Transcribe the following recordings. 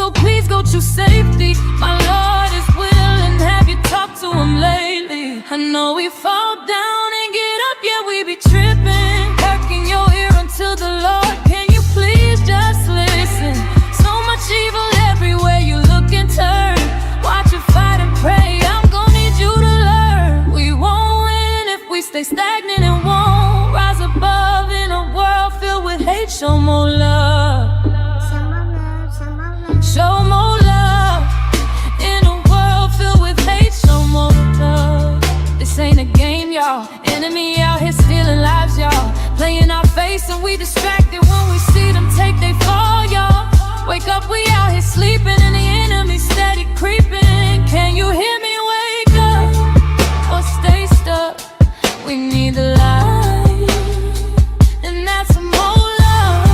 So please go to safety. My Lord is willing. Have you talked to him lately? I know we fall down and get up, yeah, we be tripping. Perking your ear unto the Lord. Can you please just listen? So much evil everywhere you look and turn. Watch it fight and pray. I'm gonna need you to learn. We won't win if we stay stagnant and won't rise above in a world filled with hate. Show more love. Show more love. In a world filled with hate, show more love. This ain't a game, y'all. Enemy out here stealing lives, y'all. Playing our face and we distracted when we see them take they fall, y'all. Wake up, we out here sleeping and the enemy steady creeping. Can you hear me? Wake up or stay stuck. We need the light, and that's some more love.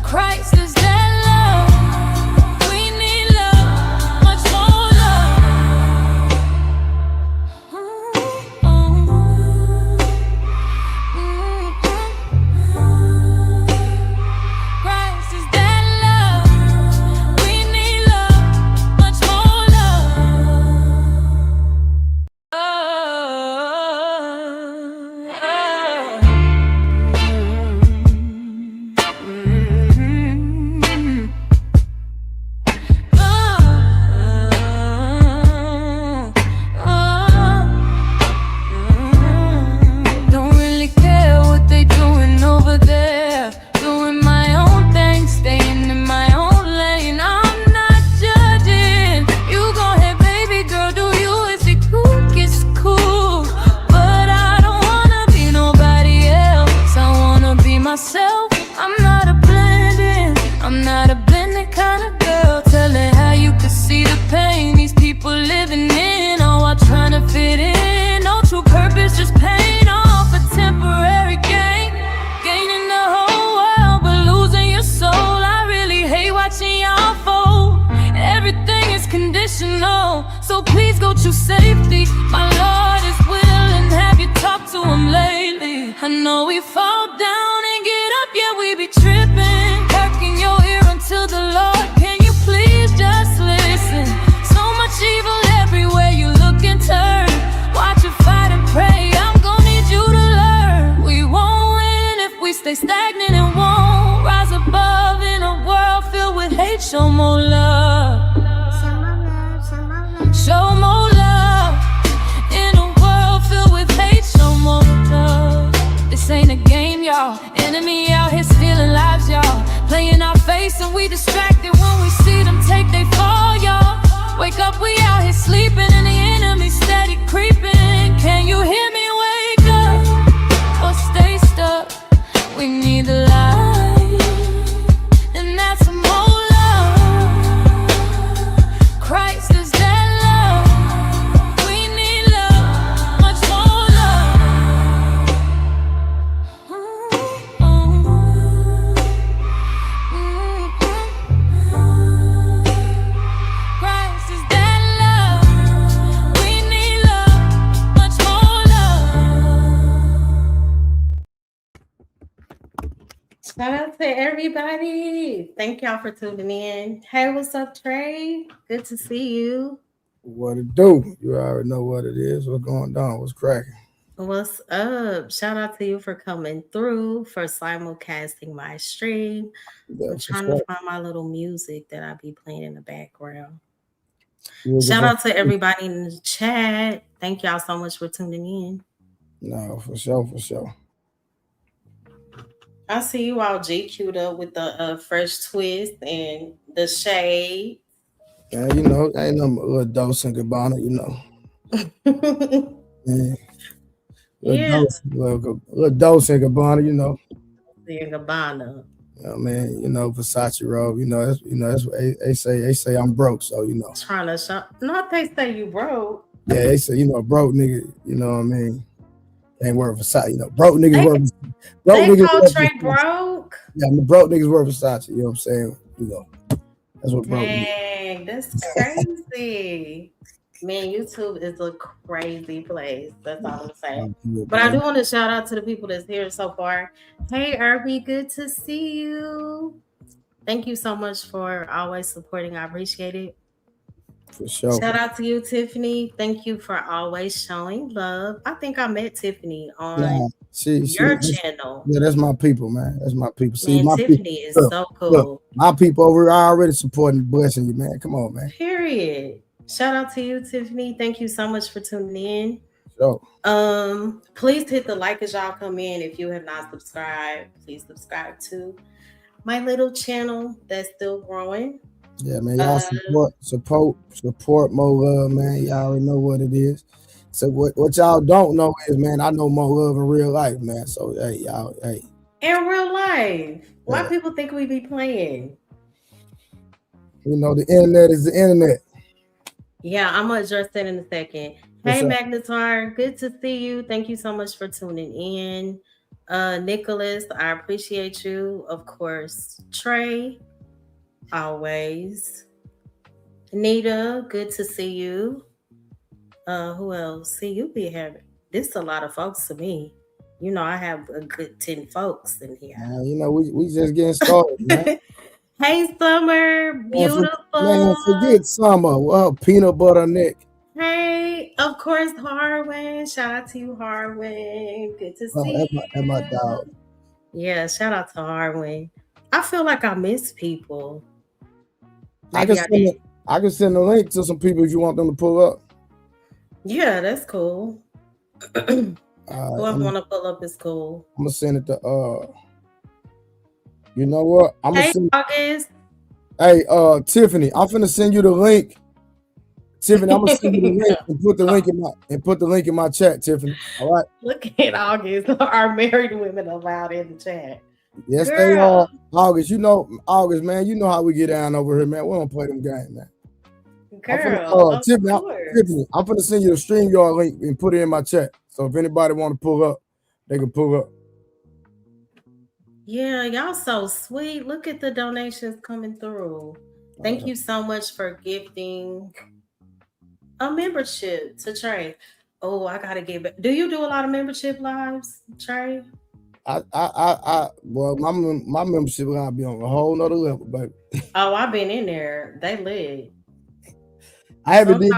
Christ is that love. We need love, much more love. Christ is that love. We need love, much more Don't really care what they doing over there. Doing my own thing, staying in my own lane. I'm not judging. You go ahead, baby girl, do you? If it cool, it's cool. But I don't wanna be nobody else. I wanna be myself. I'm not a blending. I'm not a blending kind of girl. Telling how you could see the pain these people living in. Oh, I'm trying to fit in. No true purpose, just paying off a temporary gain. Gaining the whole world, but losing your soul. I really hate watching y'all fold. Everything is conditional, so please go to safety. My Lord is willing. Have you talked to him lately? I know we fall down and get up, yeah, we be tripping. Perking your ear until the Lord. Can you please just listen? So much evil everywhere you look and turn. Watch it fight and pray. I'm gonna need you to learn. We won't win if we stay stagnant and won't rise above in a world filled with hate. Show more love. Show more love. In a world filled with hate, show more love. This ain't a game, y'all. Enemy out here stealing lives, y'all. Playing our face and we distracted when we see them take they fall, y'all. Wake up, we out here sleeping and the enemy steady creeping. Can you hear me? Wake up or stay stuck. We need the light, and that's some more love. Christ is that love. We need love, much more love. Christ is that love. We need love, much more love. Shout out to everybody. Thank y'all for tuning in. Hey, what's up, Trey? Good to see you. What it do? You already know what it is. What's going on? What's cracking? What's up? Shout out to you for coming through, for simulcasting my stream. I'm trying to find my little music that I be playing in the background. Shout out to everybody in the chat. Thank y'all so much for tuning in. No, for sure, for sure. I see you all GQ'd up with the fresh twist and the shade. Yeah, you know, ain't no little Dolce and Gabbana, you know. Yeah. Little Dolce and Gabbana, you know. And Gabbana. You know, man, you know, Versace robe, you know, that's what they say. They say I'm broke, so you know. Trying to shop. Not they say you broke. Yeah, they say, you know, broke nigga, you know what I mean? Ain't worth Versace, you know. Broke niggas worth broke they niggas call worth Trey Versace. broke. Yeah, I mean, broke niggas worth Versace, you know what I'm saying? You know. That's what broke. Dang, that's crazy. Man, YouTube is a crazy place. That's all I'm saying. But I do want to shout out to the people that's here so far. Hey, Irby, good to see you. Thank you so much for always supporting. I appreciate it. For sure. Shout out to you, Tiffany. Thank you for always showing love. I think I met Tiffany on Nah, your channel. yeah, that's my people, man. That's my people. See, Man, my Tiffany people. is Look, so cool. look, my people over here are already supporting and blessing you, man. Come on, man. Period. Shout out to you, Tiffany. Thank you so much for tuning in. So, Please hit the like as y'all come in. If you have not subscribed, please subscribe to my little channel that's still growing. yeah, man, y'all support more love, man. Y'all already know what it is. So what y'all don't know is, man, I know more love in real life, man. So hey, y'all, hey. In real life, why Yeah. people think we be playing? You know, the internet is the internet. Yeah, I'm gonna address that in a second. What's Hey, up? Magnetar, good to see you. Thank you so much for tuning in. Nicholas, I appreciate you. Of course, Trey, always. Nita, good to see you. Who else? See, you be having this a lot of folks to me. You know, I have a good 10 folks in here. You know, we just getting started, man. Hey, Summer, beautiful. Man, forget Summer. Well, peanut butter neck. Hey, of course, Harwin. Shout out to you, Harwin. Good to see you. That's my dog. Yeah, shout out to Harwin. I feel like I miss people. I can send a link to some people if you want them to pull up. Yeah, that's cool. Whoever want to pull up is cool. I'm gonna send it to you know what? August. Hey, Tiffany, I'm finna send you the link. Tiffany, I'm gonna send you the link and put the link in my chat, Tiffany. All right. Look at August. Are married women allowed in the chat? Yes, girl. They are. August, you know, August, man, you know how we get down over here, man. We don't play them games, man. Girl, Tiffany, I'm finna send you the StreamYard link and put it in my chat. So if anybody want to pull up, they can pull up. Yeah, y'all so sweet. Look at the donations coming through. Thank you so much for gifting a membership to Trey. Oh, I gotta get back. Do you do a lot of membership lives, Trey? Well, my membership gotta be on a whole nother level, baby. Oh, I've been in there. They lit. I haven't did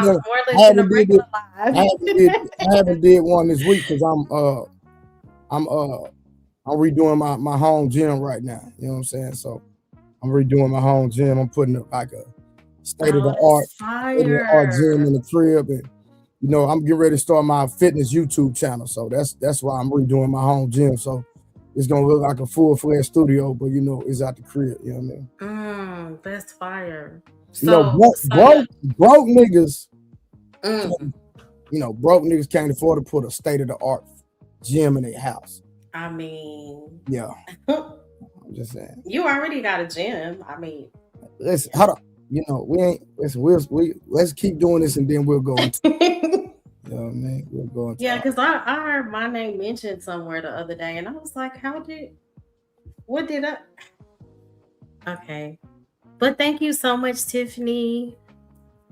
one this week because I'm redoing my home gym right now. You know what I'm saying? So I'm redoing my home gym. I'm putting up like a state of the art gym in the crib, and you know I'm getting ready to start my fitness YouTube channel. So that's why I'm redoing my home gym. So it's gonna look like a full-fledged studio, but you know it's out the crib. You know what I mean? That's fire. You know, broke niggas. You know, broke niggas can't afford to put a state of the art gym in their house. I mean, yeah. I'm just saying. You already got a gym. I mean, let's you know, let's keep doing this and then we'll go into you know what I mean? We'll go into because I heard my name mentioned somewhere the other day and I was like, what did I? Okay. But thank you so much, Tiffany.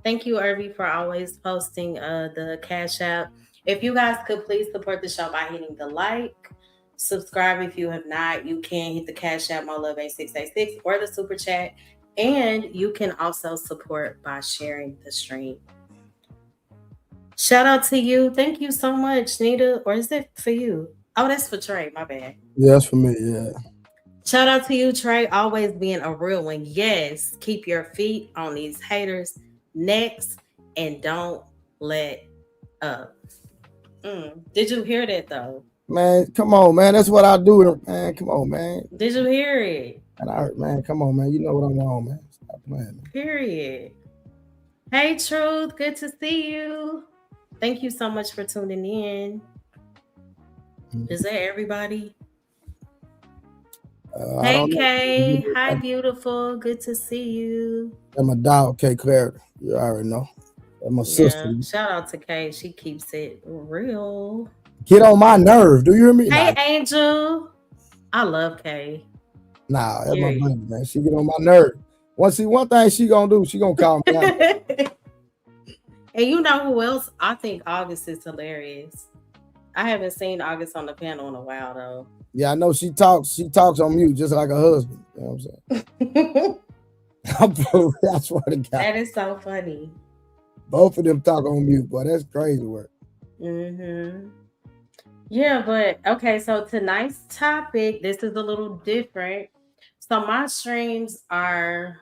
Thank you, Irby, for always posting the Cash App. If you guys could please support the show by hitting the like, subscribe if you have not. You can hit the Cash App, My Love 8686, or the Super Chat. And you can also support by sharing the stream. Shout out to you. Thank you so much, Nita. Or is it for you? Oh, that's for Trey. My bad. Yeah, that's for me. Yeah. Shout out to you, Trey. Always being a real one. Yes. Keep your feet on these haters' necks and don't let up. Did you hear that though? Man, come on, man. That's what I do, man. Come on, man. Did you hear it? And I heard, man, come on, man. You know what I'm on, man. Stop playing, man. Period. Hey, Truth. Good to see you. Thank you so much for tuning in. Is that everybody? Hey, Kay. Hi, beautiful. Good to see you. I'm a dog, Kay Clarity. You already know. That's my sister. Shout out to Kay. She keeps it real. Get on my nerve. Do you hear me? Hey, Angel. I love Kay. Nah, that's my baby, man. She get on my nerve. One thing she gonna do, she gonna call me out. And you know who else? I think August is hilarious. I haven't seen August on the panel in a while though. Yeah, I know she talks on mute just like her husband. You know what I'm saying? I swear to God. That is so funny. Both of them talk on mute, boy. That's crazy work. Mm-hmm. Yeah, but okay, so tonight's topic, this is a little different. So my streams are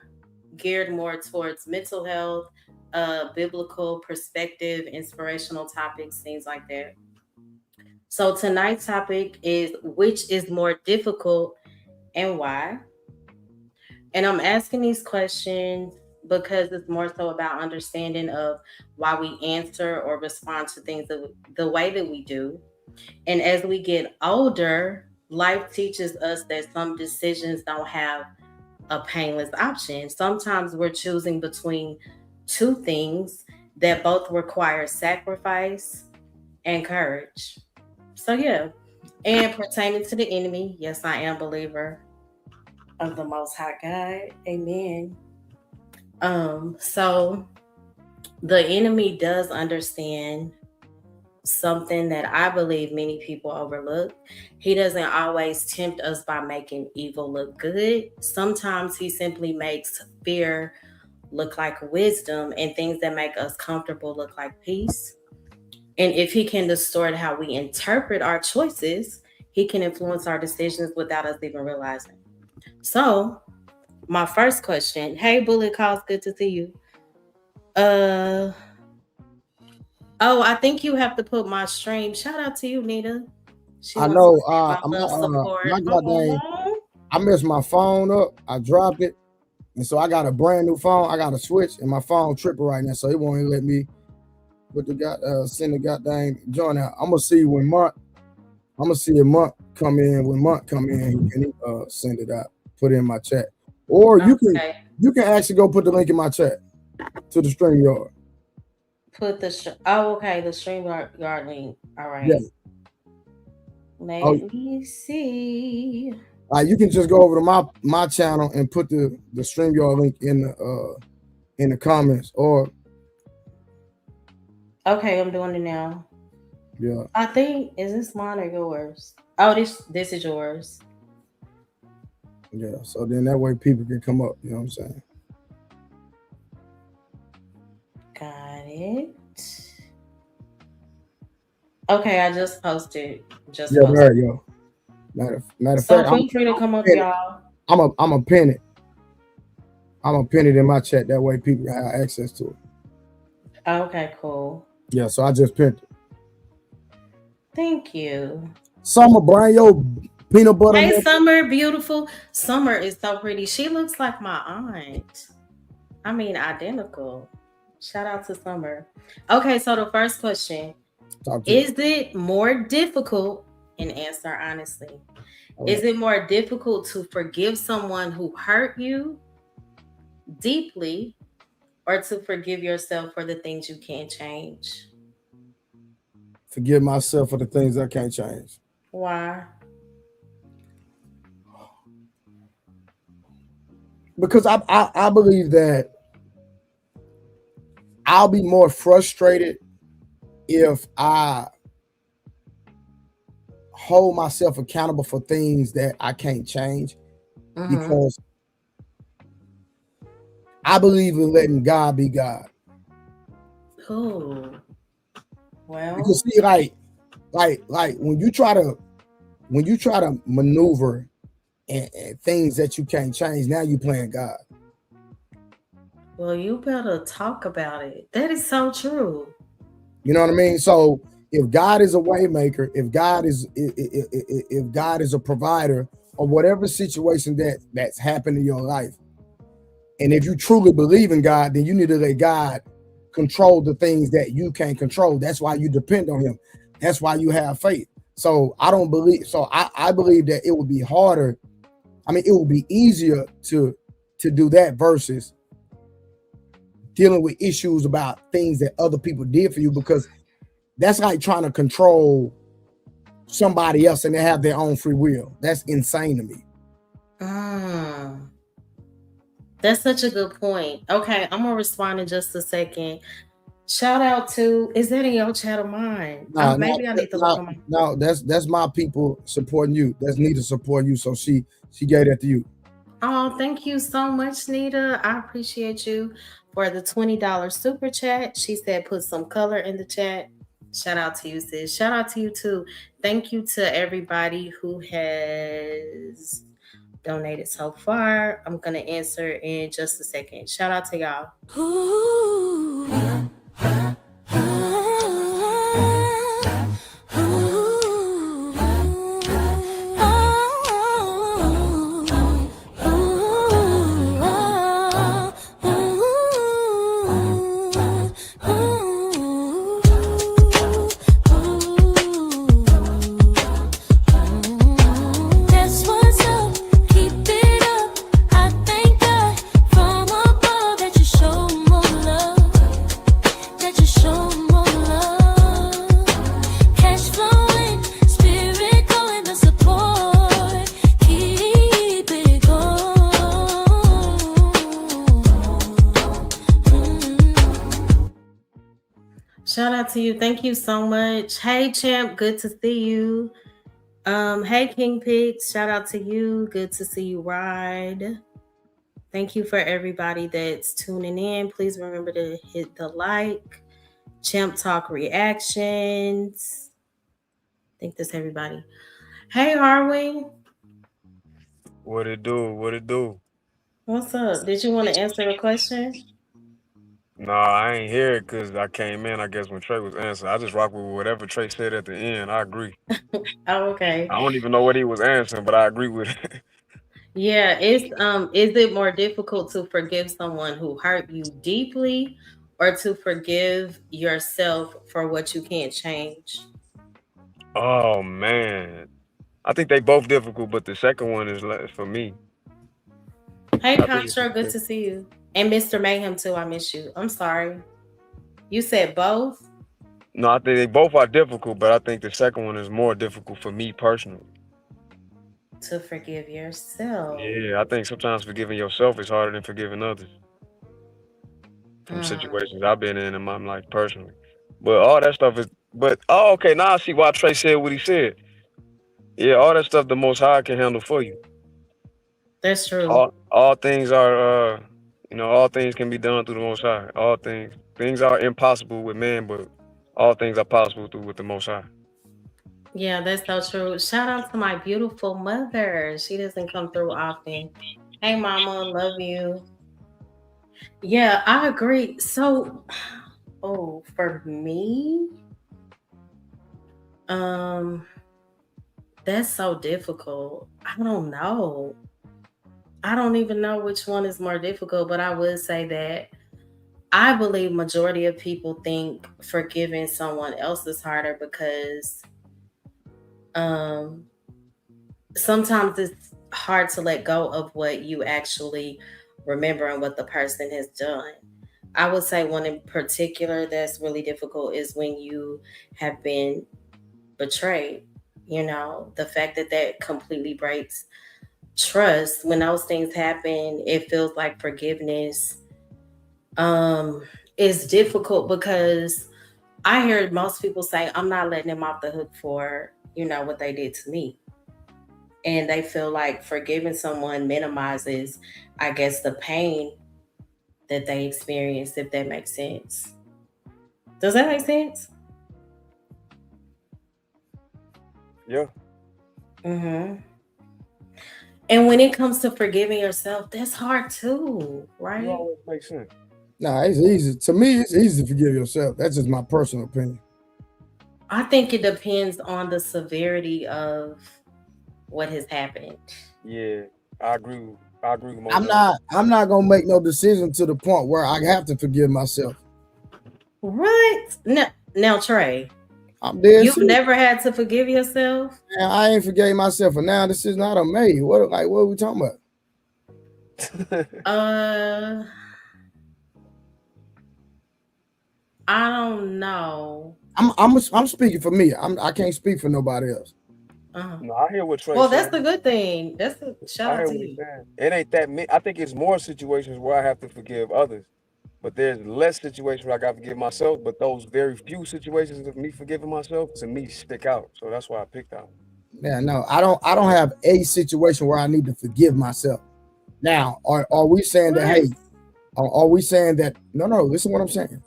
geared more towards mental health, biblical perspective, inspirational topics, things like that. So tonight's topic is which is more difficult and why? And I'm asking these questions because it's more so about understanding of why we answer or respond to things the way that we do. And as we get older, life teaches us that some decisions don't have a painless option. Sometimes we're choosing between two things that both require sacrifice and courage. So, yeah. And pertaining to the enemy, yes, I am a believer of the Most High God. Amen. So the enemy does understand something that I believe many people overlook. He doesn't always tempt us by making evil look good. Sometimes he simply makes fear look like wisdom and things that make us comfortable look like peace. And if he can distort how we interpret our choices, he can influence our decisions without us even realizing. So, my first question, hey Bullet Calls, good to see you. Oh, I think you have to put my stream. Shout out to you, Nita. I know. My goddamn, I messed my phone up. I dropped it, and so I got a brand new phone. I got a switch, and my phone tripping right now, so it won't even let me put the send the goddamn join out. I'm gonna see when Monk. I'm gonna see if Monk come in. When Monk come in, he can send it out, put it in my chat, or you can actually go put the link in my chat to the StreamYard. Put the the StreamYard link. All right. Yeah. Let me see. You can just go over to my channel and put the StreamYard link in the comments, or okay, I'm doing it now. Yeah. I think, is this mine or yours? Oh, this is yours. Yeah, so then that way people can come up, you know what I'm saying? Got it. Okay, I just posted. There you go. Matter of fact, feel free to come up, y'all. I'm a pin it. I'm gonna pin it in my chat. That way people have access to it. Okay, cool. Yeah, so I just pinned it. Thank you. Summer, bring your peanut butter. Hey, Summer, beautiful. Summer is so pretty. She looks like my aunt. I mean, identical. Shout out to Summer. Okay, so the first question. Is it more difficult, and answer honestly, is it more difficult to forgive someone who hurt you deeply or to forgive yourself for the things you can't change? Forgive myself for the things I can't change. Why? Because I believe that I'll be more frustrated if I hold myself accountable for things that I can't change, because I believe in letting God be God. Oh, well, because see, like when you try to maneuver and things that you can't change, now you playing God. Well, you better talk about it. That is so true. You know what I mean? So if God is a way maker, if God is a provider, or whatever situation that's happened in your life, and if you truly believe in God, then you need to let God control the things that you can't control. That's why you depend on him. That's why you have faith. So I believe that it would be harder. I mean, it would be easier to do that versus dealing with issues about things that other people did for you, because that's like trying to control somebody else and they have their own free will. That's insane to me. That's such a good point. Okay, I'm gonna respond in just a second. Shout out to, is that in your chat of mine? No, Maybe I need to look on my. no, that's my people supporting you. That's Nita supporting you. So she gave that to you. Oh, thank you so much, Nita. I appreciate you for the $20 super chat. She said put some color in the chat. Shout out to you, sis. Shout out to you too. Thank you to everybody who has donated so far. I'm gonna answer in just a second. Shout out to y'all. Ooh. That's what's up, keep it up. I thank God from above that you show more love, that you show more love. Cash flowing, spirit going, the support, keep it going. Shout out to you. Thank you so much. Hey Champ, good to see you. Hey King Pigs, shout out to you. Good to see you ride. Thank you for everybody that's tuning in. Please remember to hit the like. Champ Talk reactions. I think that's everybody. Hey Harwin. What it do? What it do? What's up? Did you want to answer a question? Nah, I ain't hear it because I came in, I guess, when Trey was answering. I just rock with whatever Trey said at the end. I agree. Oh, okay. I don't even know what he was answering, but I agree with it. Yeah, it's is it more difficult to forgive someone who hurt you deeply or to forgive yourself for what you can't change? Oh, man. I think they both difficult, but the second one is less for me. Hey, I think it's Contra, good to see you. And Mr. Mayhem, too. I miss you. I'm sorry. You said both? No, I think they both are difficult, but I think the second one is more difficult for me personally. To forgive yourself. Yeah, I think sometimes forgiving yourself is harder than forgiving others. From situations I've been in my life personally. But all that stuff is, okay, now I see why Trey said what he said. Yeah, all that stuff the Most High can handle for you. That's true. All things are, all things can be done through the Most High. All things are impossible with man, but all things are possible with the Most High. Yeah, that's so true. Shout out to my beautiful mother. She doesn't come through often. Hey, mama, love you. Yeah, I agree. So, for me, that's so difficult. I don't know. I don't even know which one is more difficult, but I would say that I believe majority of people think forgiving someone else is harder because sometimes it's hard to let go of what you actually remember and what the person has done. I would say one in particular that's really difficult is when you have been betrayed. You know, the fact that completely breaks trust. When those things happen, it feels like forgiveness is difficult because I heard most people say, I'm not letting them off the hook for, what they did to me. And they feel like forgiving someone minimizes, I guess, the pain that they experienced, if that makes sense. Does that make sense? Yeah. Mm-hmm. And when it comes to forgiving yourself, that's hard too, right? It always makes sense. Nah, it's easy. To me, it's easy to forgive yourself. That's just my personal opinion. I think it depends on the severity of what has happened. Yeah, I agree with I'm not gonna make no decision to the point where I have to forgive myself. What? Now Trey, I'm dead. You've never had to forgive yourself? Man, I ain't forgave myself, and now this is not a May. What are we talking about? I don't know. I'm speaking for me. I can't speak for nobody else. No, I hear what Trey Well, saying. that's the good thing. That's a shout out to you. It ain't that many. I think it's more situations where I have to forgive others. But there's less situations where I got to forgive myself. But those very few situations of me forgiving myself to me stick out. So that's why I picked out. Yeah, no, I don't have a situation where I need to forgive myself. Now, are we saying that, hey, are we saying that, no, listen what I'm saying.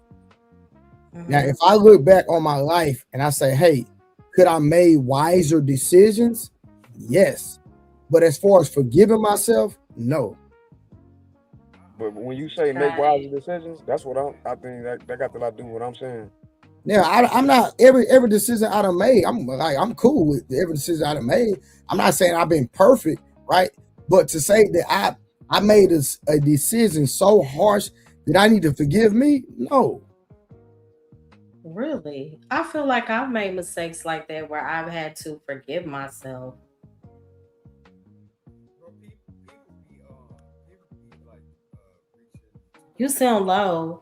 Now, if I look back on my life and I say, hey, could I made wiser decisions? Yes. But as far as forgiving myself, no. But when you say make wiser decisions, that's what I think that got a lot to do with what I'm saying. Now, I'm not every decision I done made. I'm cool with every decision I done made. I'm not saying I've been perfect, right? But to say that I made a decision so harsh that I need to forgive me, no. Really? I feel like I've made mistakes like that where I've had to forgive myself. You sound low.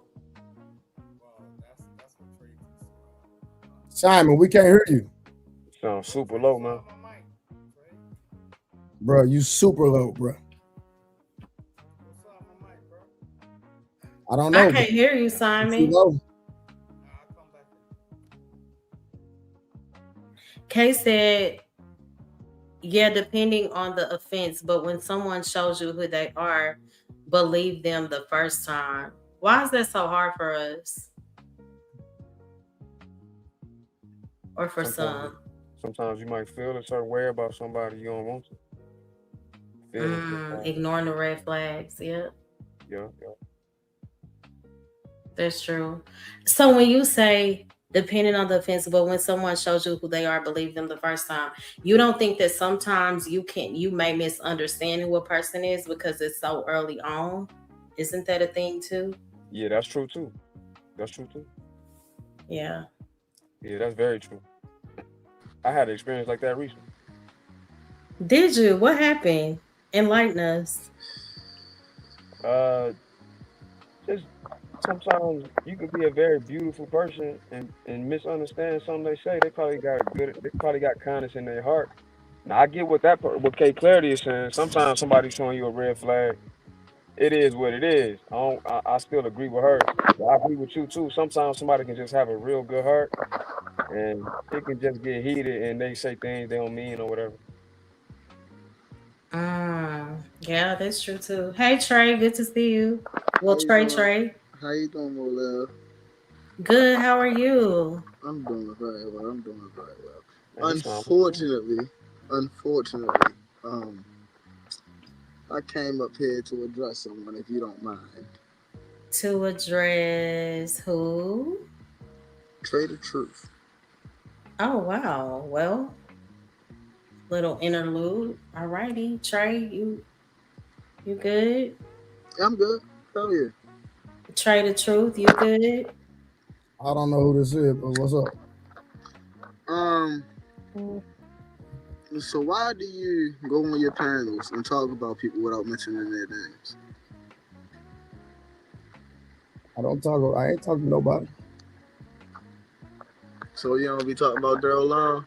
Simon, we can't hear you. Sound super low, man. Bro, you super low, bro. I don't know. I can't hear you, Simon. Low. Kay said, yeah, depending on the offense, but when someone shows you who they are, believe them the first time. Why is that so hard for us? Or for some? Sometimes you might feel a certain way about somebody you don't want to. Ignoring the red flags, yeah. Yeah. That's true. So when you say depending on the offense, but when someone shows you who they are, believe them the first time, you don't think that sometimes you may misunderstand who a person is because it's so early on? Isn't that a thing too? Yeah, that's true too. Yeah. Yeah, that's very true. I had an experience like that recently. Did you? What happened? Enlighten us. Just sometimes you could be a very beautiful person and misunderstand something they say. They probably got kindness in their heart. Now I get what K Clarity is saying. Sometimes somebody's showing you a red flag. It is what it is. I still agree with her. But I agree with you too. Sometimes somebody can just have a real good heart and it can just get heated and they say things they don't mean or whatever. Yeah, that's true too. Hey Trey, good to see you. Well, Trey. How you doing, Molel? Good. How are you? I'm doing very well. Unfortunately, I came up here to address someone, if you don't mind. To address who? Trey the Truth. Oh wow. Well, little interlude. All righty, Trey, you good? I'm good. How are you? Trey the Truth, you good? I don't know who this is, but what's up? So why do you go on your panels and talk about people without mentioning their names? I ain't talking to nobody. So you don't be talking about Daryl Long?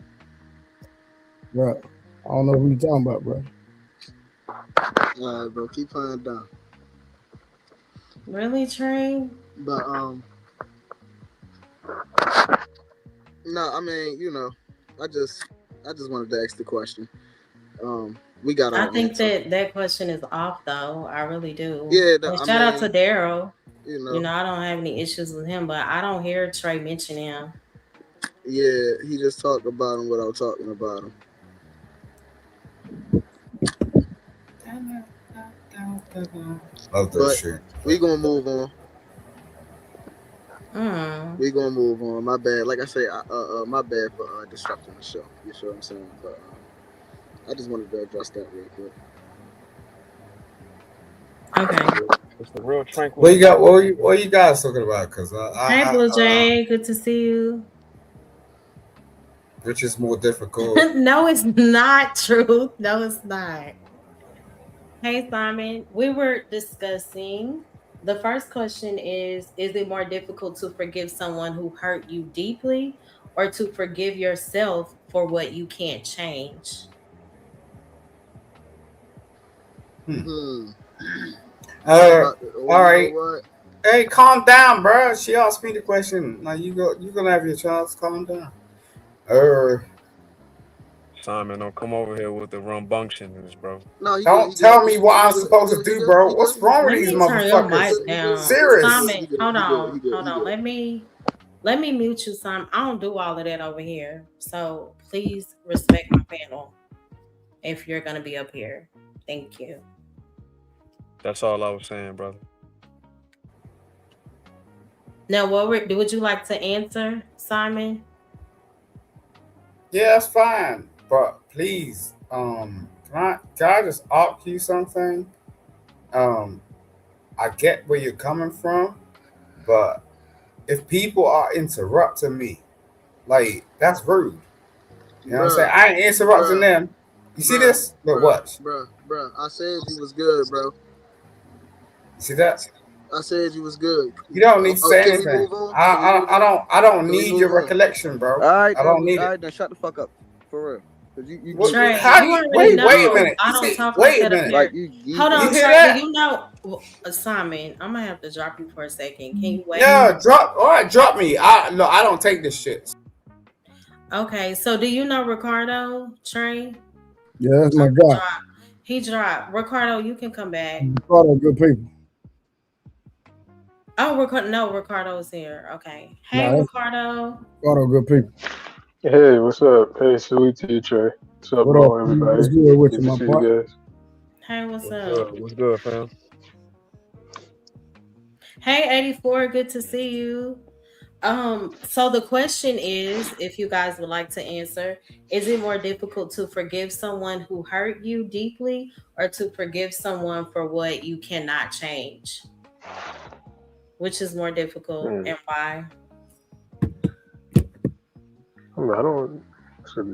Bro, I don't know who you talking about, bro. All right, bro, keep playing down. Really, Trey? But no, I mean, I just wanted to ask the question. We got. I think that question is off, though. I really do. Yeah. Shout out to Daryl. You know, I don't have any issues with him, but I don't hear Trey mention him. Yeah, he just talked about him without talking about him. Love that shit. We gonna move on. We gonna move on. My bad. Like I say, my bad for disrupting the show. You sure what I'm saying? But I just wanted to address that real quick. Okay. It's the real tranquil. What you got? What you guys talking about? Cause hey, Blue Jay, good to see you. Which is more difficult? No, it's not true. No, it's not. Hey, Simon, we were discussing. The first question is it more difficult to forgive someone who hurt you deeply or to forgive yourself for what you can't change? All right. Hey, calm down, bro. She asked me the question. Now you gonna have your chance. Calm down. Simon, don't come over here with the rumbunctions, bro. No, he good. Don't He good. tell me what He I'm good. supposed to He do, good. bro. He What's good. wrong with Let these me turn your motherfuckers? mic down. Serious. Simon, hold on. He good. Hold on. Let me mute you, Simon. I don't do all of that over here. So please respect my panel if you're gonna be up here. Thank you. That's all I was saying, brother. Now, would you like to answer, Simon? Yeah, that's fine. But please, can I just ask you something? I get where you're coming from, but if people are interrupting me, like that's rude. You know what I'm saying? I ain't interrupting them. You see this? Look, watch. Bro. I said you was good, bro. See that? I said you was good. You don't need to say Can we anything. move on? I don't Can we need move your on? recollection, bro. All right, I don't need all it. right, then shut the fuck up, for real. 'Cause you Trey, How you you already wait? know Wait a minute. I don't talk Wait like a that up minute. here. Like Hold on, You hear Trey. that? Do you know, Simon? I'm gonna have to drop you for a second. Can you wait? Yeah, drop me. I don't take this shit. Okay, so do you know Ricardo, Trey? Yeah, that's my guy. He dropped. Ricardo, you can come back. Ricardo, good people. Oh, Ricardo's here. Okay. Hey, Ricardo. Ricardo, good people. Hey, what's up? Hey, salute to you, Trey. What's up, What bro, up? everybody? What's good with Good you, to my see part? you guys. Hey, what's up? Good? What's good, fam? Hey, 84, good to see you. So the question is, if you guys would like to answer, is it more difficult to forgive someone who hurt you deeply or to forgive someone for what you cannot change? Which is more difficult and why? I don't.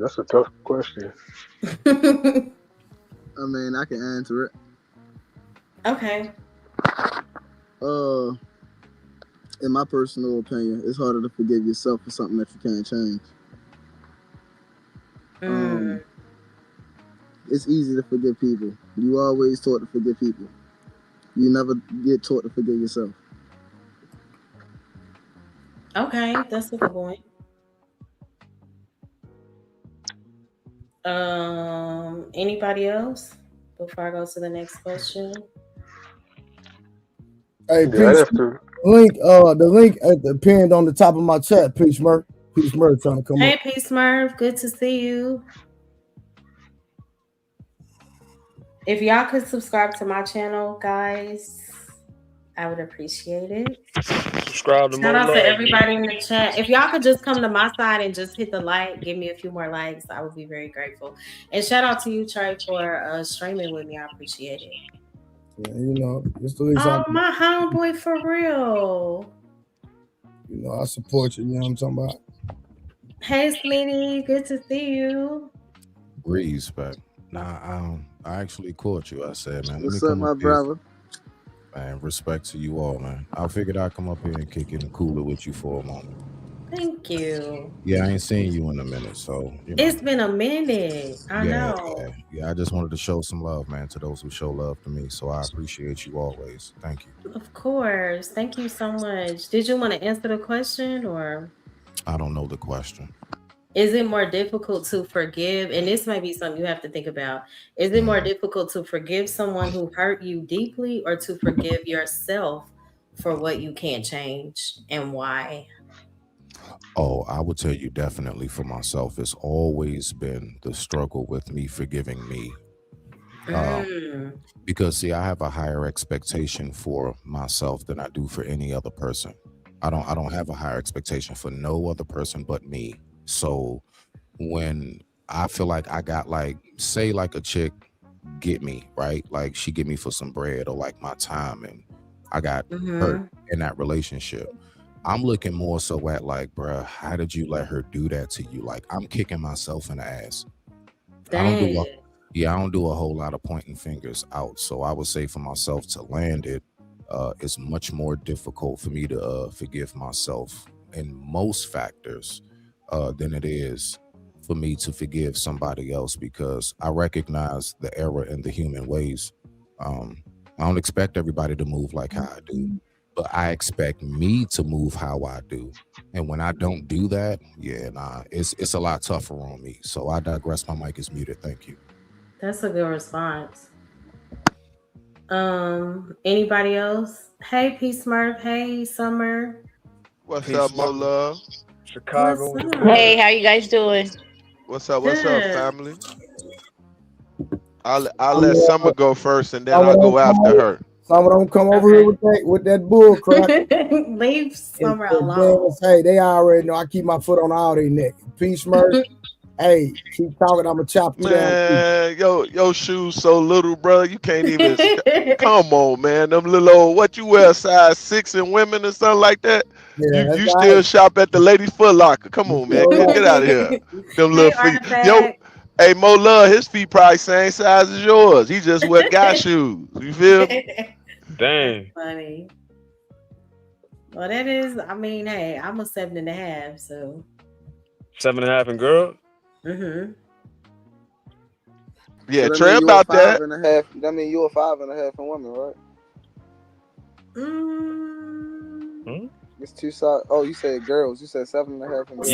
That's a tough question. I mean, I can answer it. Okay. In my personal opinion, it's harder to forgive yourself for something that you can't change. It's easy to forgive people. You always taught to forgive people. You never get taught to forgive yourself. Okay, that's a good point. Anybody else before I go to the next question? Hey, Yeah, Peach, the link at the pinned on the top of my chat. Peach Murph trying to come Hey, up. Peace Murph, good to see you. If y'all could subscribe to my channel, guys, I would appreciate it. Subscribe to Shout out to everybody in the chat. If y'all could just come to my side and just hit the like, give me a few more likes, I would be very grateful. And shout out to you, Trey, for streaming with me. I appreciate it. Yeah, you know, it's the least Oh, my homeboy, for real. You know, I support you. You know what I'm talking about? Hey, Smitty, good to see you. Respect. Nah, I actually caught you. I said, man, What's up, my brother? Man, respect to you all, man. I figured I'd come up here and kick it and cool it with you for a moment. Thank you. Yeah, I ain't seen you in a minute, so you know. It's been a minute. I know. Yeah, I just wanted to show some love, man, to those who show love to me. So I appreciate you always. Thank you. Of course. Thank you so much. Did you want to answer the question or? I don't know the question. Is it more difficult to forgive? And this might be something you have to think about. Is it more difficult to forgive someone who hurt you deeply or to forgive yourself for what you can't change and why? Oh, I would tell you definitely for myself. It's always been the struggle with me forgiving me. Because see, I have a higher expectation for myself than I do for any other person. I don't have a higher expectation for no other person but me. So when I feel like I got like, say like a chick get me, right? Like she get me for some bread or like my time and I got hurt in that relationship. I'm looking more so at like, bruh, how did you let her do that to you? Like I'm kicking myself in the ass. I don't do a whole lot of pointing fingers out. So I would say for myself to land it, it's much more difficult for me to forgive myself in most factors than it is for me to forgive somebody else, because I recognize the error in the human ways. I don't expect everybody to move like how I do. but I expect me to move how I do. And when I don't do that, it's a lot tougher on me. So I digress. My mic is muted. Thank you. That's a good response. Anybody else? Hey, P Smurf. Hey, Summer. What's Peace, up, Mo Mark. Love? Chicago. What's up? Hey, how you guys doing? What's up, Good. family? I'll let Summer go first, and then I'll go after her. Some of them come over here with that bull crap. Leave Summer and alone. hey, they already know I keep my foot on all their neck. Peace, Smurf. Hey, keep talking. I'm gonna chop you down. Man, your shoes so little, brother. You can't even. Come on, man. Them little old, what you wear, size 6 in women or something like that? Yeah, you still shop at the ladies' Foot Locker. Come on, man. Get out of here. Them little feet. Hey, Mo Love, his feet probably same size as yours. He just wear guy shoes. You feel me? Dang. Funny. Well, that is. I mean, hey, I'm a 7.5, so. 7.5 and girl. Mm-hmm. Yeah, So Trey about that. 5.5. That mean you're 5.5 in women, right? It's 2 sides. Oh, you said girls. You said 7.5 and girls.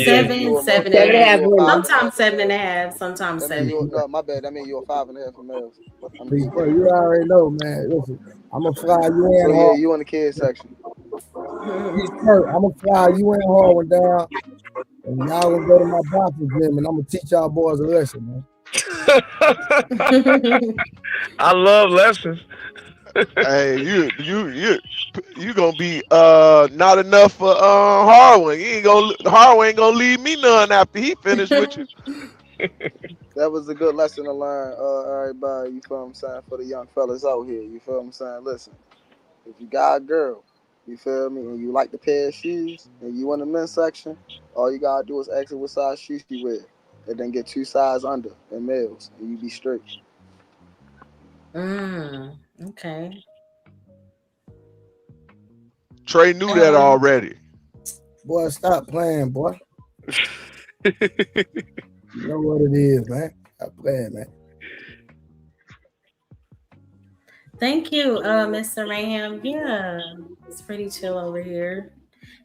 7.5. Sometimes 7.5. Sometimes 7. No, my bad. That means you're 5.5 for males. Well, you already know, man. Listen, I'm gonna fly you in. So yeah, you in the kids section. I'm gonna fly you in hard one down, and y'all gonna go to my boxing gym, and I'm gonna teach y'all boys a lesson, man. I love lessons. Hey, you gonna be not enough for Harwin. Harwin ain't gonna leave me none after he finished with you. That was a good lesson to learn, everybody. You feel what I'm saying? For the young fellas out here, you feel what I'm saying? Listen, if you got a girl, you feel me, and you like the pair of shoes, and you in the men's section, all you gotta do is ask her what size shoes she wear, and then get 2 sizes under in males, and you be straight. Okay. Trey knew that already. Boy, stop playing, boy. You know what it is, man. Stop playing, man. Thank you, Mr. Mayhem. Yeah, it's pretty chill over here.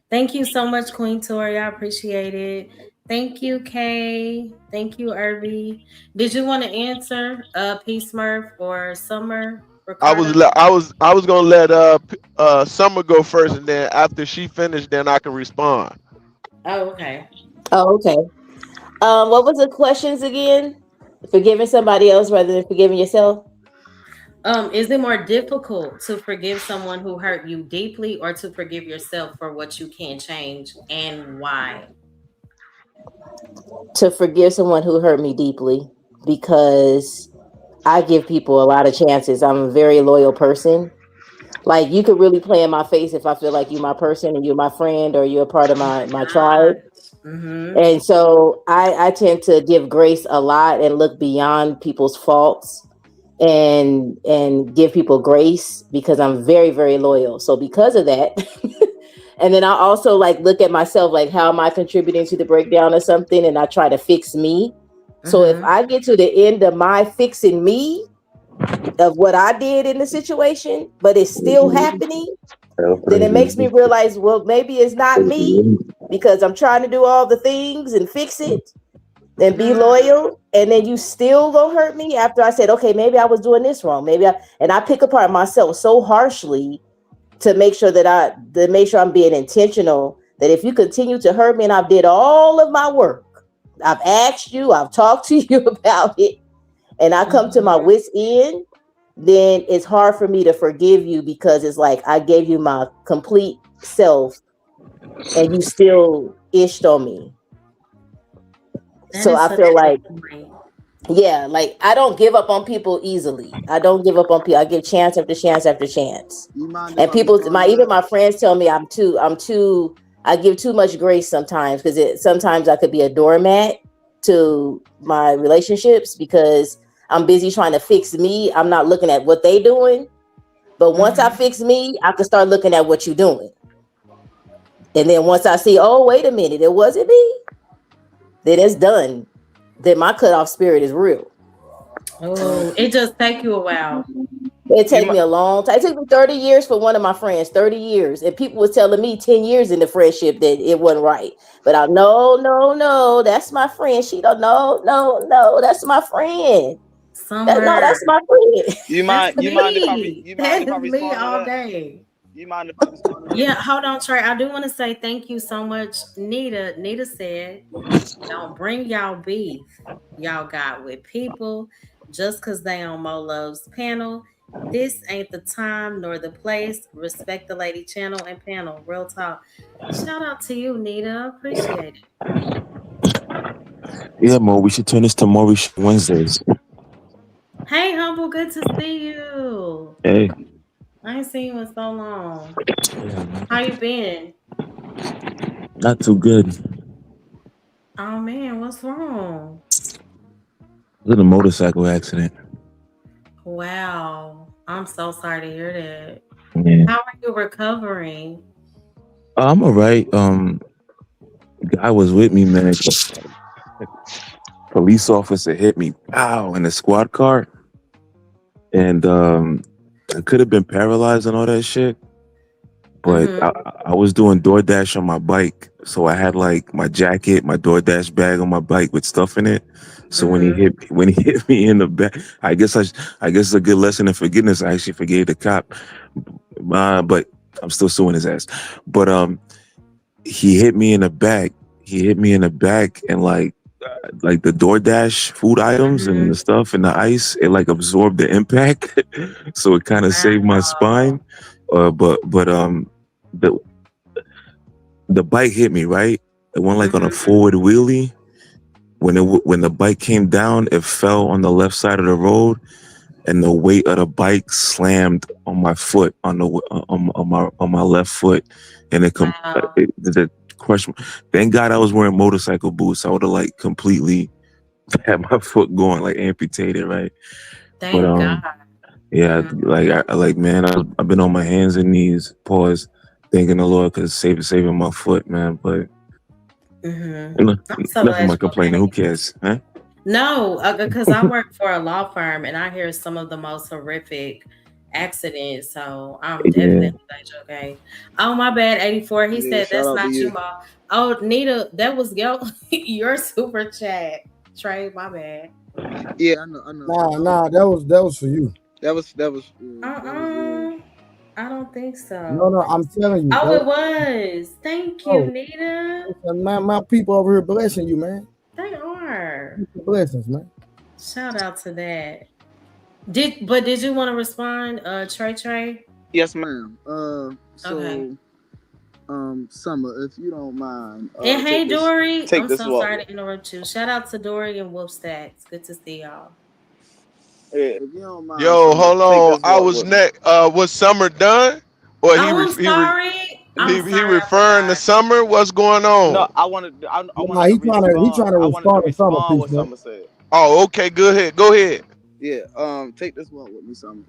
Thank you so much, Queen Tori. I appreciate it. Thank you, Kay. Thank you, Irby. Did you want to answer P Smurf or Summer? Ricardo? I was gonna let Summer go first, and then after she finished, then I can respond. Oh, okay. Oh, okay. What was the questions again? Forgiving somebody else rather than forgiving yourself? Is it more difficult to forgive someone who hurt you deeply or to forgive yourself for what you can't change, and why? To forgive someone who hurt me deeply, because I give people a lot of chances. I'm a very loyal person. Like, you could really play in my face if I feel like you're my person and you're my friend or you're a part of my tribe. Mm-hmm. And so I tend to give grace a lot and look beyond people's faults and give people grace because I'm very, very loyal. So because of that, and then I also like look at myself, like how am I contributing to the breakdown or something? And I try to fix me. So if I get to the end of my fixing me of what I did in the situation, but it's still happening, then it makes me realize, well, maybe it's not me because I'm trying to do all the things and fix it and be loyal. And then you still gonna hurt me after I said, okay, maybe I was doing this wrong. I pick apart myself so harshly to make sure I'm being intentional, that if you continue to hurt me and I've did all of my work, I've asked you, I've talked to you about it, and I come to my wit's end, then it's hard for me to forgive you because it's like I gave you my complete self and you still ished on me. So I feel like, yeah, like I don't give up on people easily. I don't give up on people. I give chance after chance after chance. And people, even my friends tell me I give too much grace sometimes because sometimes I could be a doormat to my relationships because I'm busy trying to fix me. I'm not looking at what they doing. But once I fix me, I can start looking at what you're doing. And then once I see, oh, wait a minute, it wasn't me, then it's done. Then my cutoff spirit is real. Oh, it just take you a while. It took me a long time. It took me 30 years for one of my friends, 30 years. And people was telling me 10 years in the friendship that it wasn't right. But no, that's my friend. She don't no, that's my friend. That's my friend. You mind if I Me respond all to that? day. You mind if I respond to that? Yeah, hold on, Trey. I do want to say thank you so much, Nita. Nita said, "Don't bring y'all beef y'all got with people just because they on Mo Love's panel. This ain't the time nor the place. Respect the lady channel and panel. Real talk. Shout out to you, Nita. Appreciate it. Yeah, Mo, we should turn this to Maurice Wednesdays. Hey, Humble, good to see you. Hey. I ain't seen you in so long. How you been? Not too good. Oh man, what's wrong? Little motorcycle accident. Wow. I'm so sorry to hear that. Yeah. How are you recovering? I'm all right. Guy was with me, man. Police officer hit me, pow, in a squad car. And I could have been paralyzed and all that shit. But I was doing DoorDash on my bike. So I had like my jacket, my DoorDash bag on my bike with stuff in it. So when he hit me in the back, I guess it's a good lesson in forgiveness. I actually forgave the cop. But I'm still suing his ass. But he hit me in the back. And like the DoorDash food items and the stuff and the ice, it like absorbed the impact. So it kind of saved my spine. But the bike hit me, right? It went like on a forward wheelie. When the bike came down, it fell on the left side of the road, and the weight of the bike slammed on my foot, on my left foot, and it crushed. Thank God I was wearing motorcycle boots. I would have like completely had my foot going, like amputated, right? Thank God. Yeah, man, I've been on my hands and knees, thanking the Lord because saving my foot, man. But enough of my complaining. Who cares, huh? No, because I work for a law firm and I hear some of the most horrific accidents. So I'm definitely glad you're okay. Oh, my bad, 84. He said that's not you, Ma. Oh, Nita, that was your super chat. Trey, my bad. Yeah, I know. Nah, that was for you. That was. I don't think so. No, I'm telling you. Oh, it was. Thank you, Nita. My people over here blessing you, man. They are. Blessings, man. Shout out to that. Did you want to respond, Trey? Yes, ma'am. Okay. Summer, if you don't mind. And hey, Dory. I'm so walk. sorry to interrupt you. Shout out to Dory and Wolf Stacks. Good to see y'all. Yeah, if you don't mind. Yo, hold on. I was next. Was Summer done? Or I'm sorry. He referring to Summer? What's going on? No, I wanted. He trying to respond to Summer. What Summer said. Oh, okay. Go ahead. Yeah. Take this walk with me, Summer.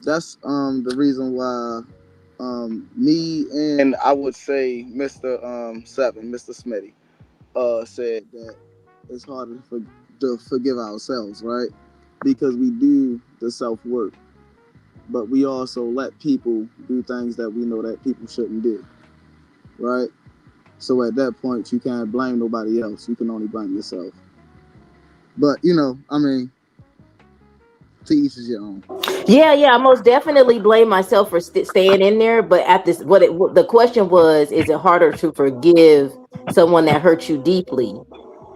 That's the reason why me and I would say Mr. Seven, Mr. Smitty, said that it's harder to forgive ourselves, right? Because we do the self-work, but we also let people do things that we know that people shouldn't do, right? So at that point, you can't blame nobody else. You can only blame yourself. But, to each is your own. Yeah, I most definitely blame myself for staying in there. But at this, the question was, is it harder to forgive someone that hurt you deeply?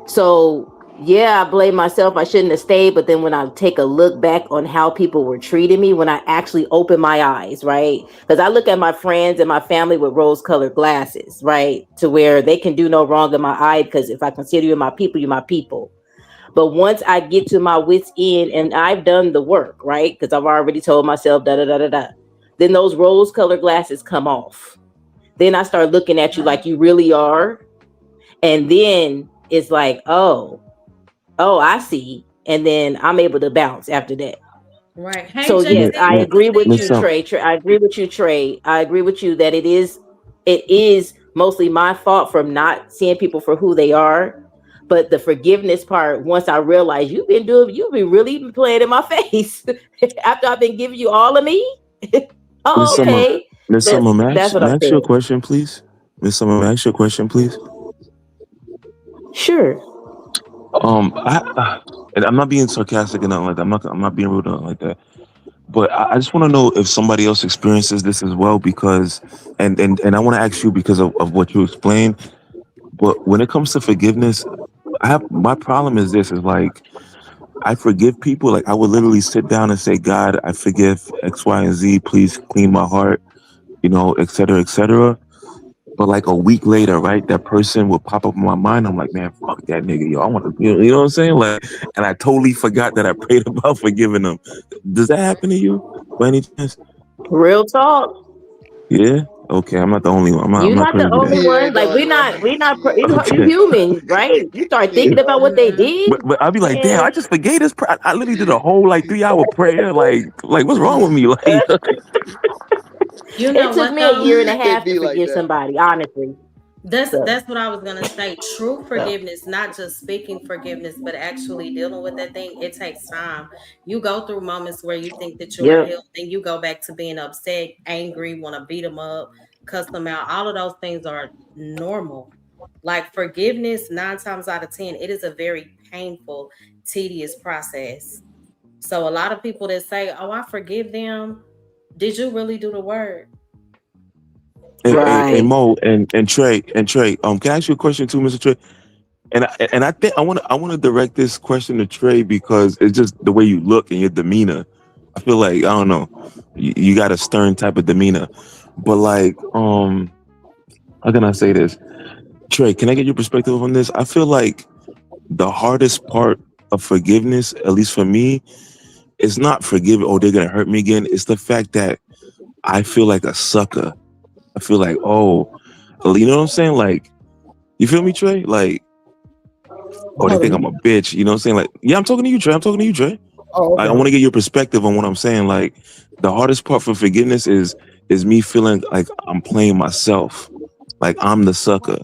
So yeah, I blame myself. I shouldn't have stayed. But then when I take a look back on how people were treating me, when I actually open my eyes, right? Because I look at my friends and my family with rose-colored glasses, right? To where they can do no wrong in my eye, because if I consider you my people, you're my people. But once I get to my wit's end and I've done the work, right? Because I've already told myself then those rose-colored glasses come off. Then I start looking at you like you really are. And then it's like, oh, I see. And then I'm able to bounce after that. Right. Hey, so yes, I agree with you, Trey. I agree with you, Trey. I agree with you that it is mostly my fault from not seeing people for who they are. But the forgiveness part, once I realized you've been really been playing in my face after I've been giving you all of me. Miss Summer, Okay. Miss Summer, may That's what I I'm ask you a saying. question, please? Miss Summer, may I ask you a question, please? Sure. And I'm not being sarcastic or nothing like that. I'm not being rude or nothing like that. But I just want to know if somebody else experiences this as well, because and I want to ask you because of what you explained. But when it comes to forgiveness, my problem is this: is like I forgive people. Like I would literally sit down and say, God, I forgive X, Y, and Z. Please clean my heart, et cetera, et cetera. But like a week later, right, that person would pop up in my mind. I'm like, man, fuck that nigga, yo. I want to, you know what I'm saying? Like, and I totally forgot that I prayed about forgiving them. Does that happen to you by any chance? Real talk. Yeah. Okay, I'm not the only one. You're I'm not not the crazy. only Then. one. Like we're not. You Okay. human, right? You start thinking about what they did. But I'll be like, damn, I just forgave this. I literally did a whole like 3-hour prayer. Like what's wrong with me? Like, You know it took what me a though? year and a half to forgive somebody. Honestly. That's what I was gonna say. True forgiveness, not just speaking forgiveness, but actually dealing with that thing. It takes time. You go through moments where you think that you are healed, and you go back to being upset, angry, want to beat them up, cuss them out. All of those things are normal. Like forgiveness, 9 times out of 10, it is a very painful, tedious process. So a lot of people that say, "Oh, I forgive them," did you really do the work? Hey, Mo and Trey, can I ask you a question too, Mr. Trey? And I think I want to direct this question to Trey because it's just the way you look and your demeanor. I feel like, I don't know, you got a stern type of demeanor, but like, how can I say this? Trey, can I get your perspective on this? I feel like the hardest part of forgiveness, at least for me, is not forgiving, oh, they're gonna hurt me again. It's the fact that I feel like a sucker. I feel like, oh, you know what I'm saying? Like, you feel me, Trey? Like, oh, they think I'm a bitch. You know what I'm saying? Like, yeah, I'm talking to you, Trey. Oh, okay. Like, I want to get your perspective on what I'm saying. Like, the hardest part for forgiveness is me feeling like I'm playing myself. Like, I'm the sucker.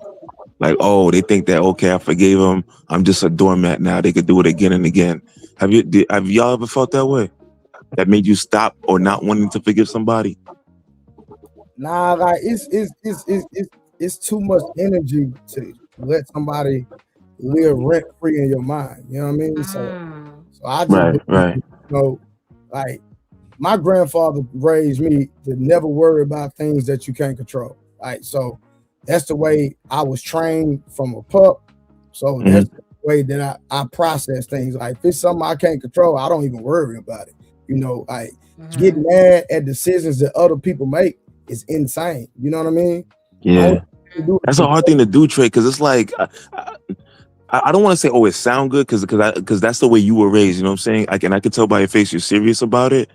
Like, oh, they think that, okay, I forgave them. I'm just a doormat now. They could do it again and again. Have y'all ever felt that way? That made you stop or not wanting to forgive somebody? Nah, like it's too much energy to let somebody live rent free in your mind. You know what I mean? So I just right. You know, like my grandfather raised me to never worry about things that you can't control. Right. So that's the way I was trained from a pup. So that's the way that I process things. Like if it's something I can't control, I don't even worry about it. You know, like getting mad at decisions that other people make is insane. You know what I mean? Yeah. That's a hard thing to do, Trey, because it's like I don't want to say, oh, it sound good, because that's the way you were raised. You know what I'm saying? I could tell by your face you're serious about it.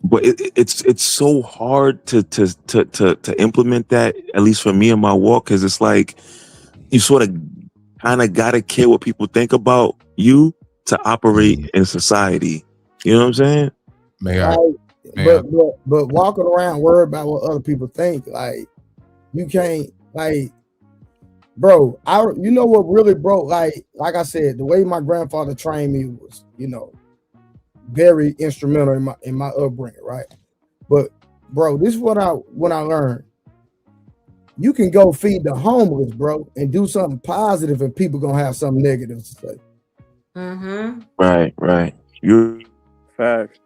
But it's so hard to implement that, at least for me in my walk, because it's like you sort of kind of gotta care what people think about you to operate in society. You know what I'm saying? But walking around worried about what other people think, like you can't, like, bro. You know what really broke? Like I said, the way my grandfather trained me was, very instrumental in my upbringing, right? But bro, this is what I learned. You can go feed the homeless, bro, and do something positive, and people gonna have something negative to say. Right. You facts.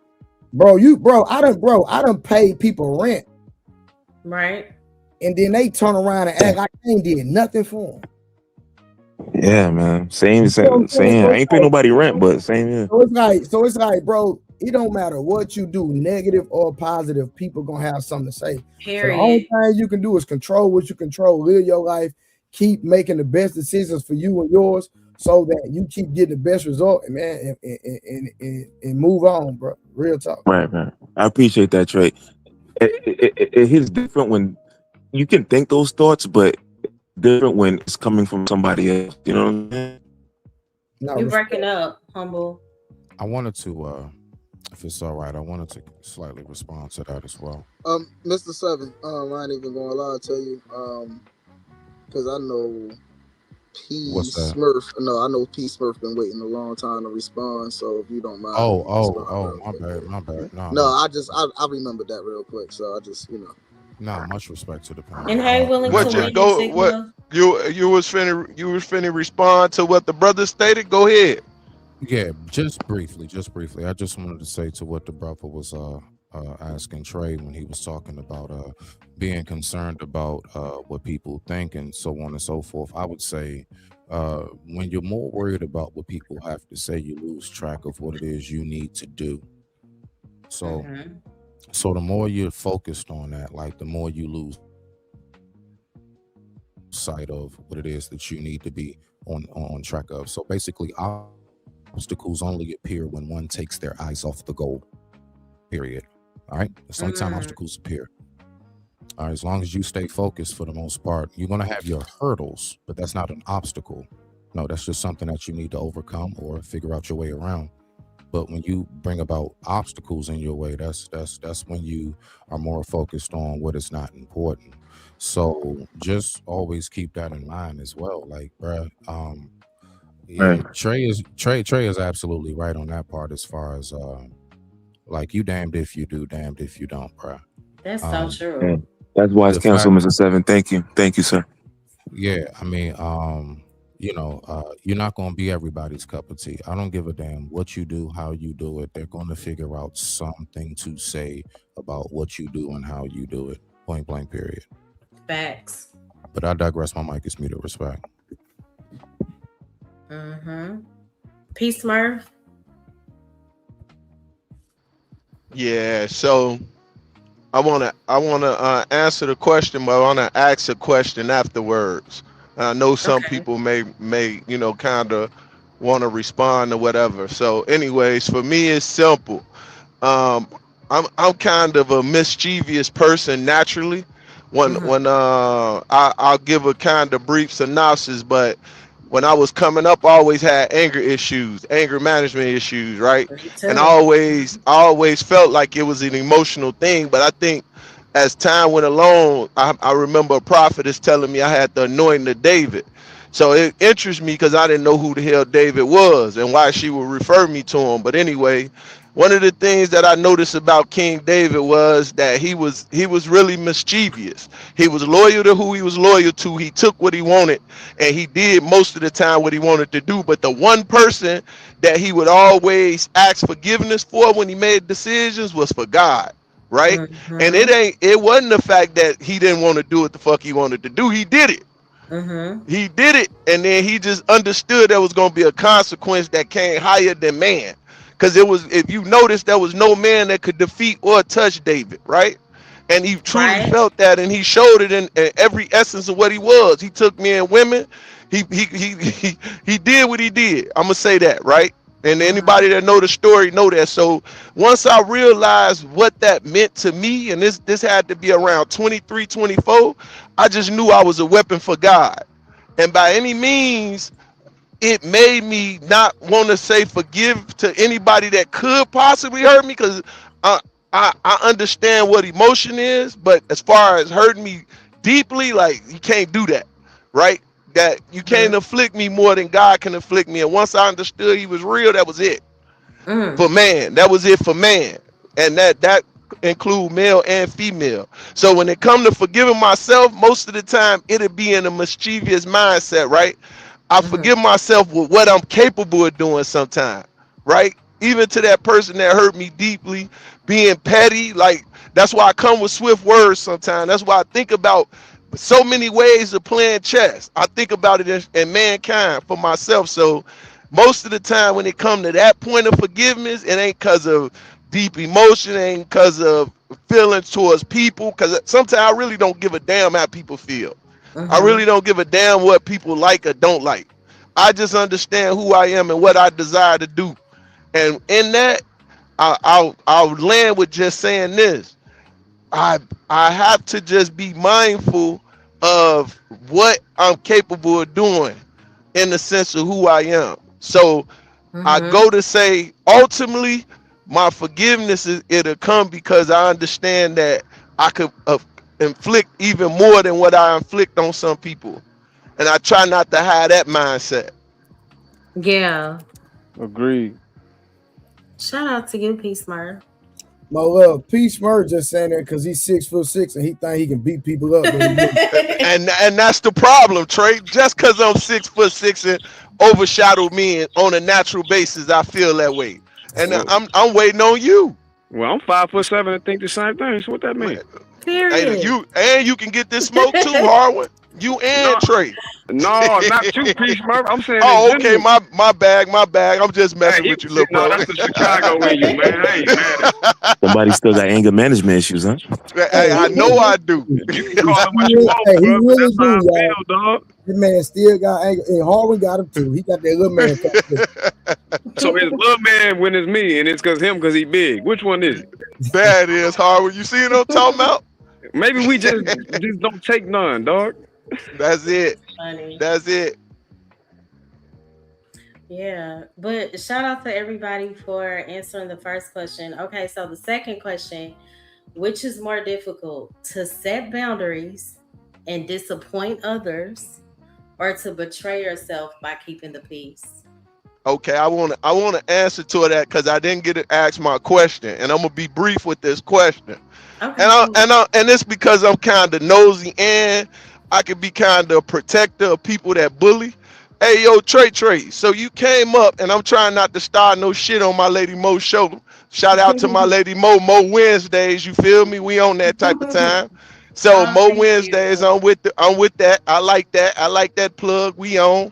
Bro, I done paid people rent. Right. And then they turn around and act like I ain't did nothing for them. Yeah, man. Same. I ain't pay nobody rent, but same. Yeah. So it's like, bro, it don't matter what you do, negative or positive, people gonna have something to say. So the only thing you can do is control what you control, live your life, keep making the best decisions for you and yours, so that you keep getting the best result, and man, and move on, bro. Real talk. Right. I appreciate that, Trey. It hits different when you can think those thoughts, but different when it's coming from somebody else. You know what I'm saying? You breaking up, humble. I wanted to, if it's all right, I wanted to slightly respond to that as well. Mr. Seven, I ain't even gonna lie to you, because I know P What's that? Smurf. No, I know P Smurf been waiting a long time to respond. So if you don't mind, if you respond real My quick. bad, my bad. No, I remembered that real quick. So I just Much respect to the panel. And hey, Wellington, What you when you go? take What you was finna respond to what the brother stated? Go ahead. Yeah, just briefly. I just wanted to say to what the brother was asking Trey when he was talking about being concerned about what people think and so on and so forth. I would say when you're more worried about what people have to say, you lose track of what it is you need to do. So so the more you're focused on that, like the more you lose sight of what it is that you need to be on track of. So basically, obstacles only appear when one takes their eyes off the goal. Period. All right. It's the only time obstacles appear. All right. As long as you stay focused for the most part, you're gonna have your hurdles, but that's not an obstacle. No, that's just something that you need to overcome or figure out your way around. But when you bring about obstacles in your way, that's when you are more focused on what is not important. So just always keep that in mind as well. Like, bruh, Trey is absolutely right on that part as far as like you damned if you do, damned if you don't, bruh. That's so true. Yeah. That's wise counsel, Mr. Seven. Thank you, sir. Yeah, I mean, you're not going to be everybody's cup of tea. I don't give a damn what you do, how you do it. They're going to figure out something to say about what you do and how you do it. Point blank, period. Facts. But I digress. My mic is muted. Respect. P Smurf. Yeah. So I wanna answer the question, but I wanna ask a question afterwards. I know some people may kind of want to respond or whatever. So, anyways, for me, it's simple. I'm kind of a mischievous person naturally. I'll give a kind of brief synopsis, but when I was coming up, I always had anger management issues, right? And I always felt like it was an emotional thing, but I think as time went along, I remember a prophetess telling me I had the anointing of David. So it interests me because I didn't know who the hell David was and why she would refer me to him. But anyway, one of the things that I noticed about King David was that he was really mischievous. He was loyal to who he was loyal to. He took what he wanted, and he did most of the time what he wanted to do. But the one person that he would always ask forgiveness for when he made decisions was for God. Right? And it wasn't the fact that he didn't want to do what the fuck he wanted to do. He did it. He did it, and then he just understood there was going to be a consequence that came higher than man. Because if you notice, there was no man that could defeat or touch David, right? And he truly felt that, and he showed it in every essence of what he was. He took men and women. He did what he did. I'm gonna say that, right? And anybody that know the story know that. So once I realized what that meant to me, and this had to be around 23, 24, I just knew I was a weapon for God. And by any means, it made me not want to say forgive to anybody that could possibly hurt me, because I understand what emotion is, but as far as hurting me deeply, like, you can't do that, right? That you can't afflict me more than God can afflict me. And once I understood he was real, that was it. For man, that was it for man. And that include male and female. So when it come to forgiving myself, most of the time it'll be in a mischievous mindset, right? I forgive myself with what I'm capable of doing sometimes, right? Even to that person that hurt me deeply, being petty, like, that's why I come with swift words sometimes. That's why I think about so many ways of playing chess. I think about it in mankind for myself. So most of the time when it comes to that point of forgiveness, it ain't because of deep emotion, it ain't because of feelings towards people, because sometimes I really don't give a damn how people feel. I really don't give a damn what people like or don't like. I just understand who I am and what I desire to do. And in that, I'll land with just saying this. I have to just be mindful of what I'm capable of doing in the sense of who I am. So I go to say, ultimately, my forgiveness it'll come because I understand that I could inflict even more than what I inflict on some people. and I try not to have that mindset. Yeah. Agreed. Shout out to you, P Smurf. My love, P Smurf just saying that because he's 6'6" and he think he can beat people up. and that's the problem, Trey. Just because I'm 6'6" and overshadow me on a natural basis, I feel that way. And Well, I'm waiting on you. well, I'm 5'7" and think the same thing. So what that mean? Period. You can get this smoke too, Harwin. You and Trey. No, not you, P Smurf. I'm saying. Oh, okay. My bag. I'm just messing with you, little No, bro. that's the Chicago in you, man. I ain't mad. Somebody still got anger management issues, huh? Hey, I know I do. You can call him what you want, Hey, he bro. really That's do, how I y'all. feel, dog. This man still got anger, and Harwin got him too. He got that little man. So it's little man when it's me, and it's because he big. Which one is it? That is Harwin. You see what I'm talking about? Maybe we just don't take none, dog. That's it. Funny. That's it. Yeah, but shout out to everybody for answering the first question. Okay, so the second question, which is more difficult, to set boundaries and disappoint others, or to betray yourself by keeping the peace? Okay, I want to answer to that because I didn't get to ask my question, and I'm gonna be brief with this question. Okay, And it's because I'm kind of nosy and I can be kind of a protector of people that bully. Hey, yo, Trey. So you came up, and I'm trying not to start no shit on my lady Mo's show. Shout out to my lady Mo Wednesdays. You feel me? We on that type of time. So Mo Wednesdays, I'm with that. I like that. I like that plug. We on.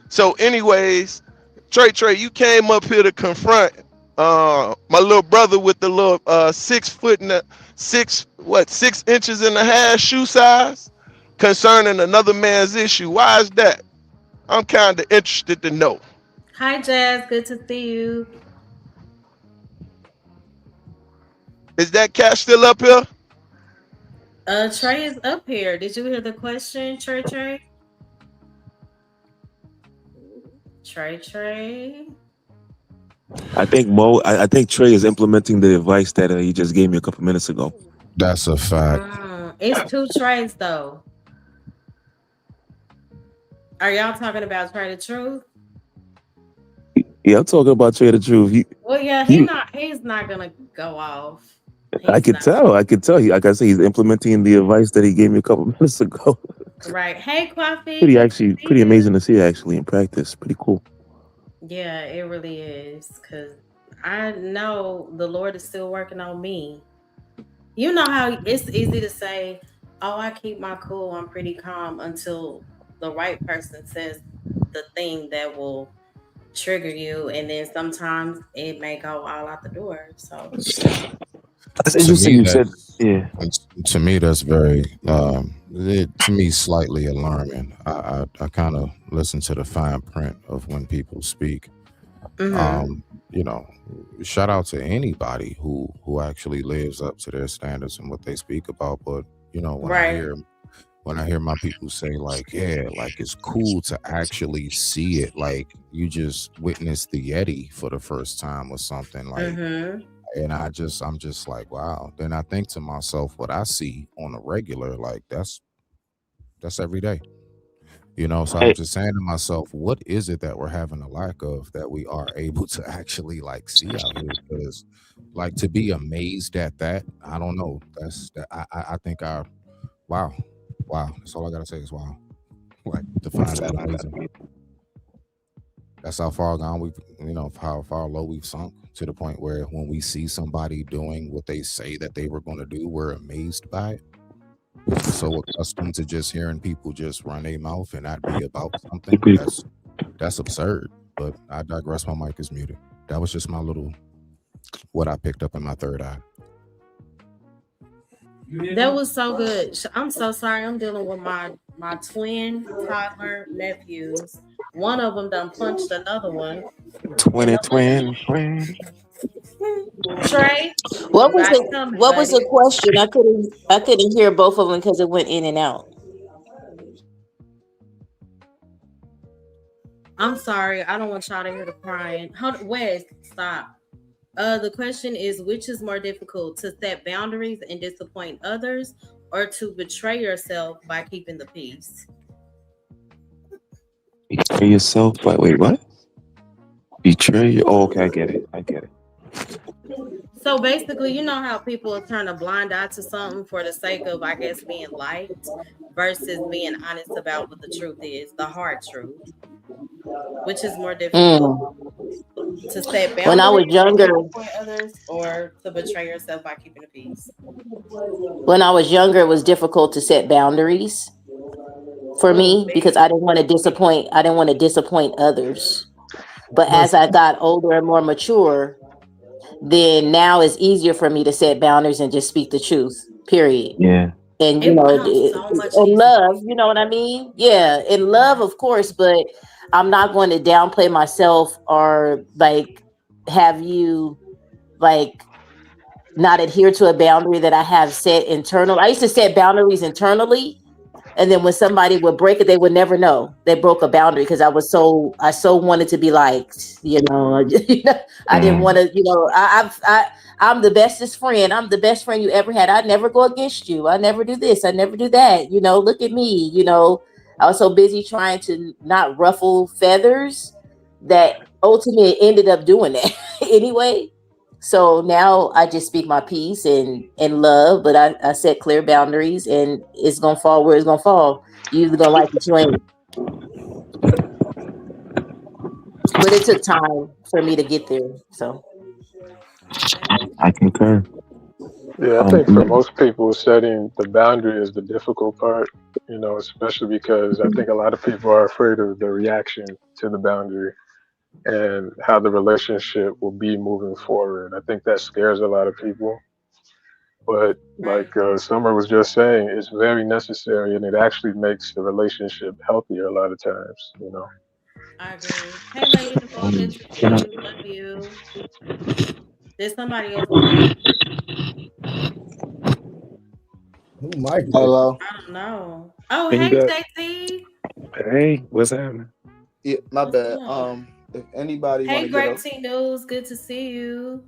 So, anyways, Trey, you came up here to confront my little brother with the little 6 inches and a half shoe size concerning another man's issue. Why is that? I'm kind of interested to know. Hi, Jazz. Good to see you. Is that cat still up here? Trey is up here. Did you hear the question, Trey? Trey. I think Mo. I think Trey is implementing the advice that he just gave me a couple minutes ago. That's a fact. It's 2 Treys though. Are y'all talking about Trey the Truth? Yeah, I'm talking about Trey the Truth. Well, yeah, he's not gonna go off. I could tell. Like I say, he's implementing the advice that he gave me a couple minutes ago. Right. Hey, Coffee. Pretty amazing to see actually in practice. Pretty cool. Yeah, it really is. Because I know the Lord is still working on me. You know how it's easy to say, oh, I keep my cool, I'm pretty calm, until the right person says the thing that will trigger you. And then sometimes it may go all out the door. So that's interesting. You said, yeah. To me, that's very, to me, slightly alarming. I kind of listen to the fine print of when people speak. You know, shout out to anybody who actually lives up to their standards and what they speak about. But you know, when I hear my people say like, yeah, like it's cool to actually see it, like you just witnessed the Yeti for the first time or something, like. And I'm just like, wow. Then I think to myself, what I see on a regular, like that's every day, you know. So I'm just saying to myself, what is it that we're having a lack of that we are able to actually like see out here? Because like to be amazed at that, I don't know. I think wow. That's all I gotta say is wow. Like to find that amazing. That's how far gone we've, you know, how far low we've sunk, to the point where when we see somebody doing what they say that they were going to do, we're amazed by it. We're so accustomed to just hearing people just run their mouth and not be about something. That's absurd. But I digress. My mic is muted. That was just my little, what I picked up in my third eye. that was so good. I'm so sorry. I'm dealing with my twin toddler nephews. One of them done punched another one. Twin. Trey, what was the question? I couldn't hear both of them because it went in and out. I'm sorry. I don't want y'all to hear the crying. Hold, Wes, stop. The question is, which is more difficult, to set boundaries and disappoint others, or to betray yourself by keeping the peace? Betray yourself, but wait, what? Betray you? Oh, okay, I get it. So basically, you know how people turn a blind eye to something for the sake of, I guess, being liked versus being honest about what the truth is, the hard truth, which is more difficult to set boundaries When I was younger, for others or to betray yourself by keeping the peace. when I was younger, it was difficult to set boundaries for me because I didn't want to disappoint. I didn't want to disappoint others. But as I got older and more mature, then now it's easier for me to set boundaries and just speak the truth, period. Yeah. And, you know, in love, you know what I mean? Yeah, in love, of course, but I'm not going to downplay myself or like have you like not adhere to a boundary that I have set internal. I used to set boundaries internally. And then when somebody would break it, they would never know they broke a boundary because I so wanted to be liked, you know. I didn't want to, you know, I'm the bestest friend. I'm the best friend you ever had. I never go against you. I never do this. I never do that. You know, look at me, you know. I was so busy trying to not ruffle feathers that ultimately ended up doing that anyway. So now I just speak my piece and love, but I set clear boundaries, and it's gonna fall where it's gonna fall. You either gonna like it, you ain't. But it took time for me to get there. So I concur. Yeah, I think for most people, setting the boundary is the difficult part, you know, especially because I think a lot of people are afraid of the reaction to the boundary and how the relationship will be moving forward. I think that scares a lot of people. But like Summer was just saying, it's very necessary, and it actually makes the relationship healthier a lot of times, you know. I agree. Hey, Lady Nicole, good to see you. Love you. There's somebody else. Who might be? Hello. I don't know. Oh, Can you hey, get- JT. Hey, what's happening? Yeah, my bad. up? If anybody want Hey, to Greg get T News. Good to see you.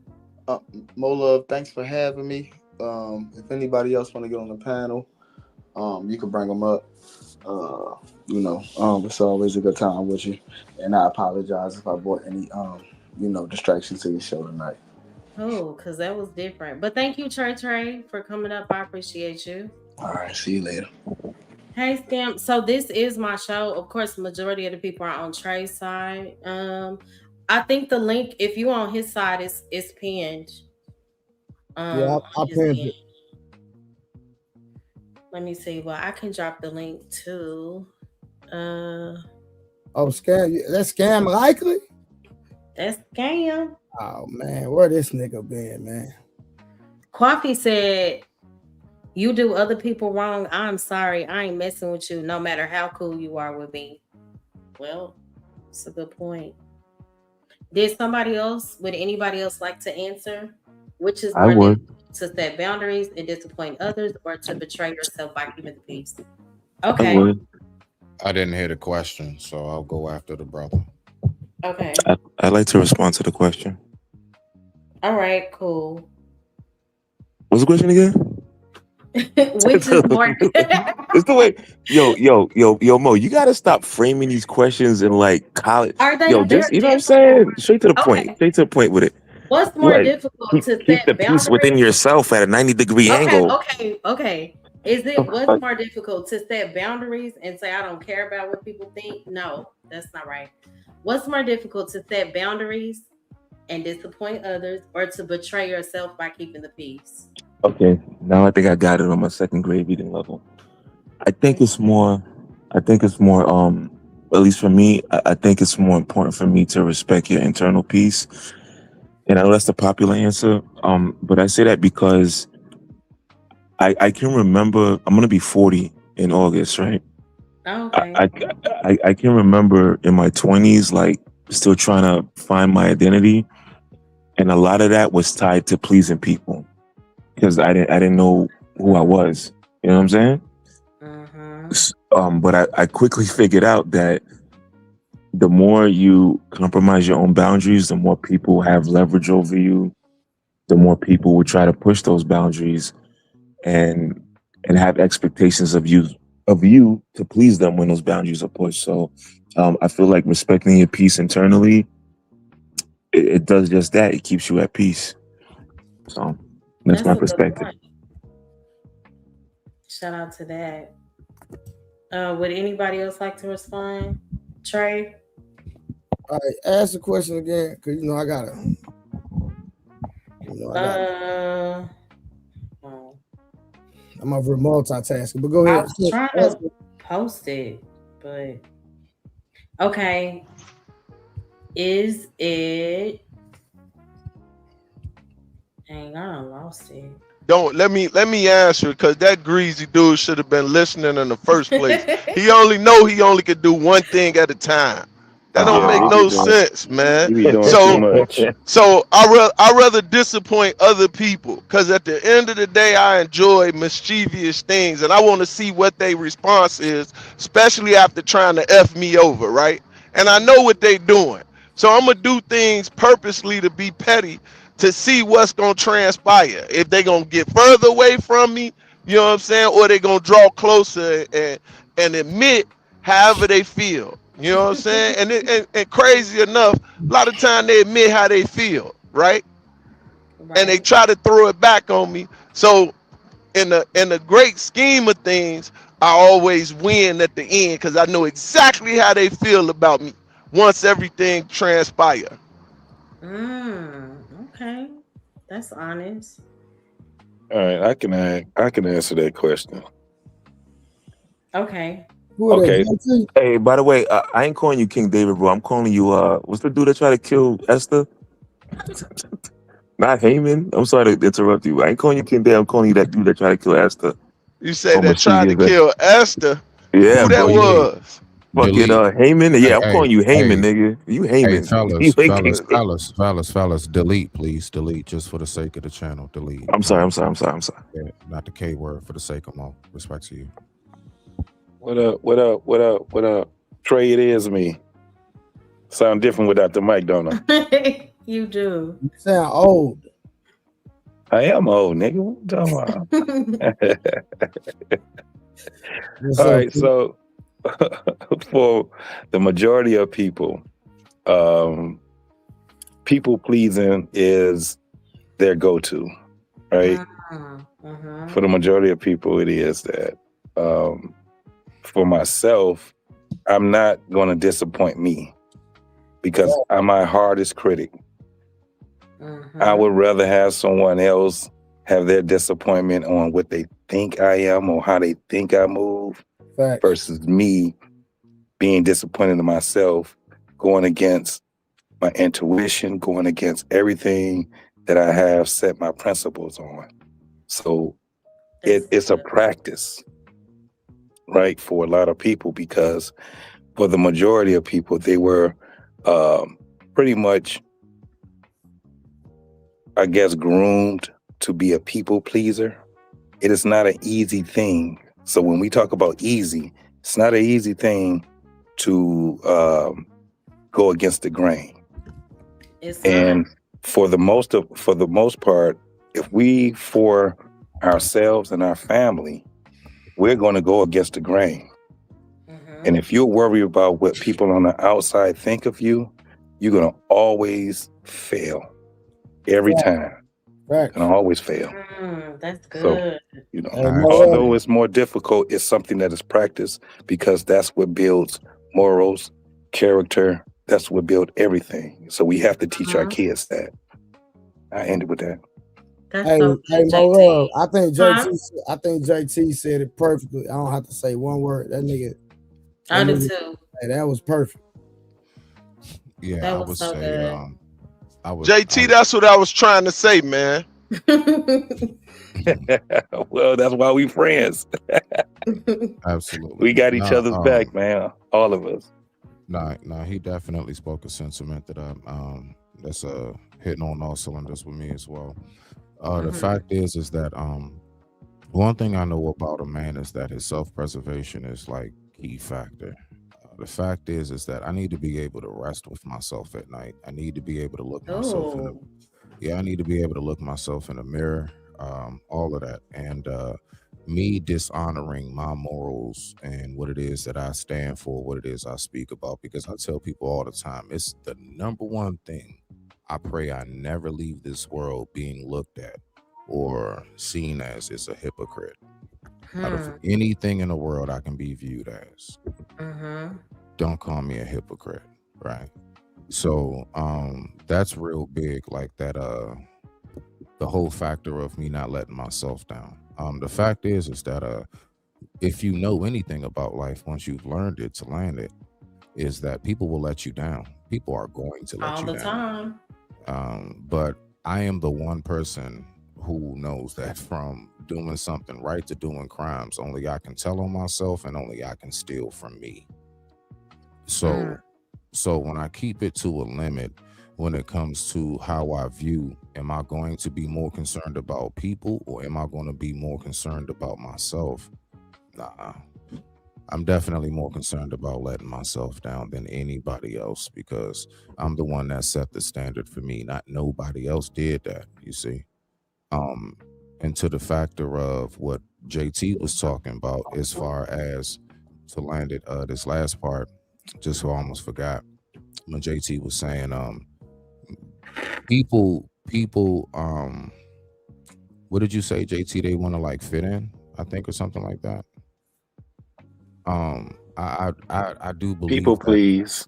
Mo Love, thanks for having me. If anybody else want to get on the panel, you can bring them up. You know, it's always a good time with you. And I apologize if I brought any, you know, distractions to your show tonight. Oh, because that was different. But thank you, Trey, for coming up. I appreciate you. All right, see you later. Hey, Scam. So this is my show. Of course, majority of the people are on Trey's side. I think the link, if you on his side, is pinned. Yeah, I pinned it. Let me see. Well, I can drop the link too. Oh, Scam. That's Scam likely? That's Scam. Oh man, where this nigga been, man? Coffee said, "You do other people wrong. I'm sorry. I ain't messing with you, no matter how cool you are with me." Well, it's a good point. Would anybody else like to answer? Which is more difficult, to set boundaries and disappoint others, or to betray yourself by keeping the peace? Okay. I didn't hear the question, so I'll go after the brother. Okay. I'd like to respond to the question. All right. Cool. What's the question again? Which is more? It's the way, yo, Mo, you gotta stop framing these questions in like college. Are they? Yo, just you know what I'm saying? Straight to the point. Straight to the point with it. What's more Like, difficult to keep set the boundaries? peace within yourself at a 90-degree angle. Okay. Is it what's more difficult to set boundaries and say I don't care about what people think? No, that's not right. What's more difficult to set boundaries and disappoint others, or to betray yourself by keeping the peace? Okay, now I think I got it on my second grade reading level. I think it's more, at least for me, I think it's more important for me to respect your internal peace. And I know that's the popular answer, but I say that because I can remember, I'm going to be 40 in August, right? Okay. I can remember in my 20s, like still trying to find my identity. And a lot of that was tied to pleasing people because I didn't know who I was. You know what I'm saying? But I quickly figured out that the more you compromise your own boundaries, the more people have leverage over you, the more people will try to push those boundaries and have expectations of you to please them when those boundaries are pushed. So I feel like respecting your peace internally, it does just that. It keeps you at peace. So that's my a good perspective. point. Shout out to that. Would anybody else like to respond? Trey? All right, ask the question again, because I gotta. I'm over multitasking, but go I ahead. was trying to post it, but okay. Is it? Dang, I lost it. Don't let me answer, because that greasy dude should have been listening in the first place. He only could do one thing at a time. That don't make no sense, man. So I rather disappoint other people, because at the end of the day, I enjoy mischievous things, and I want to see what their response is, especially after trying to F me over, right? And I know what they doing, so I'm gonna do things purposely to be petty, to see what's gonna transpire. If they gonna get further away from me, you know what I'm saying, or they gonna draw closer and admit however they feel. You know what I'm saying? And crazy enough, a lot of time they admit how they feel, right? And they try to throw it back on me. So in the great scheme of things, I always win at the end, because I know exactly how they feel about me once everything transpires. Okay, that's honest. All right, I can answer that question. Okay. Okay. Hey, by the way, I ain't calling you King David, bro. I'm calling you what's the dude that tried to kill Esther? Not Haman. I'm sorry to interrupt you. I ain't calling you King David. I'm calling you that dude that tried to kill Esther. You say that tried to kill Esther? Yeah, who that was? Fucking Haman. Yeah, I'm calling you Haman, nigga. You Haman. Fellas, delete, please. Delete, just for the sake of the channel. Delete. I'm sorry. Yeah, not the K word, for the sake of more respect to you. What up? Trey, it is me. Sound different without the mic, don't I? You do. You sound old. I am old, nigga. What you talking about? All right, so for the majority of people, people pleasing is their go-to, right? For the majority of people, it is that. For myself, I'm not going to disappoint me, because I'm my hardest critic. I would rather have someone else have their disappointment on what they think I am or how they think I move versus me being disappointed in myself, going against my intuition, going against everything that I have set my principles on. So it's a practice, right, for a lot of people, because for the majority of people, they were pretty much, I guess, groomed to be a people pleaser. It is not an easy thing. So when we talk about easy, it's not an easy thing to go against the grain. And for the most part, if we, for ourselves and our family, we're going to go against the grain. And if you're worried about what people on the outside think of you, you're going to always fail every time. Right. And always fail. That's good. So, although it's more difficult, it's something that is practiced, because that's what builds morals, character. That's what builds everything. So we have to teach our kids that. I ended with that. Hey, Morel, I think JT said it perfectly. I don't have to say one word. That nigga. I do too. Hey, that was perfect. Yeah, that I was would so say, good. JT, that's what I was trying to say, man. Well, that's why we friends. Absolutely. We got each other's back, man. All of us. No, he definitely spoke a sentiment that that's hitting on all cylinders with me as well. The fact is that one thing I know about a man is that his self-preservation is like key factor. The fact is that I need to be able to rest with myself at night. I need to be able to look myself in I need to be able to look myself in the mirror, all of that. And me dishonoring my morals and what it is that I stand for, what it is I speak about, because I tell people all the time, it's the number one thing I pray I never leave this world being looked at or seen as is a hypocrite. Out of anything in the world I can be viewed as, don't call me a hypocrite, right? So that's real big, like that the whole factor of me not letting myself down. The fact is that if you know anything about life, once you've learned it to land it, is that people will let you down. People are going to let all you the down. But I am the one person who knows that from doing something right to doing crimes, only I can tell on myself and only I can steal from me. So when I keep it to a limit, when it comes to how I view, am I going to be more concerned about people or am I going to be more concerned about myself? Nah, I'm definitely more concerned about letting myself down than anybody else, because I'm the one that set the standard for me. Not nobody else did that, you see. And to the factor of what JT was talking about, as far as to land it, this last part, just so I almost forgot, when JT was saying, people, what did you say, JT? They want to like fit in, I think, or something like that. I do believe people that, please.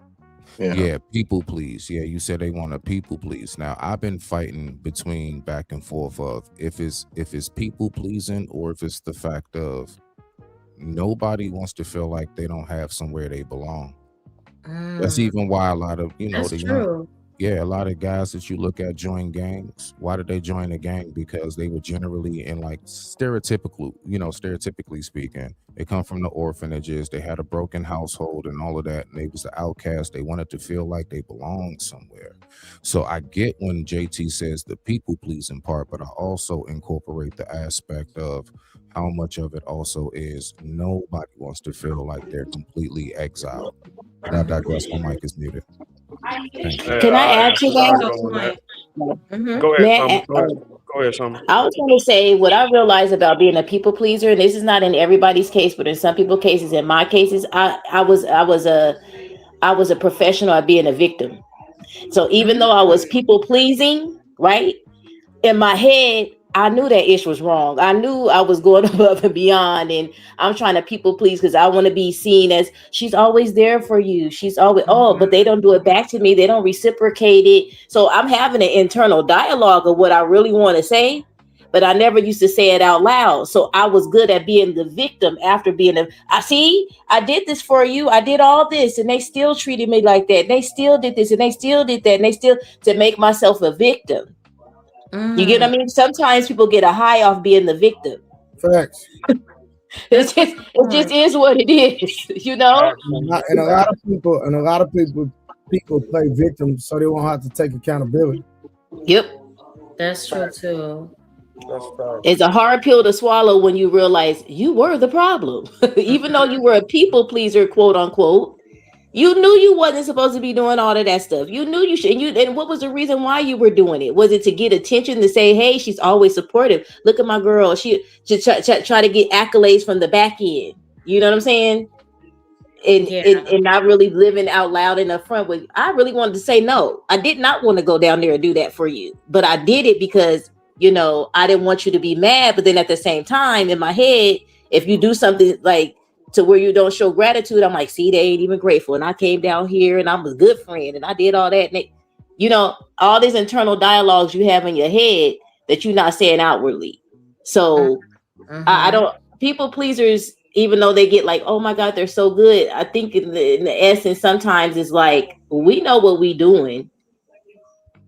yeah, people please. Yeah, you said they want to people please. Now I've been fighting between back and forth of if it's people pleasing or if it's the fact of nobody wants to feel like they don't have somewhere they belong. That's even why a lot of That's the true. a lot of guys that you look at join gangs. Why did they join a gang? Because they were generally in like stereotypically speaking, they come from the orphanages, they had a broken household and all of that, and they was the outcast. They wanted to feel like they belonged somewhere. So I get when JT says the people pleasing part, but I also incorporate the aspect of how much of it also is nobody wants to feel like they're completely exiled. But I digress. My mic is muted. Thank you. Can I add to that? Go ahead, Summer. Go ahead, Summer. I was going to say what I realized about being a people pleaser, and this is not in everybody's case, but in some people's cases, in my cases, I was a professional at being a victim. So even though I was people pleasing, right, in my head, I knew that ish was wrong. I knew I was going above and beyond, and I'm trying to people please because I want to be seen as she's always there for you. She's always, but they don't do it back to me. They don't reciprocate it. So I'm having an internal dialogue of what I really want to say, but I never used to say it out loud. So I was good at being the victim after being I did this for you. I did all this, and they still treated me like that. They still did this, and they still did that, and they still to make myself a victim. You get what I mean? Sometimes people get a high off being the victim. Facts. It just is what it is, you know. And a lot of people play victims so they won't have to take accountability. Yep, that's true too. It's a hard pill to swallow when you realize you were the problem, even though you were a people pleaser, quote unquote. You knew you wasn't supposed to be doing all of that stuff. You knew you should. And what was the reason why you were doing it? Was it to get attention, to say, hey, she's always supportive. Look at my girl. She try to get accolades from the back end. You know what I'm saying? And not really living out loud in the front. With I really wanted to say no. I did not want to go down there and do that for you. But I did it because, I didn't want you to be mad. But then at the same time, in my head, if you do something like to where you don't show gratitude, I'm like, see, they ain't even grateful. And I came down here and I'm a good friend and I did all that. And all these internal dialogues you have in your head that you're not saying outwardly. So I don't, people pleasers, even though they get like, oh my God, they're so good. I think in the essence, sometimes it's like, we know what we doing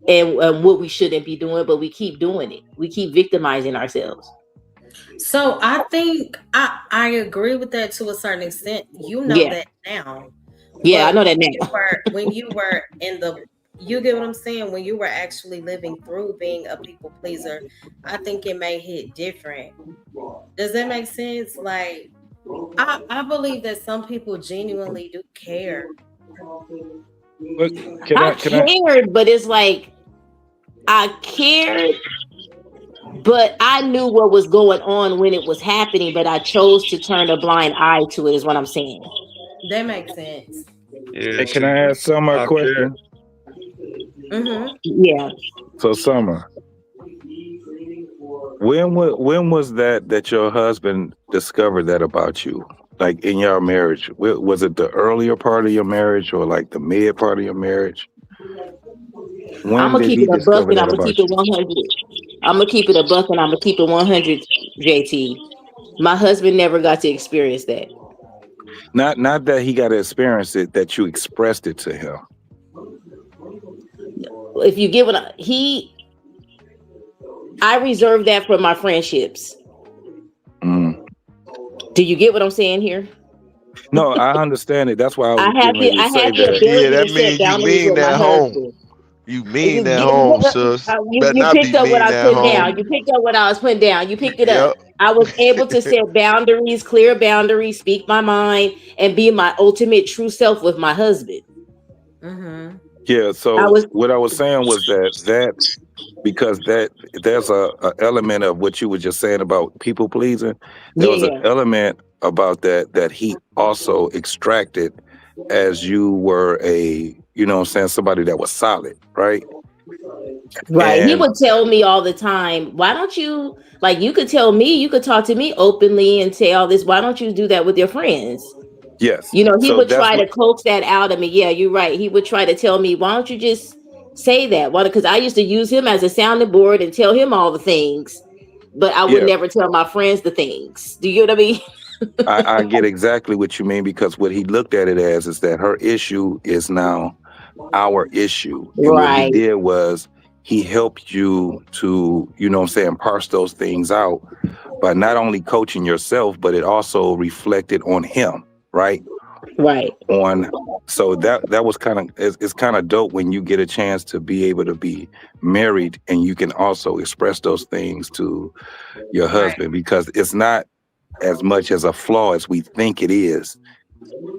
and what we shouldn't be doing, but we keep doing it. We keep victimizing ourselves. So I think I agree with that to a certain extent. That now. Yeah, I know that now. When you were you get what I'm saying? When you were actually living through being a people pleaser, I think it may hit different. Does that make sense? Like, I believe that some people genuinely do care. But I cared, but it's like I cared. But I knew what was going on when it was happening, but I chose to turn a blind eye to it, is what I'm saying. That makes sense. Yeah, Hey, can see, I ask Summer a I care. question? Yeah. So Summer, when was that your husband discovered that about you? Like in your marriage, was it the earlier part of your marriage or like the mid part of your marriage? I'm When gonna did keep he it a buck discover and that I'm gonna about keep it you? 100. I'm gonna keep it a buck and I'm gonna keep it 100, JT. My husband never got to experience that. Not that he got to experience it, that you expressed it to him. If you give it, I reserve that for my friendships. Do you get what I'm saying here? No, I understand it. That's why I was I have getting ready to say the that. Yeah, ability that to set means you boundaries mean with my that home. husband. You mean that home, sis. Better You not be picked up what mean I that put down. home. You picked up what I was putting down. You picked it up. Yep. I was able to set boundaries, clear boundaries, speak my mind, and be my ultimate true self with my husband. Yeah. So what I was saying was that because there's a element of what you were just saying about people pleasing. There was an element about that he also extracted as you were a, you know what I'm saying, somebody that was solid, right? Right. He And would tell me all the time, why don't you, like, you could tell me, you could talk to me openly and say all this. Why don't you do that with your friends? yes. You know, he So would that's try what, to coax that out of me. Yeah, you're right. He would try to tell me, why don't you just say that? Why? Because I used to use him as a sounding board and tell him all the things, but I would yeah. never tell my friends the things. Do you know what I mean? I get exactly what you mean, because what he looked at it as is that her issue is now our issue. And what he Right. did was he helped you to, you know what I'm saying, parse those things out by not only coaching yourself, but it also reflected on him, right? Right. So that was kind of, it's kind of dope when you get a chance to be able to be married and you can also express those things to your husband, because it's not as much as a flaw as we think it is,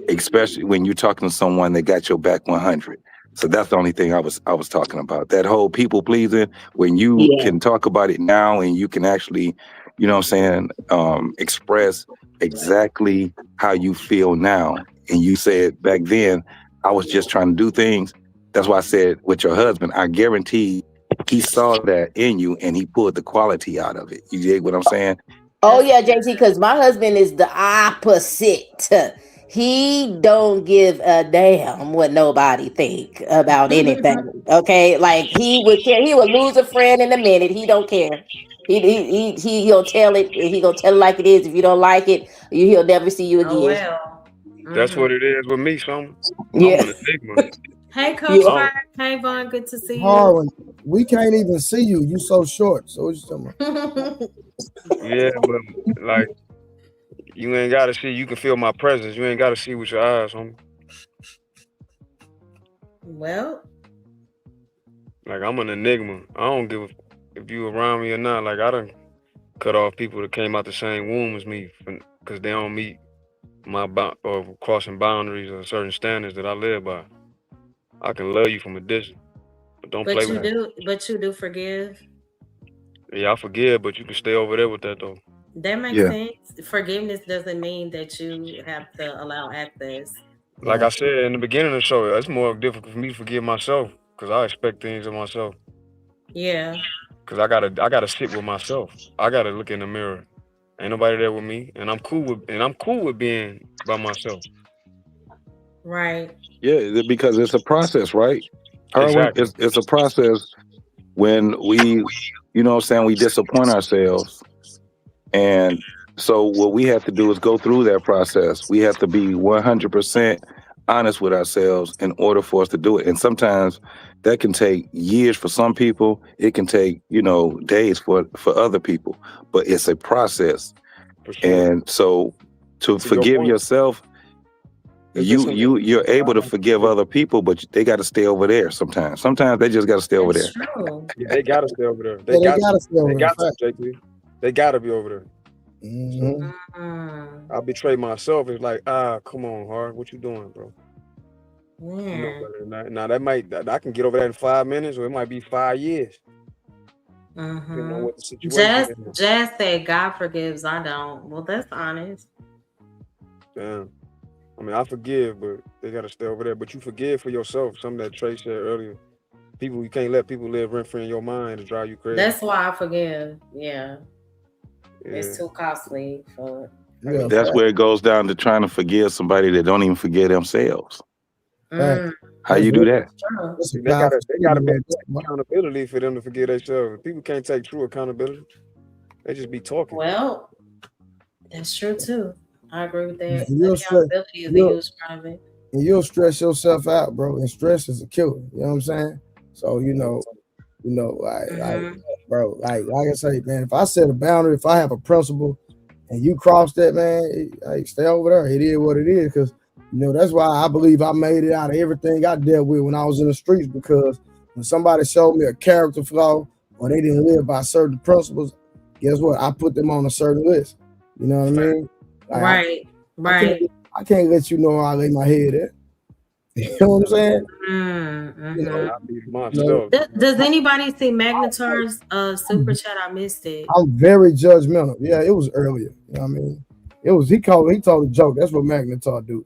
especially when you're talking to someone that got your back 100. So that's the only thing I was talking about. That whole people pleasing, when you can talk about it now and you can actually, you know what I'm saying, express exactly how you feel now. And you said back then, I was just trying to do things. That's why I said with your husband, I guarantee he saw that in you and he pulled the quality out of it. You dig what I'm saying? Oh yeah, JT, because my husband is the opposite. He don't give a damn what nobody think about anything. Okay, like he would lose a friend in a minute. He don't care. He'll tell it. He gonna tell it like it is. If you don't like it, he'll never see you again. Oh well. That's what it is with me, son. Yeah. I'm an enigma. Hey, Coach Yeah. Fern. Hey, Vaughn. Good to see you. Harlan, we can't even see you. You so short. So what you talking about? Yeah, but like, you ain't gotta see. You can feel my presence. You ain't gotta see with your eyes, homie. Well, Like, I'm an enigma. I don't give a if you around me or not. Like, I done cut off people that came out the same womb as me because they don't meet my or crossing boundaries or certain standards that I live by. I can love you from a distance, but don't play with me. But you do forgive. Yeah, I forgive, but you can stay over there with that though. That makes sense. Forgiveness doesn't mean that you have to allow access. Like I said in the beginning of the show, it's more difficult for me to forgive myself because I expect things of myself. Yeah. Cause I gotta sit with myself. I gotta look in the mirror. Ain't nobody there with me, and I'm cool with being by myself. Right. Yeah, because it's a process, right? Harlan, Exactly. it's a process when we, you know what I'm saying, we disappoint ourselves. And so what we have to do is go through that process. We have to be 100% honest with ourselves in order for us to do it. And sometimes that can take years for some people. It can take, you know, days for other people, but it's a process. For sure. And so to forgive yourself, you're able to forgive other people, but they got to stay over there sometimes. Sometimes they just got to stay over there. True. Yeah, they gotta stay over there. They gotta stay over there. JP. They gotta be over there. Mm-hmm. I betray myself. It's like, come on, Hard. What you doing, bro? Yeah. You know, now I can get over that in 5 minutes, or it might be 5 years. depending on what the situation is. Jazz said God forgives, I don't. Well, that's honest. Damn. I mean, I forgive, but they gotta stay over there. But you forgive for yourself. Something that Trey said earlier. You can't let people live rent free in your mind to drive you crazy. That's why I forgive. Yeah. It's too costly for. Yeah, that's where it goes down to trying to forgive somebody that don't even forgive themselves. How you do that? They gotta be accountability for them to forgive themselves. People can't take true accountability. They just be talking. Well, that's true too. I agree with that. And Accountability is a huge part of it. And you'll stress yourself out, bro. And stress is a killer. You know what I'm saying? So bro, like I say, man, if I set a boundary, if I have a principle, and you cross that, man, stay over there. It is what it is, because that's why I believe I made it out of everything I dealt with when I was in the streets. Because when somebody showed me a character flaw or they didn't live by certain principles, guess what? I put them on a certain list. You know what I mean? Like, Right. I can't let you know where I lay my head at. You know what I'm saying? Does anybody see Magnetar's super chat? I missed it. I'm very judgmental. Yeah, it was earlier. You know what I mean? He told a joke. That's what Magnetar do.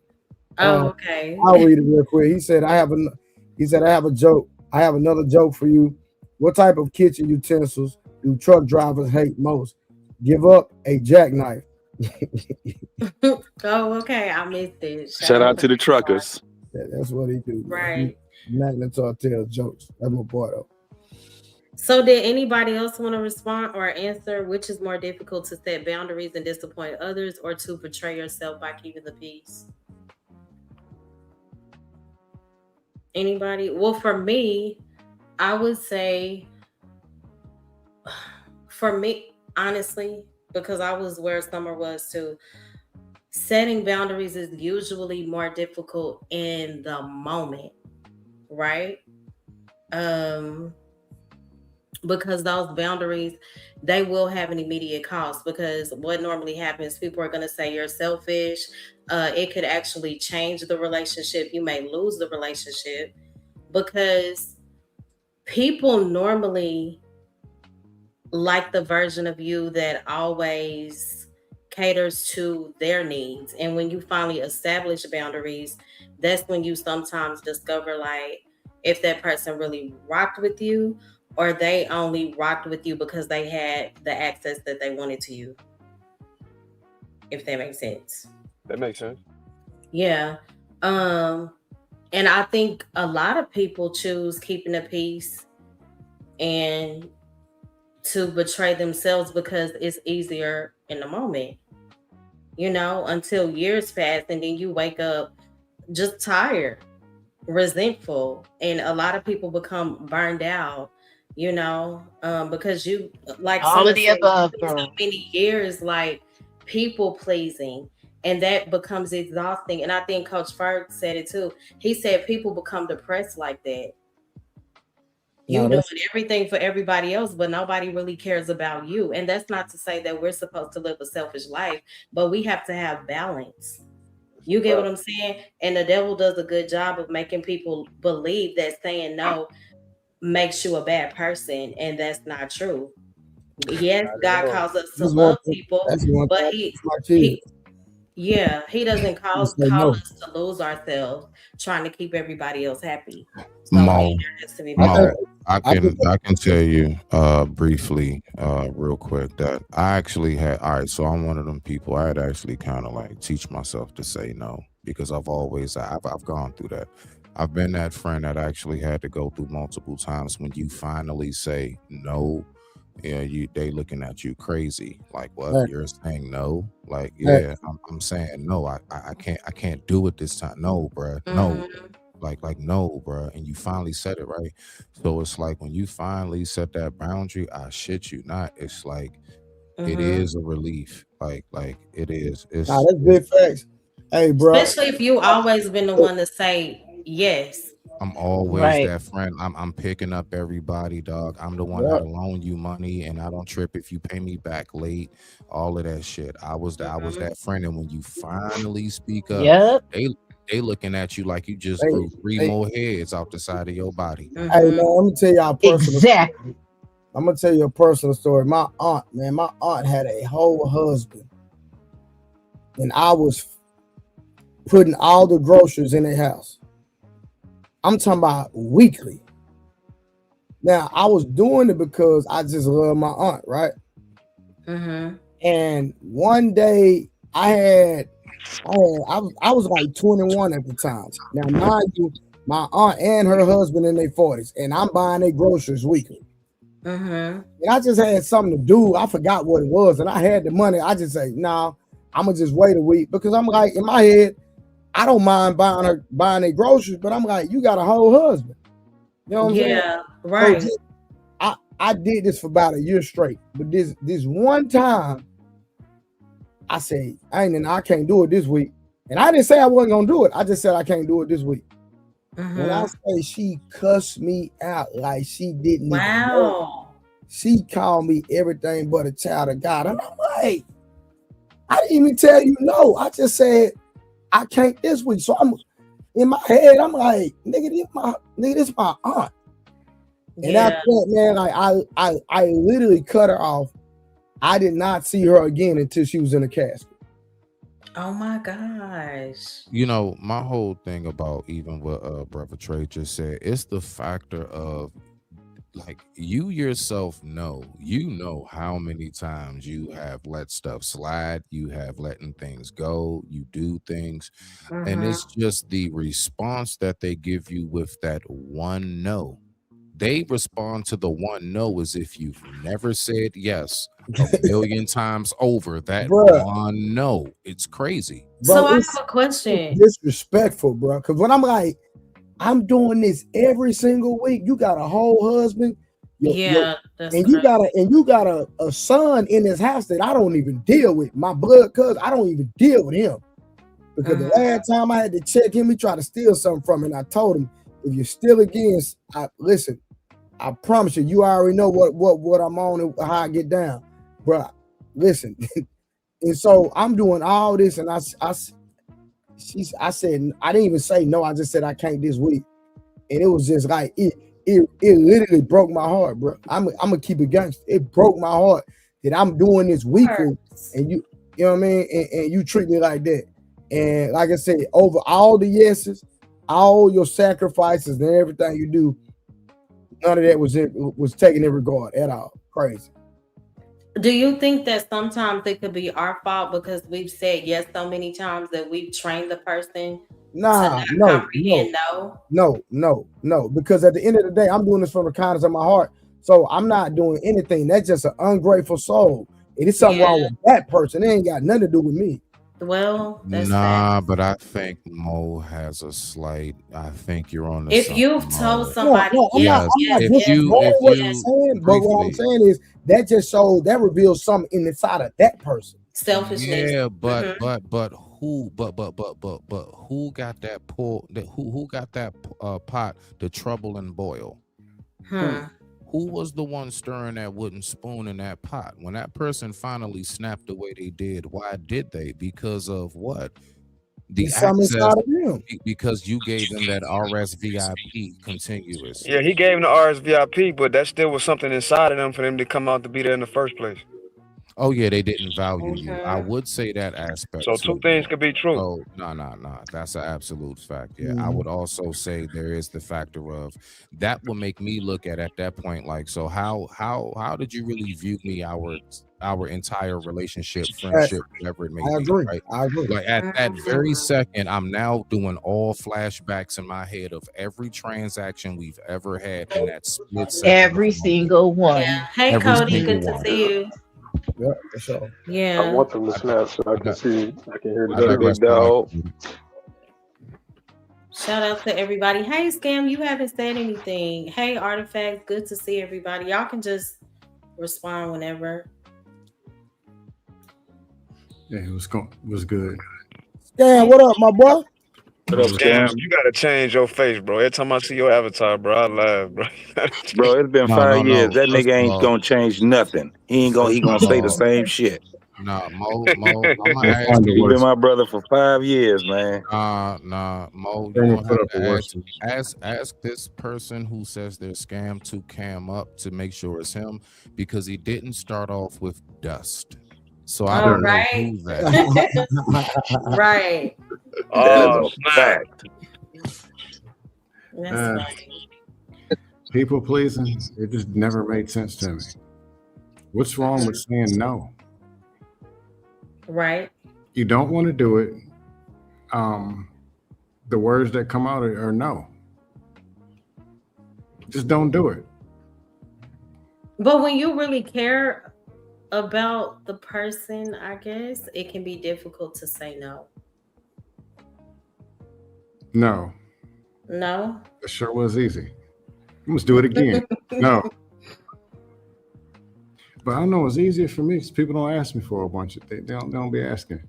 Oh, okay. I'll read it real quick. He said, I have a joke. I have another joke for you. What type of kitchen utensils do truck drivers hate most? Give up a jackknife. Oh, okay. I missed it. Shout out to the truckers. Yeah, that's what he do. Right. Magnetar tells jokes. That's my boy though. So did anybody else want to respond or answer which is more difficult, to set boundaries and disappoint others, or to betray yourself by keeping the peace? Anybody? Well, for me, I would say, for me, honestly, because I was where Summer was too, setting boundaries is usually more difficult in the moment, right? Because those boundaries, they will have an immediate cost, because what normally happens, people are going to say you're selfish. It could actually change the relationship. You may lose the relationship, because people normally like the version of you that always caters to their needs. And when you finally establish boundaries, that's when you sometimes discover, like, if that person really rocked with you, or they only rocked with you because they had the access that they wanted to you. If that makes sense. That makes sense. Yeah. And I think a lot of people choose keeping the peace and to betray themselves because it's easier in the moment, until years pass, and then you wake up just tired, resentful, and a lot of people become burned out, because you, like, all of the above, so many years, like, people pleasing, and that becomes exhausting. And I think Coach Ferg said it too. He said people become depressed like that. You doing everything for everybody else, but nobody really cares about you. And that's not to say that we're supposed to live a selfish life, but we have to have balance. You get what I'm saying? And the devil does a good job of making people believe that saying no makes you a bad person, and that's not true. Yes, God calls us to love people, but he doesn't call us to lose ourselves trying to keep everybody else happy. So Mo, I can tell you briefly, real quick, that I actually had, all right, so I'm one of them people, I had actually kind of like teach myself to say no, because I've gone through that. I've been that friend that actually had to go through multiple times when you finally say no. Yeah, they looking at you crazy. Like, what? Right. You're saying no? Like, yeah, right. I'm saying no. I can't do it this time. No, bruh. No. Like no, bruh. And you finally said it, right? So it's like when you finally set that boundary, I shit you not. It's like it is a relief. Like it is. It's that's big facts. Hey, bro. Especially if you always been the one to say yes. I'm always that friend. I'm picking up everybody, dog. I'm the one that loan you money, and I don't trip if you pay me back late. All of that shit. I was that friend, and when you finally speak up, they looking at you like you just grew three more heads off the side of your body. Hey, man, let me tell y'all personal. I'm gonna tell you a personal story. My aunt had a whole husband, and I was putting all the groceries in their house. I'm talking about weekly. Now I was doing it because I just love my aunt, right? Mm-hmm. And one day I was like 21 at the time. Now, mind you, my aunt and her husband in their 40s, and I'm buying their groceries weekly. Mm-hmm. And I just had something to do. I forgot what it was, and I had the money. I just say, nah, I'm gonna just wait a week because I'm like, in my head, I don't mind buying their groceries, but I'm like, you got a whole husband. You know what I'm saying? Yeah, right. So I did this for about a year straight, but this one time, I said, I can't do it this week. And I didn't say I wasn't gonna do it. I just said I can't do it this week. Mm-hmm. When I say she cussed me out like she didn't even know. Wow. She called me everything but a child of God. And I'm like, I didn't even tell you no. I just said I can't this week. So I'm in my head, I'm like, nigga, this is my aunt. And after that, man, like I literally cut her off. I did not see her again until she was in a casket. Oh my gosh. You know, my whole thing about even what Brother Trey just said, it's the factor of like you yourself know how many times you have let stuff slide, you have letting things go, you do things, and it's just the response that they give you with that one no. They respond to the one no as if you've never said yes a million times over. That one no. It's crazy. So I have a question. Disrespectful, bro. Because when I'm like, I'm doing this every single week. You got a whole husband. And you got a son in this house that I don't even deal with. My blood cousin, I don't even deal with him. Because the last time I had to check him, he tried to steal something from me. And I told him, if you steal again, listen, I promise you already know what I'm on and how I get down. Bro, listen. And so I'm doing all this, and I said, I didn't even say no, I just said I can't this week. And it was just like it literally broke my heart, bro. I'm gonna keep it gangster. It broke my heart that I'm doing this weekly, and you know what I mean, and you treat me like that. And like I said, over all the yeses, all your sacrifices and everything you do, none of that was taken in regard at all. Crazy. Do you think that sometimes it could be our fault because we've said yes so many times that we've trained the person? No. Because at the end of the day, I'm doing this from the kindness of my heart. So I'm not doing anything. That's just an ungrateful soul. It is something wrong with that person. It ain't got nothing to do with me. Well, that's but I think Mo has a slight. I think you're on the. If you've told somebody, what I'm saying is that just shows that reveals something inside of that person. Selfishness. Yeah, but who got that who got that pot to trouble and boil? Who was the one stirring that wooden spoon in that pot? When that person finally snapped the way they did, why did they? Because of what? The access, because you gave them that RSVIP continuous. Yeah, he gave them the RSVIP, but that still was something inside of them for them to come out to be there in the first place. Oh yeah, they didn't value you. I would say that aspect. So two things could be true. Oh no. That's an absolute fact. Yeah, I would also say there is the factor of that would make me look at that point like, so how did you really view me? Our entire relationship, friendship, whatever it may be. Right? I agree. Like at that very second, I'm now doing all flashbacks in my head of every transaction we've ever had in that split second. Every single one. Yeah. Hey, Cody, good to see you. Yeah, for sure. Yeah. I want them to snap so I can hear the big dog. Shout out to everybody. Hey, Scam, you haven't said anything. Hey, Artifact, good to see everybody. Y'all can just respond whenever. Yeah, it was good. Scam, what up, my boy? What up, Scam? You gotta change your face, bro. Every time I see your avatar, bro, I laugh, bro. Bro, it's been 5 years. That nigga ain't gonna change nothing. He gonna stay the same shit. Nah, Mo, I'm gonna ask Find the You've been worst. my brother for 5 years, man. Nah, Mo, Then you we gonna put have up the to worst. ask this person who says they're scam to cam up to make sure it's him, because he didn't start off with dust. So I All don't know right. who that. Right. That is Oh, a snap. fact. That's Uh, funny. People pleasing, it just never made sense to me. What's wrong with saying no? Right. You don't want to do it. The words that come out are no. Just don't do it. But when you really care about the person, I guess it can be difficult to say no. No, No. it sure was easy. Let's do it again. No. But I know it's easier for me because people don't ask me for a bunch of things. They don't be asking.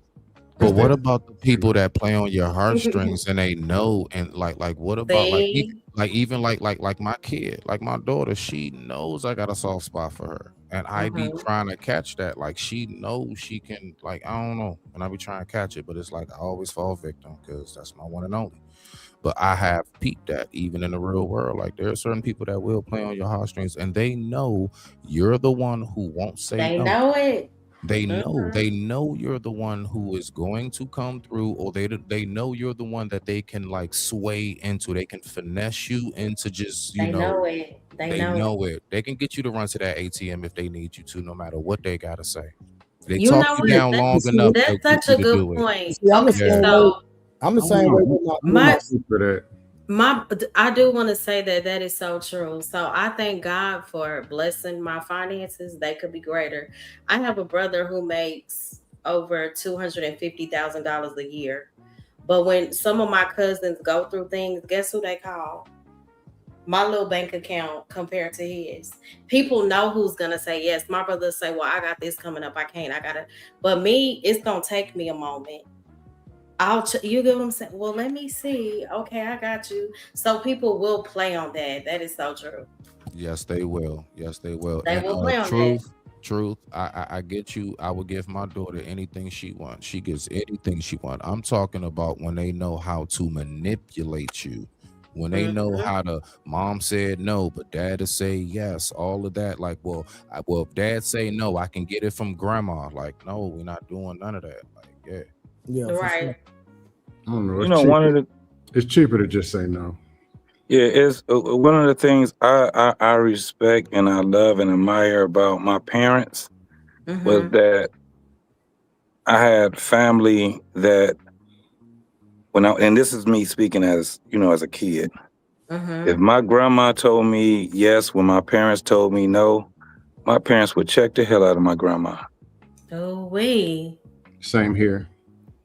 But what about the people that play on your heartstrings and they know, and like what about See? even like my kid, like my daughter, she knows I got a soft spot for her, and I be trying to catch that. Like she knows she can, like I don't know, and I be trying to catch it, but it's like I always fall victim because that's my one and only. But I have peeped that even in the real world, like there are certain people that will play on your heartstrings, and they know you're the one who won't say They no. know it. They know you're the one who is going to come through, or they know you're the one that they can like sway into. They can finesse you into just, They know it. they know it. They can get you to run to that ATM if they need you to, no matter what they gotta say. They You talk know you what? down long enough. they'll That's get such you a to good do it. point. See, I'm the Okay, same way. so I'm the same way with my For that. I do want to say that is so true. So I thank God for blessing my finances. They could be greater. I have a brother who makes over $250,000 a year. But when some of my cousins go through things, guess who they call? My little bank account compared to his. People know who's gonna say yes. My brother say, "Well, I got this coming up. I can't. I gotta." But me, it's gonna take me a moment. You get what I'm saying? Well, let me see. Okay, I got you. So people will play on that. That is so true. Yes, they will. Yes, they will. They And will play on that. truth. I get you. I would give my daughter anything she wants. She gets anything she wants. I'm talking about when they know how to manipulate you. When they know how to, mom said no, but dad will say yes, all of that. Like, well, if dad say no, I can get it from grandma. Like, no, we're not doing none of that. Like, yeah. Yeah, for Right. sure. I don't know. You It's know, cheaper. one of the It's cheaper to just say no. Yeah, it's one of the things I respect and I love and admire about my parents was that I had family that and this is me speaking as, as a kid. If my grandma told me yes when my parents told me no, my parents would check the hell out of my grandma. Oh, wait. Same here.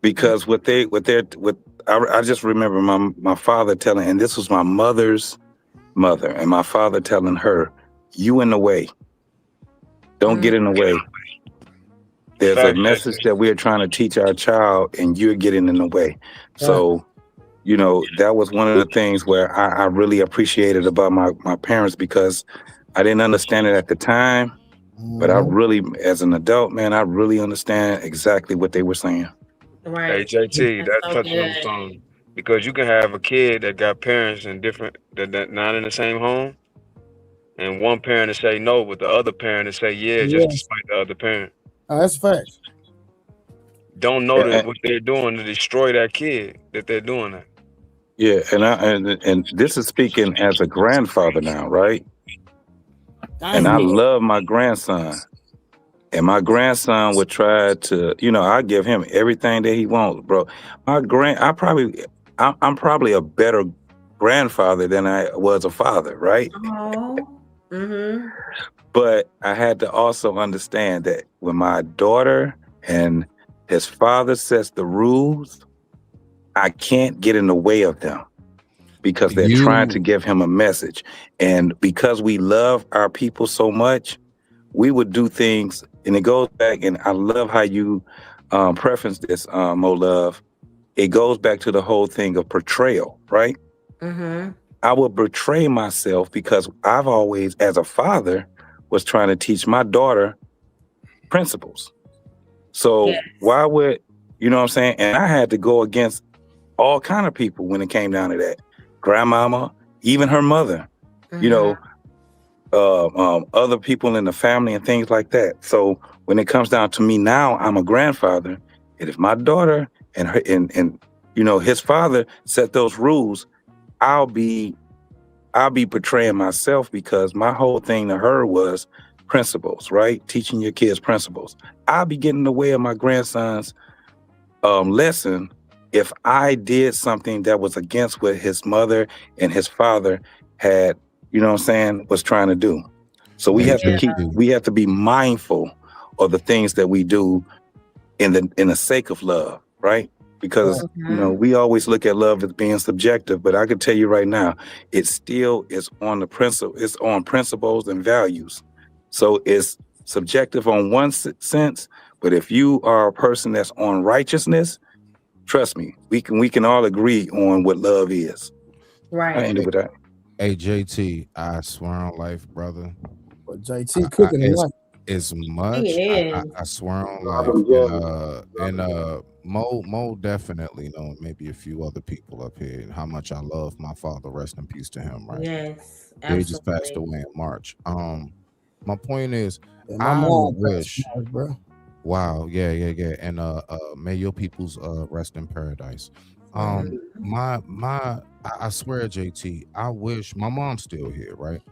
Because I just remember my father telling, and this was my mother's mother, and my father telling her, "You in the way. Don't get in the way. There's a message that we're trying to teach our child, and you're getting in the way." So, that was one of the things where I really appreciated about my parents, because I didn't understand it at the time, but I really, as an adult, man, I really understand exactly what they were saying. Hey JT, that's touching on something, because you can have a kid that got parents in different that not in the same home, and one parent to say no, but the other parent to say yeah, just despite the other parent. That's facts. Don't know that what they're doing to destroy that kid, that they're doing that. Yeah, and this is speaking as a grandfather now, right? And I love my grandson. And my grandson would try to, I give him everything that he wants, bro. I'm probably a better grandfather than I was a father, right? But I had to also understand that when my daughter and his father sets the rules, I can't get in the way of them, because they're trying to give him a message. And because we love our people so much, we would do things. And it goes back, and I love how you preference this, Mo Love. It goes back to the whole thing of portrayal, right? I would betray myself because I've always, as a father, was trying to teach my daughter principles. So Yes. why would, you know what I'm saying? And I had to go against all kind of people when it came down to that. Grandmama, even her mother, you know, other people in the family and things like that. So when it comes down to me now, I'm a grandfather, and if my daughter and her and you know his father set those rules, I'll be betraying myself, because my whole thing to her was principles, right? Teaching your kids principles. I'll be getting in the way of my grandson's lesson if I did something that was against what his mother and his father had, you know what I'm saying, was trying to do. So we have to be mindful of the things that we do in the sake of love, right? Because you know, we always look at love as being subjective, but I can tell you right now, it still is on the principle, it's on principles and values. So it's subjective on one sense, but if you are a person that's on righteousness, trust me, we can all agree on what love is. Right. I end it with that. Hey JT, I swear on life, brother. But JT cooking tonight. As much, I swear on life, and Mo definitely know, maybe a few other people up here, and how much I love my father. Rest in peace to him. Right? Yes, They just passed absolutely. away in March. My point is, Yeah, my I mom wish. passed away, bro. Wow, yeah, and may your peoples rest in paradise. I swear, JT, I wish my mom's still here, right?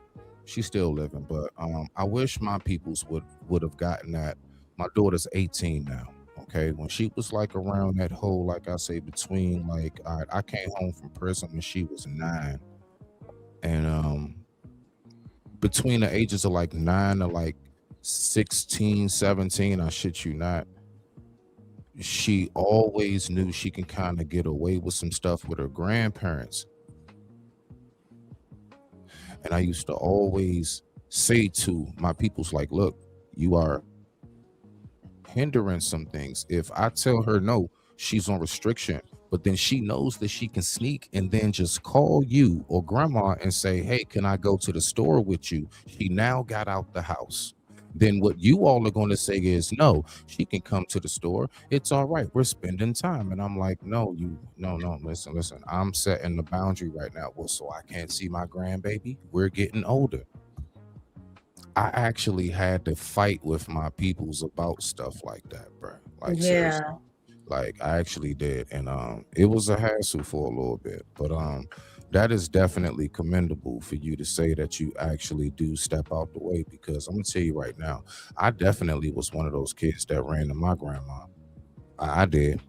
She's still living, but I wish my peoples would have gotten that. My daughter's 18 now. Okay, when she was like around that whole, like I say, between like I came home from prison when she was 9, and between the ages of like 9 to like 16, 17, I shit you not, she always knew she can kind of get away with some stuff with her grandparents. And I used to always say to my peoples, like, look, you are hindering some things. If I tell her no, she's on restriction, but then she knows that she can sneak and then just call you or grandma and say, hey, can I go to the store with you? She now got out the house. Then what you all are going to say is, no, she can come to the store. It's all right. We're spending time. And I'm like, no, listen, I'm setting the boundary right now. Well, so I can't see my grandbaby. We're getting older. I actually had to fight with my peoples about stuff like that, bro. Like, seriously. Like, I actually did. And it was a hassle for a little bit. But that is definitely commendable for you to say that you actually do step out the way, because I'm gonna tell you right now, I definitely was one of those kids that ran to my grandma. I did.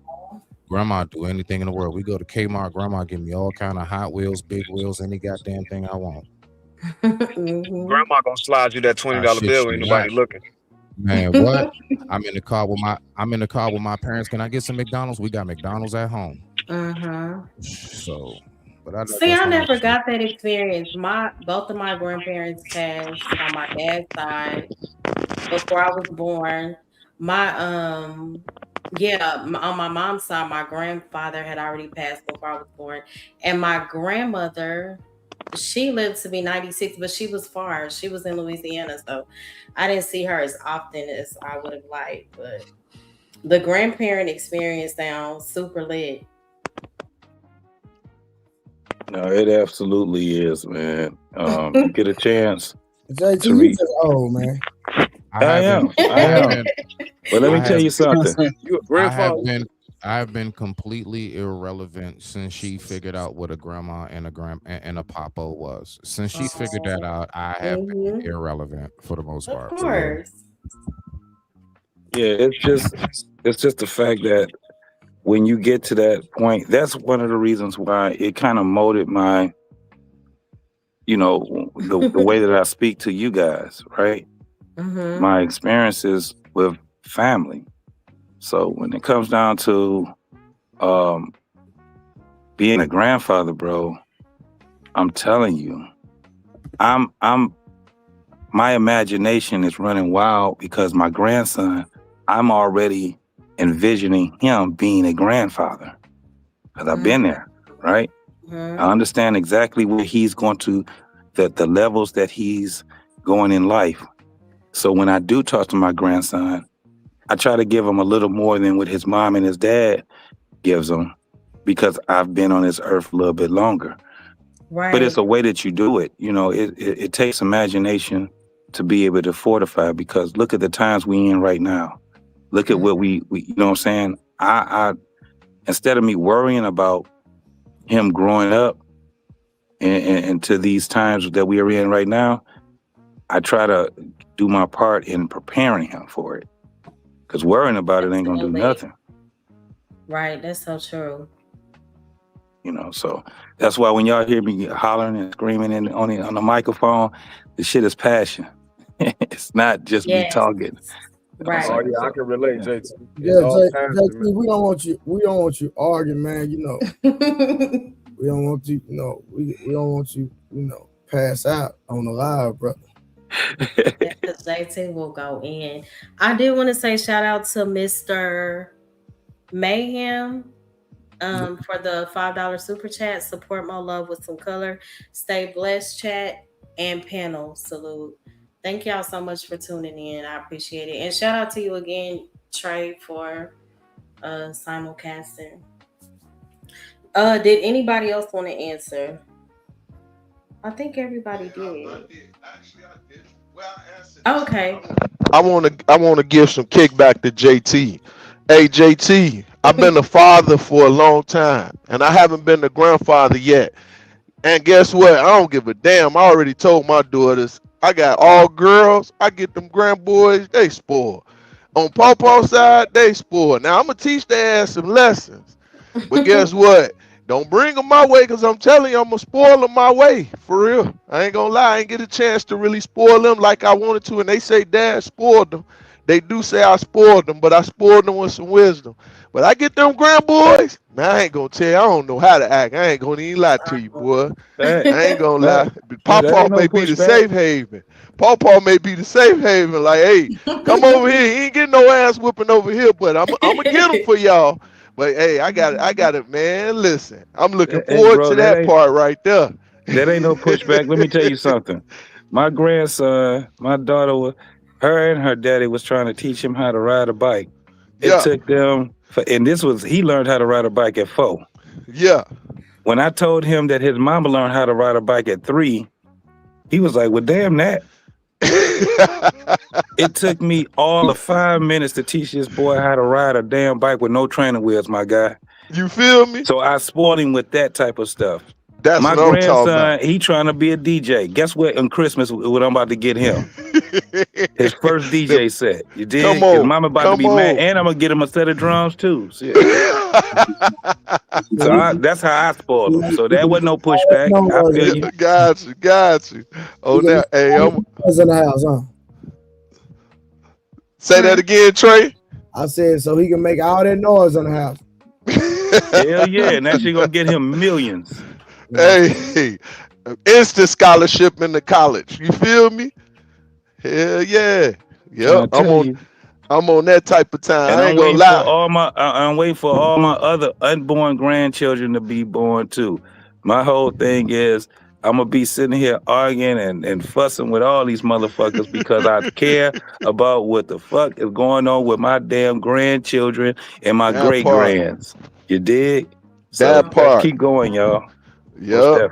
Grandma do anything in the world. We go to Kmart, grandma give me all kind of Hot Wheels, big wheels, any goddamn thing I want. Grandma gonna slide you that $20 bill when nobody looking. Man, what? I'm in the car with my parents. Can I get some McDonald's? We got McDonald's at home. So, but I never got that experience. Both of my grandparents passed on my dad's side before I was born. On my mom's side, my grandfather had already passed before I was born, and my grandmother, she lived to be 96, but she was far. She was in Louisiana, so I didn't see her as often as I would have liked. But the grandparent experience sounds super lit. No, it absolutely is, man. You get a chance. JT, you just old, man. I am. But let me tell you something. You a grandfather? I've been completely irrelevant since she figured out what a grandma and a papa was. Since she figured that out, I have been irrelevant for the most part. Of course. Yeah, it's just the fact that when you get to that point, that's one of the reasons why it kind of molded my, the way that I speak to you guys, right? My experiences with family. So when it comes down to being a grandfather, bro, I'm telling you, my imagination is running wild, because my grandson, I'm already envisioning him being a grandfather, because I've been there, right? I understand exactly where he's going to, the levels that he's going in life. So when I do talk to my grandson, I try to give him a little more than what his mom and his dad gives him because I've been on this earth a little bit longer. Right. But it's a way that you do it. You know, it takes imagination to be able to fortify, because look at the times we in right now. Look at what we you know what I'm saying? I instead of me worrying about him growing up and to these times that we are in right now, I try to do my part in preparing him for it. Because worrying about it ain't gonna do nothing. Right, that's so true. You know, so that's why when y'all hear me hollering and screaming on the microphone, the shit is passion. It's not just me talking. Right. Oh yeah, I can relate, JT. Yeah, JT, we don't want you arguing, man. You know, we don't want you. You know, we don't want you. You know, pass out on the live, brother. Because JT will go in. I did want to say shout out to Mr. Mayhem for the $5 super chat. Support Mo Love with some color. Stay blessed, chat and panel. Salute. Thank y'all so much for tuning in. I appreciate it. And shout out to you again, Trey, for simulcasting. Did anybody else want to answer? I think everybody did. Okay. I want to give some kickback to JT. Hey JT, I've been a father for a long time, and I haven't been a grandfather yet. And guess what? I don't give a damn. I already told my daughters I got all girls. I get them grandboys. They spoiled. On Pawpaw's side, they spoiled. Now I'm gonna teach their ass some lessons. But guess what? Don't bring them my way, because I'm telling you, I'm going to spoil them my way. For real. I ain't going to lie. I ain't get a chance to really spoil them like I wanted to. And they say, Dad spoiled them. They do say I spoiled them, but I spoiled them with some wisdom. But I get them grandboys, man, I ain't going to tell you. I don't know how to act. I ain't going to even lie to you, boy. I ain't going to lie. Pawpaw may be the safe haven. Pawpaw may be the safe haven. Like, hey, come over here. He ain't getting no ass whooping over here, but I'm going to get him for y'all. But hey, I got it, man. Listen, I'm looking forward to that part right there. That ain't no pushback. Let me tell you something. My grandson, my daughter, her and her daddy was trying to teach him how to ride a bike. It took them, he learned how to ride a bike at 4. Yeah. When I told him that his mama learned how to ride a bike at 3, he was like, well, damn that. It took me all of 5 minutes to teach this boy how to ride a damn bike with no training wheels, my guy. You feel me? So I spoiled him with that type of stuff. That's my what I'm talking grandson, about. he trying to be a DJ. Guess what? On Christmas, what I'm about to get him? His first DJ set. You did? Come on, His mama about to be mad, and I'm gonna get him a set of drums too. So that's how I spoiled him. So that wasn't no pushback. I feel you. Got you. Oh, now, hey, I'm in the house, huh? Say that again, Trey. I said so he can make all that noise in the house. Hell yeah, and that's gonna get him millions. Hey, instant scholarship in the college. You feel me? Hell yeah. Yep. I'm on that type of time. And I ain't gonna lie. I'm waiting for all my other unborn grandchildren to be born too. My whole thing is I'm gonna be sitting here arguing and fussing with all these motherfuckers because I care about what the fuck is going on with my damn grandchildren and my great grands. You dig? That part. Keep going, y'all. Yep.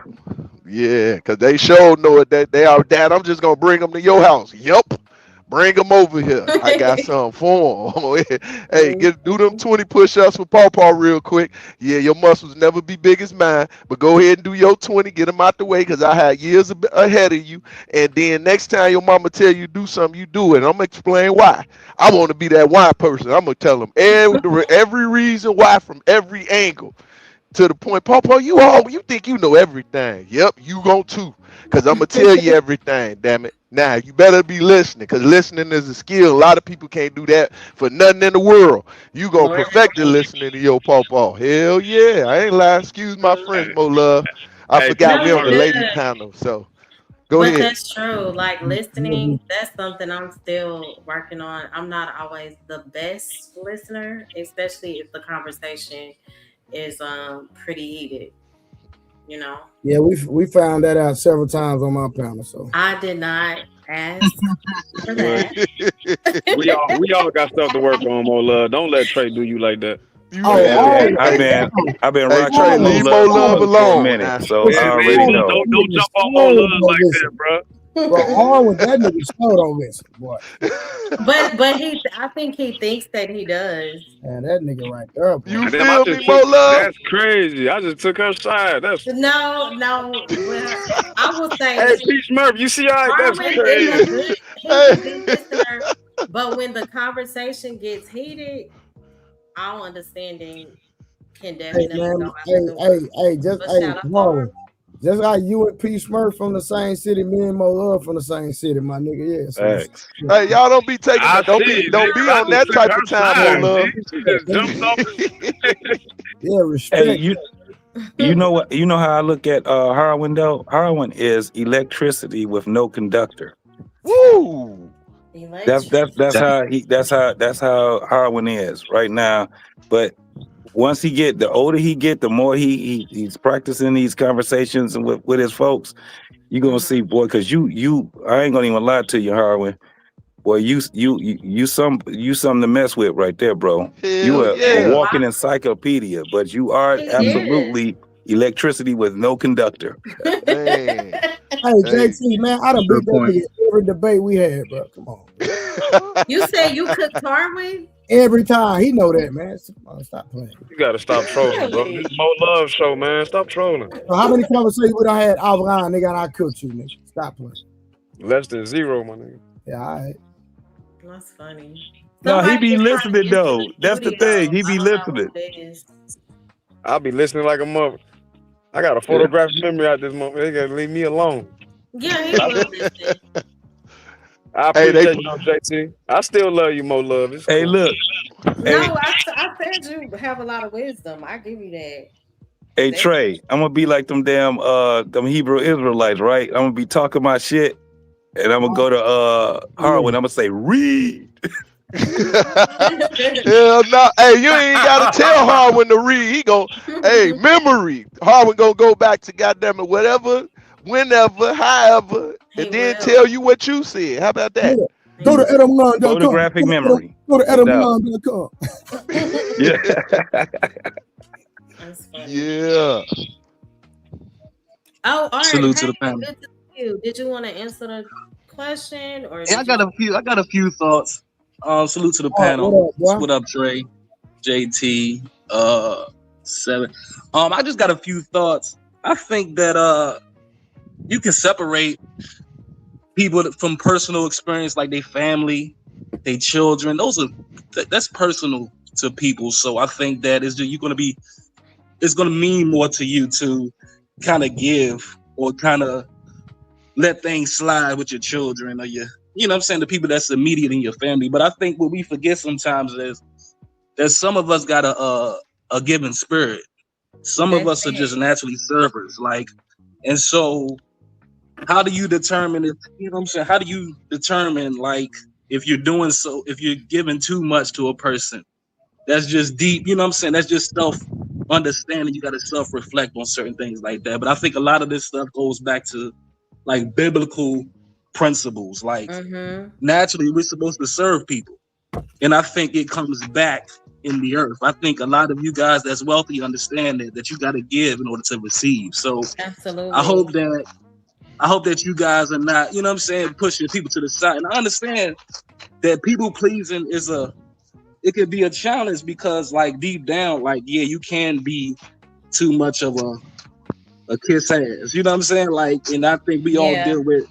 Yeah, because they sure know it that they are. Dad, I'm just gonna bring them to your house. Yup. Bring them over here. I got something for them. Hey, do them 20 push-ups for Pawpaw real quick. Yeah, your muscles never be big as mine, but go ahead and do your 20. Get them out the way, because I had years ahead of you. And then next time your mama tell you do something, you do it. And I'm gonna explain why. I want to be that why person. I'm gonna tell them every reason why from every angle. To the point, Pawpaw, you think you know everything. Yep, you gon' too. Because I'm going to tell you everything, damn it. Now, you better be listening, because listening is a skill. A lot of people can't do that for nothing in the world. You going to perfect it listening to your Pawpaw. Hell yeah. I ain't lying. Excuse my French, Mo Love. I forgot we on the lady panel, so go ahead. But that's true. Like, listening, that's something I'm still working on. I'm not always the best listener, especially if the conversation is pretty heated. You know. Yeah, we found that out several times on my panel. So I did not ask for that. we all got stuff to work on, Mo Love. Don't let Trey do you like that. I've been Hey, rocking Trey, with Mo leave Mo Love Love for a alone. minute, so Yeah, I man, already know. don't jump on Mo Love like that, bro. Bro, all with that nigga still don't listen, boy. But I think he thinks that he does. Man, that nigga right there, boy. You Damn, feel me, Mo Love? That's crazy. I just took her side. That's No. Well, I will say, hey, Peach Murphy, you see how that's Harmon crazy. is a good, he's a good listener. But when the conversation gets heated, our understanding can Hey definitely man, go out the door. But shout out to Marvin. Just like you and P. Smurf from the same city, me and Mo Love from the same city, my nigga. Yeah. So Hey, y'all don't be taking I that. Don't see, be nigga. I on that just type took of her time, side, Mo Love. She just jumped off. Yeah, respect. Hey, you know what? You know how I look at heroin though. Heroin is electricity with no conductor. Woo! That's how heroin is right now. But once the older he get, the more he's practicing these conversations and with his folks, you gonna see, boy, because I ain't gonna even lie to you, heroin. Boy, you something to mess with right there, bro. You are a walking encyclopedia, but you are absolutely electricity with no conductor. Man. Hey, JT, man, I done beat that nigga every debate we had, bro. Come on. You said you cooked Harwin? Every time. He know that, man. Stop playing. You gotta stop trolling, bro. This is Mo Love show, man. Stop trolling. So how many conversations we done had offline, nigga, and I cooked you, nigga? Stop playing. Less than 0, my nigga. Yeah, all right. That's funny. No, he be listening though. That's the thing. He be listening. I'll be listening like a mother. I got a photographic memory out this moment. They gotta leave me alone. Yeah, he will listen. I appreciate you, JT. I still love you, Mo Love. It's Hey, cool. look. No, I said you have a lot of wisdom. I give you that. Hey Trey, I'm gonna be like them damn them Hebrew Israelites, right? I'm gonna be talking my shit, and I'm gonna go to Harwin. I'm gonna say read. Hell no. Hey, you ain't gotta tell Harwin to read. He go, hey, memory. Harwin gonna go back to goddamn it, whatever, whenever, however, and then tell you what you said. How about that? Go to edamon.com. Photographic memory. Go to edamon.com. Yeah. Yeah. Oh, all right. Salute to the panel. Good to see you. Did you want to answer the question, or Yeah, I got a few thoughts. Salute to the panel. What up, Trey, JT, 7. I just got a few thoughts. I think that you can separate people from personal experience, like their family, their children. That's personal to people. So I think that it's gonna mean more to you to kind of give or kind of let things slide with your children or you know what I'm saying, the people that's immediate in your family. But I think what we forget sometimes is that some of us got a given spirit. Some of us are just naturally servers, and so how do you determine if, you know what I'm saying, how do you determine if you're giving too much to a person? That's just deep, you know what I'm saying? That's just self-understanding. You got to self-reflect on certain things like that. But I think a lot of this stuff goes back to biblical principles. Naturally, we're supposed to serve people. And I think it comes back in the earth. I think a lot of you guys that's wealthy understand that you got to give in order to receive. So absolutely. I hope that you guys are not, you know what I'm saying, pushing people to the side. And I understand that people pleasing it could be a challenge because deep down, yeah, you can be too much of a kiss ass. You know what I'm saying? And I think we all deal with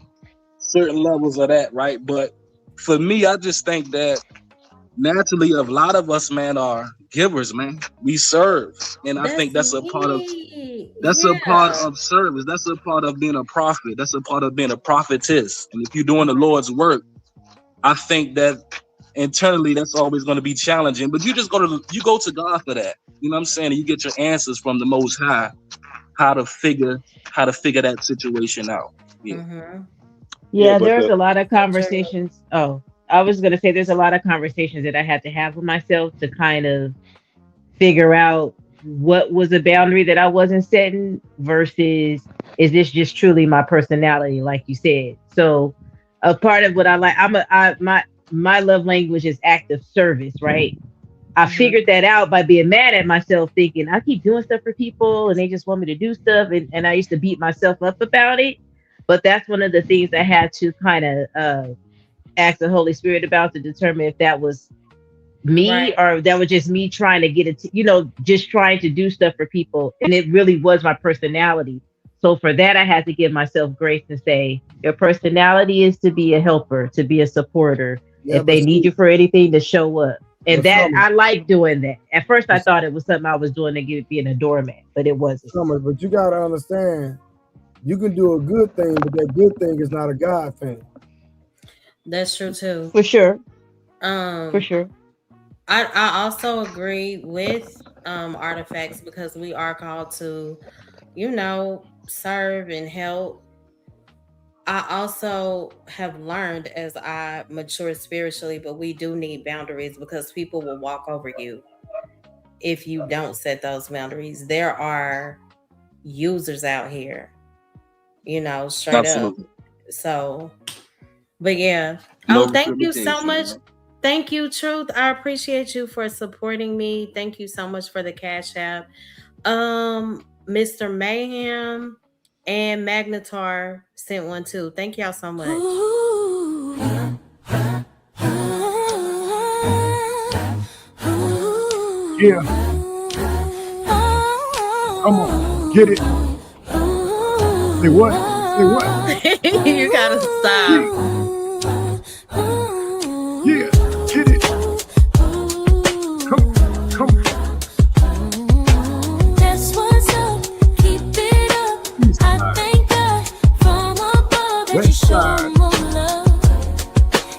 certain levels of that, right? But for me, I just think that naturally a lot of us, man, are givers, man. We serve. And I think that's a part of a part of service. That's a part of being a prophet. That's a part of being a prophetess. And if you're doing the Lord's work, I think that internally that's always going to be challenging. But you go to God for that. You know what I'm saying? And you get your answers from the Most High, how to figure that situation out. Yeah. Mm-hmm. Yeah, there's a lot of conversations. Oh, I was going to say there's a lot of conversations that I had to have with myself to kind of figure out what was a boundary that I wasn't setting versus is this just truly my personality, like you said. So a part of what I like, my love language is act of service, right? I figured that out by being mad at myself, thinking I keep doing stuff for people and they just want me to do stuff. And I used to beat myself up about it. But that's one of the things I had to kind of ask the Holy Spirit about to determine if that was me or that was just me trying to get it, just trying to do stuff for people. And it really was my personality. So for that, I had to give myself grace and say, your personality is to be a helper, to be a supporter. Yeah, if they need you for anything, to show up. And that Summer, I like doing that. At first, I thought it was something I was doing to get being a doormat, but it wasn't. Summer, but you gotta understand, you can do a good thing, but that good thing is not a God thing. That's true too. For sure. For sure. I also agree with Artifacts because we are called to, serve and help. I also have learned as I mature spiritually, but we do need boundaries because people will walk over you if you don't set those boundaries. There are users out here, straight Absolutely. up. So, but yeah. No Thank you so equivocation, much. man. Thank you, Truth. I appreciate you for supporting me. Thank you so much for the Cash App. Mr. Mayhem and Magnetar sent one too. Thank y'all so much. Yeah. Come on, get it. Say what? Say what? You gotta stop. Yeah, get it. Come. That's what's up. Keep it up. I thank God from above that you show more love.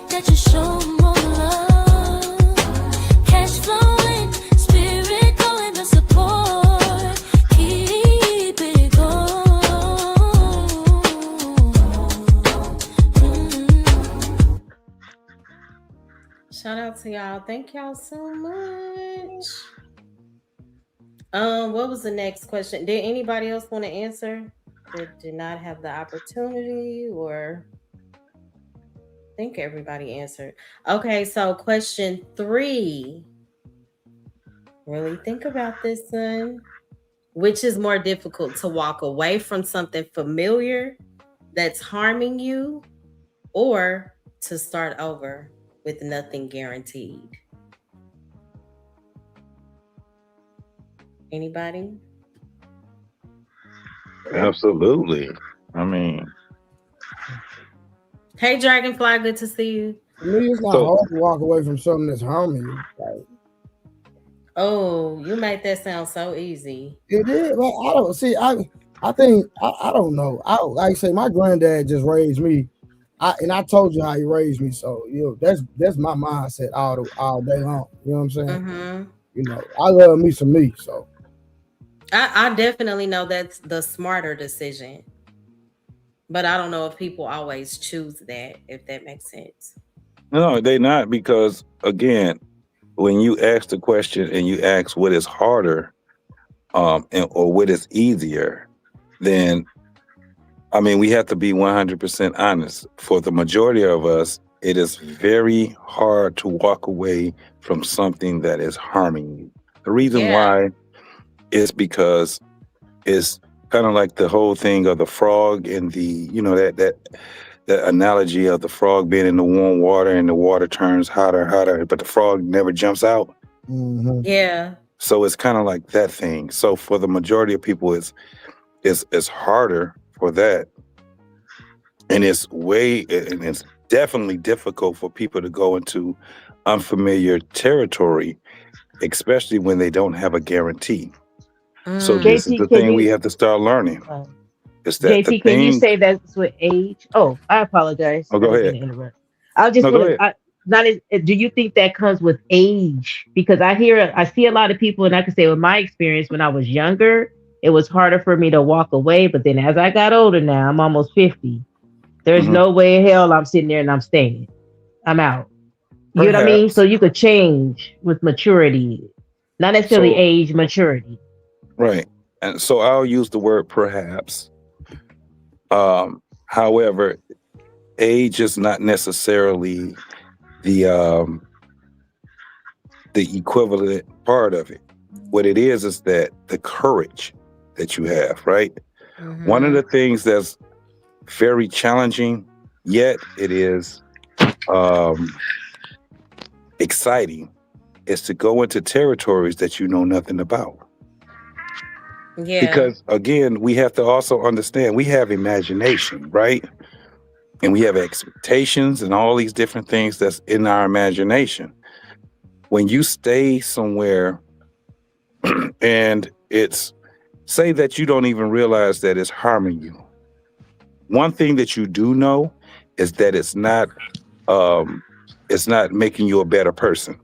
That you show more love. Cash flowing, spirit going, the support. Keep it going. Shout out to y'all. Thank y'all so much. What was the next question? Did anybody else want to answer that did not have the opportunity, or I think everybody answered? Okay, so question 3. Really think about this one. Which is more difficult, to walk away from something familiar that's harming you, or to start over with nothing guaranteed? Anybody? Absolutely. I mean, Hey, Dragonfly, good to see you. For me, it's not hard to walk away from something that's harming you. Like, Oh, you made that sound so easy. it is. Like, I don't see. I think I don't know. Like I say, my granddad just raised me. I told you how he raised me. So that's my mindset all day long. You know what I'm saying? Mm-hmm. I love me some me. So I definitely know that's the smarter decision, but I don't know if people always choose that, if that makes sense. no, they not, because again, when you ask the question and you ask what is harder, or what is easier, then I mean, we have to be 100% honest. For the majority of us, it is very hard to walk away from something that is harming you. The reason why is because it's kind of like the whole thing of the frog and the, that analogy of the frog being in the warm water and the water turns hotter, but the frog never jumps out. Yeah. So it's kind of like that thing. So for the majority of people, it's harder for that. And it's definitely difficult for people to go into unfamiliar territory, especially when they don't have a guarantee. So this is the thing we have to start learning. Is that JT, can you say that's with age? Oh, I apologize. Oh, go ahead. I just go want to, do you think that comes with age? Because I see a lot of people, and I can say with my experience when I was younger, it was harder for me to walk away. But then as I got older now, I'm almost 50. There's no way in hell I'm sitting there and I'm staying. I'm out. You know what I mean? So you could change with maturity, not necessarily age, maturity. Right. And so I'll use the word perhaps. However, age is not necessarily the equivalent part of it. What it is that the courage that you have, right? One of the things that's very challenging, yet it is exciting, is to go into territories that you know nothing about. Yeah. Because again, we have to also understand we have imagination, right? And we have expectations and all these different things that's in our imagination. When you stay somewhere and it's, say that you don't even realize that it's harming you. One thing that you do know is that it's not making you a better person.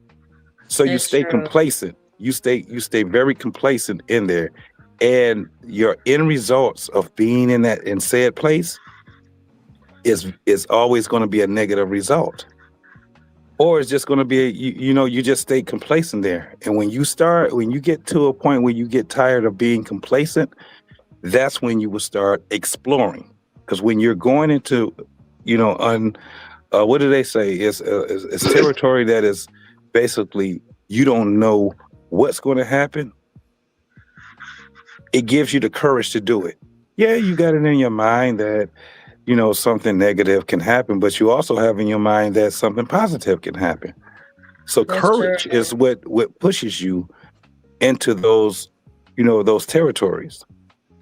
So you That's stay true. complacent. You stay very complacent in there. And your end results of being in said place is always going to be a negative result. Or it's just going to be, you just stay complacent there. And when you get to a point where you get tired of being complacent, that's when you will start exploring. Because when you're going into, what do they say? It's territory that is basically, you don't know what's going to happen. It gives you the courage to do it. Yeah, you got it in your mind that, something negative can happen, but you also have in your mind that something positive can happen. So That's courage true. is what pushes you into those, those territories.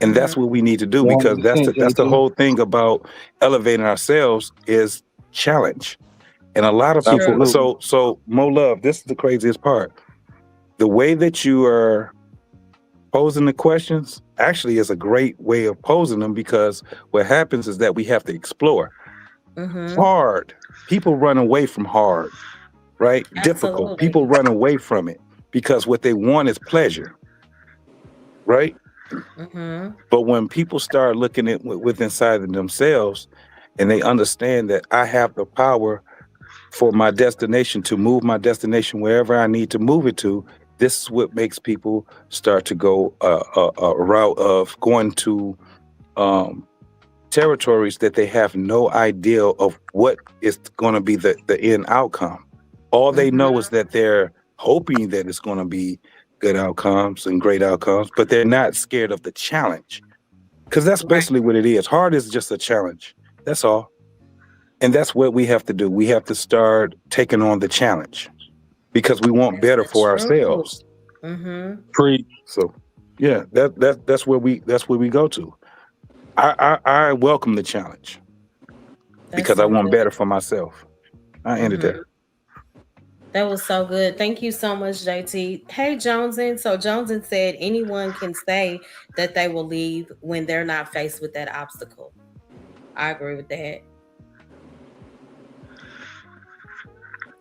And that's what we need to do, because that's the whole thing about elevating ourselves is challenge. And a lot of people, so Mo Love, this is the craziest part. The way that you are posing the questions actually is a great way of posing them, because what happens is that we have to explore. Hard. People run away from hard, right? Difficult. Absolutely. People run away from it because what they want is pleasure, right? But when people start looking at within inside of themselves, and they understand that I have the power for my destination to move my destination wherever I need to move it to, this is what makes people start to go a route of going to territories that they have no idea of what is going to be the end outcome. All they know is that they're hoping that it's going to be good outcomes and great outcomes, but they're not scared of the challenge, because that's basically what it is. Hard is just a challenge. That's all. And that's what we have to do. We have to start taking on the challenge, because we want better for ourselves. So, yeah, that's where we go to. I welcome the challenge because I want better for myself. I ended that. That was so good. Thank you so much, JT. Hey, Jonesin. So Jonesin said anyone can say that they will leave when they're not faced with that obstacle. I agree with that.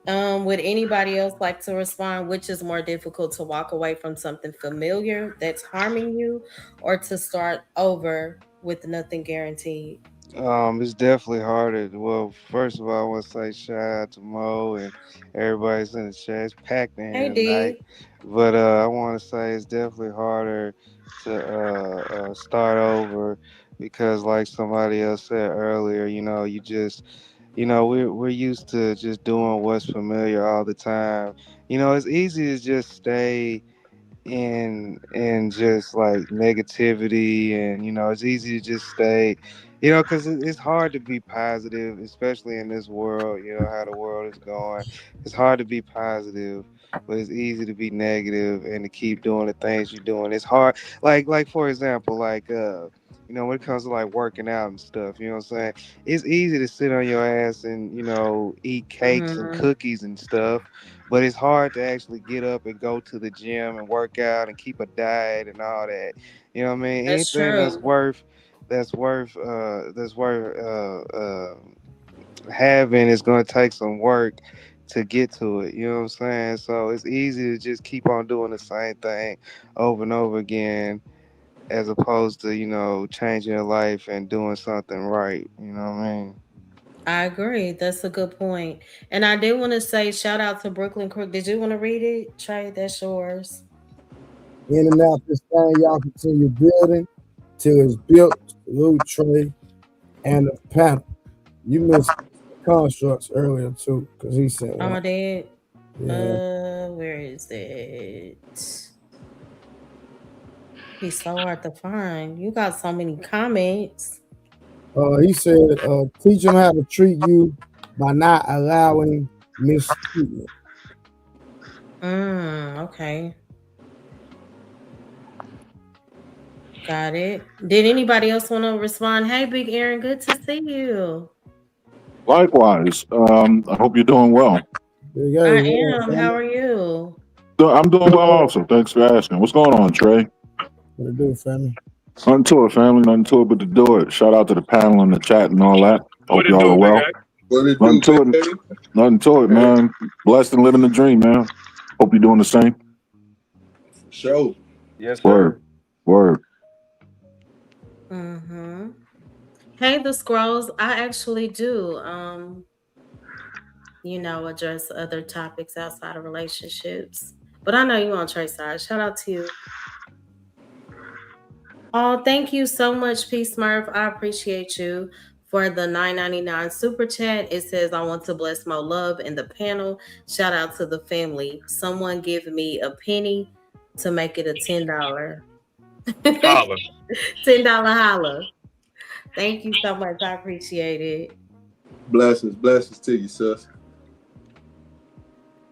Would anybody else like to respond? Which is more difficult, to walk away from something familiar that's harming you, or to start over with nothing guaranteed? It's definitely harder. Well, first of all, I want to say shout out to Mo and everybody's in the chat. It's packed in Hey, here tonight. D. But I want to say it's definitely harder to start over, because, like somebody else said earlier, you just, we're used to just doing what's familiar all the time. It's easy to just stay in just like negativity, and it's easy to just stay, because it's hard to be positive, especially in this world. How the world is going, it's hard to be positive, but it's easy to be negative and to keep doing the things you're doing. It's hard, like for example, like when it comes to like working out and stuff, you know what I'm saying, it's easy to sit on your ass and eat cakes and cookies and stuff, but it's hard to actually get up and go to the gym and work out and keep a diet and all that. You know what I mean? That's Anything true. that's worth having is going to take some work to get to it. You know what I'm saying? So it's easy to just keep on doing the same thing over and over again, as opposed to changing your life and doing something right. You know what I mean? I agree. That's a good point. And I did want to say shout out to Brooklyn Crook. Did you want to read it, Trey? That's yours. In and out this thing, y'all continue building till it's built. Salute Trey and the panel. You missed constructs earlier too, because he said Oh, I one. did. Yeah. Where is it? He's so hard to find. You got so many comments. He said, teach them how to treat you by not allowing mistreatment. Okay. Got it. Did anybody else want to respond? Hey, Big Aaron, good to see you. Likewise. I hope you're doing well. I am. How are you? I'm doing well also. Thanks for asking. What's going on, Trey? What it do, family? Nothing to it, family. Nothing to it but to do it. Shout out to the panel in the chat and all that. Hope y'all are well. Nothing to it. Nothing to it, man. Blessed and living the dream, man. Hope you're doing the same. Sure. Yes, sir. Word. Hey, the Scrolls. I actually do, address other topics outside of relationships. But I know you on Trey's side. Shout out to you. Oh, thank you so much, P Smurf. I appreciate you for the $9.99 super chat. It says, I want to bless my love in the panel. Shout out to the family. Someone give me a penny to make it a $10. Holla. $10 holla. Thank you so much. I appreciate it. Blessings to you, sis.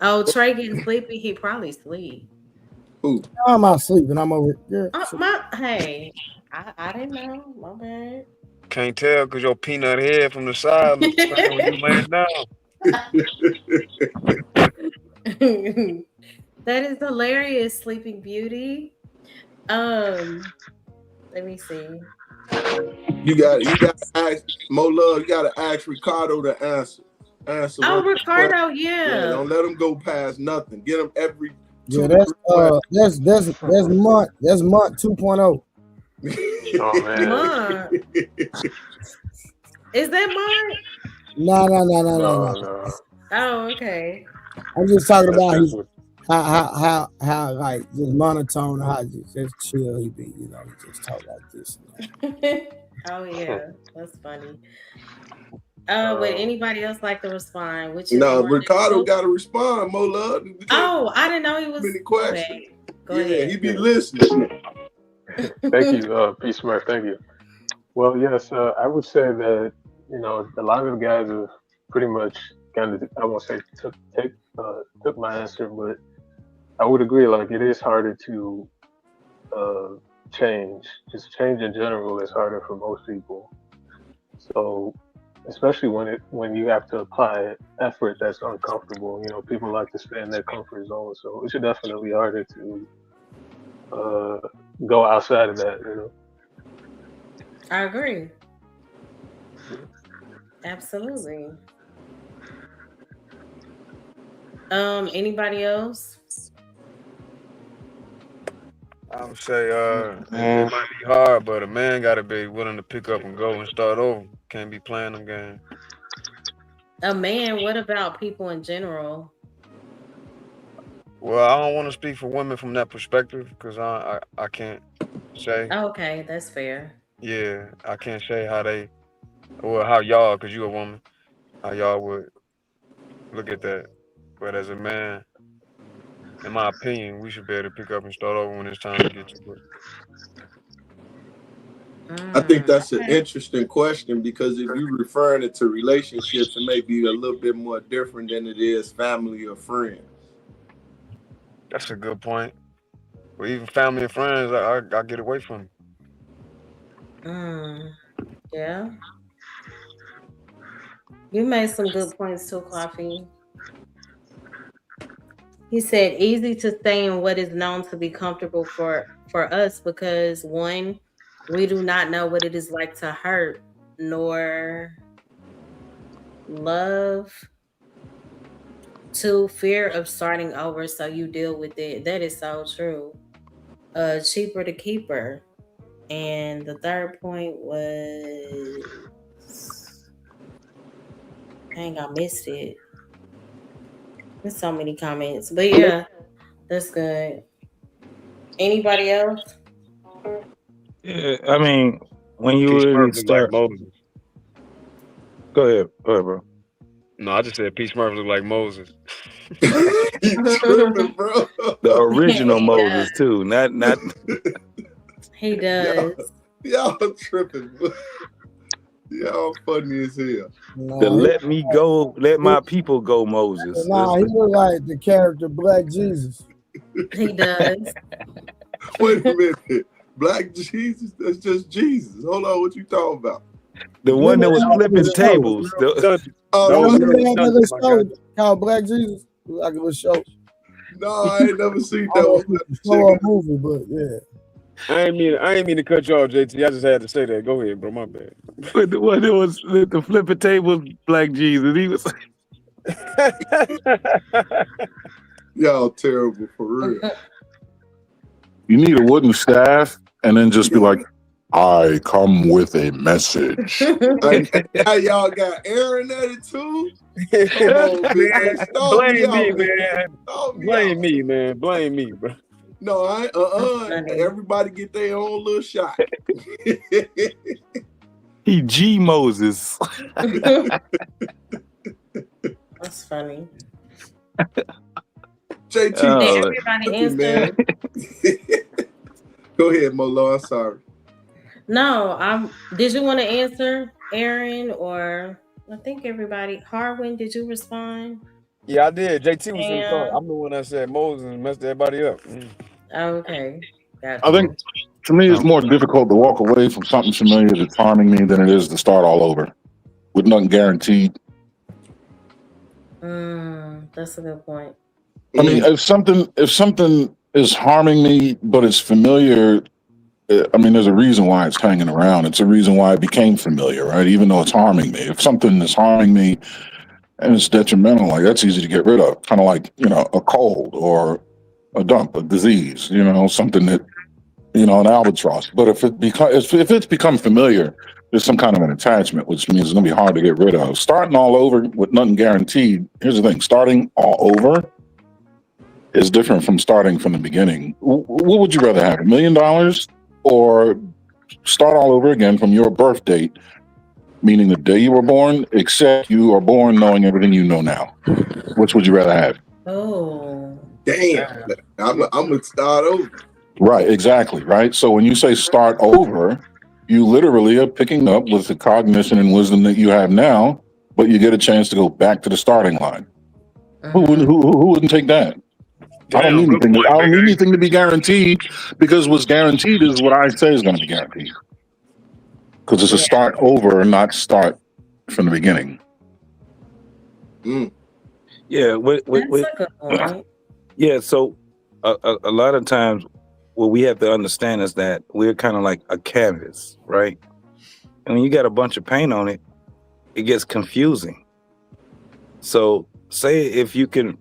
Oh, Trey getting sleepy. He probably sleep. Who? I'm not sleeping. I'm over here. Hey, I didn't know. My bad. Can't tell because your peanut head from the side looks funny when you laying down. That is hilarious, Sleeping Beauty. Let me see. You got to ask Mo Love. You got to ask Ricardo to answer. Oh, Ricardo, yeah. Don't let him go past nothing. Get him every. Yeah, that's month 2.0. Oh man. Month. Is that Mark? No. Oh, okay. I'm just talking about how like just monotone, how just chill he be, he just talk like this. Oh yeah, that's funny. Would anybody else like to respond? Ricardo got to respond. Mo Love. Oh, I didn't know he was. Many questions. Go ahead. He be listening. Thank you, P Smurf. Thank you. Well, yes, I would say that a lot of the guys have pretty much kind of, I won't say took my answer, but I would agree. Like it is harder to change. Just change in general is harder for most people. So, especially when you have to apply effort that's uncomfortable. People like to stay in their comfort zone, so it's definitely harder to go outside of that. I agree. Absolutely. Anybody else? I would say it might be hard, but a man got to be willing to pick up and go and start over. Can't be playing them games. A man, what about people in general? Well, I don't want to speak for women from that perspective because I can't say. Okay, that's fair. Yeah, I can't say how y'all, because you're a woman, how y'all would look at that. But as a man, in my opinion, we should be able to pick up and start over when it's time to get to it. I think that's an interesting question because if you're referring it to relationships, it may be a little bit more different than it is family or friends. That's a good point. But even family and friends, I get away from. Yeah. You made some good points too, Coffee. He said, easy to stay in what is known to be comfortable for us because one, we do not know what it is like to hurt nor love. Two, fear of starting over, so you deal with it. That is so true. Cheaper to keep her. And the third point was, dang, I missed it. There's so many comments, but yeah, that's good. Anybody else? Yeah, I mean, when you Peace really Murph look like start, Moses. go ahead, bro. No, I just said Peace Murph look like Moses. Bro. The original He Moses does. too, not He does. Y'all tripping. Y'all funny as hell. the let me go, let my people go Moses. Nah, he look like the character Black Jesus. He does. Wait a minute. Black Jesus? That's just Jesus. Hold on, what you talking about? The one that was flipping tables. Called Black Jesus. Like a little show. No, I ain't never seen that one. Show movie, but yeah. I ain't mean to cut you off, JT. I just had to say that. Go ahead, bro. My bad. But the one that was the flipping tables, Black Jesus. He was. Y'all terrible for real. You need a wooden staff and then just be like, I come with a message. Now y'all got Aaron at it too? Come on, man. Blame me, man. Blame me, man. Blame me, bro. No, I everybody get their own little shot. He G Moses. That's funny. JT, Did everybody answer? Go ahead, Molo. I'm sorry. No, did you want to answer, Aaron, or I think everybody? Harwin, did you respond? Yeah, I did. JT was in the car. I'm the one that said Moses and messed everybody up. Okay. Gotcha. I think to me it's more difficult to walk away from something familiar that's harming me than it is to start all over with nothing guaranteed. That's a good point. I mean, if something is harming me but it's familiar, I mean, there's a reason why it's hanging around. It's a reason why it became familiar, right? Even though it's harming me. If something is harming me and it's detrimental, like that's easy to get rid of. Kind of like, a cold or a disease, something that, an albatross. But if it's become familiar, there's some kind of an attachment, which means it's going to be hard to get rid of. Starting all over with nothing guaranteed. Here's the thing: starting all over is different from starting from the beginning. What would you rather have, $1 million or start all over again from your birth date, meaning the day you were born, except you are born knowing everything you know now? Which would you rather have? Oh, damn! I'm gonna start over. Right, exactly. Right. So when you say start over, you literally are picking up with the cognition and wisdom that you have now, but you get a chance to go back to the starting line. Who wouldn't take that? I don't need anything. I don't need anything to be guaranteed, because what's guaranteed is what I say is going to be guaranteed. Because it's a start over and not start from the beginning. Yeah. Yeah. So a lot of times, what we have to understand is that we're kind of like a canvas, right? And when you got a bunch of paint on it, it gets confusing. So say if you can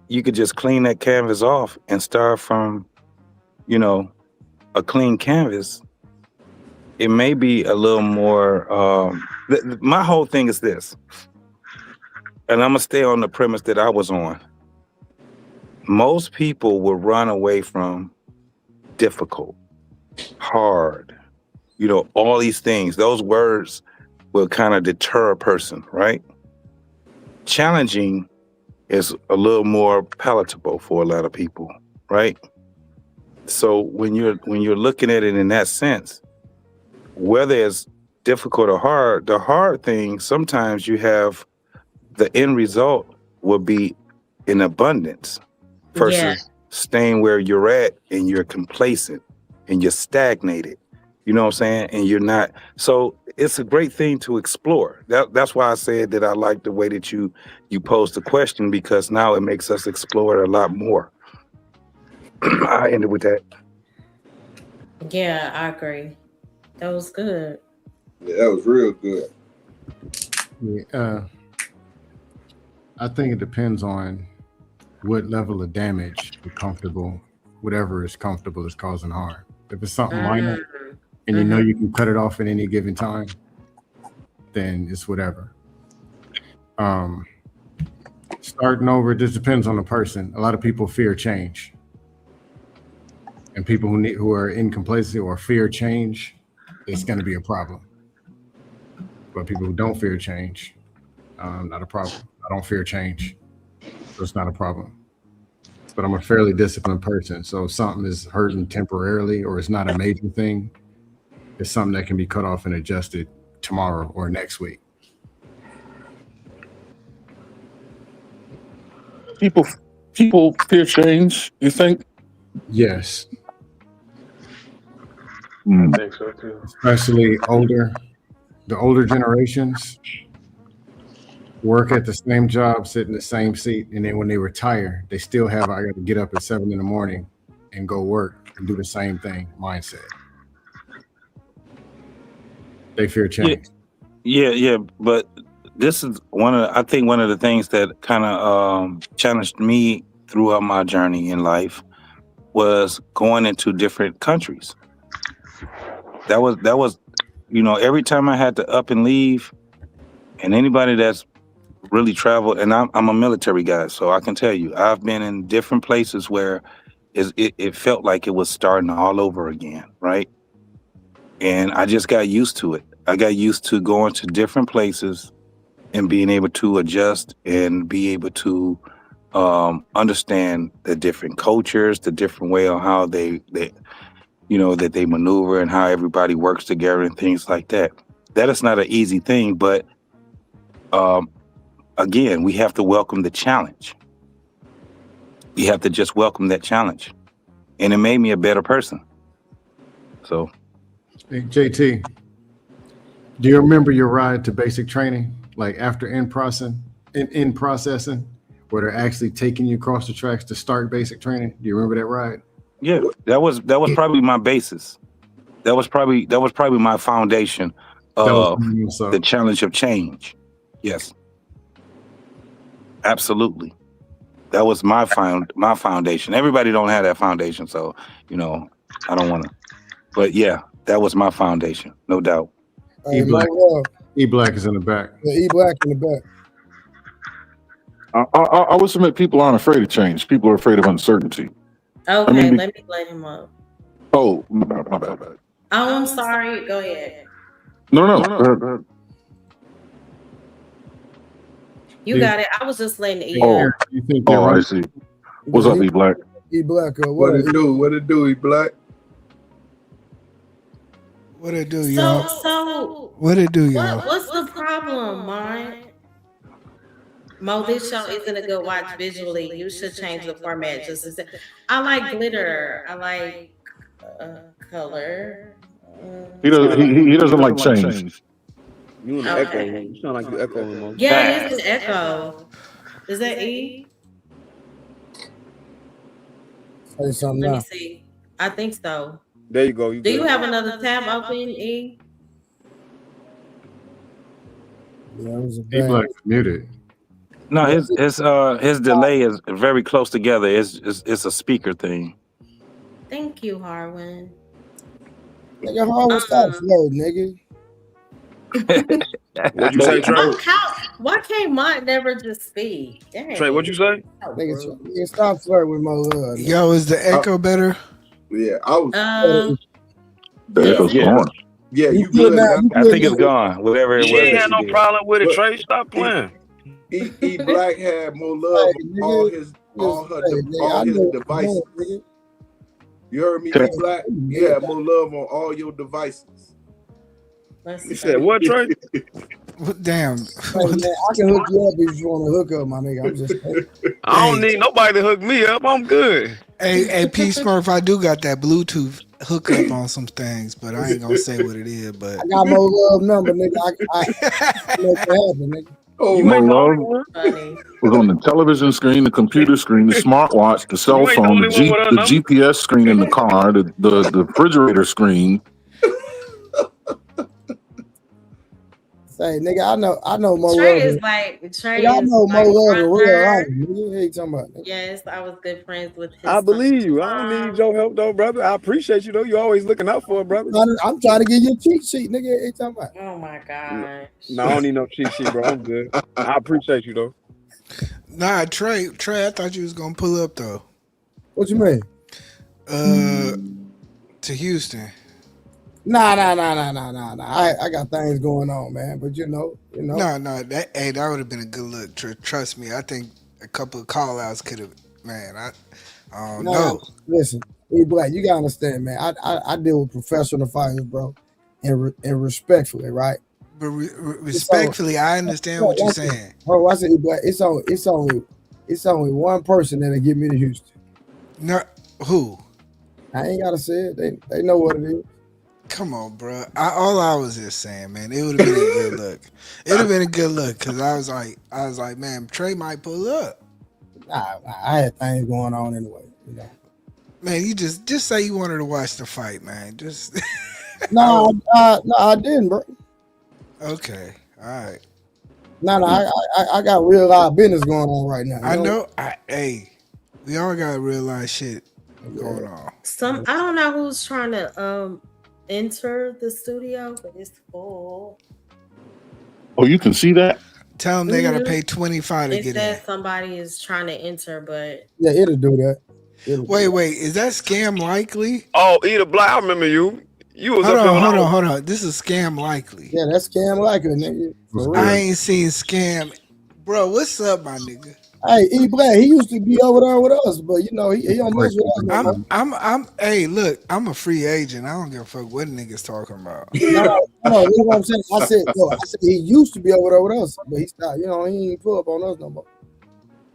you could just clean that canvas off and start from, a clean canvas. It may be a little more, my whole thing is this, and I'm gonna stay on the premise that I was on. Most people will run away from difficult, hard, all these things. Those words will kind of deter a person, right? Challenging is a little more palatable for a lot of people, right? So when you're looking at it in that sense, whether it's difficult or hard, the hard thing, sometimes you have the end result will be in abundance versus staying where you're at and you're complacent and you're stagnated. You know what I'm saying? And you're not. So it's a great thing to explore. That's why I said that I like the way that you posed the question, because now it makes us explore it a lot more. I ended with that. Yeah, I agree. That was good. Yeah, that was real good. Yeah, I think it depends on what level of damage you're comfortable, whatever is comfortable is causing harm. If it's something minor and you know you can cut it off at any given time, then it's whatever. Starting over, it just depends on the person. A lot of people fear change. and people who are in complacency or fear change, it's going to be a problem. But people who don't fear change, not a problem. I don't fear change, so it's not a problem. But I'm a fairly disciplined person, so if something is hurting temporarily or it's not a major thing, it's something that can be cut off and adjusted tomorrow or next week. People fear change, you think? Yes. I think so too. Especially the older generations work at the same job, sit in the same seat, and then when they retire, they still have, I got to get up at 7 a.m. and go work and do the same thing mindset. They fear change. Yeah, but this is one of the things that kind of challenged me throughout my journey in life was going into different countries. That was, every time I had to up and leave, and anybody that's really traveled, and I'm a military guy, so I can tell you, I've been in different places where it felt like it was starting all over again, right? And I just got used to it. I got used to going to different places and being able to adjust and be able to understand the different cultures, the different way of how they that they maneuver and how everybody works together and things like that. That is not an easy thing, but again, we have to welcome the challenge. You have to just welcome that challenge. And it made me a better person. So. Hey, JT, do you remember your ride to basic training? Like after in processing, where they're actually taking you across the tracks to start basic training? Do you remember that ride? Yeah, that was probably my basis. That was probably my foundation of the challenge of change. Yes. Absolutely. That was my foundation. Everybody don't have that foundation, so I don't want to. But yeah, that was my foundation, no doubt. E-Black is in the back. Yeah, E-Black in the back. I would submit people aren't afraid of change. People are afraid of uncertainty. Okay, let me let him up. Oh, my bad. Oh, I'm sorry. Go ahead. No. You got it. I was just letting it I see. What's up, E-Black? E-Black, what it do? What it do, E-Black? What it do, y'all? So what it do, y'all? What's the problem, Mine? Mo, this show isn't a good watch visually. You should change the format. I like glitter. I like color. He doesn't like change. You in the echo room. You sound like you echoing, Mo. Yeah, it's an echo. Is that E? Say something Let now. me see. I think so. There you go. Do you have another tab open, E? Yeah, it was E-Black muted. No, his delay is very close together. It's a speaker thing. Thank you, Harwin. Nigga, Harwin, stop flirting, nigga. What'd you say, Trey? Why can't Mont never just speak? Dang. Trey, what'd you say? Nigga, stop flirting with my love. Yo, is the echo better? Yeah, I was. The echo's gone. Yeah, you good good now. now. I think it's gone. Whatever it was. She ain't had no problem with it, Trey. Stop playing. E-Black had more love on all his devices. You heard me, E-Black? You had more love on all your devices. You said what, Trey? Damn. Hey, man, I can hook you up if you want to hook up, my nigga. I'm just. I don't need nobody to hook me up. I'm good. Hey, P Smurf, I do got that Bluetooth hookup on some things, but I ain't gonna say what it is. But I got more love number, nigga. I make it happen, nigga. Oh, More love was on the television screen, the computer screen, the smartwatch, the cell phone, the GPS screen in the car, the refrigerator screen. Say, nigga, I know more Trey love. is like Trey. Nigga, I is know like more love than real brother. life, nigga. What you talking about? Nigga? Yes, I was good friends with his. I believe you. I don't need your help though, brother. I appreciate you though. You always looking out for it, brother. I'm trying to get you a cheat sheet, nigga. What you talking about? Oh my god. No, I don't need no cheat sheet, bro. I'm good. I appreciate you though. nah, Trey, I thought you was gonna pull up though. What you mean? To Houston. Nah. I got things going on, man. But you know. No. That would have been a good look. Trust me. I think a couple of call outs could have. Man, I don't know. Listen, E Black, you gotta understand, man. I deal with professional fighters, bro, and respectfully, right? But respectfully, I understand what you're saying. Oh, I said, E Black. It's only one person that'll get me to Houston. No, who? I ain't gotta say it. They know what it is. Come on, bro. All I was just saying, man, it would have been a good look. It would have been a good look because I was like, man, Trey might pull up. Nah, I had things going on anyway. You know. Man, you just say you wanted to watch the fight, man. Just no, I didn't, bro. Okay, all right. No, I got real live business going on right now. I know. Hey, we all got real live shit going on. I don't know who's trying to enter the studio, but it's full. Oh, you can see that? Tell them they gotta pay $25 to It get says in. somebody is trying to enter, but Yeah, it'll do that. Wait, is that Scam Likely? Oh, Eater Black, I remember you. You was Hold up there. on, hold on. This is Scam Likely. Yeah, that's Scam Likely, nigga. For real. I ain't seen Scam. Bro, what's up, my nigga? Hey, E Black, he used to be over there with us, but you know, he don't mess with us no more. Hey, look, I'm a free agent. I don't give a fuck what niggas talking about. No, you know what I'm saying? I said he used to be over there with us, but he stopped. You know, he ain't pull up on us no more.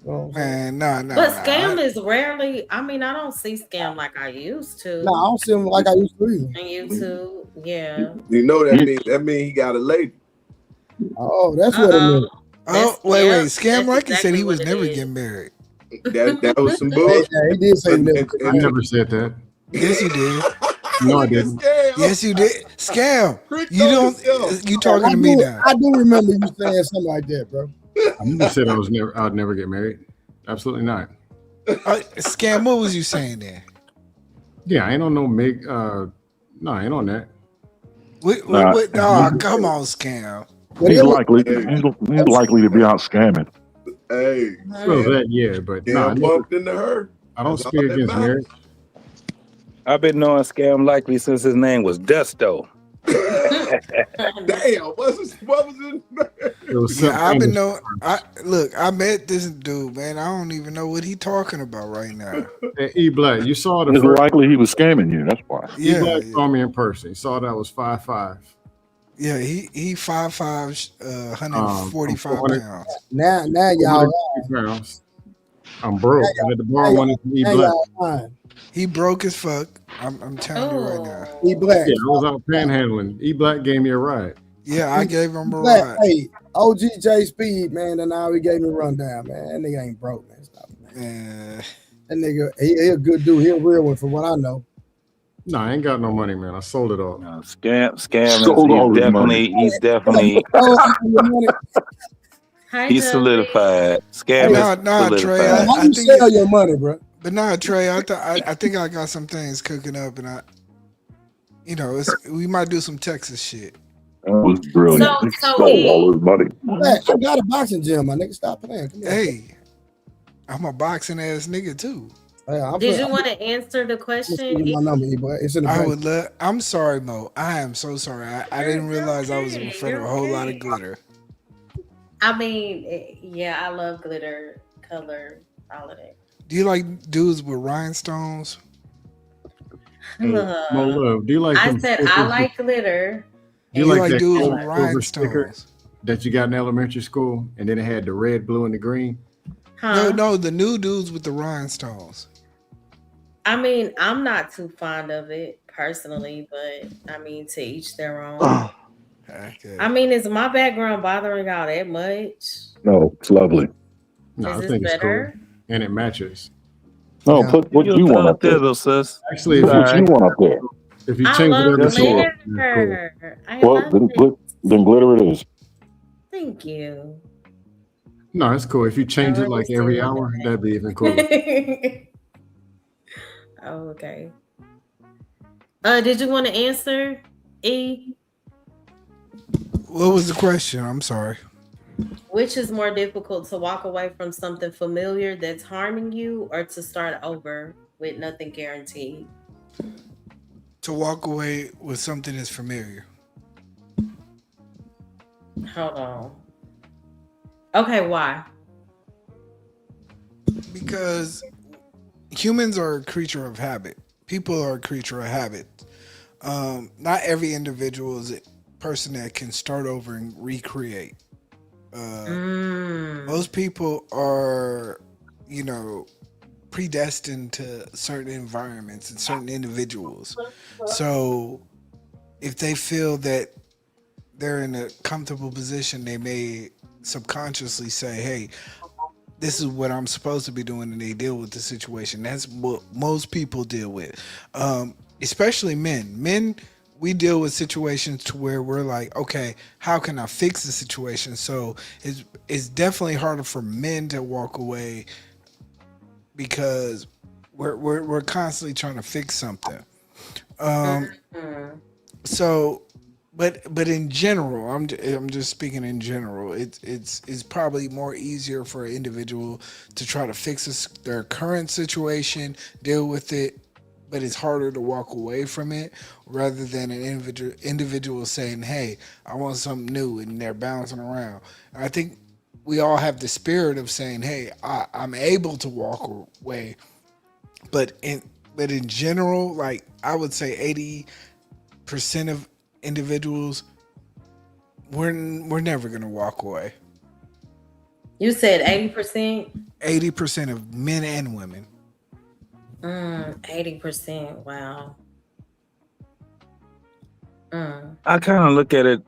You know what I'm saying? Man, nah. but Scam is rarely. I mean, I don't see Scam like I used to. No, I don't see him like I used to either. On YouTube, yeah. You know that mean he got a lady. Oh, that's what it means. Oh, wait. Scam Likely said he was never getting married. That was some bullshit. Yeah, he did say that. I never said that. Yes, you did. No, I didn't. Yes, you did. Scam. You talking to me now? I do remember you saying something like that, bro. I never said I'd never get married. Absolutely not. Scam, what was you saying there? Yeah, I ain't on no Meg. No, I ain't on that. No, come on, Scam. He's likely to be out scamming. Hey, Well, that yeah, but no, I bumped into her. don't That's speak all that against matters. marriage. I've been knowing Scam Likely since his name was Dusto. Damn, what was his Yeah, I've been knowing. I met this dude, man. I don't even know what he talking about right now. Hey, E Black, you saw the It's first. likely he was scamming you. That's why. E Black saw me in person. He saw that I was 5'5". Yeah, he 5'5", 145 pounds. Now y'all. 150 pounds. I'm broke. I had to borrow money from E Black. He broke as fuck. I'm telling you right now. E Black. Yeah, I was out panhandling. E Black gave me a ride. Yeah, I gave him a Black, ride. hey, OG J Speed, man, and now he gave me a rundown, man. That nigga ain't broke, man. Stop it, man. That nigga, he a good dude. He a real one, from what I know. No, I ain't got no money, man. I sold it all. Scam Sold all his he's definitely he's solidified. Scam is Nah, Trey. solidified. How you sell your money, bro? But nah, Trey. I think I got some things cooking up, and we might do some Texas shit. That was brilliant. So He stole all his money. Black, I got a boxing gym, my nigga. Stop playing. Come on. Hey, I'm a boxing ass nigga too. Did you want to answer the question? My number, E Black. It's in the I bank. would love. I'm sorry, Mo. I am so sorry. I didn't realize I was in front of a whole lot of glitter. I mean, yeah, I love glitter, color, all of that. Do you like dudes with rhinestones? Mo Love, do you like? I them said stickers I that- like glitter. Do you You like like that dudes gold with silver sticker rhinestones? that you got in elementary school, and then it had the red, blue, and the green? No, the new dudes with the rhinestones. I mean, I'm not too fond of it personally, but I mean, to each their own. Okay. I mean, is my background bothering y'all that much? No, it's lovely. No, Is I this think it's better? cool, and it matches. No, put what you want up there. though, sis. Actually, Put what you want up there. if you I change love it every so often, it's glitter. I Well, love then, it. then glitter it is. Thank you. No, it's cool. If you change it like every hour, that'd be even cooler. Oh, okay. Did you want to answer, E? What was the question? I'm sorry. Which is more difficult, to walk away from something familiar that's harming you, or to start over with nothing guaranteed. To walk away with something that's familiar. Hold on. Okay, why? Because humans are a creature of habit. People are a creature of habit. Not every individual is a person that can start over and recreate. Most people are, predestined to certain environments and certain individuals. So if they feel that they're in a comfortable position, they may subconsciously say, hey, this is what I'm supposed to be doing, and they deal with the situation. That's what most people deal with, especially men. Men, we deal with situations to where we're like, okay, how can I fix the situation? So it's definitely harder for men to walk away because we're constantly trying to fix something. So, but in general, I'm just speaking in general. It's probably more easier for an individual to try to fix their current situation, deal with it, but it's harder to walk away from it rather than an individual saying, "Hey, I want something new," and they're bouncing around. And I think we all have the spirit of saying, "Hey, I'm able to walk away," but in general, like I would say, 80% of individuals, we're never gonna walk away. You said 80%? 80% of men and women. 80%. Wow. I kind of look at it.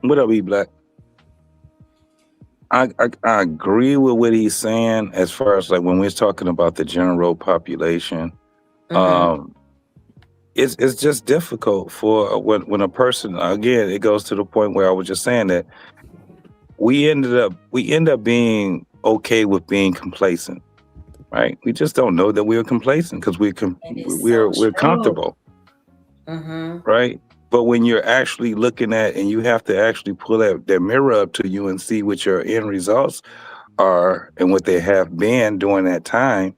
What up, E Black? I agree with what he's saying as far as like when we're talking about the general population. It's just difficult for when a person, again, it goes to the point where I was just saying that we end up being okay with being complacent, right? We just don't know that we're complacent because we're comfortable, right? But when you're actually looking at, and you have to actually pull that mirror up to you and see what your end results are and what they have been during that time,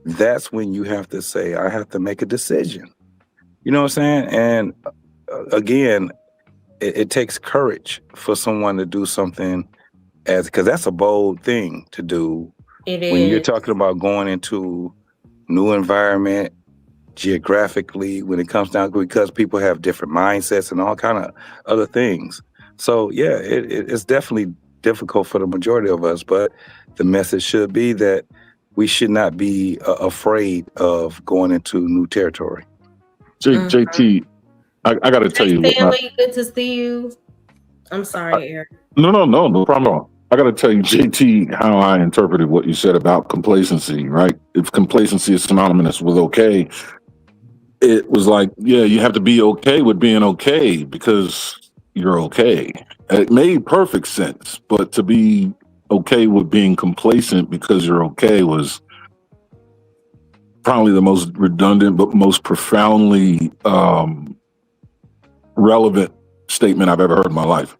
that's when you have to say, I have to make a decision. You know what I'm saying? And again, it takes courage for someone to do something because that's a bold thing to do. When you're talking about going into new environment geographically, when it comes down to, because people have different mindsets and all kind of other things. So yeah, it's definitely difficult for the majority of us, but the message should be that we should not be afraid of going into new territory. JT, I got to tell you. Stanley, good to see you. I'm sorry, Eric. No problem at all. I got to tell you, JT, how I interpreted what you said about complacency, right? If complacency is synonymous with okay, it was like, yeah, you have to be okay with being okay because you're okay. It made perfect sense, but to be okay with being complacent because you're okay was probably the most redundant but most profoundly relevant statement I've ever heard in my life.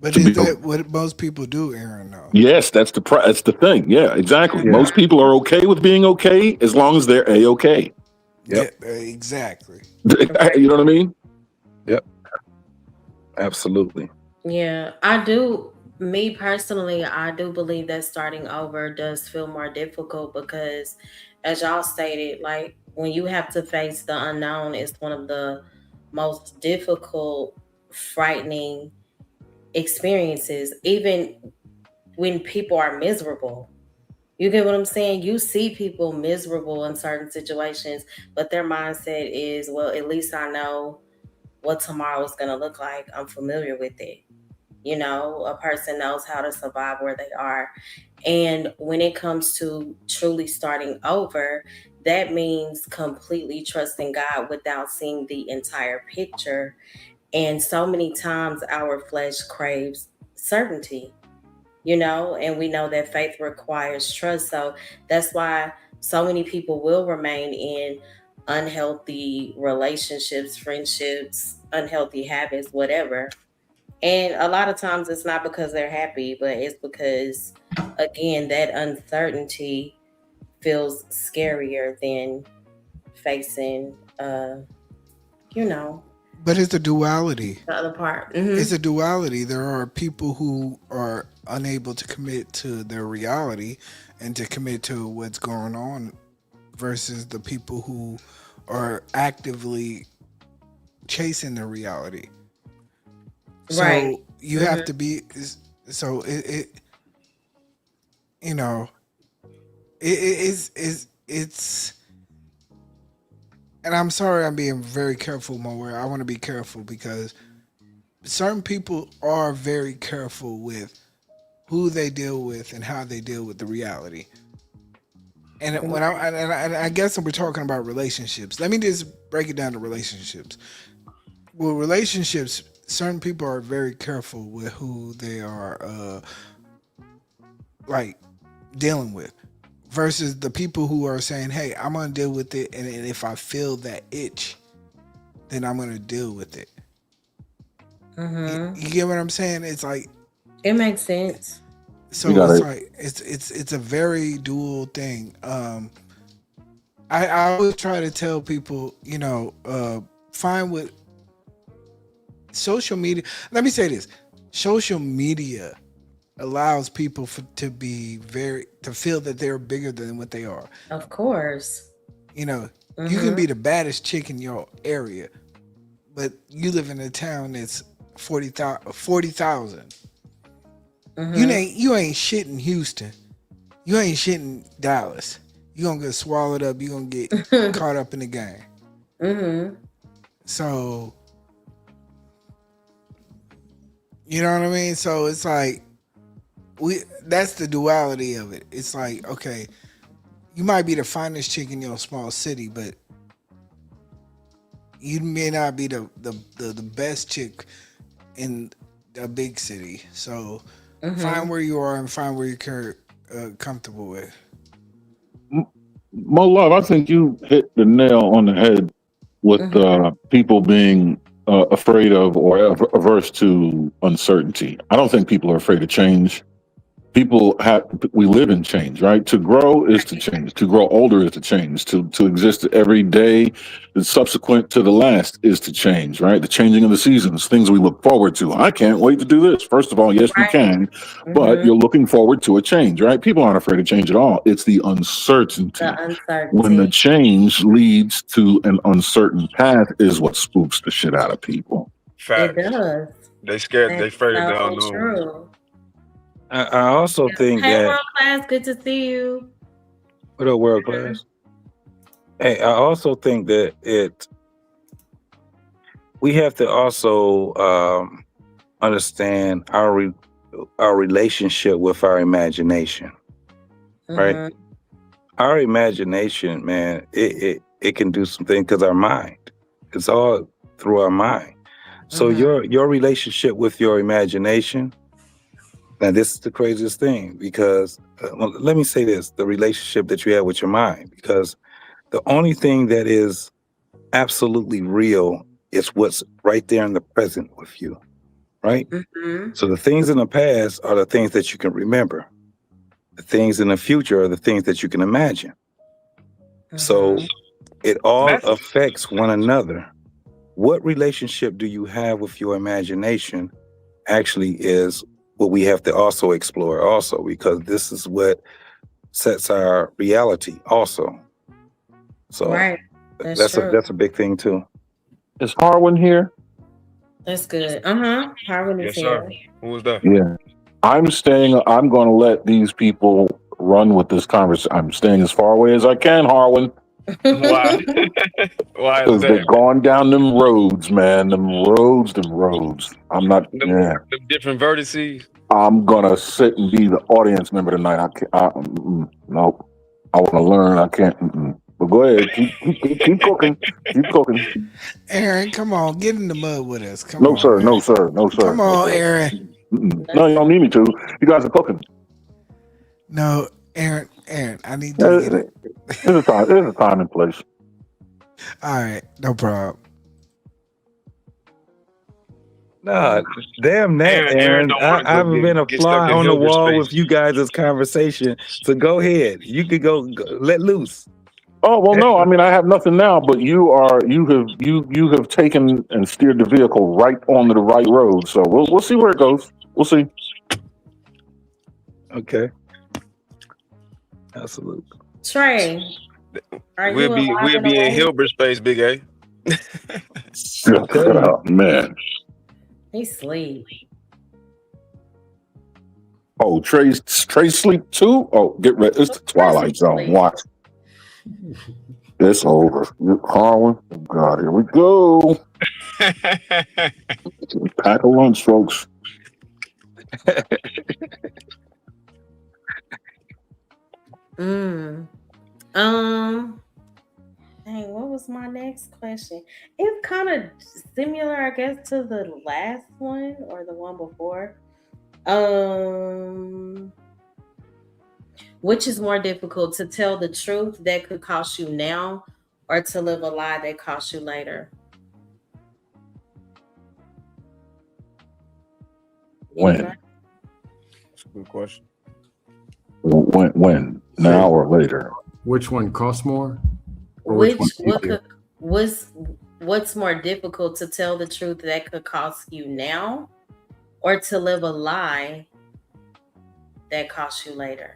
But is that what most people do, Aaron? Though? Yes, that's the thing. Yeah, exactly. Yeah. Most people are okay with being okay as long as they're a-okay. Yep. Yeah, exactly. You know what I mean? Yep. Absolutely. Yeah, me personally, I do believe that starting over does feel more difficult because, as y'all stated, like when you have to face the unknown, it's one of the most difficult, frightening experiences, even when people are miserable. You get what I'm saying? You see people miserable in certain situations, but their mindset is, well, at least I know what tomorrow is going to look like. I'm familiar with it. You know, a person knows how to survive where they are. And when it comes to truly starting over, that means completely trusting God without seeing the entire picture. And so many times our flesh craves certainty, you know, and we know that faith requires trust. So that's why so many people will remain in unhealthy relationships, friendships, unhealthy habits, whatever. And a lot of times it's not because they're happy, but it's because, again, that uncertainty feels scarier than facing, you know, But it's a duality. the other part. It's a duality. There are people who are unable to commit to their reality and to commit to what's going on versus the people who are actively chasing their reality. So Right. you have to be so it you know it's and I'm sorry I'm being very careful my word. I want to be careful because certain people are very careful with who they deal with and how they deal with the reality. And when I guess we're talking about relationships. Let me just break it down to relationships. Well, relationships, certain people are very careful with who they are like dealing with versus the people who are saying, hey, I'm gonna deal with it, and if I feel that itch, then I'm gonna deal with it. You get what I'm saying? It's like It makes sense. so it's like it's a very dual thing. I always try to tell people, you know, find what social media. Let me say this: social media allows people to feel that they're bigger than what they are. Of course. You know, you can be the baddest chick in your area, but you live in a town that's 40,000. You ain't shit in Houston. You ain't shit in Dallas. You gonna get swallowed up. You gonna get caught up in the game. So, you know what I mean? So it's like that's the duality of it. It's like, okay, you might be the finest chick in your small city, but you may not be the best chick in a big city. So find where you are and find where you're comfortable with. Mo Love, I think you hit the nail on the head with people being afraid of or averse to uncertainty. I don't think people are afraid of change. We live in change, right? To grow is to change. To grow older is to change. To exist every day that's subsequent to the last is to change, right? The changing of the seasons, things we look forward to. I can't wait to do this. First of all, yes, we can, but you're looking forward to a change, right? People aren't afraid of change at all. It's the uncertainty. When the change leads to an uncertain path is what spooks the shit out of people. Facts. It does. They scared. They That's afraid of the so unknown. true. I also think Hey, that world class, good to see you. what up, world class? Hey, I also think that we have to also understand our relationship with our imagination, right? Our imagination, man, it can do something because our mind. It's all through our mind. So your relationship with your imagination. Now, this is the craziest thing because, well, let me say this, the relationship that you have with your mind, because the only thing that is absolutely real is what's right there in the present with you, right? So the things in the past are the things that you can remember. The things in the future are the things that you can imagine. So it all affects one another. What relationship do you have with your imagination actually is what we have to also explore also, because this is what sets our reality also. So that's a big thing too. Is Harwin here? That's good. Harwin is here. Who was that? Yeah. I'm going to let these people run with this conversation. I'm staying as far away as I can, Harwin. Why? Why is Because they're that? going down them roads, man. Them roads. I'm not. Them different vertices. I'm gonna sit and be the audience member tonight. Nope. I want to learn. I can't. But go ahead. Keep cooking. Keep cooking. Aaron, come on, get in the mud with us. Come on. No, sir. Come on, Aaron. No, you don't need me to. You guys are cooking. No, Aaron, I need to get it. There's a time and place. All right, no problem. Nah, damn that, Aaron. I haven't been a fly on the wall with you guys' conversation. So go ahead. You could go let loose. Oh well, no. I mean, I have nothing now, but you have taken and steered the vehicle right onto the right road. So we'll see where it goes. We'll see. Okay. Absolutely. Trey, are We'll you be in Hilbert space, Big A. Oh, man. He sleep. Oh, Trey's sleep too? Oh, get ready. It's the Twilight Zone. Watch. It's over. Harlan. Oh, God, here we go. Pack a lunch, folks. Hey, what was my next question? It's kind of similar, I guess, to the last one or the one before. Which is more difficult, to tell the truth that could cost you now, or to live a lie that costs you later? When? That's a good question. When? Now or later? Which one costs more? What's more difficult, to tell the truth that could cost you now, or to live a lie that costs you later?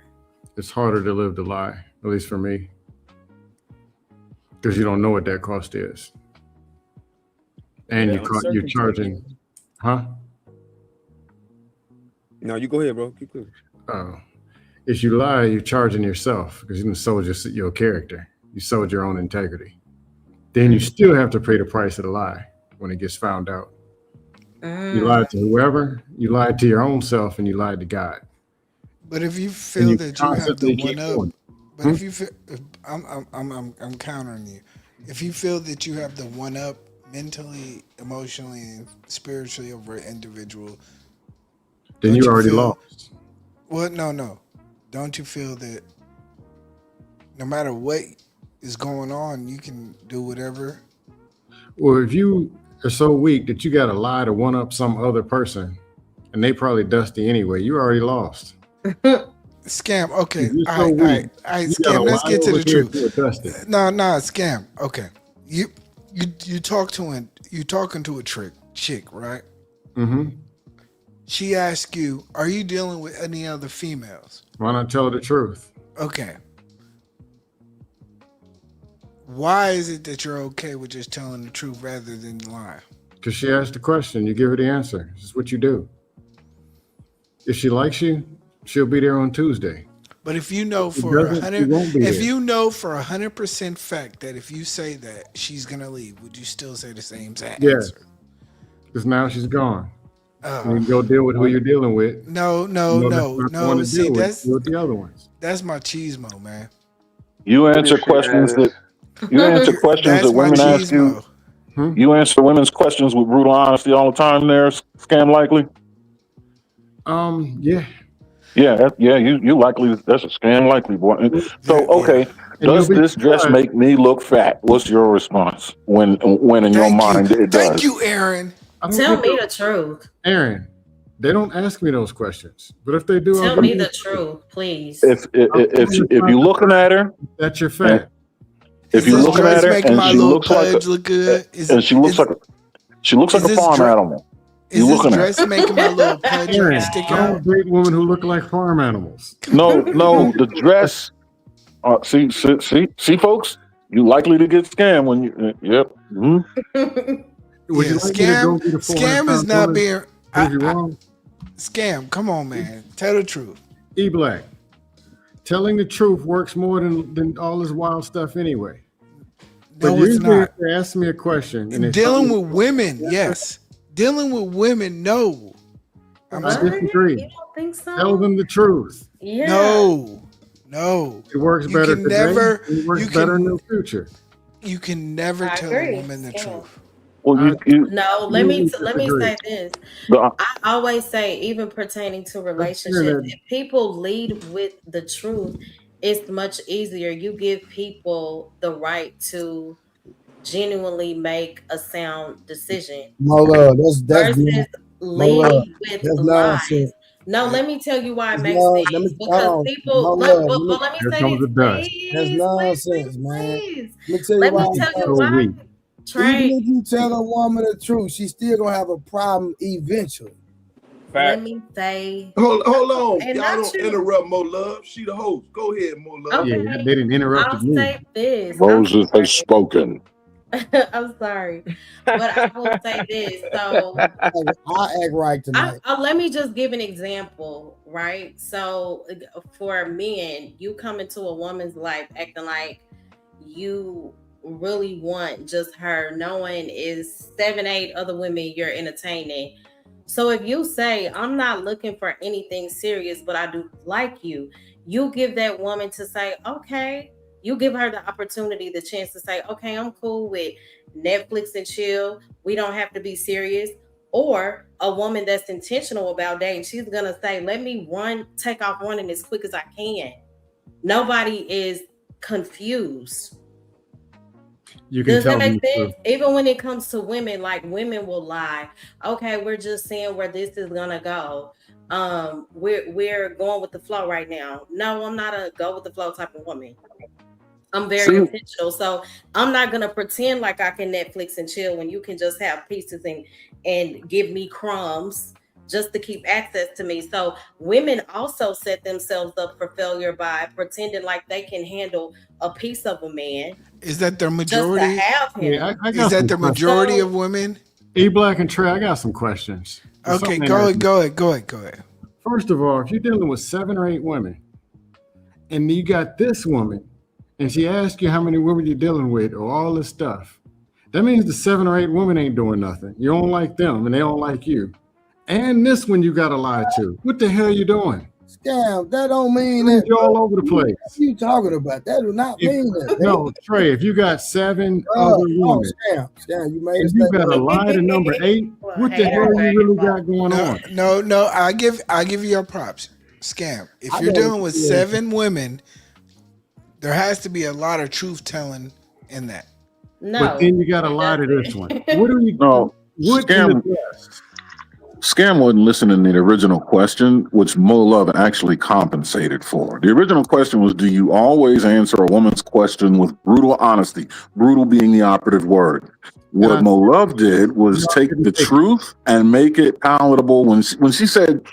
It's harder to live the lie, at least for me, because you don't know what that cost is, and you're charging, huh? No, you go ahead, bro. Keep going. If you lie, you're charging yourself, because you sold your character. You sold your own integrity. Then you still have to pay the price of the lie when it gets found out. You lied to whoever, you lied to your own self, and you lied to God. But if you feel that you have the one up, but if you feel, I'm countering you. If you feel that you have the one up mentally, emotionally, and spiritually over an individual, then you already lost. Well, no. Don't you feel that no matter what is going on, you can do whatever? Well, if you are so weak that you got to lie to one up some other person, and they probably dusty anyway, you already lost. Scam. Okay. All right. Scam. Let's get to the truth. No, Scam. Okay. You talking to a chick, right? Mm-hmm. She asked you, "Are you dealing with any other females?" Why not tell her the truth? Okay. Why is it that you're okay with just telling the truth rather than lying? Because she asked the question, you give her the answer. This is what you do. If she likes you, she'll be there on Tuesday. But if you know for 100% fact that if you say that she's gonna leave, would you still say the same answer? Yes. Because now she's gone. You can go deal with who you're dealing with. No. See, that's with the other ones. That's my cheesemo, man. You answer questions that women ask you. You answer women's questions with brutal honesty all the time. There, Scam Likely. Yeah. You likely, that's a Scam Likely, boy. So okay, does this dress make me look fat? What's your response when in your mind it does? Thank you, Aaron. Tell me the truth. Aaron, they don't ask me those questions, but if they do, tell me the truth, please. If you're looking at her, that's your fat. If you're looking at her and she looks like look good, she looks like a farm animal. Is this dress making my little pudge stick out? I don't date women who look like farm animals. No, the dress. See, folks, you likely to get scammed when you. Yep. Mm-hmm. Would you like scam is not being. Scam, come on, man. Tell the truth. E-Black. Telling the truth works more than all this wild stuff anyway. No, but it's not. Ask me a question. And dealing with women, yes. Dealing with women, no. I disagree. You don't think so? Tell them the truth. Yeah. No. It works better today. It works better in the future. You can never tell a woman the truth. Well, let me say this. I always say, even pertaining to relationships, if people lead with the truth, it's much easier. You give people the right to genuinely make a sound decision. My love, that's versus my leading love. with That's lies. nonsense. No, let me tell you why it That's makes not, sense. hold Because on, people, my let, love. but let me Here say comes this, the dust. That's please, nonsense, man. please. Let me tell you Let why. me tell you So why. weak. Even Trey, if you tell a woman the truth, she's still gonna have a problem eventually. let me say, Hold on. and Y'all not don't you. interrupt Mo Love. She the host. Go ahead, Mo Love. Yeah, Okay, they didn't interrupt I'll me. say this. Moses has spoken. I'm sorry, but I will say this. So I act right tonight. let me just give an example, right? So for men, you come into a woman's life acting like you really want just her, knowing is 7-8 other women you're entertaining. So if you say, I'm not looking for anything serious, but I do like you, you give that woman to say, okay. You give her the opportunity, the chance to say, okay, I'm cool with Netflix and chill. We don't have to be serious. Or a woman that's intentional about dating, she's going to say, let me take off running as quick as I can. Nobody is confused. You can Does tell that make them the sense? truth. Even when it comes to women, like women will lie. Okay, we're just seeing where this is gonna go. We're going with the flow right now. No, I'm not a go with the flow type of woman. I'm very intentional. So I'm not gonna pretend like I can Netflix and chill when you can just have pieces and give me crumbs just to keep access to me. So women also set themselves up for failure by pretending like they can handle a piece of a man. Is that their Just to majority? have him. Yeah, I Is got that some the questions. majority of women? E Black and Trey, I got some questions. There's Okay, something go that- ahead. First of all, if you're dealing with 7 or 8 women, and you got this woman, and she asks you how many women you're dealing with or all this stuff, that means the 7 or 8 women ain't doing nothing. You don't like them, and they don't like you. And this one you got to lie to. What the hell you doing? Scam. That don't mean that. You're all over the place. What are you talking about? That do not mean that. No, Trey, if you got 7 other women, Scam, you made and you got to lie to number 8, what the hell you really got going on? No. I give you your props. Scam. If you're dealing with 7 women, there has to be a lot of truth telling in that. No. But then you got to lie to this one. What are you? No, What in the dust? Scam wasn't listening to the original question, which Mo Love actually compensated for. The original question was, do you always answer a woman's question with brutal honesty? Brutal being the operative word. What Mo Love did was take the truth and make it palatable. When she said,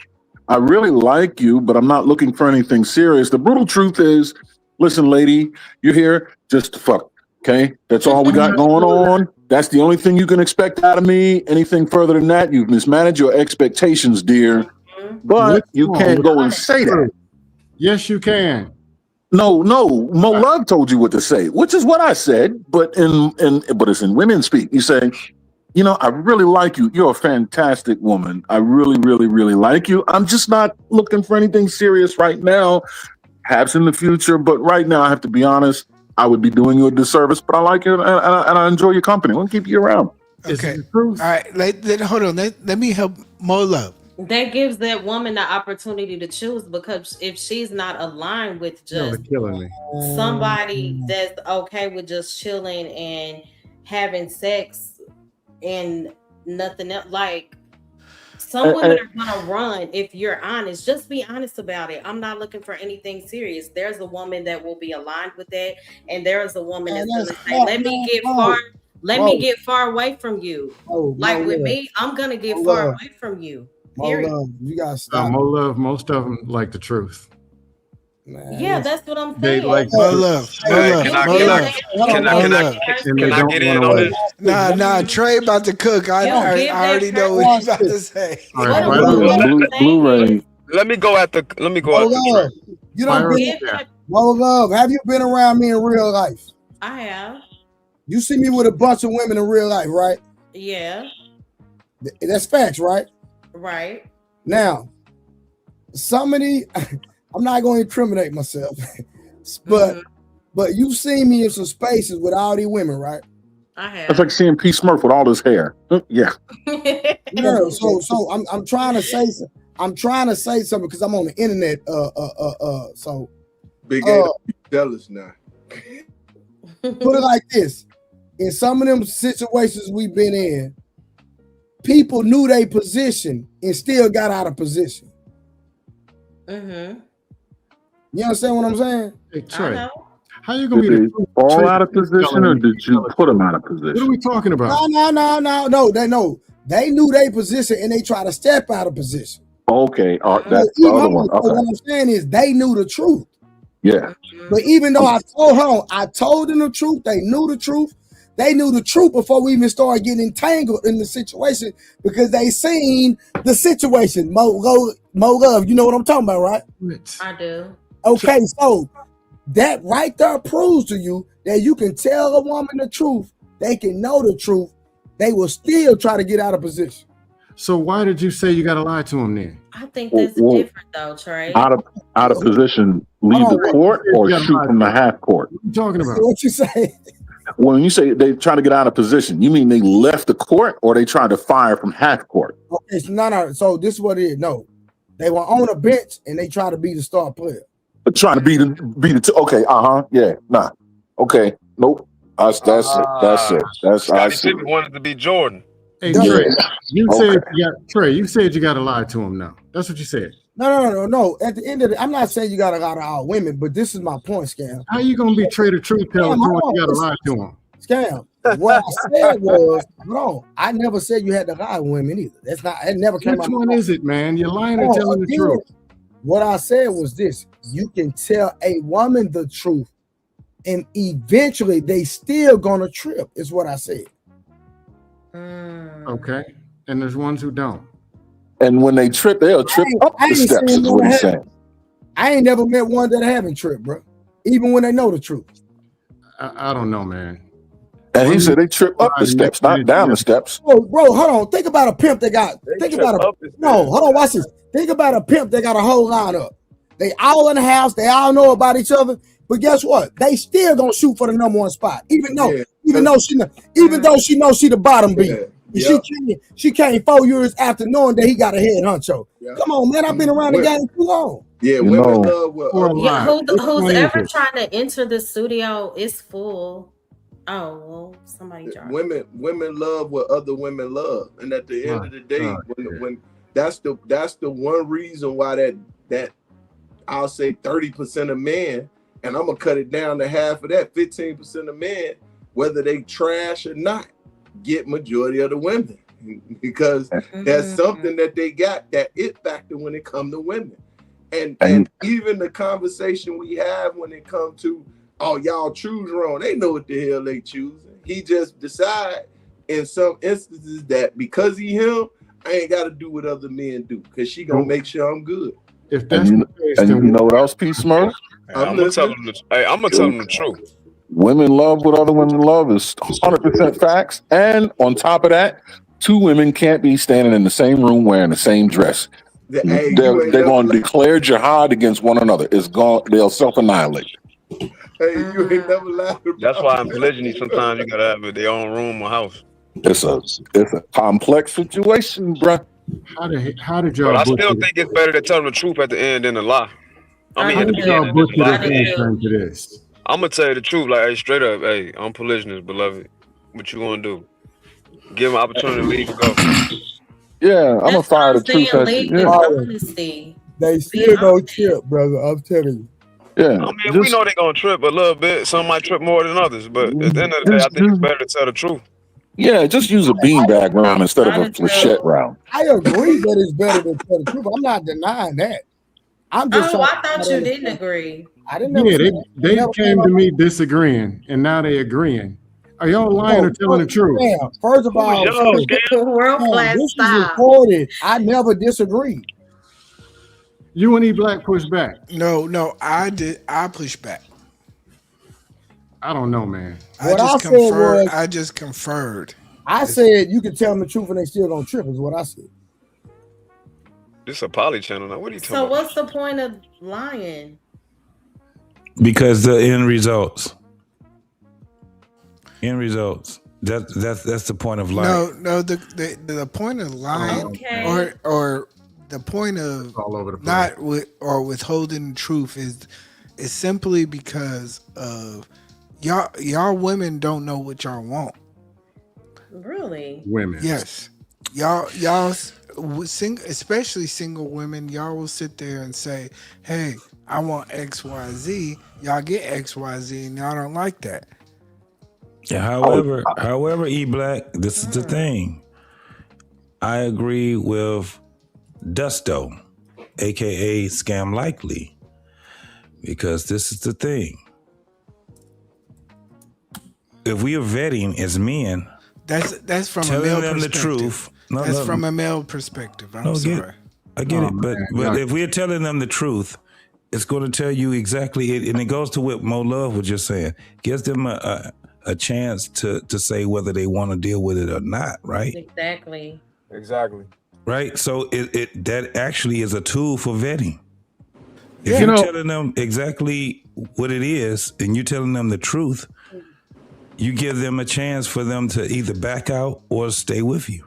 I really like you, but I'm not looking for anything serious, the brutal truth is, listen, lady, you're here just to fuck. Okay, that's all we got going on. That's the only thing you can expect out of me. Anything further than that, you've mismanaged your expectations, dear. But you can't go and say that. Yes, you can. No, Mo Love told you what to say, which is what I said. But it's in women speak. You say, you know, I really like you. You're a fantastic woman. I really, really, really like you. I'm just not looking for anything serious right now. Perhaps in the future, but right now I have to be honest. I would be doing you a disservice, but I like you and I enjoy your company. We'll keep you around. Okay. All right. Hold on. Let me help Mo Love. That gives that woman the opportunity to choose, because if she's not aligned with just killing me. somebody that's okay with just chilling and having sex and nothing else, like some women are gonna run. If you're honest, just be honest about it. I'm not looking for anything serious. There's a woman that will be aligned with that, and there is a woman that's gonna say, let me get far away from you. Like with me, I'm gonna get far away from you. Period. You gotta stop. Mo Love, most of them like the truth. Yeah, that's what I'm They saying. like Mo Love. Can I get in on this? Nah. Trey about to cook. I already know what he's about to say. Blu-ray. Let me go at the Trey. You don't Mo Love. Have you been around me in real life? I have. You see me with a bunch of women in real life, right? Yeah. That's facts, right? Right. Now, somebody, I'm not going to incriminate myself, but you've seen me in some spaces with all these women, right? I have. That's like seeing P. Smurf with all his hair. Yeah. No, so I'm trying to say something. I'm trying to say something because I'm on the internet. So Big A jealous now. Put it like this: in some of them situations we've been in, people knew their position and still got out of position. Mm-hmm. You understand what I'm saying? Hey, Trey, how you gonna Did be they the fall out of position, or did you put them out of What are position? we talking about? No. They knew their position and they tried to step out of position. Okay, But that's the even other though- one. so what Okay, I'm saying is they knew the truth. yeah. But even though I told them the truth, they knew the truth. They knew the truth before we even started getting entangled in the situation because they seen the situation. Mo Love, you know what I'm talking about, right? I do. Okay, so that right there proves to you that you can tell a woman the truth. They can know the truth. They will still try to get out of position. So why did you say you got to lie to him then? I think that's different though, Trey. Out of position, leave the court or shoot from the half court. What you talking about? What you say? When you say they trying to get out of position, you mean they left the court or they tried to fire from half court? Okay, so no. So this is what it is. No, they were on a bench and they try to be the star player. Trying to be the okay, yeah, nah, okay, nope. That's it. That's I Scottie see. Pippen wanted to be Jordan. Hey, Yeah. Trey, Okay. you said you got to lie to him now. That's what you said. No. At the end of it, I'm not saying you got to lie to all women, but this is my point, Scam. How you gonna be Trey the truth teller knowing you got to lie to him? Scam. What I said was, no, I never said you had to lie to women either. That's not. It never came Which out. one is it, man? You're lying or No, telling the again, truth? What I said was this: you can tell a woman the truth, and eventually they still gonna trip. Is what I said. Okay, and there's ones who don't. And when they trip, they'll trip up the steps. Is what he's saying. I ain't never met one that haven't tripped, bro. Even when they know the truth. I don't know, man. And he said they trip up the steps, not down the steps. Oh, bro, hold on. Think about a pimp that got. Hold on. Watch this. Think about a pimp that got a whole lineup. They all in the house. They all know about each other. But guess what? They still gonna shoot for the number one spot, even though she knows she the bottom beat. She came 4 years after knowing that he got a head honcho. Come on, man. I've been around the game too long. Yeah, women love Who's ever trying to enter the studio is full. Oh well, somebody joined. Women love what other women love, and at the end of the day, when that's the one reason why that I'll say 30% of men, and I'm gonna cut it down to half of that, 15% of men, whether they trash or not, get majority of the women because that's something that they got, that it factor when it comes to women. And even the conversation we have when it comes to, oh, y'all choose wrong, they know what the hell they choosing. He just decide in some instances that because he him, I ain't got to do what other men do because she gonna make sure I'm good. If that's and you know what else, P. Smurf? I'm gonna tell them the truth. Women love what other women love is 100% facts. And on top of that, two women can't be standing in the same room wearing the same dress. Hey, they're going to declare jihad against one another. They'll self-annihilate. Hey, you ain't never lied about That's why in polygyny sometimes you gotta have their own room or house. It's a complex situation, bruh. How did But y'all? I still think it's better to tell the truth at the end than to lie. I mean, How at the did y'all beginning, butcher lie. this answer into this? I'm gonna tell you the truth, like, hey, straight up, hey, I'm polygynous, beloved. What you gonna do? Give him an opportunity to leave and go. Yeah, I'm gonna fire the truth. Honesty. They still go trip, brother. I'm telling you. Yeah, I mean, we know they're gonna trip a little bit. Some might trip more than others, but at the end of the day, I think it's better to tell the truth. Yeah, just use a beanbag round instead of a flechette round. I agree that it's better than tell the truth. I'm not denying that. I'm just. Oh, I thought you didn't agree. I didn't. Yeah, they came to me disagreeing, and now they agreeing. Are y'all lying or telling the truth? First of all, world class this is style. recorded. I never disagreed. You and E Black push back. No, I did. I pushed back. I don't know, man. I just conferred. I said you can tell them the truth and they still gonna trip. Is what I said. This is a poly channel now. What are you talking So about? what's the point of lying? Because the end results. End results. That's the point of lying. No. The point of lying, or the point of all over the place. not withholding the truth is simply because of y'all women don't know what y'all want. Really? Women. Yes, especially single women, y'all will sit there and say, "Hey, I want XYZ." Y'all get XYZ, and y'all don't like that. Yeah, however, E Black, this is the thing. I agree with Dusto, aka Scam Likely, because this is the thing. If we are vetting as men, that's from a telling male them the perspective. truth. That's from a male perspective. I'm sorry. I get it, but if we're telling them the truth, it's going to tell you exactly, and it goes to what Mo Love was just saying. Gives them a chance to say whether they want to deal with it or not, right? Exactly. Right. So it that actually is a tool for vetting. If You you're know- telling them exactly what it is and you're telling them the truth, you give them a chance for them to either back out or stay with you.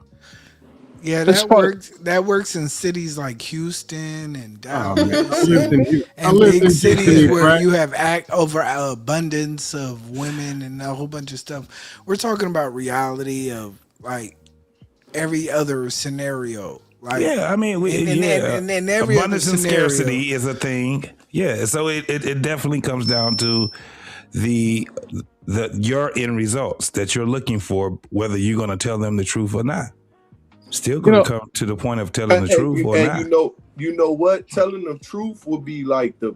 Yeah, It's that fun. works. That works in cities like Houston and Oh, Dallas man. I lived in Houston. I and lived big in cities Houston, where right? you have abundance of women and a whole bunch of stuff. We're talking about reality of like every other scenario. Like, Yeah, I mean, and every other abundance and scenario. scarcity is a thing. Yeah, so it definitely comes down to your end results that you're looking for, whether you're going to tell them the truth or not. Still going to come to the point of telling the truth or not. You know what? Telling the truth would be like the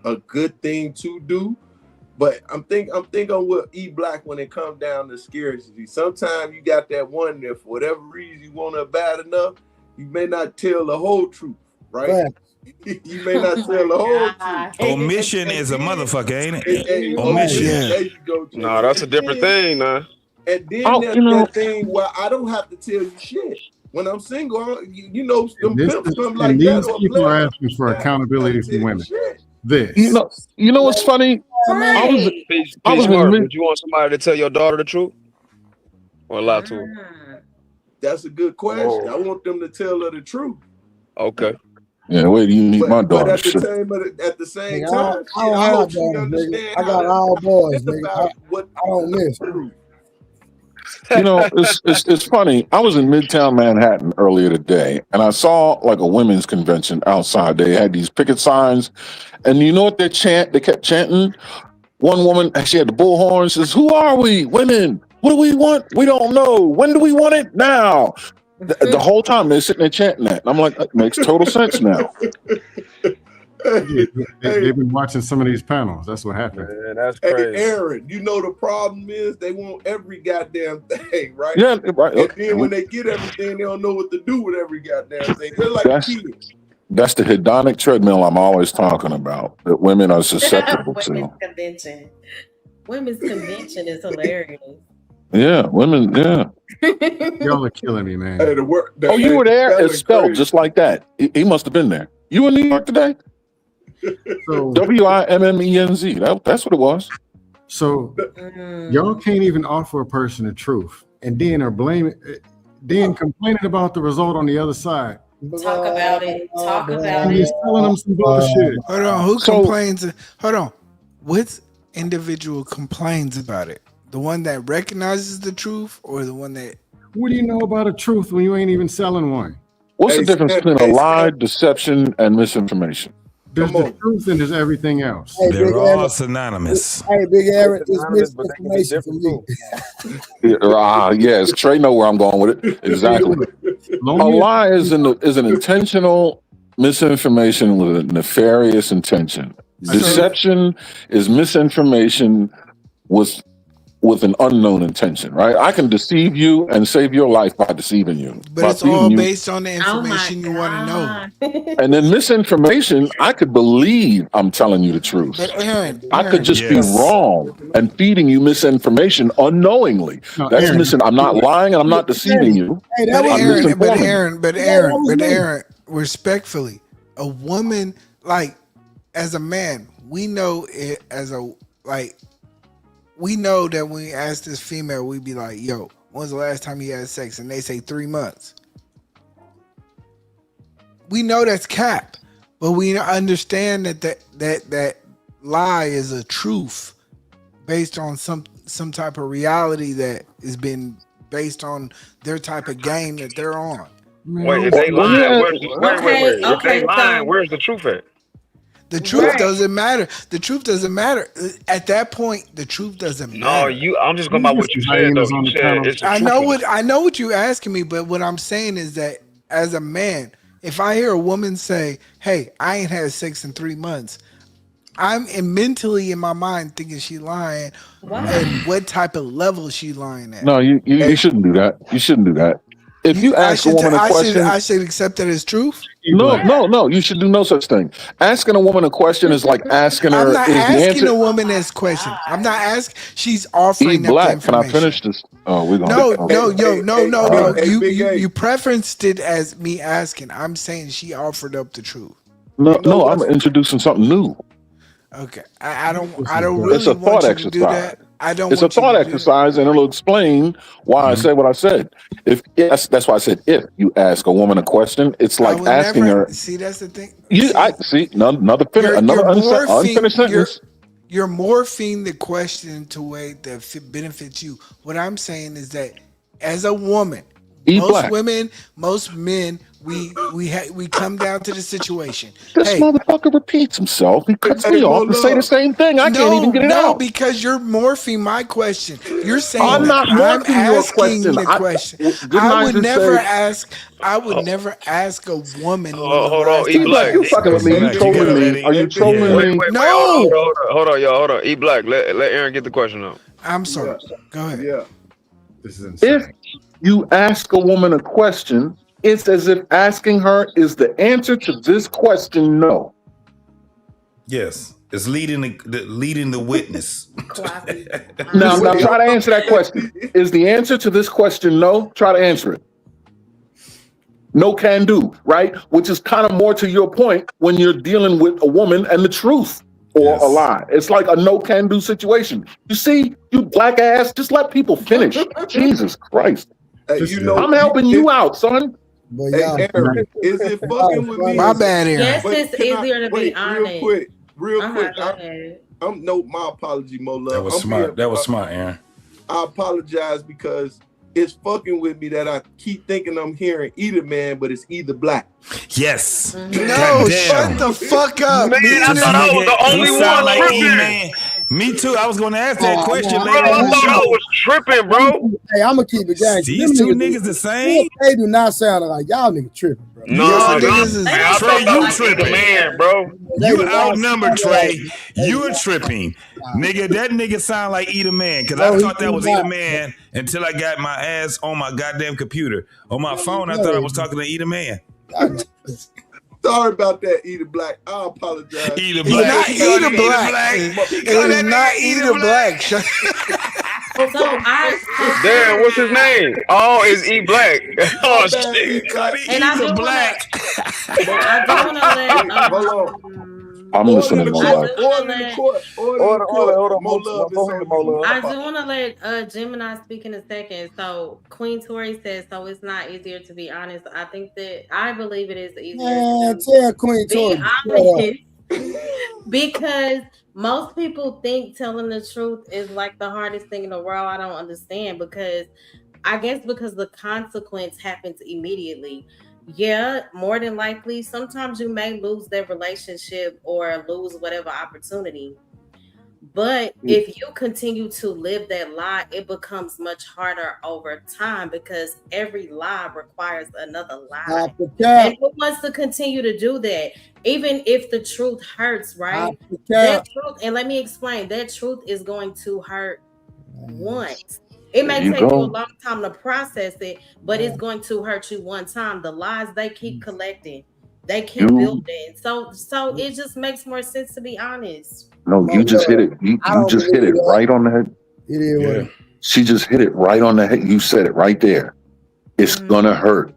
a good thing to do. But I'm thinking with E Black when it comes down to scarcity. Sometimes you got that one that for whatever reason you want it bad enough, you may not tell the whole truth, right? You may not tell the whole truth. Omission is a motherfucker, ain't it? Omission. Omission. There you go. No, that's a different thing, man. And then that thing where I don't have to tell you shit. When I'm single, you know, them pimps come like And that. these people are asking for accountability from women. This. You know what's funny? I was Peace, in Mark, mid- would you want somebody to tell your daughter the truth or lie to her? That's a good question. I want them to tell her the truth. Okay. Yeah, wait, you meet my But daughter. at the Shit. same Nigga, time, I don't I hope have she daughters, nigga. understand I how got to all boys, think nigga. about what I don't miss. You know, it's funny. I was in Midtown Manhattan earlier today, and I saw like a women's convention outside. They had these picket signs, and you know what they kept chanting. One woman, she had the bullhorn. Says, "Who are we, women? What do we want? We don't know. When do we want it? Now." The whole time they're sitting there chanting that, and I'm like, that makes total sense now. They've been watching some of these panels. That's what happened. Man, that's Hey, crazy. Aaron, you know the problem is they want every goddamn thing, right? Yeah, right. And then when they get everything, they don't know what to do with every goddamn thing. They're like kids. That's the hedonic treadmill I'm always talking about that women are susceptible to. Women's convention is hilarious. Yeah, women. Yeah. Y'all are killing me, man. Hey, Oh, you were there? It's spelled just like that. He must have been there. You were in New York today? So WIMMENZ. That's what it was. So y'all can't even offer a person the truth, and then are complaining about the result on the other side. Talk about it. Talk about And it. just telling them some bullshit. Hold on, who complains? Hold on, what individual complains about it? The one that recognizes the truth, or the one that? What do you know about a truth when you ain't even selling one? What's the difference between a lie, deception, and misinformation? There's the truth and there's everything else. Hey, They're Big all Aaron. synonymous. Hey, Big Aaron, it's Anonymous, but they can be misinformation for me. Yes, Trey know where I'm going with it. Exactly. A lie is an intentional misinformation with a nefarious intention. Deception is misinformation with an unknown intention, right? I can deceive you and save your life by deceiving you. But it's all based on the information you want to know. And then misinformation, I could believe I'm telling you the truth. But Aaron, I could just be wrong and feeding you misinformation unknowingly. That's Aaron. I'm not lying and I'm not deceiving you. But Aaron, respectfully, a woman, like, as a man, we know it as we know that when we ask this female, we be like, yo, when's the last time you had sex? And they say 3 months. We know that's cap, but we understand that lie is a truth based on some type of reality that has been based on their type of game that they're on. Wait, if they lying, wait. If they lying, where's the truth at? The truth doesn't matter. The truth doesn't matter. At that point, the truth doesn't matter. No, I'm just going by what you said, though. You said it's the I truth. know what you're asking me, but what I'm saying is that as a man, if I hear a woman say, "Hey, I ain't had sex in 3 months," I'm mentally in my mind thinking she lying, and what type of level she lying at. No, you shouldn't do that. You shouldn't do that. If you ask a woman a question, I should accept that as truth. No, you should do no such thing. Asking a woman a question is like asking her. I'm not is the asking answer, a woman this question. I'm not asking. She's offering that Black, can I information. finish this? Oh, we're gonna. No. You preferenced it as me asking. I'm saying she offered up the truth. No, I'm introducing something new. Okay, I don't really It's a want thought you to do that. exercise. I don't. It's a want you thought to do that. exercise, and it'll explain why I said what I said. That's why I said if you ask a woman a question, it's like asking her. See, that's the thing. Another unfinished sentence. You're morphing the question to a way that benefits you. What I'm saying is that as a woman, most men, we come down to the situation. This motherfucker repeats himself. He cuts me off to say the same thing. I can't even get it out. No, because you're morphing my question. You're saying I'm not morphing your asking question. the question. I would never ask. I would never ask a woman. Hold on, E Black. You fucking with me? You trolling me? Are you trolling me? No. Hold on, y'all. Hold on. E Black. Let Aaron get the question out. I'm sorry. Go ahead. Yeah. This is insane. If you ask a woman a question, it's as if asking her, is the answer to this question no? Yes, it's leading the witness. Now try to answer that question. Is the answer to this question no? Try to answer it. No can do, right? Which is kind of more to your point when you're dealing with a woman and the truth or a lie. It's like a no can do situation. You see, you black ass, just let people finish. Jesus Christ. Hey, I'm helping you out, son. Hey, Aaron, is it fucking with me? My bad, Aaron. Yes, it's easier to be honest. Real quick. My apology, Mo Love. That was smart, Aaron. I apologize because it's fucking with me that I keep thinking I'm hearing either man, but it's either black. Yes. No, shut the fuck up. Man, I thought I was the only one tripping. Me too. I was going to ask that question Bro, later. I thought I was tripping, bro. Hey, I'm gonna keep it going. These two niggas the same? They do not sound like y'all niggas tripping, bro. No, Y'all man, niggas is I Trey, thought you that was tripping. the man, bro. You outnumbered, Trey. You are tripping. Nigga, that nigga sound like Eat a Man, because I thought that was Eat a Man until I got my ass on my goddamn computer. On my phone, I thought I was talking to Eat a Man. Sorry about that, Eater Black. I apologize. Eater It's not Eater Black. It is not Eater Black. Damn, what's his name? Oh, it's E Black. Oh shit. And I do Black. I do want to let. Hold on. I'm listening, Mo Love. Order in the court. Mo Love is on. I do want to let Gemini speak in a second. So Queen Tori says, so it's not easier to be honest. I believe it is easier Man, to tell Queen Tori. be honest. Because most people think telling the truth is like the hardest thing in the world. I don't understand because the consequence happens immediately. Yeah, more than likely, sometimes you may lose that relationship or lose whatever opportunity. But if you continue to live that lie, it becomes much harder over time because every lie requires another lie. And who wants to continue to do that? Even if the truth hurts, right? That truth, and let me explain, that truth is going to hurt once. It may take you a long time to process it, but it's going to hurt you one time. The lies they keep collecting, they keep building. So it just makes more sense to be honest. No, you just hit it. You just hit it right on the head. It is. She just hit it right on the head. You said it right there. It's gonna hurt.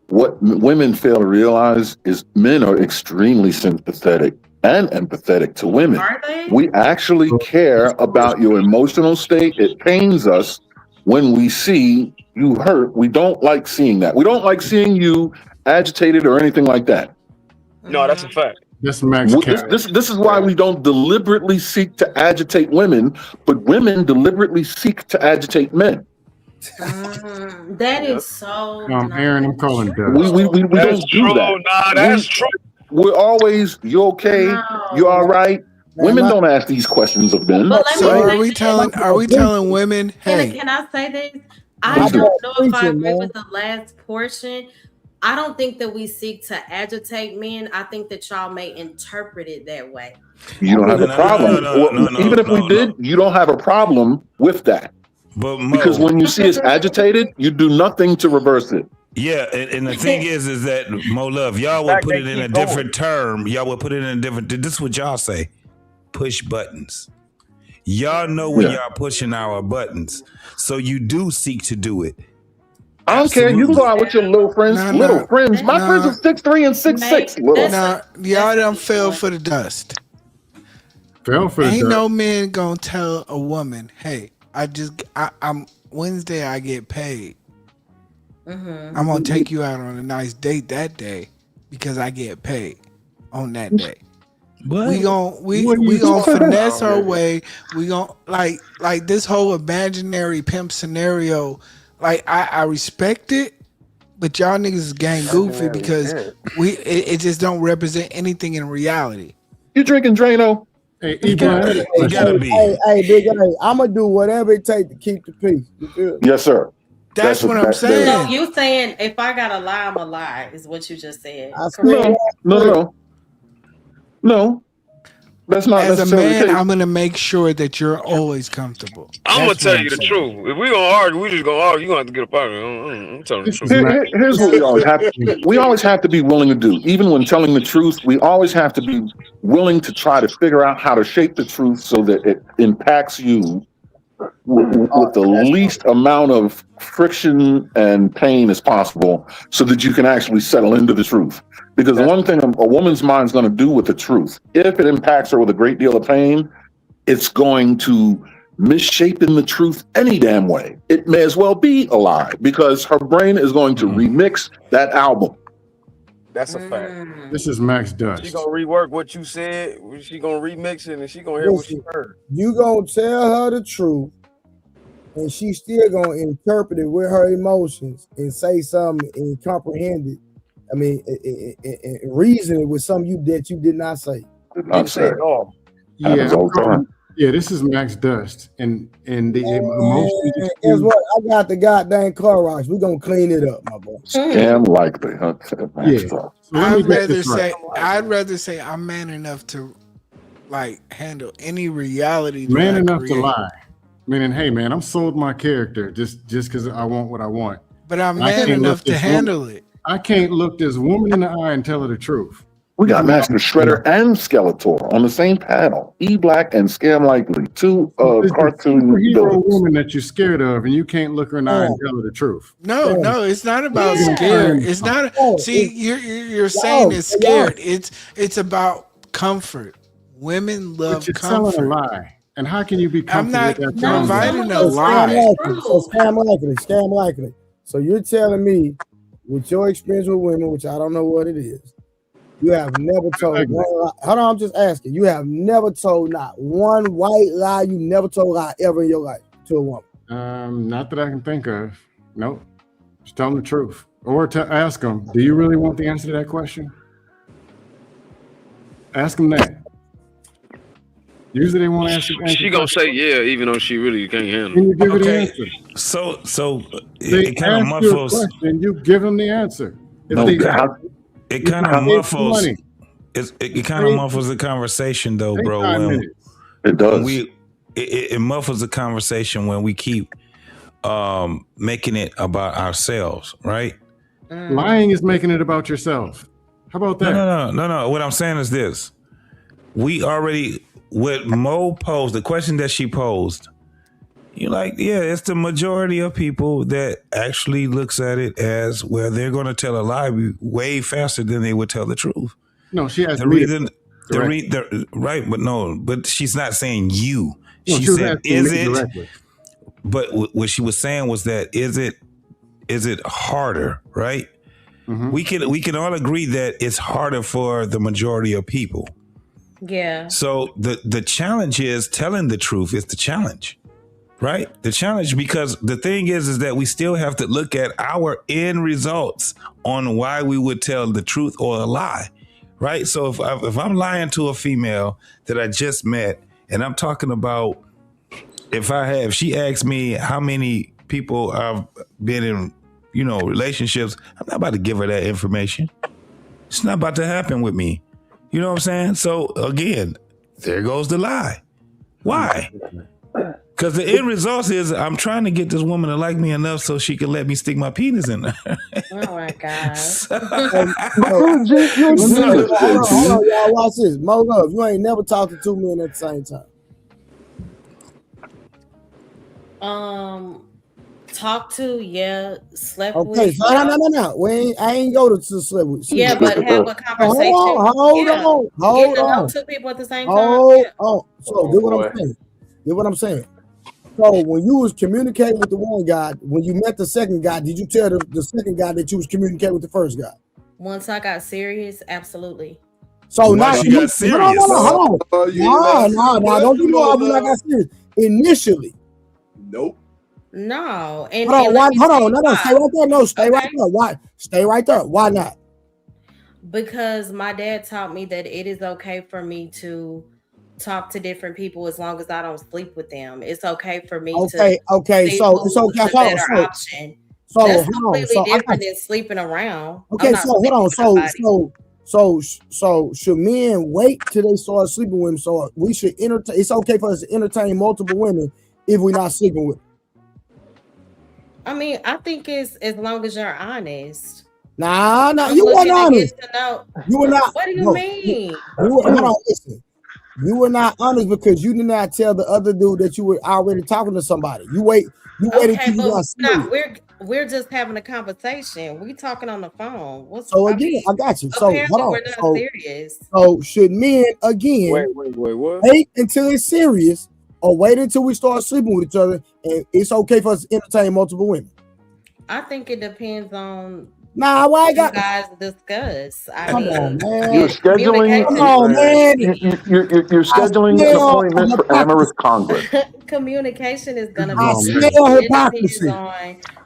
What women fail to realize is men are extremely sympathetic and empathetic to women. Are they? We actually care about your emotional state. It pains us when we see you hurt. We don't like seeing that. We don't like seeing you agitated or anything like that. No, that's a fact. This Max This is why we don't deliberately seek to agitate women, but women deliberately seek to agitate men. That is so. Aaron, I'm calling We Doug. don't do that. Nah, that's true. We're always, you okay? You all right? Women don't ask these questions of men. But let me So say are we telling women, hey, Can I say this? I don't know if I agree with the last portion. I don't think that we seek to agitate men. I think that y'all may interpret it that way. You don't have a problem. Even if we did, you don't have a problem with that. But because when you see us agitated, you do nothing to reverse it. Yeah, and the thing is that Mo Love, y'all would put it in a different term. Y'all would put it in a different. This is what y'all say: push buttons. Y'all know when y'all pushing our buttons, so you do seek to do it. I don't care. You can go out with your little friends. My friends are 6'3" and 6'6". Y'all done fell for the dust. Ain't no man gonna tell a woman, hey, I'm Wednesday I get paid. I'm gonna take you out on a nice date that day because I get paid on that day. We gonna finesse our way. We gonna like this whole imaginary pimp scenario. Like I respect it, but y'all niggas is gang goofy because it just don't represent anything in reality. You drinking Drano? Hey, Big A, I'm gonna do whatever it takes to keep the peace. You feel? Yes, sir. That's what I'm saying. So you saying if I gotta lie, I'm a lie, is what you just said. No. That's not As a necessarily the man, case. I'm gonna make sure that you're always comfortable. I'm gonna tell you the saying. truth. If we gonna argue, we just gonna argue. You gonna have to get up out of here. I'm telling you the truth. Here's what we always have to do. We always have to be willing to do. Even when telling the truth, we always have to be willing to try to figure out how to shape the truth so that it impacts you with the least amount of friction and pain as possible so that you can actually settle into the truth. Because the one thing a woman's mind is going to do with the truth, if it impacts her with a great deal of pain, it's going to misshapen the truth any damn way. It may as well be a lie because her brain is going to remix that album. That's a fact. This is Max Dust. She gonna rework what you said. She gonna remix it, and she gonna hear what she heard. You gonna tell her the truth, and she still gonna interpret it with her emotions and say something and comprehend it. I mean, and reason it with something that you did not say. Yeah, this is Max Dust, and the emotions. Guess what? I got the goddamn Clorox. We're gonna clean it up, my boy. Scam likely, huh? Yeah. I'd rather say I'm man enough to like handle any reality. Man enough to lie. Meaning, hey man, I'm sold my character just because I want what I want. But I'm man enough to handle it. I can't look this woman in the eye and tell her the truth. We got Master Shredder and Skeletor on the same panel. E-Black and Scam Likely, two cartoon hero villains. woman that you're scared of, and you can't look her in the eye and tell her the truth. No, it's not about scared. It's not. See, you're saying it's scared. It's about comfort. Women love But you're comfort. telling a lie. And how can you be I'm comfortable? not providing a lie. Scam likely. So you're telling me, with your experience with women, which I don't know what it is, you have never told one lie. Hold on, I'm just asking. You have never told not one white lie. You never told a lie ever in your life to a woman. Not that I can think of. Nope. Just tell them the truth. Or ask them, do you really want the answer to that question? Ask them that. Usually they want to answer. She gonna say yeah, even though she really can't handle Can you it. give her the answer? So They it kind of ask you a muffles. question, you give them the answer. If No, they- It kind of muffles. It kind of muffles the conversation, though, Take bro. 5 When- minutes. It does. when it muffles the conversation when we keep making it about ourselves, right? Lying is making it about yourself. How about that? No. What I'm saying is this: we already what Mo posed, the question that she posed. You're like, yeah, it's the majority of people that actually looks at it as well. They're going to tell a lie way faster than they would tell the truth. No, she has The reason, right? But she's not saying you. No, She she was said, asking "Is me it?" directly. But what she was saying was that is it harder, right? We can all agree that it's harder for the majority of people. Yeah. So the challenge is telling the truth is the challenge, right? The challenge, because the thing is that we still have to look at our end results on why we would tell the truth or a lie, right? So if I'm lying to a female that I just met and I'm talking about, if she asks me how many people I've been in, relationships, I'm not about to give her that information. It's not about to happen with me. You know what I'm saying? So again, there goes the lie. Why? Because the end result is I'm trying to get this woman to like me enough so she can let me stick my penis in her. Oh my God. Hold on, y'all. Watch this. Mo Love, you ain't never talked to two men at the same time. Talk to, slept with. Okay, so no. I ain't go to sleep with. Yeah, but have a conversation. Hold on. Get to know two people at the same time. So do what I'm saying. So when you was communicating with the one guy, when you met the second guy, did you tell the second guy that you was communicating with the first guy? Once I got serious, absolutely. So now you got serious. Hold on. No, don't you know I got serious initially? Nope. No. Hold on. No, stay right there. No, stay right there. Why? Stay right there. Why not? Because my dad taught me that it is okay for me to talk to different people as long as I don't sleep with them. It's okay for me to. Okay. So it's okay. It's a better option. So that's completely different than sleeping around. Okay, so hold on. So should men wait till they start sleeping with them? So we should entertain. It's okay for us to entertain multiple women if we're not sleeping with them. I mean, I think it's as long as you're honest. Nah, you weren't honest. You were not. What do you mean? Hold on, listen. You were not honest because you did not tell the other dude that you were already talking to somebody. You waited till you got serious. We're just having a conversation. We talking on the phone. I got you. So hold on. We're not serious. So should men again wait until it's serious or wait until we start sleeping with each other and it's okay for us to entertain multiple women? I think it depends on why I got you guys discuss. Come on, man. You're scheduling. Come on, man. You're scheduling an appointment for amorous congress. Communication is gonna I be. smell hypocrisy.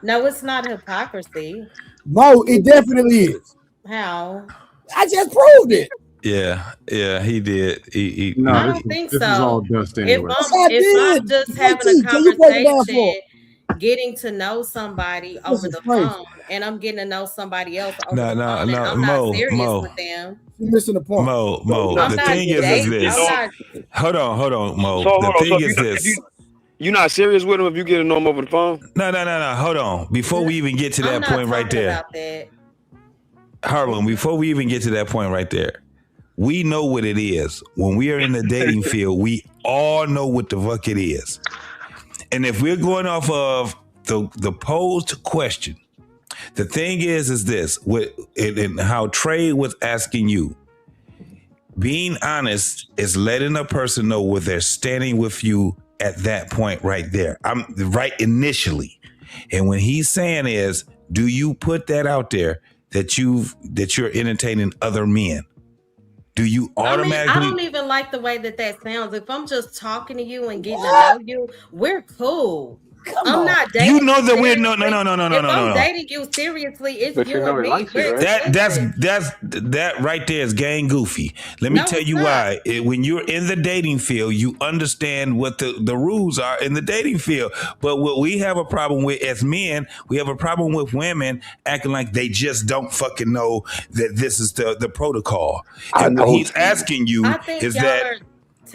No, it's not hypocrisy. No, it definitely is. How? I just proved it. Yeah, he did. I don't think so. This is all dust anyway. If I'm just having a conversation, getting to know somebody over the phone, and I'm getting to know somebody else over the phone, and I'm not serious with them. You're missing the point. Mo. The thing is this. Hold on, Mo. The thing is this. You're not serious with him if you get to know him over the phone? No. Hold on. Before we even get to that point right there. Harlan, before we even get to that point right there, we know what it is. When we are in the dating field, we all know what the fuck it is. And if we're going off of the posed question, the thing is this, and how Trey was asking you, being honest is letting a person know where they're standing with you at that point right there. I'm right initially. And when he's saying is, do you put that out there that you're entertaining other men? Do you automatically? I don't even like the way that sounds. If I'm just talking to you and getting to know you, we're cool. I'm not dating. You know that we're no. If I'm dating you seriously, it's you and me. That right there is gang goofy. Let me tell you why. When you're in the dating field, you understand what the rules are in the dating field. But what we have a problem with as men, we have a problem with women acting like they just don't fucking know that this is the protocol. And what he's asking you is that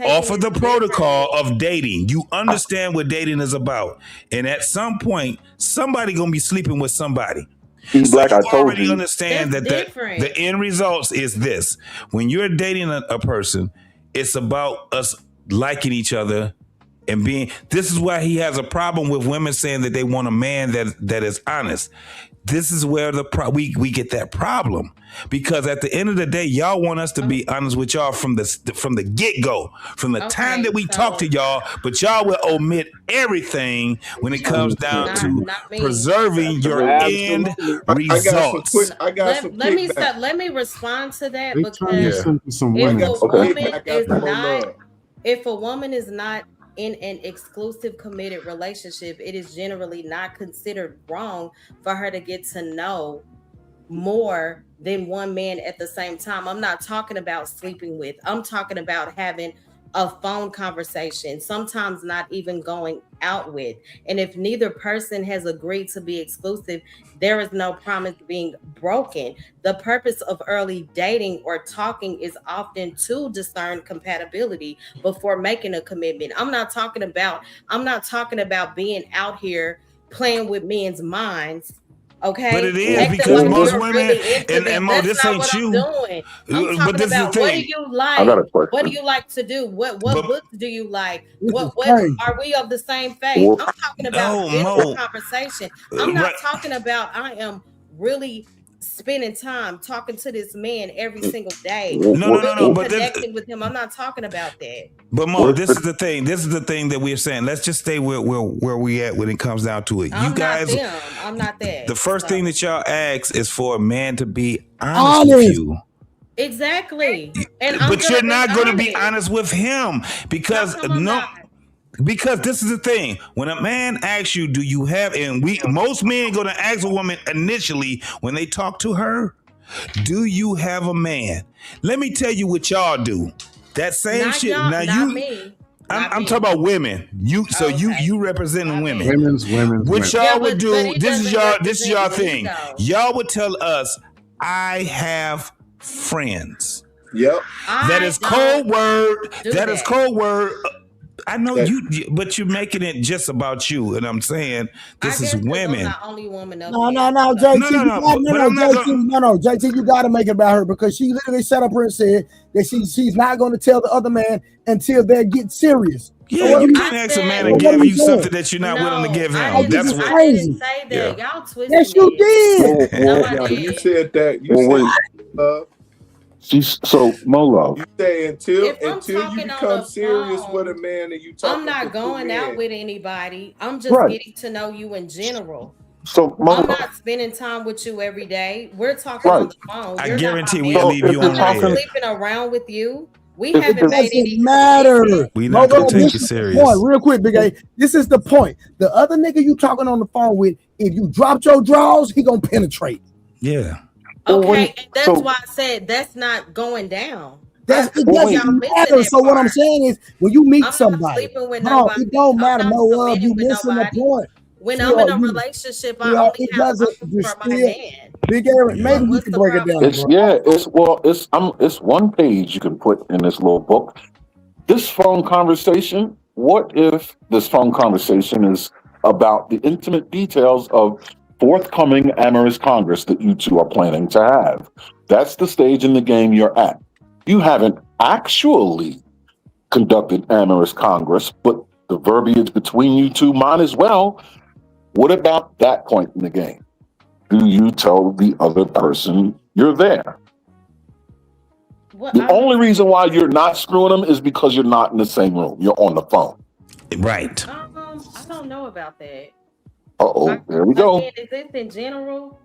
off of the protocol of dating, you understand what dating is about. And at some point, somebody gonna be sleeping with somebody. Black, so I you told already you. understand that the end results is this. When you're dating a person, it's about us liking each other and being. This is why he has a problem with women saying that they want a man that is honest. this is where we get that problem, because at the end of the day, y'all want us to be honest with y'all from the get-go, from the time that we talk to y'all, but y'all will omit everything when it comes down to preserving your end results. Let me respond to that, They because turn this into some women. if a woman is not in an exclusive committed relationship, it is generally not considered wrong for her to get to know more than one man at the same time. I'm not talking about sleeping with. I'm talking about having a phone conversation, sometimes not even going out with. And if neither person has agreed to be exclusive, there is no promise being broken. The purpose of early dating or talking is often to discern compatibility before making a commitment. I'm not talking about being out here playing with men's minds. Okay, but it is because most women, and Mo, this ain't you. I'm talking about what do you like? What do you like to do? What books do you like? What are we of the same faith? I'm talking about this conversation. I'm not talking about I am really spending time talking to this man every single day. No, but connecting with him. I'm not talking about that. But Mo, this is the thing. This is the thing that we're saying. Let's just stay where we at when it comes down to it. I'm not that. The first thing that y'all ask is for a man to be honest with you. Exactly. But you're not going to be honest with him because Because this is the thing. When a man asks you, do you have, and most men going to ask a woman initially when they talk to her, do you have a man? Let me tell you what y'all do. That same not shit. Y'all, now not you, me. I'm talking about women. You representing women. Women's. What y'all would do? This is y'all thing. Y'all would tell us, I have friends. Yep. That is cold word. That is cold word. I know but you're making it just about you, and I'm saying this is women. I'm the only woman up No, here. JT, JT, you got to make it about her because she literally sat up here and said that she's not going to tell the other man until they get serious. Yeah, you can't ask a man to give you something that you're not willing to give him. That's what. I didn't say that. Y'all twisted Yes, you did. You said that. You said. So Molo. You say until you become serious with a man and you talk. I'm not going out with anybody. I'm just getting to know you in general. So I'm not spending time with you every day. We're talking on the phone. I guarantee we'll leave you on I'm not red. sleeping around with you. We haven't made any matter. We not gonna take you serious. Real quick, Big A. This is the point. The other nigga you talking on the phone with, if you dropped your drawers, he gonna penetrate. Yeah. Okay, and that's why I said that's not going down. It doesn't matter. So what I'm saying is, when you meet somebody, it don't matter. No love. You missing the point. When I'm in a relationship, I only have to for my man. Big Aaron, maybe we can break it down. It's one page you can put in this little book. This phone conversation. What if this phone conversation is about the intimate details of forthcoming amorous Congress that you two are planning to have? That's the stage in the game you're at. You haven't actually conducted amorous Congress, but the verbiage between you two might as well. What about that point in the game? Do you tell the other person you're there? The only reason why you're not screwing them is because you're not in the same room. You're on the phone. Right. I don't know about that. There we go. Is this in general?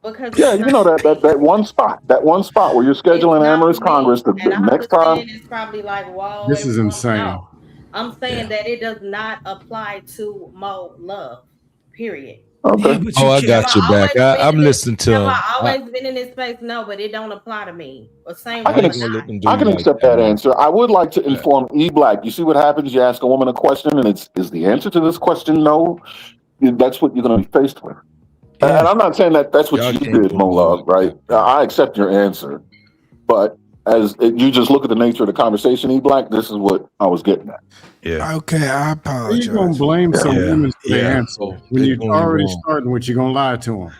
Because you know that one spot where you're scheduling amorous Congress the next time. It's probably like, whoa. This is insane. No. I'm saying that it does not apply to Mo Love. Period. Okay. I got your back. I'm listening to him. Have I always been in this space? No, but it don't apply to me. Or same. I can accept that answer. I would like to inform E Black. You see what happens? You ask a woman a question, and is the answer to this question no? That's what you're going to be faced with. And I'm not saying that's what you did, Mo Love, right? I accept your answer, but as you just look at the nature of the conversation, E Black, this is what I was getting at. Yeah. Okay, I apologize. You're gonna blame some women for the answer when you're already starting with you're gonna lie to them.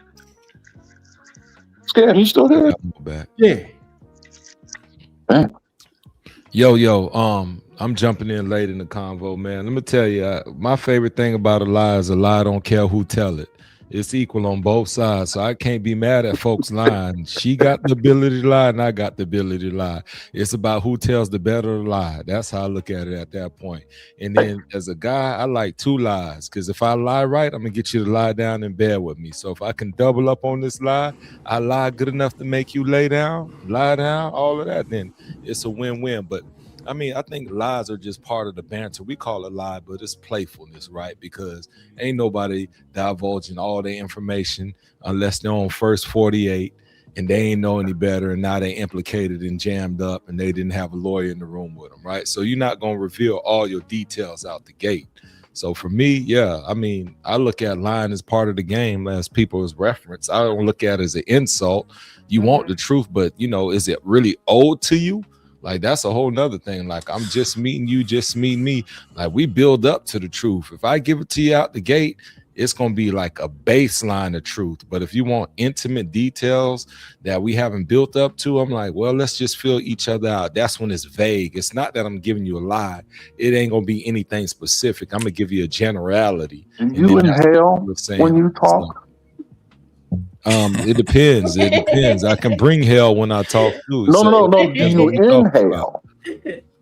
Scam, you still there? Yeah. Man. Yo, I'm jumping in late in the convo, man. Let me tell you, my favorite thing about a lie is a lie don't care who tell it. It's equal on both sides. So I can't be mad at folks lying. She got the ability to lie, and I got the ability to lie. It's about who tells the better lie. That's how I look at it at that point. And then as a guy, I like two lies, because if I lie right, I'm gonna get you to lie down in bed with me. So if I can double up on this lie, I lie good enough to make you lie down, all of that, then it's a win-win. But I mean, I think lies are just part of the banter. We call it lie, but it's playfulness, right? Because ain't nobody divulging all their information unless they're on first 48 and they ain't know any better, and now they implicated and jammed up and they didn't have a lawyer in the room with them, right? So you're not going to reveal all your details out the gate. So for me, yeah, I mean, I look at lying as part of the game, as people as reference. I don't look at it as an insult. You want the truth, but, you know, is it really owed to you? Like, that's a whole nother thing. Like, I'm just meeting you, just meeting me. Like, we build up to the truth. If I give it to you out the gate, it's going to be like a baseline of truth. But if you want intimate details that we haven't built up to, I'm like, well, let's just fill each other out. That's when it's vague. It's not that I'm giving you a lie. It ain't going to be anything specific. I'm going to give you a generality. Do you inhale when you talk? It depends. It depends. I can bring hell when I talk too. No. Do you inhale?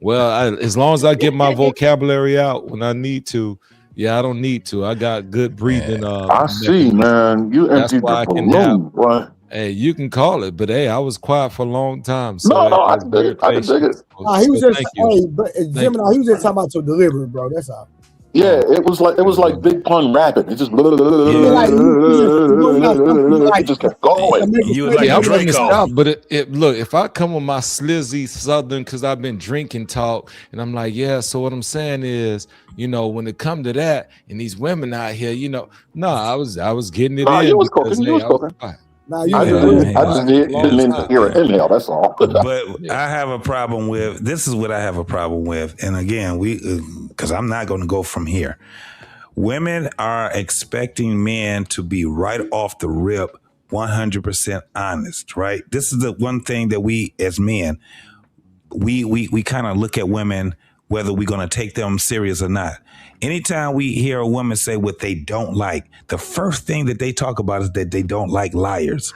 Well, as long as I get my vocabulary out when I need to. Yeah, I don't need to. I got good breathing. I see, man. You emptied the balloon, boy. Hey, you can call it, but hey, I was quiet for a long time. So No, I can dig it. I can dig it. Nah, he was just, Thank you. hey, but Gemini, he was just talking about your delivery, bro. That's all. Yeah, it was like Big Pun rapping. It just Like, it just kept going. You was like I wasn't Draco. stopped, but it look, if I come with my slizzy southern, because I've been drinking talk, and I'm like, yeah, so what I'm saying is, you know, when it come to that, and these women out here, you know, no, I was getting it Nah, in. you was because, cooking. You hey, was I was cooking. quiet. Nah, I just didn't hear an inhale. That's all. But I have a problem with this. Is what I have a problem with, and again, because I'm not going to go from here. Women are expecting men to be right off the rip, 100% honest. Right? This is the one thing that we, as men, we kind of look at women whether we're going to take them serious or not. Anytime we hear a woman say what they don't like, the first thing that they talk about is that they don't like liars.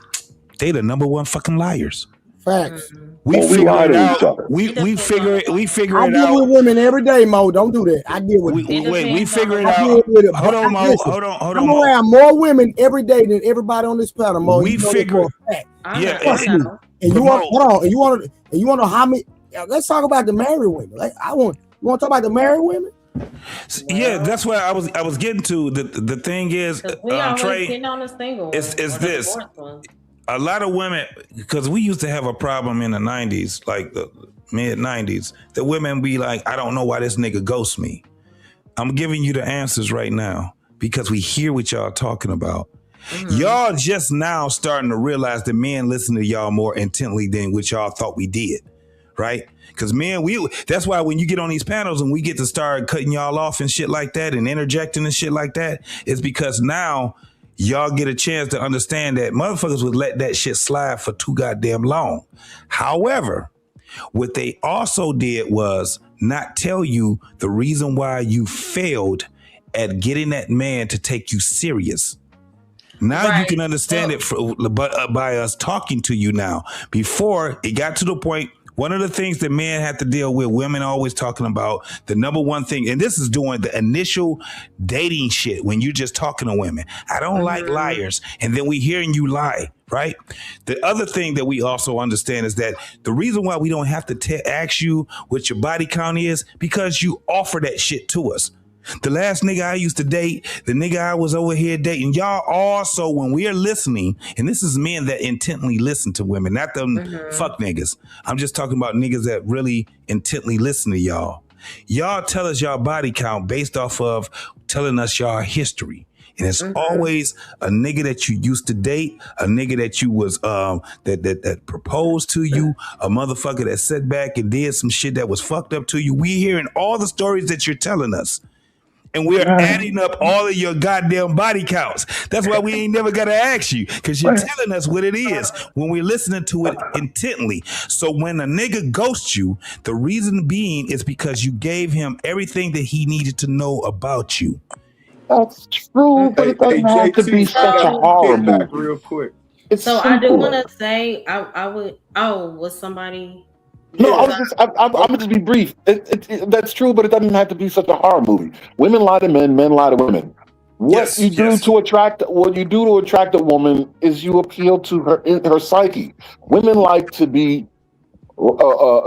They the number one fucking liars. Facts. We figure it out. We figure it I out. deal with women every day, Mo. Don't do that. I deal with We figure it I out. deal with it. Hold on, Mo. Listen, Hold on, I'm Mo. around more women every day than everybody on this panel, Mo. We You know that figure- for a fact. Yeah, Trust me. And you want hold on. And you want to know how many? Let's talk about the married women. Like, you want to talk about the married women? Yeah, that's where I was getting to. The thing is, We always Trey, getting on the single one. it's or the this. divorced one. A lot of women, because we used to have a problem in the 90s, like the mid 90s, that women be like, I don't know why this nigga ghosts me. I'm giving you the answers right now because we hear what y'all talking about. Y'all just now starting to realize that men listen to y'all more intently than what y'all thought we did, right? Because men, that's why when you get on these panels and we get to start cutting y'all off and shit like that and interjecting and shit like that, it's because now y'all get a chance to understand that motherfuckers would let that shit slide for too goddamn long. However, what they also did was not tell you the reason why you failed at getting that man to take you serious. Now you can understand it by us talking to you now. Before it got to the point, one of the things that men have to deal with, women always talking about, the number one thing, and this is doing the initial dating shit when you're just talking to women. I don't like liars. And then we hearing you lie, right? The other thing that we also understand is that the reason why we don't have to ask you what your body count is because you offer that shit to us. The last nigga I used to date, the nigga I was over here dating, y'all also, when we are listening, and this is men that intently listen to women, not them fuck niggas. I'm just talking about niggas that really intently listen to y'all. Y'all tell us y'all body count based off of telling us y'all history. And it's always a nigga that you used to date, a nigga that you was that proposed to you, a motherfucker that sat back and did some shit that was fucked up to you. We hearing all the stories that you're telling us. And we're adding up all of your goddamn body counts. That's why we ain't never got to ask you, because you're telling us what it is when we're listening to it intently. So when a nigga ghosts you, the reason being is because you gave him everything that he needed to know about you. That's true, but it doesn't have to be such a horror movie. Real quick. It's So simple. I do want to say, I would. Oh, was somebody? No, I'm gonna just be brief. That's true, but it doesn't have to be such a horror movie. Women lie to men, men lie to women. What you do to attract a woman is you appeal to her psyche. Women like to be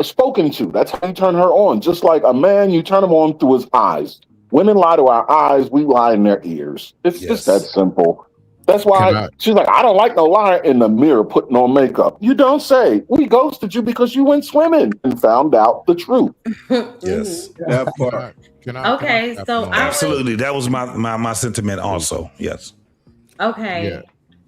spoken to. That's how you turn her on. Just like a man, you turn him on through his eyes. Women lie to our eyes. We lie in their ears. It's just that simple. That's why she's like, I don't like no liar in the mirror putting on makeup. You don't say. We ghosted you because you went swimming and found out the truth. Yes. That part. Okay, so absolutely, that was my sentiment also. Yes. Okay. Yeah,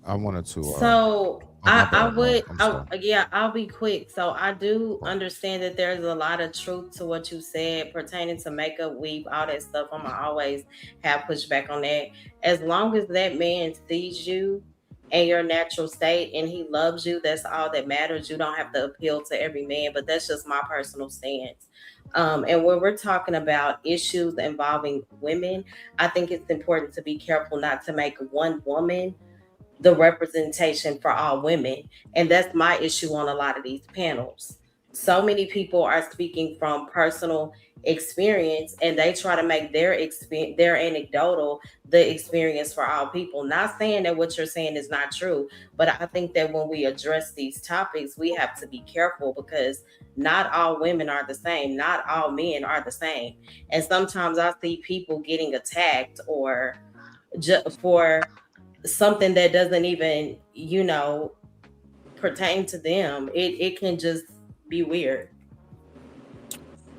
I wanted to. So I'll be quick. So I do understand that there's a lot of truth to what you said pertaining to makeup, weave, all that stuff. I'm gonna always have pushback on that. As long as that man sees you in your natural state and he loves you, that's all that matters. You don't have to appeal to every man, but that's just my personal stance. And when we're talking about issues involving women, I think it's important to be careful not to make one woman the representation for all women. And that's my issue on a lot of these panels. So many people are speaking from personal experience and they try to make their anecdotal the experience for all people. Not saying that what you're saying is not true, but I think that when we address these topics, we have to be careful because not all women are the same. Not all men are the same. And sometimes I see people getting attacked or for something that doesn't even, pertain to them. It can just be weird.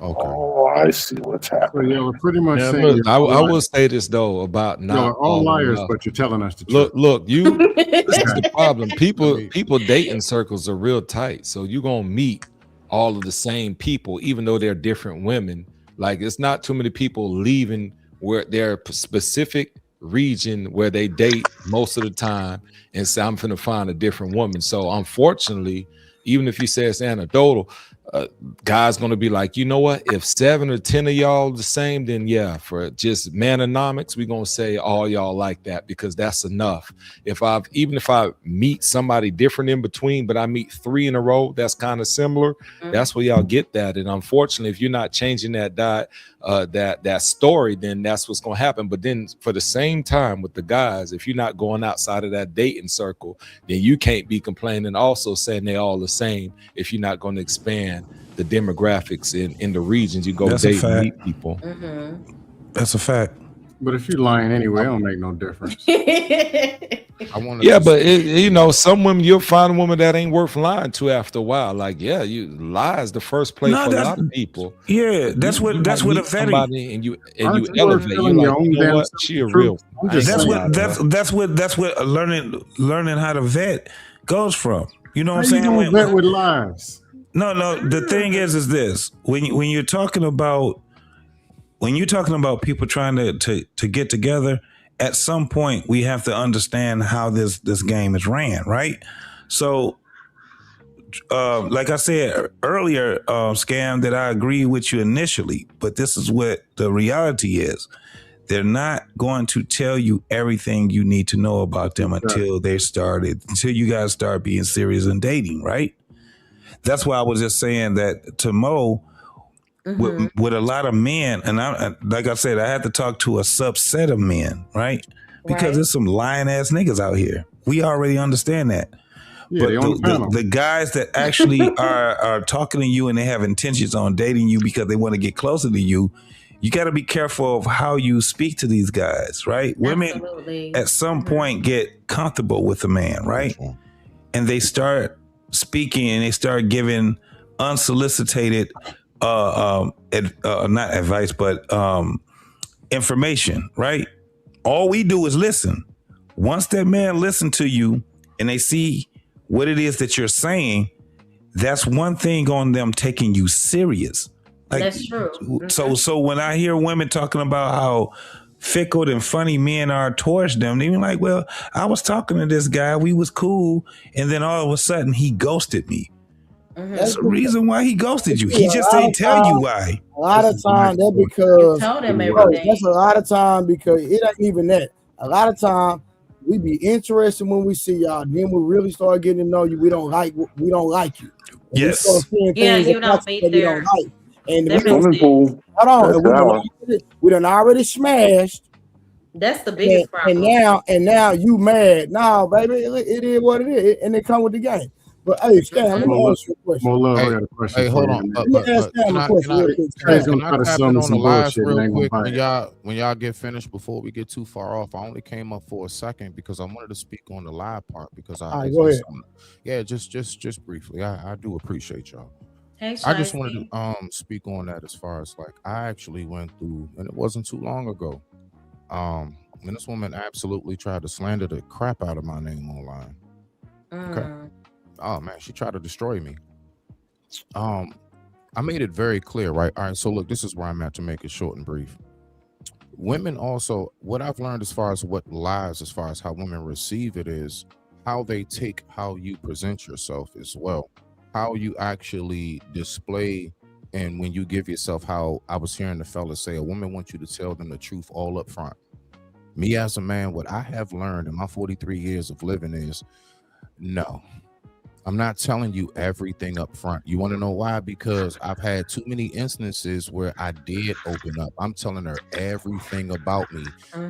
Okay. Oh, I see what's happening. So, we're pretty much saying. Look, I will say this though about not all liars, but you're telling us the truth. Look, this is the problem. People dating circles are real tight, so you're gonna meet all of the same people, even though they're different women. Like it's not too many people leaving where their specific region where they date most of the time and say I'm finna find a different woman. So unfortunately, even if you say it's anecdotal, guy's gonna be like, you know what, if 7 or 10 of y'all the same, then yeah, for just manomics, we're gonna say all y'all like that because that's enough. Even if I meet somebody different in between, but I meet 3 in a row that's kind of similar, that's where y'all get that. And unfortunately, if you're not changing that diet, that story, then that's what's gonna happen. But then for the same time with the guys, if you're not going outside of that dating circle, then you can't be complaining also saying they all the same if you're not going to expand the demographics in the regions you go date and meet people. That's a fact. But if you're lying anyway, it don't make no difference. But some women, you'll find a woman that ain't worth lying to after a while. Like, you lie is the first place for a lot of people. Yeah, that's what a vetting and you elevate. You're like, you know what? She a real. That's what learning how to vet goes from. You know what I'm saying? You don't vet with lies. No. The thing is this: when you're talking about people trying to get together, at some point we have to understand how this game is ran, right? So, like I said earlier, Scam, that I agree with you initially, but this is what the reality is. They're not going to tell you everything you need to know about them until you guys start being serious and dating, right? That's why I was just saying that to Mo, with a lot of men, and like I said, I had to talk to a subset of men, right? Because there's some lying ass niggas out here. We already understand that. Yeah, but the guys that actually are talking to you and they have intentions on dating you because they want to get closer to you, you got to be careful of how you speak to these guys, right? Absolutely. Women at some point get comfortable with a man, right? And they start speaking and they start giving unsolicited not advice, but information, right? All we do is listen. Once that man listens to you and they see what it is that you're saying, that's one thing on them taking you serious. Like, that's true. So when I hear women talking about how fickle and funny men are towards them, they be like, well, I was talking to this guy, we was cool, and then all of a sudden he ghosted me. That's the reason why he ghosted you. He just ain't tell you why. A lot of time that because that's a lot of time because it ain't even that. A lot of time we be interested when we see y'all. Then we really start getting to know you. We don't like you. And yes. We start seeing things you don't meet that we don't like. And Hold on, we done already smashed. That's the biggest problem. And now you mad. No, baby, it is what it is, and it come with the game. But hey, Stan, let me ask you a question. More love, I got a question. Hey, hold on. Can I tap in on the live real quick when y'all get finished before we get too far off? I only came up for a second because I wanted to speak on the live part because go ahead. Yeah, just briefly. I do appreciate y'all. Hey, I just wanted to speak on that as far as like I actually went through, and it wasn't too long ago. And this woman absolutely tried to slander the crap out of my name online. Okay. Oh man, she tried to destroy me. I made it very clear, right? All right, so look, this is where I'm at to make it short and brief. Women also, what I've learned as far as what lies, as far as how women receive it is how they take how you present yourself as well. How you actually display, and when you give yourself, how I was hearing the fellas say, a woman wants you to tell them the truth all up front. Me as a man, what I have learned in my 43 years of living is, no, I'm not telling you everything up front. You want to know why? Because I've had too many instances where I did open up. I'm telling her everything about me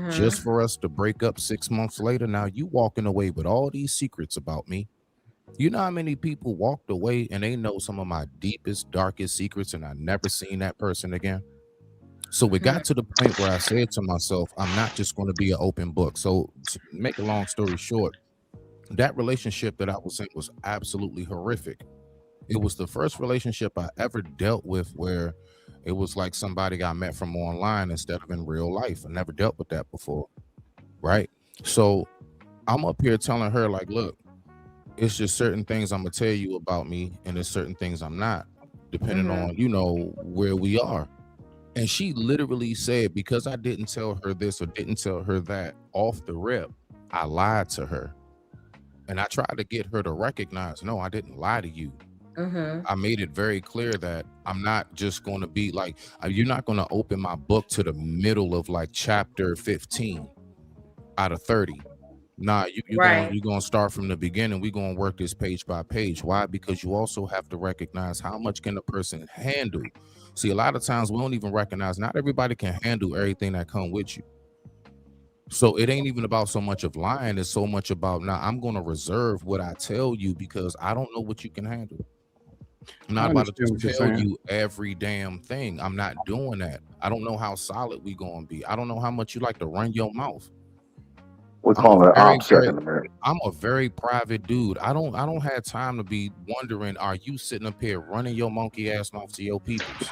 just for us to break up 6 months later. Now you walking away with all these secrets about me. You know how many people walked away and they know some of my deepest, darkest secrets, and I never seen that person again. So it got to the point where I said to myself, I'm not just going to be an open book. So to make a long story short, that relationship that I was in was absolutely horrific. It was the first relationship I ever dealt with where it was like somebody I met from online instead of in real life. I never dealt with that before, right? So I'm up here telling her like, look, it's just certain things I'm gonna tell you about me, and there's certain things I'm not, depending on, you know, where we are. And she literally said, because I didn't tell her this or didn't tell her that off the rip, I lied to her. And I tried to get her to recognize, no, I didn't lie to you. I made it very clear that I'm not just going to be like, you're not going to open my book to the middle of like chapter 15 out of 30. Nah, you're going to start from the beginning. We're going to work this page by page. Why? Because you also have to recognize how much can a person handle. See, a lot of times we don't even recognize not everybody can handle everything that come with you. So it ain't even about so much of lying. It's so much about, now I'm going to reserve what I tell you because I don't know what you can handle. I'm not about to just tell you every damn thing. I'm not doing that. I don't know how solid we going to be. I don't know how much you like to run your mouth. We call it OPSEC in America. I'm a very private dude. I don't have time to be wondering, are you sitting up here running your monkey ass off to your peoples?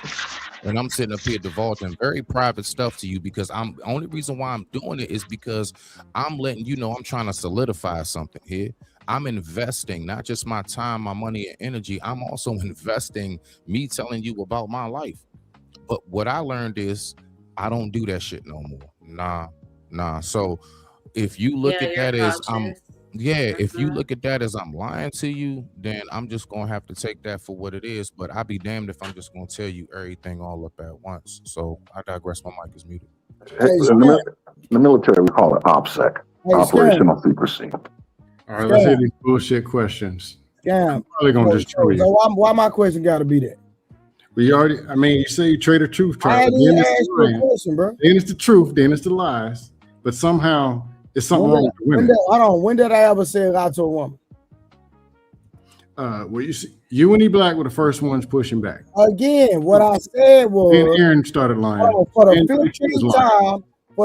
And I'm sitting up here divulging very private stuff to you because I'm only reason why I'm doing it is because I'm letting you know I'm trying to solidify something here. I'm investing not just my time, my money, and energy. I'm also investing me telling you about my life. But what I learned is I don't do that shit no more. Nah. So if you look at that as if you look at that as I'm lying to you, then I'm just gonna have to take that for what it is. But I'll be damned if I'm just gonna tell you everything all up at once. So I digress. My mic is muted. In the military, we call it OPSEC, operational secrecy. All right, let's hear these bullshit questions. Yeah, I'm probably gonna destroy you. So why my question got to be that? You say you trade the truth. I had to ask you a question, bro. Then it's the truth. Then it's the lies. But somehow it's something wrong with women. When did I ever say lie to a woman? Well, you and E Black were the first ones pushing back. Again, what I said was, and Aaron started lying. For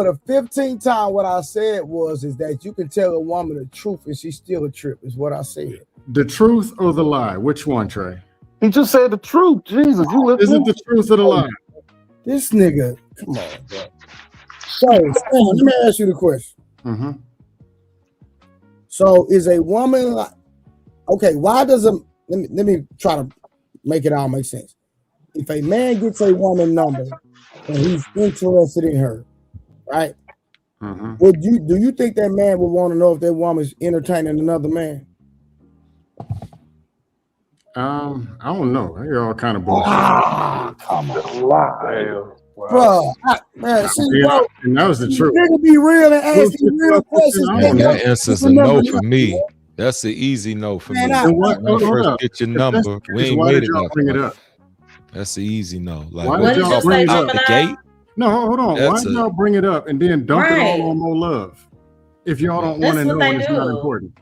the 15th time, what I said is that you can tell a woman the truth and she's still a trip. Is what I said. The truth or the lie? Which one, Trey? He just said the truth. Jesus, you listen. Is it the truth or the lie? This nigga, come on, bro. So, let me ask you the question. So, is a woman like, okay? Why does let me try to make it all make sense. If a man gets a woman number and he's interested in her, right? Do you think that man would want to know if that woman's entertaining another man? I don't know. They're all kind of bullshit. Come on, Wow. man. See, Yeah, bro, and that was the truth. nigga be real and ask these real questions. Man, That answer's a no for me. That's an easy no for me. Man, When you first get your number, we ain't why did waited y'all bring it nothing. up? That's an easy no. Like Why what did y'all y'all bring it out up? the gate? No, hold on. Why That's did a- y'all bring it up and then dump it Right. all on Mo Love? If y'all don't That's want to know what they and it's not do. important.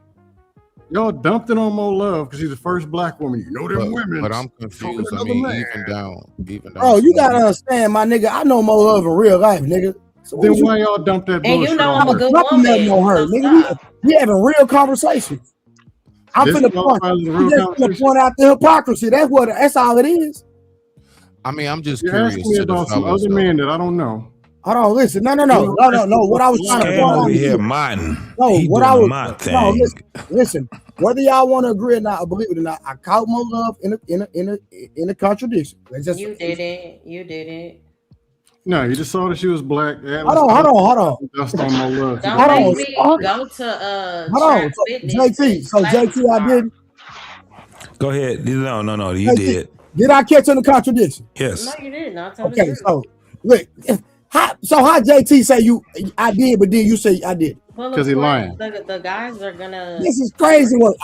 Y'all dumped it on Mo Love because she's the first black woman. You know them women. But I'm confused. I mean, even down. Bro, you gotta understand, my nigga. I know Mo Love in real life, nigga. So Then what you- why y'all dump that And bullshit you know on I'm a her? good Nothing nothing woman. on her, So nigga. stop. We having real conversations. I'm This finna point. qualifies as a I'm real just finna point out the hypocrisy. That's all it is. I mean, I'm just You're curious asking me to the about some fellas. other men that I don't know. Hold on, listen. No. You know, What I was trying to Scam point out over to here, you. Martin. No, He what doing I the was Mott no, thing. listen. Whether y'all want to agree or not, or believe it or not, I caught Mo Love in a contradiction. It's just You didn't. You didn't. No, you just saw that she was black. Yeah, hold on. Dust on Mo Love. Don't Hold on. make me go to Hold on. Trap So, Fitness. JT, so JT, I did. Go ahead. No. You JT, did. Did I catch on the contradiction? Yes. No, you didn't. I'll tell the Okay, truth. so look, how JT say I did, but then you say I did? Well, 'Cause of he course, lying. The guys are gonna. This is crazy work.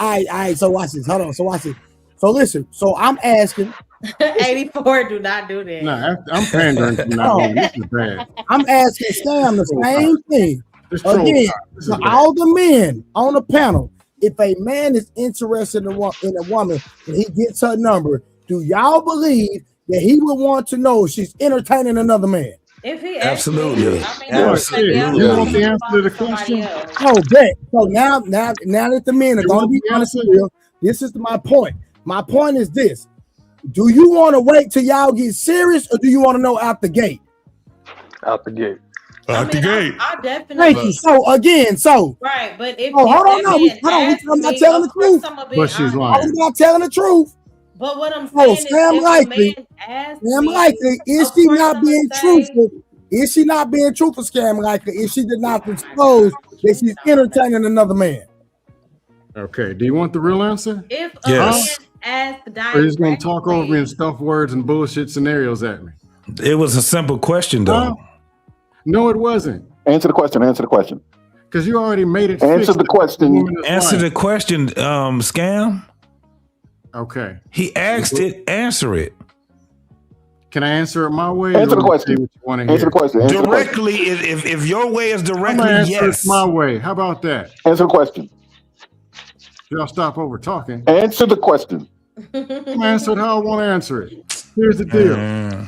So watch this. Hold on. So watch this. So listen. So I'm asking. 84. Do not do that. Nah, I'm pandering to you now. Oh. This is bad. I'm asking Sam the same thing. This troll Again, time. This is to bad. all the men on the panel, if a man is interested in a woman and he gets her number, do y'all believe that he would want to know if she's entertaining another man? If he Absolutely. actually, Absolutely. You want the answer to the question? Oh, bet. So now that the men are going to be honest with you, this is my point. My point is this: do you want to wait till y'all get serious, or do you want to know out the gate? Out the gate. Out the gate. I definitely. Thank you. So again, Right, but if hold on, if no, that we man talking asked about me, telling the of course truth. I'm gonna be But she's honest. lying. I'm not telling the truth. But what I'm Oh, saying is, Sam if Likely, a man asks Scam me, Likely, is of she course not I'ma being say- truthful? Is she not being truthful, Scam Likely? If she did not disclose that she's entertaining another man? Okay. Do you want the real answer? If a Yes. man asks Or you just gonna talk over me directly, and stuff words and bullshit scenarios at me? It was a simple question, though. Huh? No, it wasn't. Answer the question. Answer the question. Because you already made it. Answer fixed the that question. woman is Answer lying. the question, Scam. Okay. He asked it. Answer it. Can I answer it my way? Answer or the you question. say what you want to Answer hear? the question. Answer the question. Directly, if your way is I'm directly, gonna answer yes. it my way. How about that? Answer the question. Y'all stop over talking. Answer the question. I'm gonna answer it how I want to answer it. Here's the deal.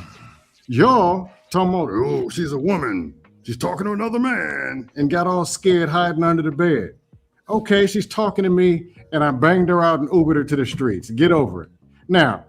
Y'all talking about, oh, she's a woman. She's talking to another man, and got all scared hiding under the bed. Okay, she's talking to me, and I banged her out and Ubered her to the streets. Get over it. Now,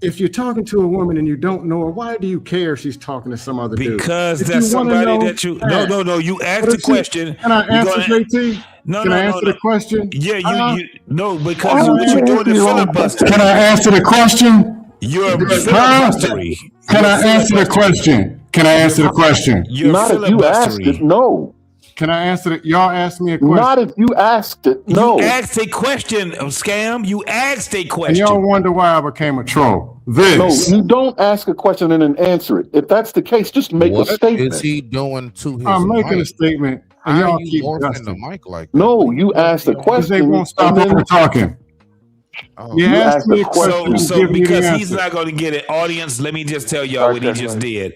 if you're talking to a woman and you don't know her, why do you care if she's talking to some other dude? Because If that's you wanna somebody know, that you. ask. No. You asked What the is it? question. Can I You answer, gonna- JT? No, Can no, I no, answer no. the question? Yeah, no, Why because would what you you're doing answer is your own filibustering. Can I answer the question? You're Huh? filibustering. Can You're I answer the filibustering. question? Can I answer the question? You're Not if you asked it. filibustering. No. Can I answer it? Y'all asked me a question. Not if you asked it. No. You asked a question, Scam. You asked a And question. y'all wonder why I became a troll. No, This. you don't ask a question and then answer it. If that's the case, just make What a statement. is he doing to his I'm making a mic? statement, and How are y'all you keep morphing the dusting. mic like that? No, you asked a Because they question won't stop and then over talking. Oh, You you asked asked me a a question, question. So give me the because he's answer. not going to get it, audience, let me just tell y'all what he Okay. just did.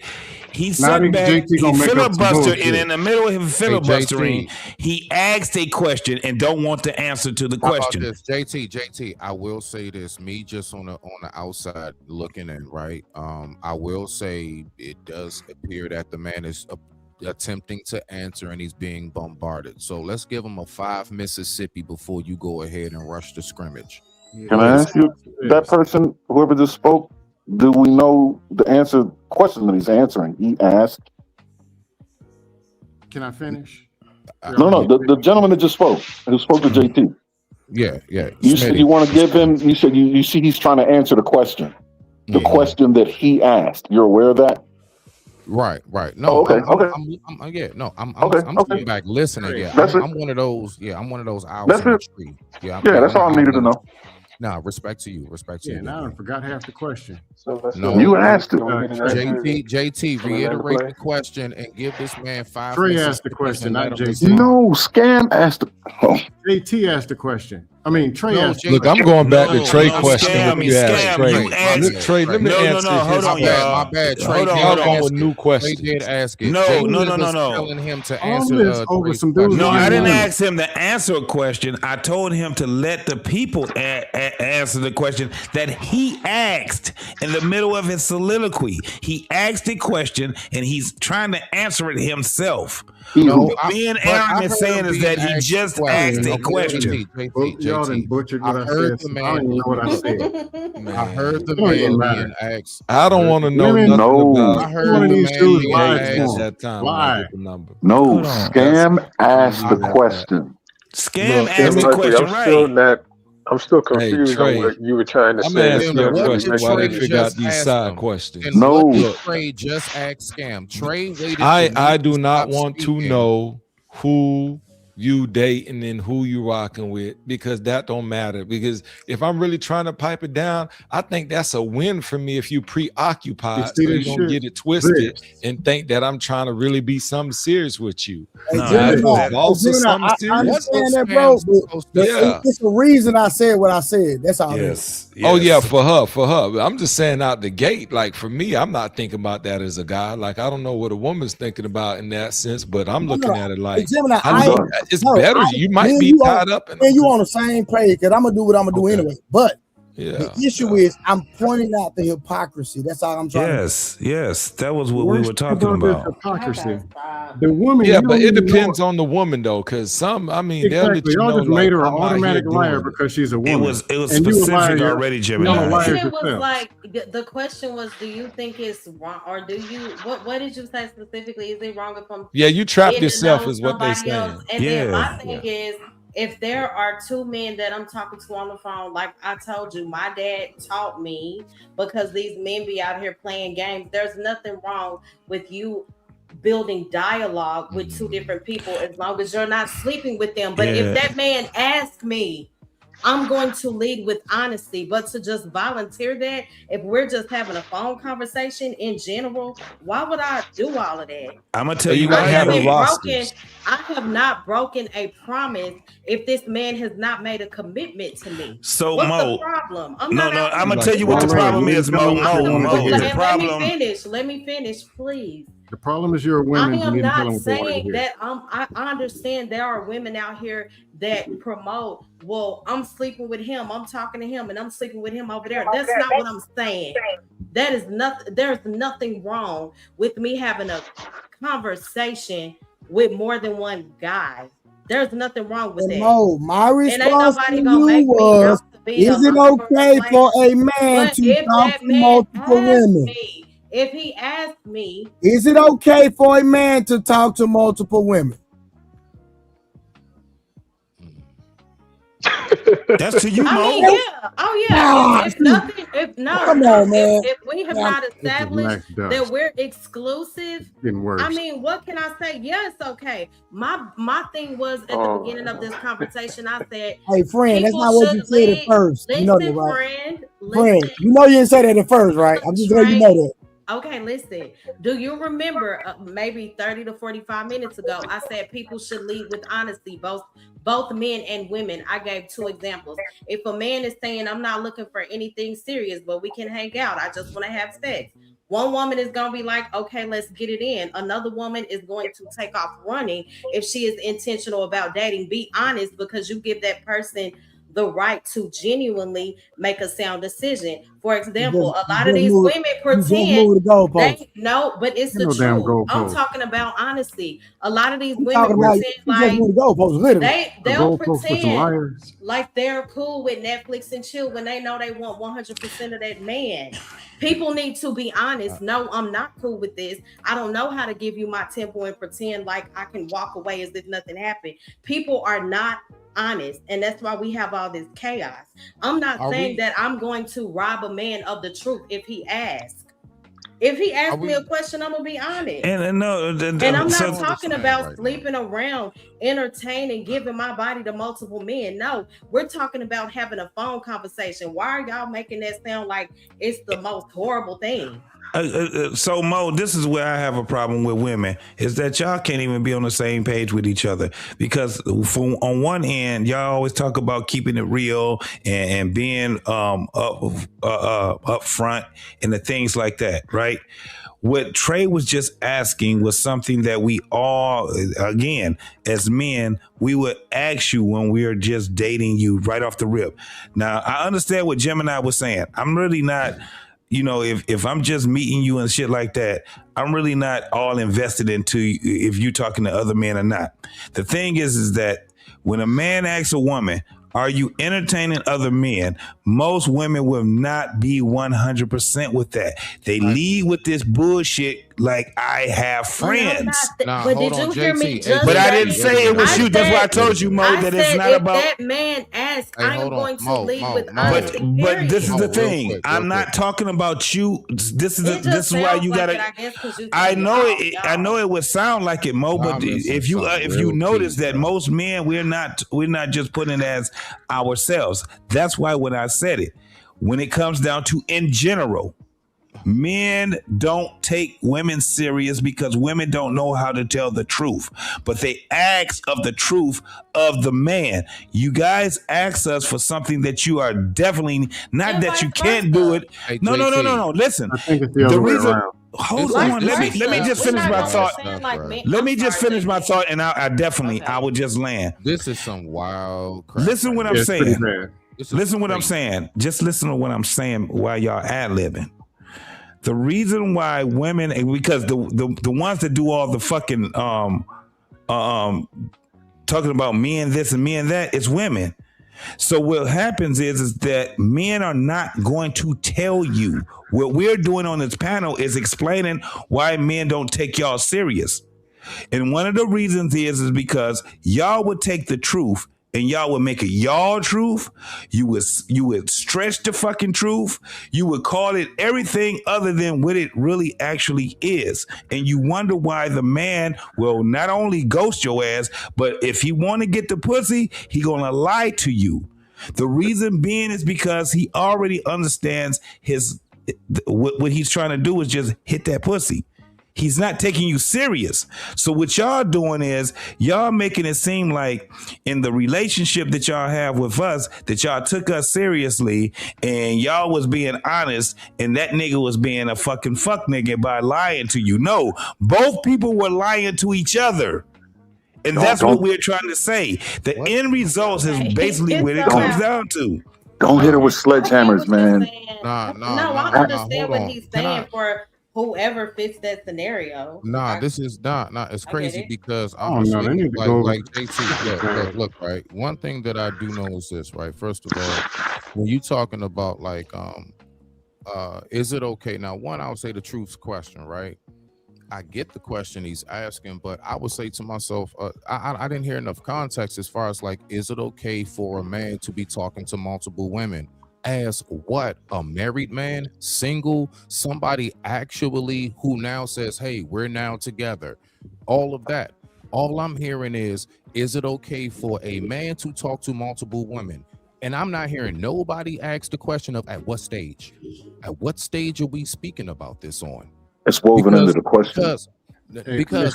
He Now sat I back, think JT he gonna make up some filibustered, and bullshit. in the middle of him filibustering, JT. he asked a question and don't want the answer to the How about question. this, JT? I will say this. Me just on the outside looking in, right? I will say it does appear that the man is attempting to answer and he's being bombarded. So let's give him a 5 Mississippi before you go ahead and rush the scrimmage. Can I ask you, that person, whoever just spoke, do we know the answer question that he's answering? He asked. Can I finish? No, the gentleman that just spoke, who spoke to JT. Yeah. You said you want to give him. You said you see he's trying to answer the question, the question that he asked. You're aware of that? Right. No. Oh, okay. I'm sitting back listening. Yeah, That's I'm it. one of those. Yeah, I'm one of those owls That's in the it. tree. Yeah, Yeah, that's all I needed to know. Nah, respect to you. Respect to Yeah, you. now I forgot half the question. So let's No, You asked it. JT, Can we land the reiterate plane? the question and give this man 5 Trey Mississippi's asked the question, and let not him JT. respond. No, Scam asked the. Oh. JT asked the question. I mean, Trey No, asked. Look, I'm going back to Trey no, question. Scam, What you asked Scam, Trey? you asked. Trey, let me No, answer hold his on, question. y'all. My bad. Trey Hold on, Y'all hold going on. with new Trey questions. did ask it. No. Was telling him to All answer this over Trey's some dudes. No, question. I didn't money. ask him to answer a question. I told him to let the people answer the question that he asked in the middle of his soliloquy. He asked the question and he's trying to answer it himself. No, What me and Aaron is saying is that he just asked a question. Y'all done butchered what I heard said. the I don't even know what I said. I heard the It don't even man matter. being asked. I don't want to know Women- nothing No. about. I heard One of the these man dudes being lied at to asked. him. that time when I Lie. get the number. No, Hold on. Scam asked the leave it at that. question. Scam Look, asked the Luckily, question I'm still right. not. I'm still Hey, confused Trey, on what you were trying to I'm say. asking you a Then what question did while they Trey figure out just these ask side him? questions. Then what No. did Look, Trey just ask Scam? Trey waited for I me do to not stop want to speaking. know who you dating and who you rocking with, because that don't matter. Because if I'm really trying to pipe it down, I think that's a win for me if you preoccupied, see so you this don't shit? get it twisted This. and think that I'm trying to really be something serious with you. Hey, No, Now, if Gemini, a boss or something I serious, understand that, What's bro. Scam supposed to yeah. say? It's the reason I said what I said. That's all. Yes. Oh yeah, Yes. for her. But I'm just saying out the gate, like for me, I'm not thinking about that as a guy. Like I don't know what a woman's thinking about in that sense, but I'm looking at it Hey, like Gemini, I know it's better. You might be tied up in and you on the same page because I'm gonna do what I'm gonna do anyway. But the issue is I'm pointing out the hypocrisy. That's all I'm trying Yes. Yes. That was what we Worst were talking about this about. hypocrisy. The woman. Yeah, you but don't it even know depends on the woman though, because some, I mean, they'll let Exactly. you Y'all know just like made her an I'm out here automatic liar doing it. because she's a It woman. was And you a specific liar. already, Y'all a Gemini. liars It was yourself. like the question was, do you think it's wrong, or do you what did you say specifically? Is it wrong if I'm Yeah, you trapped getting to yourself know is what they somebody else? saying. And then my Yeah. thing is, if there are two men that I'm talking to on the phone, like I told you, my dad taught me, because these men be out here playing games. There's nothing wrong with you building dialogue with two different people as long as you're not sleeping with them. But Yeah. if that man asks me, I'm going to lead with honesty. But to just volunteer that, if we're just having a phone conversation in general, why would I do all of that? I'm gonna So tell you you gotta what have the happened. rosters. I have not broken a promise if this man has not made a commitment to me. So What's Mo, the problem? I'm no, not no, out I'm here gonna tell you doing what the that. problem is, Mo. Let me finish. Let me finish, please. The problem is you're a I woman. You am need to tell them not what they want to saying hear. that I understand there are women out here that promote, well, I'm sleeping with him, I'm talking to him, and I'm sleeping with him over there. That's not what I'm saying. That is nothing. There's nothing wrong with me having a conversation with more than one guy. There's nothing wrong with that. Mo, my And ain't response to nobody gonna you make me was, out to be a is it lumber okay for a man But to if talk that to man multiple asked women? me, if he asked me, Is it okay for a man to talk to multiple women? That's to you, Mo. I mean, yeah. Oh, yeah. Nah, If nothing, if no, come no, on, man. if we have Yeah, not This is established Max that Dust. we're exclusive, Getting worse. I mean, what can I say? Yeah, it's okay. My thing was at the beginning of this conversation, I said, Hey, friend, that's people not what you should said at lead. first. You know that, Listen, right? friend. Friend, Listen. you know you didn't say that at first, right? I'm just letting you know that. Okay, listen. Do you remember maybe 30 to 45 minutes ago, I said people should lead with honesty, both men and women. I gave two examples. If a man is saying, I'm not looking for anything serious, but we can hang out, I just want to have sex. One woman is going to be like, okay, let's get it in. Another woman is going to take off running if she is intentional about dating. Be honest, because you give that person the right to genuinely make a sound decision. For example, a lot of these women pretend they know, but it's the No damn truth. I'm goalpost. talking about honesty. A lot of these You women talking about pretend you just like moved the goalposts, literally. they'll goalpost with some pretend liars. like they're cool with Netflix and chill when they know they want 100% of that man. People need to be honest. No, I'm not cool with this. I don't know how to give you my tempo and pretend like I can walk away as if nothing happened. People are not honest, and that's why we have all this chaos. I'm not saying that I'm going to rob a man of the truth if he asks. If he asks me a question, I'm gonna be honest. And no, and I'm not so- talking about sleeping around, entertaining, giving my body to multiple men. No, we're talking about having a phone conversation. Why are y'all making that sound like it's the most horrible thing? So Mo, this is where I have a problem with women, is that y'all can't even be on the same page with each other, because on one end y'all always talk about keeping it real and being up front and the things like that, right? What Trey was just asking was something that we all, again, as men, we would ask you when we are just dating you right off the rip. Now, I understand what Gemini was saying. I'm really not, you know, if I'm just meeting you and shit like that, I'm really not all invested into if you talking to other men or not. The thing is that when a man asks a woman, are you entertaining other men? Most women will not be 100% with that. They lead with this bullshit like I have friends. But did you hear me? But I didn't say it was you. That's why I told you, Mo, that it's not if about. that man asks, I am going to lead with honesty. But this is period. the thing. I'm not talking about you. This is why you gotta. I know it would sound like it, Mo. But if you notice that most men, we're not just putting it as ourselves. That's why when I said it, when it comes down to in general, men don't take women serious because women don't know how to tell the truth, but they ask of the truth of the man. You guys ask us for something that you are definitely not that you can't do it. Hey, No. Listen, I think it's the other way around. Hold on. Let me just finish my thought. Let me just finish my thought, and I would just land. This is some wild crap. Listen what I'm It's pretty saying. bad. Listen what I'm saying. Just listen to what I'm saying while y'all ad-libbing. The reason why women, because the ones that do all the fucking talking about men this and men that, it's women. So what happens is that men are not going to tell you. What we're doing on this panel is explaining why men don't take y'all serious. And one of the reasons is because y'all would take the truth and y'all would make it y'all truth. You would stretch the fucking truth. You would call it everything other than what it really actually is. And you wonder why the man will not only ghost your ass, but if he want to get the pussy, he gonna lie to you. The reason being is because he already understands what he's trying to do is just hit that pussy. He's not taking you serious. So what y'all doing is y'all making it seem like in the relationship that y'all have with us, that y'all took us seriously and y'all was being honest and that nigga was being a fucking fuck nigga by lying to you. No, both people were lying to each other. And that's what we're trying to say. The end result is basically what it comes down to. Don't hit her with sledgehammers, man. I understand what he's saying for whoever fits that scenario. This is not. It's crazy because they need to go like JT. Look, right. One thing that I do know is this, right? First of all, when you talking about like, is it okay? Now, one, I would say the truth's question, right? I get the question he's asking, but I would say to myself, I didn't hear enough context as far as like, is it okay for a man to be talking to multiple women? As what? A married man, single, somebody actually who now says, hey, we're now together. All of that. All I'm hearing is it okay for a man to talk to multiple women? And I'm not hearing nobody ask the question of at what stage? At what stage are we speaking about this on? It's woven into the question. Because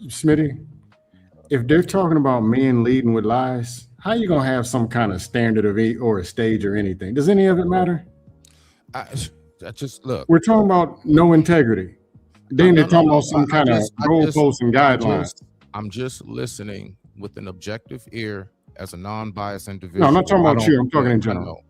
Smitty, if they're talking about men leading with lies, how you gonna have some kind of standard of or a stage or anything? Does any of it matter? I just look. We're talking about no integrity. Then they're talking about some kind of goalposts and guidelines. I'm just listening with an objective ear as a non-biased individual. No, I'm not talking about you. I'm talking in general.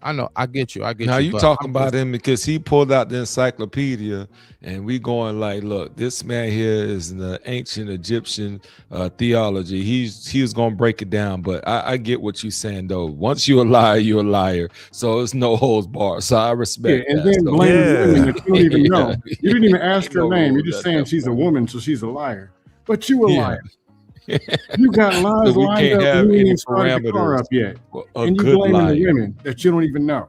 I know. I get you. Now you talking about him because he pulled out the encyclopedia and we going like, look, this man here is in the ancient Egyptian theology. He was going to break it down, but I get what you're saying though. Once you're a liar, you're a liar. So it's no holds barred. So I respect and then blame women that you don't even know. You didn't even ask her name. You're just saying she's a woman, so she's a liar. But you a liar. You got lies lined up and you ain't even started the car up yet. And you blaming the women that you don't even know.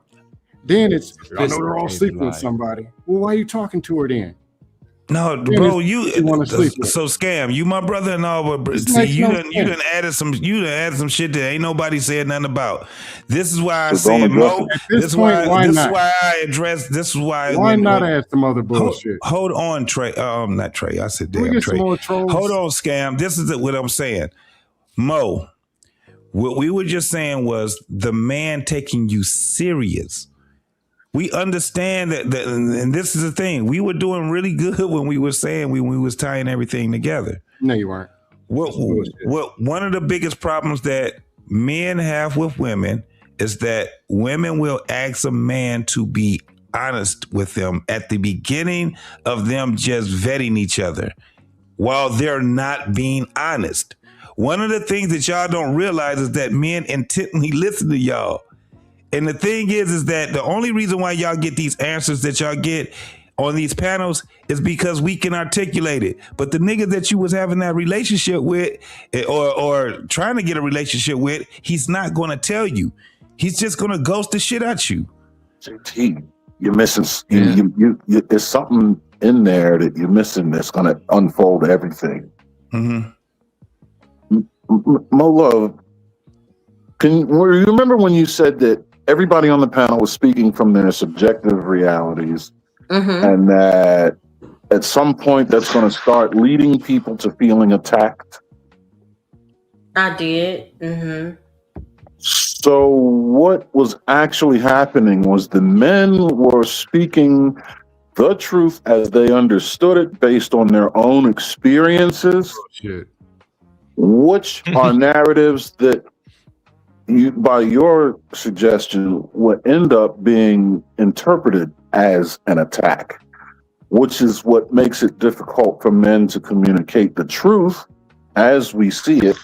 Then it's I know Listen, they're all baby, sleeping with like, somebody. Well, why are you talking to her then? No, Then bro, it's you you want to sleep with. so Scam, you my brother and all, but This see, makes you no done sense. added some shit that ain't nobody said nothing about. This is why I So don't said, address Mo. it. At this This is point, why this not? is why I address. This is why Why not add some other hold, bullshit? hold on, Trey. Not Trey. I said Can we damn get some Trey. more trolls? Hold on, Scam. This is what I'm saying, Mo. What we were just saying was the man taking you serious. We understand that, and this is the thing. We were doing really good when we were saying when we was tying everything together. No, you weren't. What one of the biggest problems that men have with women is that women will ask a man to be honest with them at the beginning of them just vetting each other while they're not being honest. One of the things that y'all don't realize is that men intently listen to y'all. And the thing is that the only reason why y'all get these answers that y'all get on these panels is because we can articulate it. But the nigga that you was having that relationship with or trying to get a relationship with, he's not going to tell you. He's just going to ghost the shit at you. JT, you're missing. You there's something in there that you're missing that's going to unfold everything. Mm-hmm. Mo Love, you remember when you said that everybody on the panel was speaking from their subjective realities, and that at some point that's going to start leading people to feeling attacked? I did. So what was actually happening was the men were speaking the truth as they understood it based on their own experiences, which are narratives that you, by your suggestion, would end up being interpreted as an attack, which is what makes it difficult for men to communicate the truth as we see it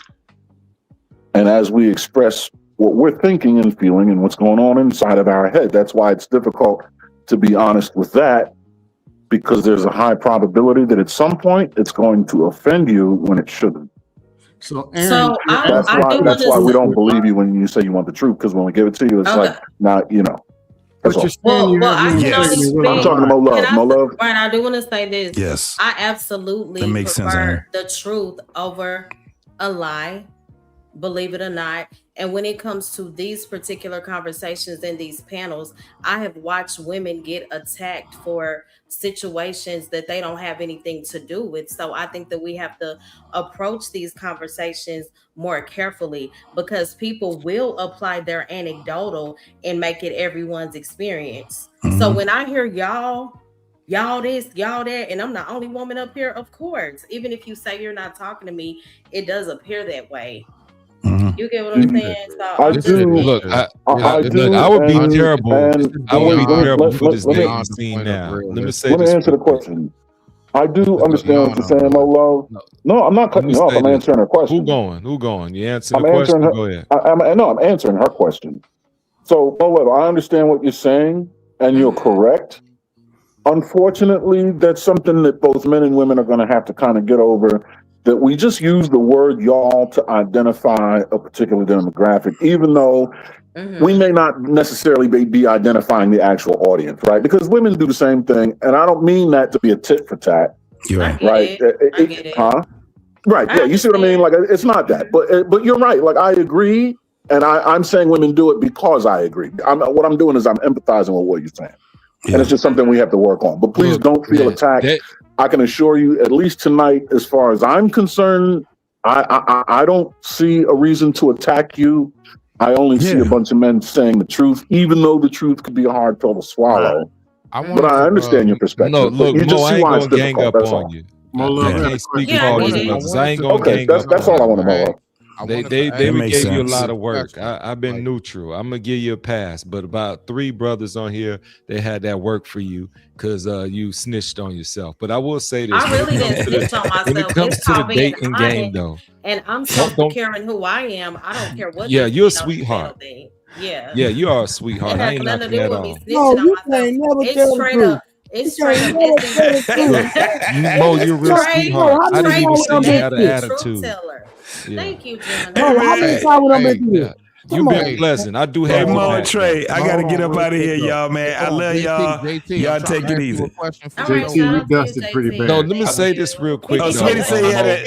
and as we express what we're thinking and feeling and what's going on inside of our head. That's why it's difficult to be honest with that, because there's a high probability that at some point it's going to offend you when it shouldn't. So, Aaron, that's why we don't believe you when you say you want the truth, because when we give it to you, it's like, not, you know. That's all. I can only speak. I'm talking to Mo Love. Mo Love. Right, I do want to say this. Yes. I absolutely That makes sense, prefer Aaron. the truth over a lie, believe it or not. And when it comes to these particular conversations and these panels, I have watched women get attacked for situations that they don't have anything to do with. So I think that we have to approach these conversations more carefully, because people will apply their anecdotal and make it everyone's experience. So when I hear y'all this, y'all that, and I'm the only woman up here, of course, even if you say you're not talking to me, it does appear that way. You get what I'm saying? So I do. Look, I would be terrible. I would be terrible for this dating scene now. Let me say Let me this. answer the question. I do understand what you're saying, Mo Love. No, I'm not cutting you off. I'm answering her question. Who going? You answer the question. Go ahead. I'm answering her question. So, Mo Love, I understand what you're saying, and you're correct. Unfortunately, that's something that both men and women are going to have to kind of get over, that we just use the word y'all to identify a particular demographic, even though we may not necessarily be identifying the actual audience, right? Because women do the same thing, and I don't mean that to be a tit for tat. You're right. Right? Huh? Right. Yeah, you see what I mean? Like, it's not that, but you're right. Like, I agree, and I'm saying women do it because I agree. What I'm doing is I'm empathizing with what you're saying. And it's just something we have to work on. But please don't feel attacked. I can assure you, at least tonight, as far as I'm concerned, I don't see a reason to attack you. I only see a bunch of men saying the truth, even though the truth could be a hard pill to swallow. But I understand your perspective. No, look, you just Mo, I see ain't why it's gonna gang difficult. up That's on all. you. I can't speak for all these brothers. I ain't gonna gang up. That's all I want to know. They gave you a lot of work. I've been neutral. I'm gonna give you a pass, but about 3 brothers on here, they had that work for you because you snitched on yourself. But I will say this: I really didn't snitch on myself. when it comes It's to the called being dating honest, game, though, and I'm so secure in who I am. I don't care what. yeah, they you're a say on the sweetheart. panel. Yeah, Yeah, you are a sweetheart. it I has ain't nothing knocking to do that with me off. snitching on myself. It's straight up. It's straight up. Mo, you're a real Straight- sweetheart. I didn't even see you straight had an truth attitude. teller. Yeah. Thank you, Gemini. No, how many times would I been through this? You've been pleasant. I do Hey, have your Mo back. Trey, I gotta get up real out of quick, here, though. y'all, man. I Hold on, love y'all. JT, Y'all I'm trying take to it ask you easy. a question for All right, Joe. shout JT, we out to you, dusted pretty JT. bad. No, let me Thank say you. this real quick. Oh, though. Smitty said he had a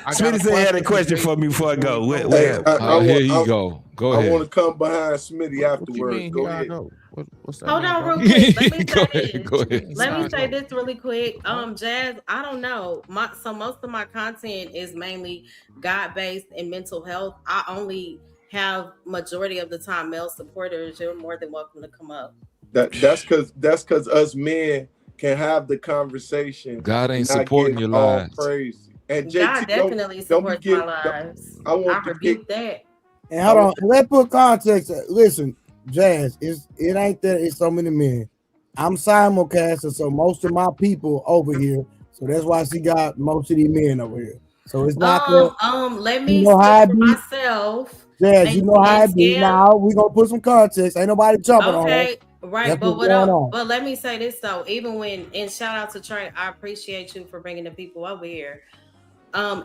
I got Smitty a said he had a question question for for me before I go. What Hey, happened? Here you go. Go I want ahead. to come behind Smitty What you afterwards. mean Go here I ahead. go? What's that Hold mean, on, bro? real quick. Let me Go say ahead. this. Go What you ahead. mean Let here me I say go? this really quick. Huh? Jazz, I don't know. So most of my content is mainly God-based and mental health. I only have majority of the time male supporters. You're more than welcome to come up. That's because us men can have the conversation God ain't and not supporting get your all lies. crazy. And God JT, definitely don't be supports my getting. lives. I I want to rebuke that. And hold on, let's put context. Listen, Jazz, it ain't that it's so many men. I'm simulcasting, so most of my people over here. So that's why she got most of these men over here. So it's not that. Let You me know how speak it for be. myself. Jazz, you know how it be. Scam. Now we gonna put some context. Ain't nobody jumping on her. Okay, right. That's But what's going on. but let me say this though. Even when, and shout out to Trey, I appreciate you for bringing the people over here.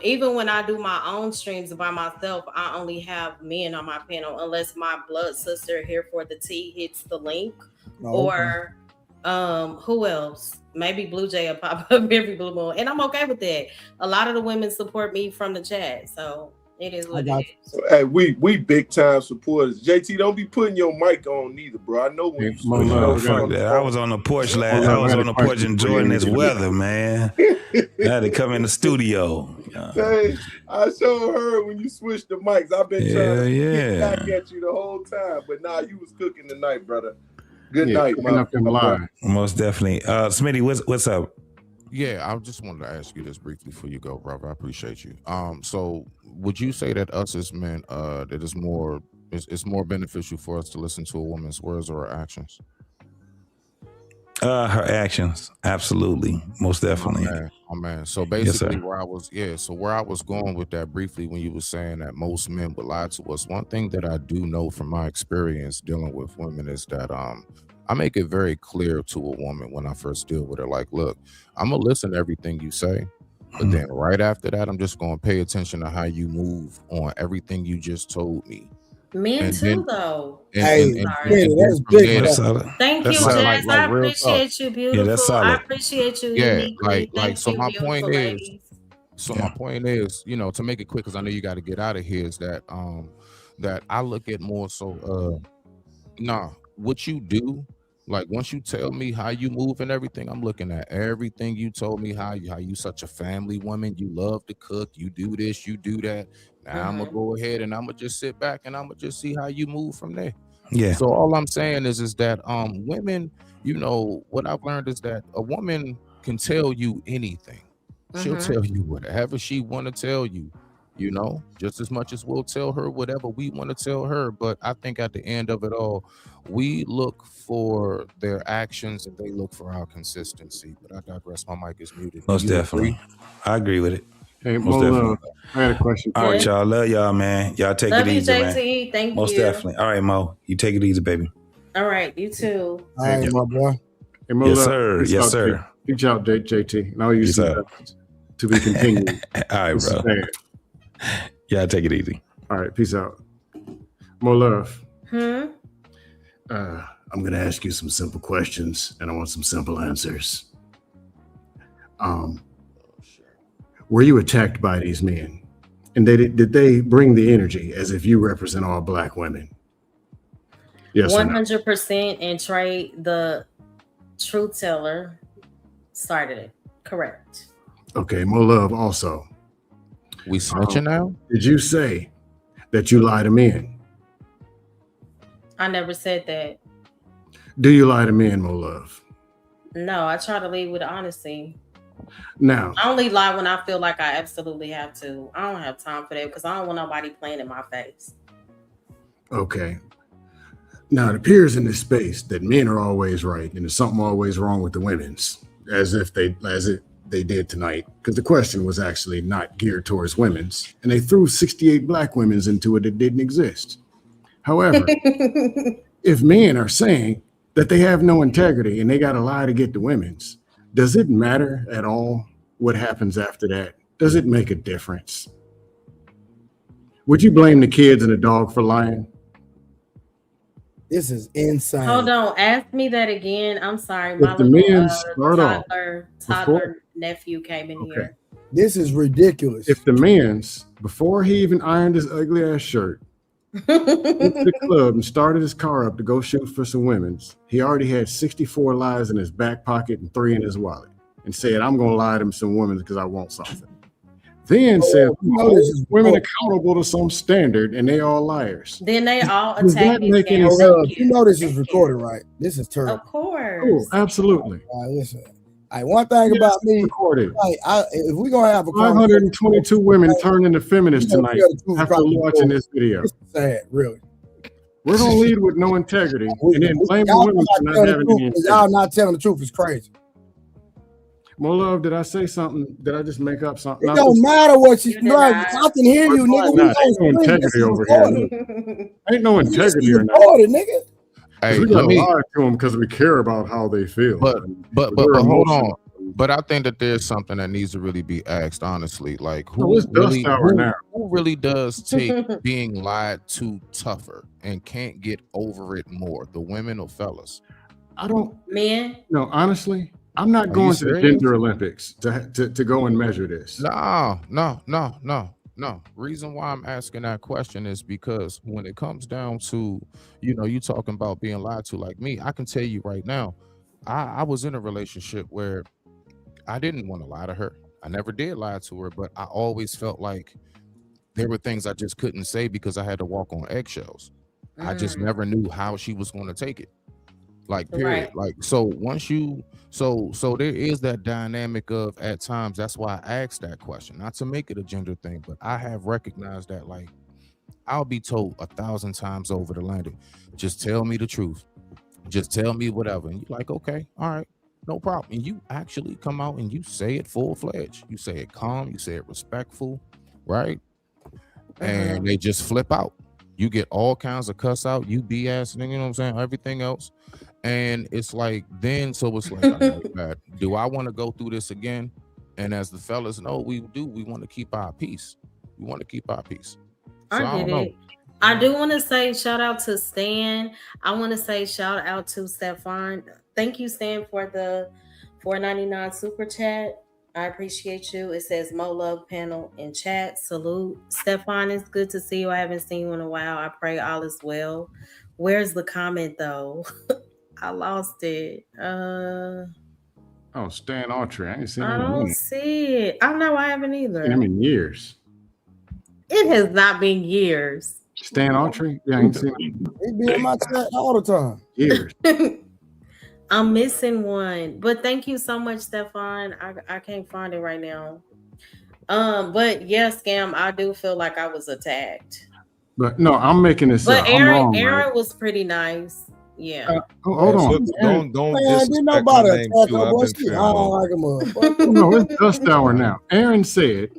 Even when I do my own streams by myself, I only have men on my panel unless my blood sister here for the tea hits the link. Oh, okay. Or who else? Maybe Blue Jay will pop up every blue moon. And I'm okay with that. A lot of the women support me from the chat. So it is what it is. Hey, we big time supporters. JT, don't be putting your mic on neither, bro. I know when you switch No, over fuck on the that. I phone. was on the porch I was on the porch enjoying this weather, man. I had to come in the studio. Hey, I sure heard when you switched the mics. I've been trying to get back at you the whole time, but nah, you was cooking tonight, brother. Good night, my brother. Most definitely. Smitty, what's up? Yeah, I just wanted to ask you this briefly before you go, brother. I appreciate you. So would you say that us as men, that it's more beneficial for us to listen to a woman's words or her actions? Her actions, absolutely, most definitely. Oh man. So basically, where I was going with that briefly, when you were saying that most men would lie to us, one thing that I do know from my experience dealing with women is that I make it very clear to a woman when I first deal with her, like, look, I'm gonna listen to everything you say, but then right after that, I'm just gonna pay attention to how you move on everything you just told me. Men And too, then- though. Hey, Sorry. that's from big. there- That's solid. Thank you, That's Jazz. like I real talk. appreciate you, beautiful. that's solid. I appreciate you, Yeah, uniquely. Thank so you, my beautiful point ladies. my point is, to make it quick, because I know you got to get out of here, is that that I look at more so what you do, like once you tell me how you move and everything, I'm looking at everything you told me, how you such a family woman, you love to cook, you do this, you do that. Now I'm gonna go ahead and I'm gonna just sit back and I'm gonna just see how you move from there. Yeah. So all I'm saying is that women, what I've learned is that a woman can tell you anything. She'll tell you whatever she want to tell you, just as much as we'll tell her whatever we want to tell her. But I think at the end of it all, we look for their actions and they look for our consistency. But I digress. My mic is muted. Most You definitely. agree? I agree with it. Hey, Most Mo, definitely. I had a question for All right, you. y'all. Love y'all, man. Y'all take Love it you, easy, man. JT. Thank Most you. definitely. All right, Mo. You take it easy, baby. All right, you too. All right, my boy. Hey, Mo, Yes, sir. reach Yes, out, sir. Reach out, JT. And I'll use Yes, some sir. best to be continued. All right, This is bro. bad. Y'all take it easy. All right, peace out. More love. Hmm? I'm going to ask you some simple questions, and I want some simple answers. Were you attacked by these men? And did they bring the energy as if you represent all Black women? Yes or no? 100%. And Trey, the truth teller, started it. Correct. Okay, more love also. We snitching now? Did you say that you lie to men? I never said that. Do you lie to men, more love? No, I try to lead with honesty. Now, I only lie when I feel like I absolutely have to. I don't have time for that because I don't want nobody playing in my face. okay. Now, it appears in this space that men are always right and there's something always wrong with the women's, as if they did tonight, because the question was actually not geared towards women's, and they threw 68 Black women's into it that didn't exist. However, if men are saying that they have no integrity and they got to lie to get the women's, does it matter at all what happens after that? Does it make a difference? Would you blame the kids and the dog for lying? This is insane. Hold on, ask me that again. I'm sorry, my If the little men start off toddler nephew came in here. This is ridiculous. If the man's, before he even ironed his ugly ass shirt, went to the club and started his car up to go shoot for some women's, he already had 64 lies in his back pocket and 3 in his wallet, and said, I'm gonna lie to some women because I want something. Then said, women accountable to some standard, and they all liars. Then they all Does attack that me. make any Scam. sense? You know this is recorded, right? This is terrible. Of course. Cool, absolutely. All right, listen. All right, one thing about me, recorded. like, if we're gonna have a 522 women turned into feminists You know, tonight tell the truth after about watching the this video. It's sad, really. We're gonna lead with no integrity, and then blame the Y'all women for not not telling the having truth, any 'cause integrity. y'all not telling the truth is crazy. More love, did I say something? Did I just make up something? It don't matter what you like. I can hear you, nigga. We Nah, on ain't no screen. This integrity is over here. recorded. Ain't no This is integrity or nothing. recorded, nigga. Hey, We let gotta me. lie to them because we care about how they feel. But We're hold on. emotional. But I think that there's something that needs to really be asked honestly. Like No, who it's dust really hour now. who really does take being lied to tougher and can't get over it more? The women or fellas? I don't. Men. No, honestly, I'm not Are going you to the serious? Gender Olympics to go and measure this. No. Reason why I'm asking that question is because when it comes down to, you talking about being lied to, like me, I can tell you right now, I was in a relationship where I didn't want to lie to her. I never did lie to her, but I always felt like there were things I just couldn't say because I had to walk on eggshells. I just never knew how she was going to take it. Like, period. Right. Like, so once you, so there is that dynamic of, at times, that's why I asked that question, not to make it a gender thing, but I have recognized that, like, I'll be told 1,000 times over the landing, just tell me the truth. Just tell me whatever. And you're like, okay, all right, no problem. And you actually come out and you say it full-fledged. You say it calm, you say it respectful, right? And they just flip out. You get all kinds of cuss out, you BS, you know what I'm saying? Everything else. And it's like, then, so it's like, all right, man, do I want to go through this again? And as the fellas know, we do. We want to keep our peace. We want to keep our peace. So I get it. I do want to say shout out to Stan. I want to say shout out to Stefan. Thank you, Stan, for the $4.99 super chat. I appreciate you. It says Mo Love panel in chat. Salute. Stefan, it's good to see you. I haven't seen you in a while. I pray all is well. Where's the comment though? I lost it. Oh, Stan Autry. I ain't seen I him in a don't minute. see it. I know I haven't either. Seen him in years. It has not been years. Stan Autry? Yeah, I ain't seen him He be in my chat all the time. in years. I'm missing one, but thank you so much, Stefan. I can't find it right now. But yeah, Scam, I do feel like I was attacked. But no, I'm making this But up. I'm wrong, Aaron right? was pretty nice. Yeah. Hold on. Don't Man, disrespect didn't my nobody name attack too. her, I've boy. been She fair, hung Mo. like a motherfucker. No, it's dust hour now. Aaron said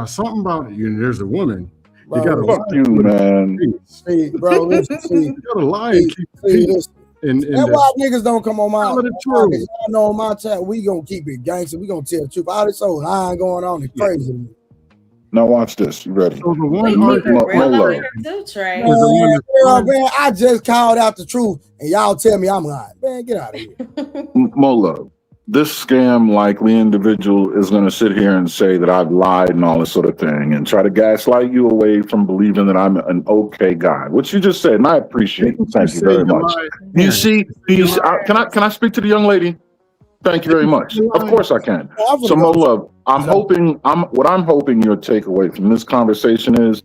something about you. There's a woman. You Bro, got Fuck you, man. see, bro, listen, see, You got to lie and keep see, peace. listen. And That's why niggas don't come on my Tell the y'all truth. know on my chat, we gonna keep it gangster. We gonna tell the truth. All this old lying going on is crazy to me. Now watch this. You ready? So the We one keep it argument, real Mo over Love. here too, Trey. There's the one Man, that's girl, lying. man, I just called out the truth and y'all tell me I'm lying. Man, get out of here. Mo Love. This scam likely individual is going to sit here and say that I've lied and all this sort of thing and try to gaslight you away from believing that I'm an okay guy, which you just said, and I appreciate it. Thank you very much. You see, can I speak to the young lady? Thank you very much. Of course I can. So Mo Love, what I'm hoping your takeaway from this conversation is,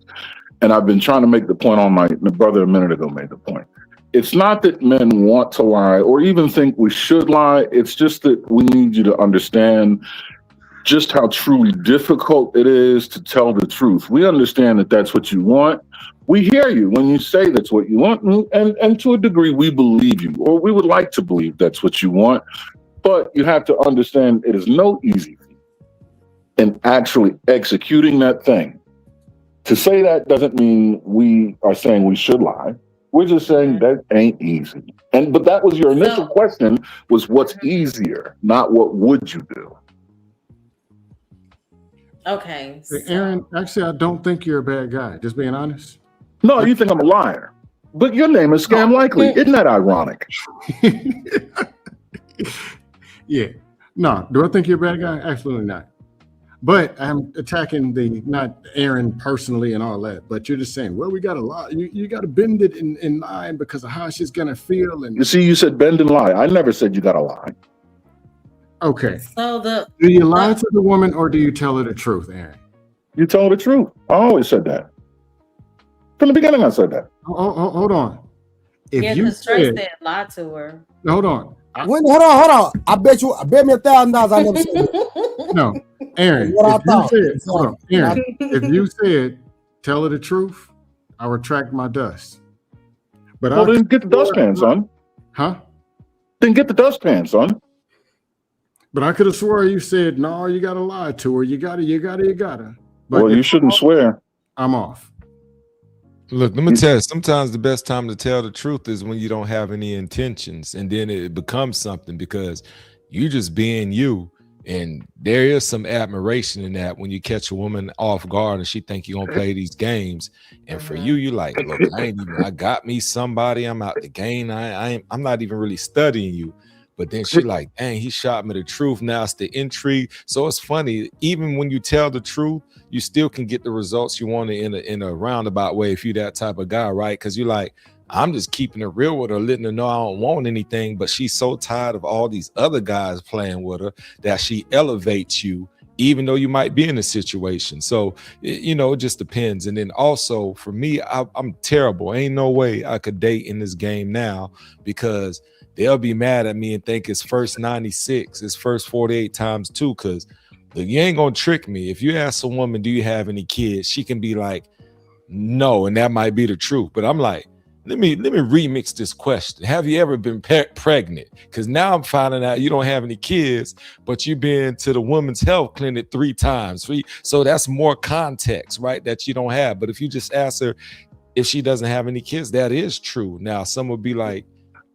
and I've been trying to make the point on my brother a minute ago made the point. It's not that men want to lie or even think we should lie. It's just that we need you to understand just how truly difficult it is to tell the truth. We understand that that's what you want. We hear you when you say that's what you want. And to a degree, we believe you, or we would like to believe that's what you want. But you have to understand it is no easy feat in actually executing that thing. To say that doesn't mean we are saying we should lie. We're just saying that ain't easy. But that was your initial question, was what's easier, not what would you do? Okay. Aaron, actually, I don't think you're a bad guy. Just being honest. No, you think I'm a liar. But your name is Scam Likely. Isn't that ironic? Yeah. No, do I think you're a bad guy? Absolutely not. But I'm attacking not Aaron personally and all that, but you're just saying, well, we got to lie. You got to bend it in line because of how she's going to feel. And you see, you said bend and lie. I never said you got to lie. Okay. So do you lie to the woman or do you tell her the truth, Aaron? You tell her the truth. I always said that. From the beginning, I said that. Hold on. If you said lie to her. Hold on. Hold on. I bet me $1,000. I never said that. No, Aaron. If you said tell her the truth, I retract my dust. But well, then get the dustpan, son. Huh? Then get the dustpan, son. But I could have swore you said no. You got to lie to her. You gotta. But well, you shouldn't swear. I'm off. Look, let me tell you, sometimes the best time to tell the truth is when you don't have any intentions, and then it becomes something because you just being you. And there is some admiration in that when you catch a woman off guard and she think you're gonna play these games. And for you like, look, I got me somebody, I'm out the game. I'm not even really studying you. But then she like, dang, he shot me the truth. Now it's the intrigue. So it's funny, even when you tell the truth, you still can get the results you want in a roundabout way if you that type of guy, right? Because you're like, I'm just keeping it real with her, letting her know I don't want anything. But she's so tired of all these other guys playing with her that she elevates you, even though you might be in a situation. So, it just depends. And then also for me, I'm terrible. Ain't no way I could date in this game now because they'll be mad at me and think it's first 96, it's first 48 times 2, because you ain't gonna trick me. If you ask a woman, do you have any kids? She can be like, no, and that might be the truth. But I'm like, let me remix this question. Have you ever been pregnant? Because now I'm finding out you don't have any kids, but you've been to the women's health clinic 3 times. So that's more context, right? That you don't have. But if you just ask her if she doesn't have any kids, that is true. Now, some would be like,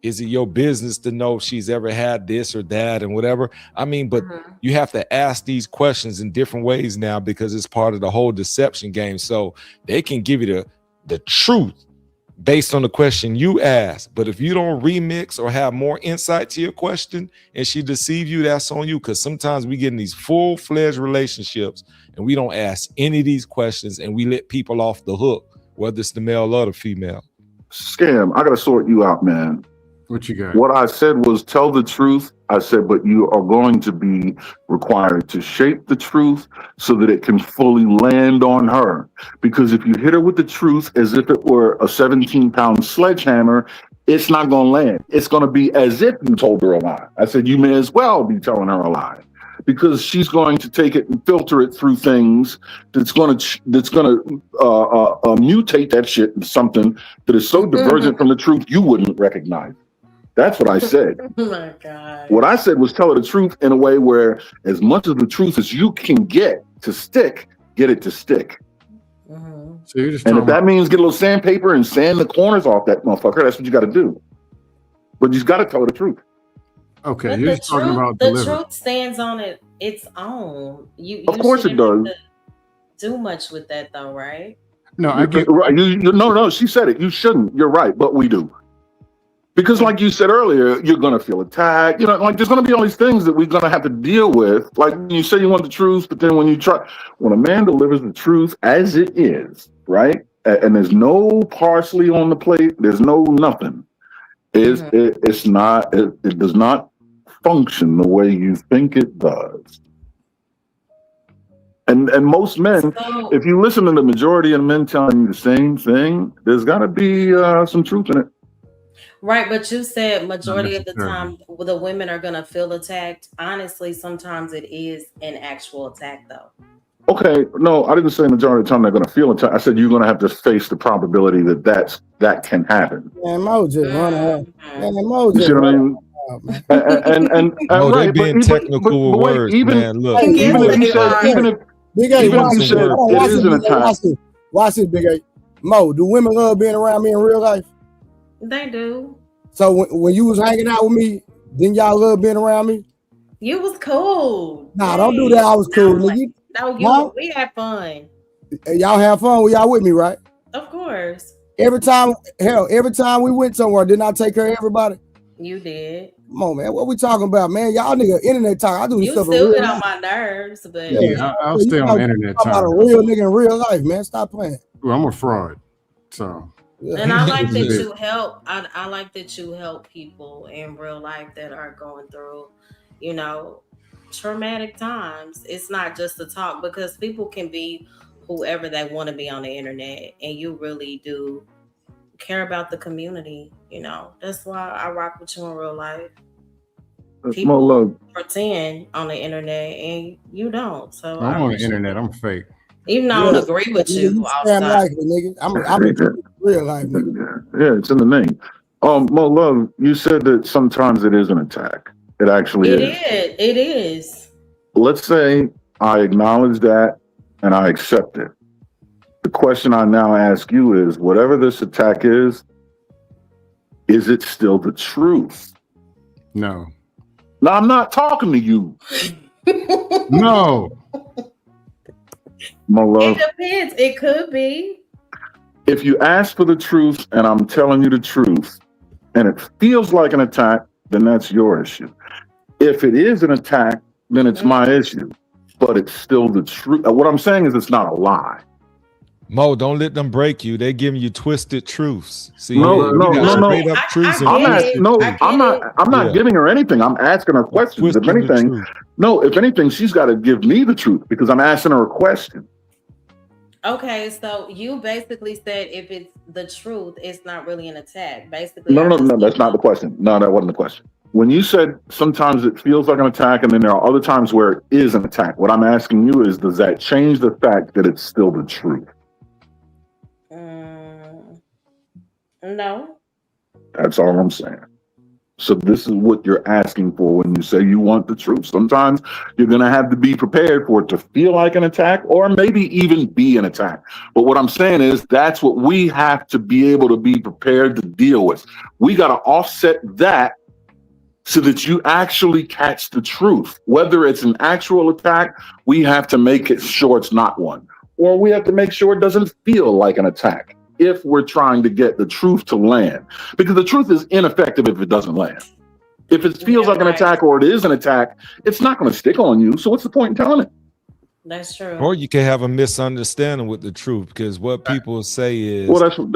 is it your business to know if she's ever had this or that and whatever? I mean, but you have to ask these questions in different ways now because it's part of the whole deception game. So they can give you the truth based on the question you ask. But if you don't remix or have more insight to your question and she deceive you, that's on you. Because sometimes we get in these full-fledged relationships and we don't ask any of these questions and we let people off the hook, whether it's the male or the female. Scam, I got to sort you out, man. What you got? What I said was tell the truth. I said, but you are going to be required to shape the truth so that it can fully land on her. Because if you hit her with the truth as if it were a 17-pound sledgehammer, it's not going to land. It's going to be as if you told her a lie. I said, you may as well be telling her a lie. Because she's going to take it and filter it through things that's going to mutate that shit into something that is so divergent from the truth you wouldn't recognize. That's what I said. Oh my God. What I said was tell her the truth in a way where as much of the truth as you can get to stick, get it to stick. So you're just and if that means get a little sandpaper and sand the corners off that motherfucker, that's what you got to do. But you got to tell her the truth. Okay, But you're just talking about the delivery. truth stands on its own. You Of course it does. shouldn't do much with that though, right? No, I get right. No, she said it. You shouldn't. You're right, but we do. Because like you said earlier, you're going to feel attacked. Like there's going to be all these things that we're going to have to deal with. Like you say you want the truth, but then when a man delivers the truth as it is, right? And there's no parsley on the plate, there's no nothing. It does not function the way you think it does. And most men, if you listen to the majority of men telling you the same thing, there's got to be some truth in it. Right, but you said majority of the time the women are going to feel attacked. Honestly, sometimes it is an actual attack though. Okay, no, I didn't say majority of the time they're going to feel attacked. I said you're going to have to face the probability that can happen. Man, Mo just run out. Man, Mo You just see what I run mean? out, man. Oh, they right, being technical with words, man. Look, even if you said Big A, watch you said it is an attack. Watch this, Big A. Mo, do women love being around me in real life? They do. So when you was hanging out with me, didn't y'all love being around me? You was cool. Nah, don't do that. I was cool, nigga. No, Huh? we had fun. Y'all have fun when y'all with me, right? Of course. Every time we went somewhere, didn't I take care of everybody? You did. Come on, man. What we talking about, man? Y'all nigga internet talk. I do this You stuff in still real get life. on my nerves, but Yeah, I'll stay on internet talk about time. a real nigga in real life, man. Stop playing. Well, I'm a fraud, so. And I like that you help. I like that you help people in real life that are going through, you know, traumatic times. It's not just a talk, because people can be whoever they want to be on the internet, and you really do care about the community. You know, that's why I rock with you in real life. People More love. pretend on the internet, and you don't. So I'm on the internet. I'm fake. even though I don't agree with you Damn outside. likely, nigga. I'm in real life, nigga. Yeah, it's in the name. Mo Love, you said that sometimes it is an attack. It actually is. It is. Let's say I acknowledge that and I accept it. The question I now ask you is, whatever this attack is it still the truth? No. No, I'm not talking to you. No. Mo Love, It depends. It could be. if you ask for the truth and I'm telling you the truth and it feels like an attack, then that's your issue. If it is an attack, then it's my issue, but it's still the truth. What I'm saying is it's not a lie. Mo, don't let them break you. They're giving you twisted truths. See, No. straight up truths. I'm not giving her anything. I'm asking her questions. If anything, she's got to give me the truth because I'm asking her a question. Okay, so you basically said if it's the truth, it's not really an attack. Basically, No, that's not the question. No, that wasn't the question. When you said sometimes it feels like an attack and then there are other times where it is an attack, what I'm asking you is, does that change the fact that it's still the truth? No. That's all I'm saying. So this is what you're asking for when you say you want the truth. Sometimes you're going to have to be prepared for it to feel like an attack or maybe even be an attack. But what I'm saying is that's what we have to be able to be prepared to deal with. We got to offset that so that you actually catch the truth. Whether it's an actual attack, we have to make it sure it's not one. Or we have to make sure it doesn't feel like an attack if we're trying to get the truth to land. Because the truth is ineffective if it doesn't land. If it feels like an attack or it is an attack, it's not going to stick on you. So what's the point in telling it? That's true. Or you can have a misunderstanding with the truth, because what people say is, well, that's what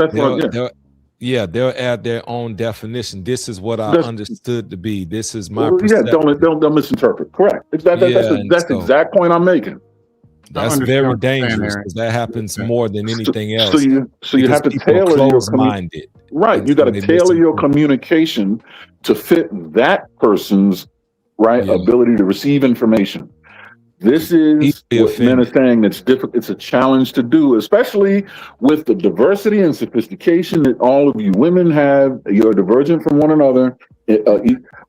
they'll add their own definition. This is what I understood to be. This is my perception. Don't misinterpret. Correct. That's the exact point I'm making. That's very dangerous because that happens more than anything else. So you have to tailor your minded. Right. You got to tailor your communication to fit that person's ability to receive information. This is what men are saying that's difficult. It's a challenge to do, especially with the diversity and sophistication that all of you women have. You're divergent from one another.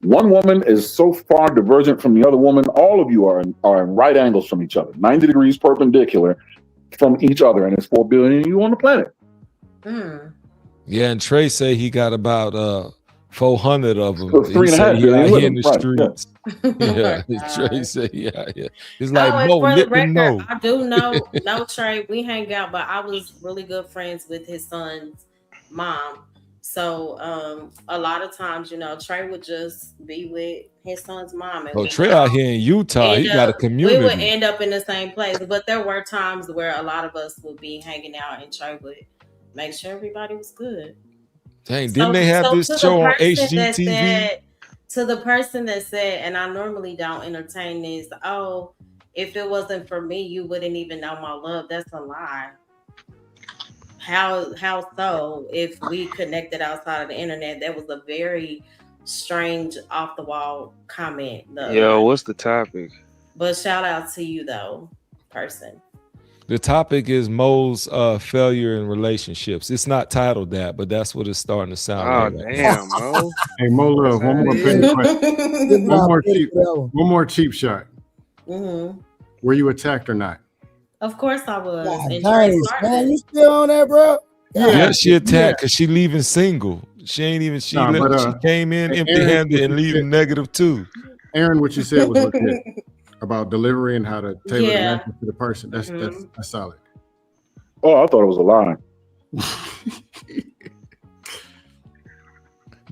One woman is so far divergent from the other woman. All of you are in right angles from each other, 90 degrees perpendicular from each other, and it's 4 billion of you on the planet. Yeah, and Trey say he got about 400 of them. So 3.5 billion here in the right, streets. Yeah, Trey say, yeah. It's like, for the let record, them know. I do know, no, Trey, we hang out, but I was really good friends with his son's mom. So a lot of times, you know, Trey would just be with his son's mom. And Trey out here in Utah, he got a community. We would end up in the same place, but there were times where a lot of us would be hanging out and Trey would make sure everybody was good. Dang, didn't they have this show on HGTV? To the person that said, and I normally don't entertain this, oh, if it wasn't for me, you wouldn't even know my love. That's a lie. How so? If we connected outside of the internet, that was a very strange, off the wall comment. Yo, what's the topic? But shout out to you though, person. The topic is Mo's failure in relationships. It's not titled that, but that's what it's starting to sound like. Damn, Mo. Hey, Mo Love, one more petty question. One more cheap shot. Mm-hmm. Were you attacked or not? Of course I was. And Man, you still on that, bro? Yeah, she attacked because she leaving single. She ain't even, she came in empty-handed and leaving -2. Aaron, what you said was legit about delivery and how to tailor the message to the person. That's solid. Oh, I thought it was a lie.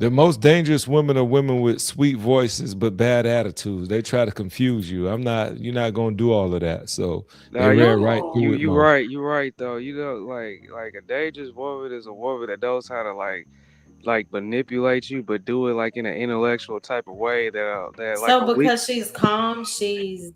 The most dangerous women are women with sweet voices but bad attitudes. They try to confuse you. You're not gonna do all of that. So Nah, they read right through it. you right. You right though. You know, like a dangerous woman is a woman that knows how to like manipulate you, but do it like in an intellectual type of way that like So a weak. because she's calm, she's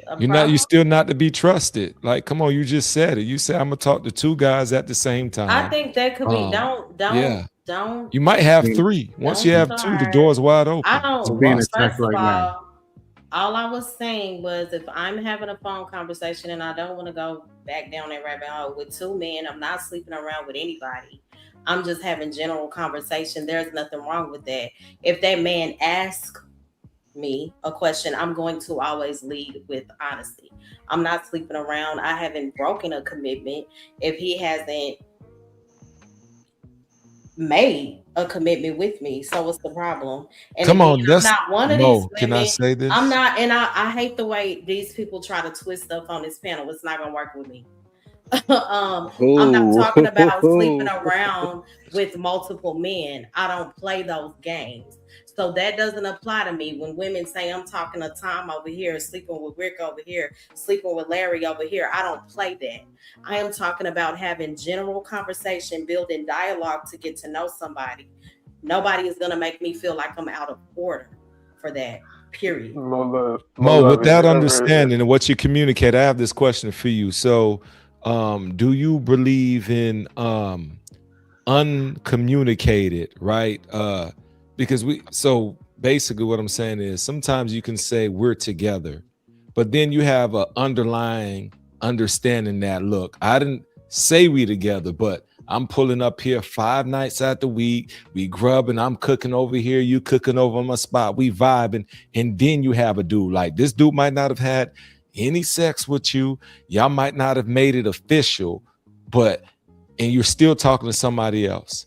a You're problem. still not to be trusted. Like, come on, you just said it. You said I'm gonna talk to two guys at the same time. I think that could be yeah. don't. You might have three. Once you have two, the door's wide open. I don't. It's a must. First of all I was saying was if I'm having a phone conversation and I don't want to go back down that rabbit hole with two men, I'm not sleeping around with anybody. I'm just having general conversation. There's nothing wrong with that. If that man asks me a question, I'm going to always lead with honesty. I'm not sleeping around. I haven't broken a commitment if he hasn't made a commitment with me. So what's the problem? And come on, I'm that's not one of Mo, these women. can I say this? I'm not, and I hate the way these people try to twist stuff on this panel. It's not gonna work with me. I'm not talking about sleeping around with multiple men. I don't play those games. So that doesn't apply to me. When women say I'm talking to Tom over here, sleeping with Rick over here, sleeping with Larry over here, I don't play that. I am talking about having general conversation, building dialogue to get to know somebody. Nobody is going to make me feel like I'm out of order for that, period. Mo, with that understanding and what you communicate, I have this question for you. So do you believe in uncommunicated, right? Because so basically what I'm saying is sometimes you can say we're together, but then you have an underlying understanding that, look, I didn't say we together, but I'm pulling up here 5 nights out the week, we grubbing, I'm cooking over here, you cooking over my spot, we vibing, and then you have a dude like this dude might not have had any sex with you, y'all might not have made it official, and you're still talking to somebody else.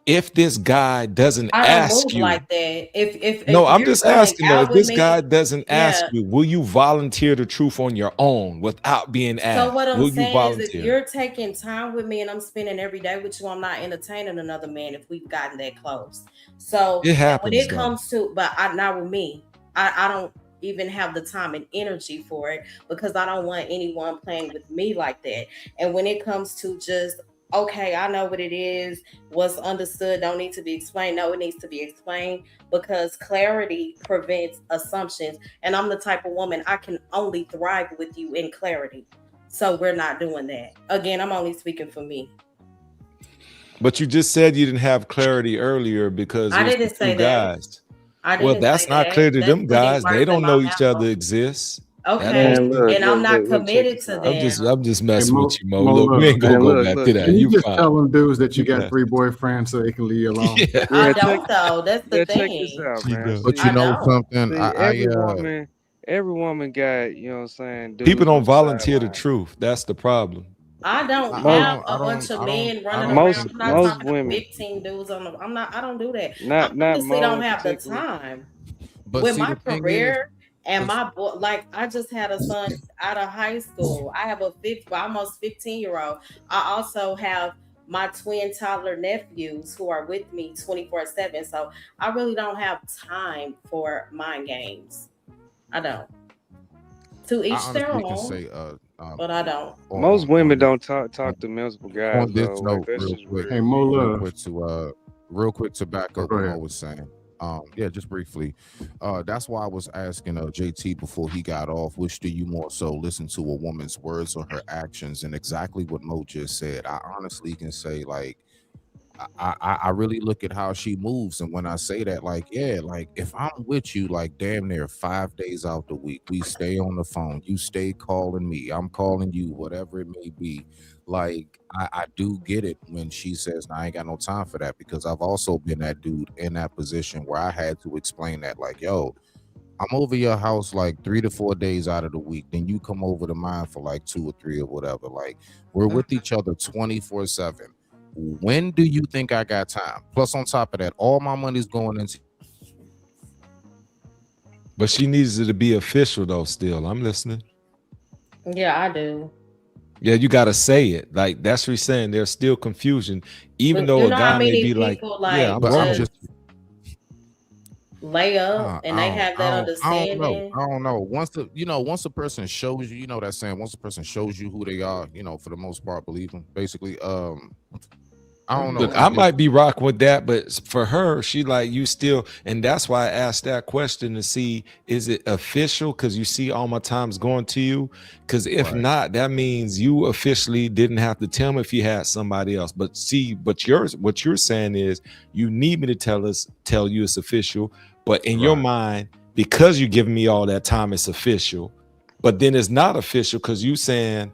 If this guy doesn't ask you like that, if no, if I'm you're just going asking though, out if with this me- guy doesn't ask Yeah. you, will you volunteer the truth on your own without being asked? So what I'm Will you saying is, if volunteer? you're taking time with me and I'm spending every day with you, I'm not entertaining another man if we've gotten that close. So It happens, when it though. comes to, not with me, I don't even have the time and energy for it because I don't want anyone playing with me like that. And when it comes to just, okay, I know what it is, what's understood don't need to be explained. No, it needs to be explained because clarity prevents assumptions. And I'm the type of woman, I can only thrive with you in clarity. So we're not doing that. Again, I'm only speaking for me. But you just said you didn't have clarity earlier because I it was didn't the say two that. guys. I Well, didn't that's say not that. clear to That's them putting guys. They words don't in know my each mouth. other exists. Okay, and I'm not look, check committed this to out. them. I'm just messing with you, Mo. Mo, Look, we ain't gonna and go look, back to that. Can you just fine. tell them dudes that you got Yeah. 3 boyfriends so they can leave you alone? Yeah. I Yeah, don't though. That's the check this thing. out, man. But See, you know don't. something, see, every woman got, you know what I'm saying, dudes People on don't the volunteer the sideline. truth. That's the problem. I don't I have don't- a bunch of men I running don't around. think I'm not most talking to women. 15 dudes on the. I don't do that. Not I honestly Mo don't in have the particular. time. But With see, my the thing is, career and my boy, like I just had a son out of high school. I have a almost 15-year-old. I also have my twin toddler nephews who are with me 24/7. So I really don't have time for mind games. I don't. To I each their honestly can own, say, but I don't. Most women don't talk to multiple guys on this though. Like note, that's real just quick, weird. Mo Love. real quick to back up Go what ahead. Mo was saying. Yeah, just briefly. That's why I was asking JT before he got off, which do you more so listen to, a woman's words or her actions? And exactly what Mo just said. I honestly can say, like, I really look at how she moves, and when I say that, like, yeah, like if I'm with you, like damn near 5 days out the week, we stay on the phone, you stay calling me, I'm calling you, whatever it may be. Like I do get it when she says, I ain't got no time for that, because I've also been that dude in that position where I had to explain that, like, yo, I'm over your house like 3 to 4 days out of the week. Then you come over to mine for like 2 or 3 or whatever. Like we're with each other 24/7. When do you think I got time? Plus, on top of that, all my money's going into. But she needs it to be official though. Still, I'm listening. Yeah, I do. Yeah, you gotta say it. Like that's what he's saying. There's still confusion, even But though you a know how guy may many be like, people "Yeah, like I'm But I'm rolling." just just lay up and they have that I don't know. understanding? I don't know. Once a person shows you, you know that saying, once a person shows you who they are, for the most part, believe them. Basically, I don't know. Look, I might be rocking with that, but for her, she like you still, and that's why I asked that question to see is it official? Because you see all my times going to you. Because if not, that means you officially didn't have to tell me if you had somebody else. But see, what you're saying is you need me to tell you it's official. But in your mind, because you're giving me all that time, it's official. But then it's not official because you saying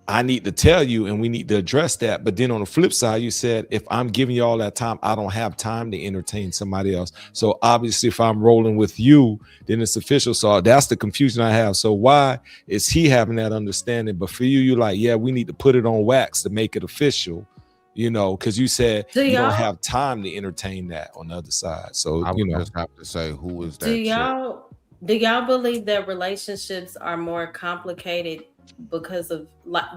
I need to tell you and we need to address that. But then on the flip side, you said, if I'm giving you all that time, I don't have time to entertain somebody else. So obviously, if I'm rolling with you, then it's official. So that's the confusion I have. So why is he having that understanding? But for you, you're like, yeah, we need to put it on wax to make it official, because you said Do you don't y'all have time to entertain that on the other side. So, I would just have to say, who is do that chick? y'all believe that relationships are more complicated because of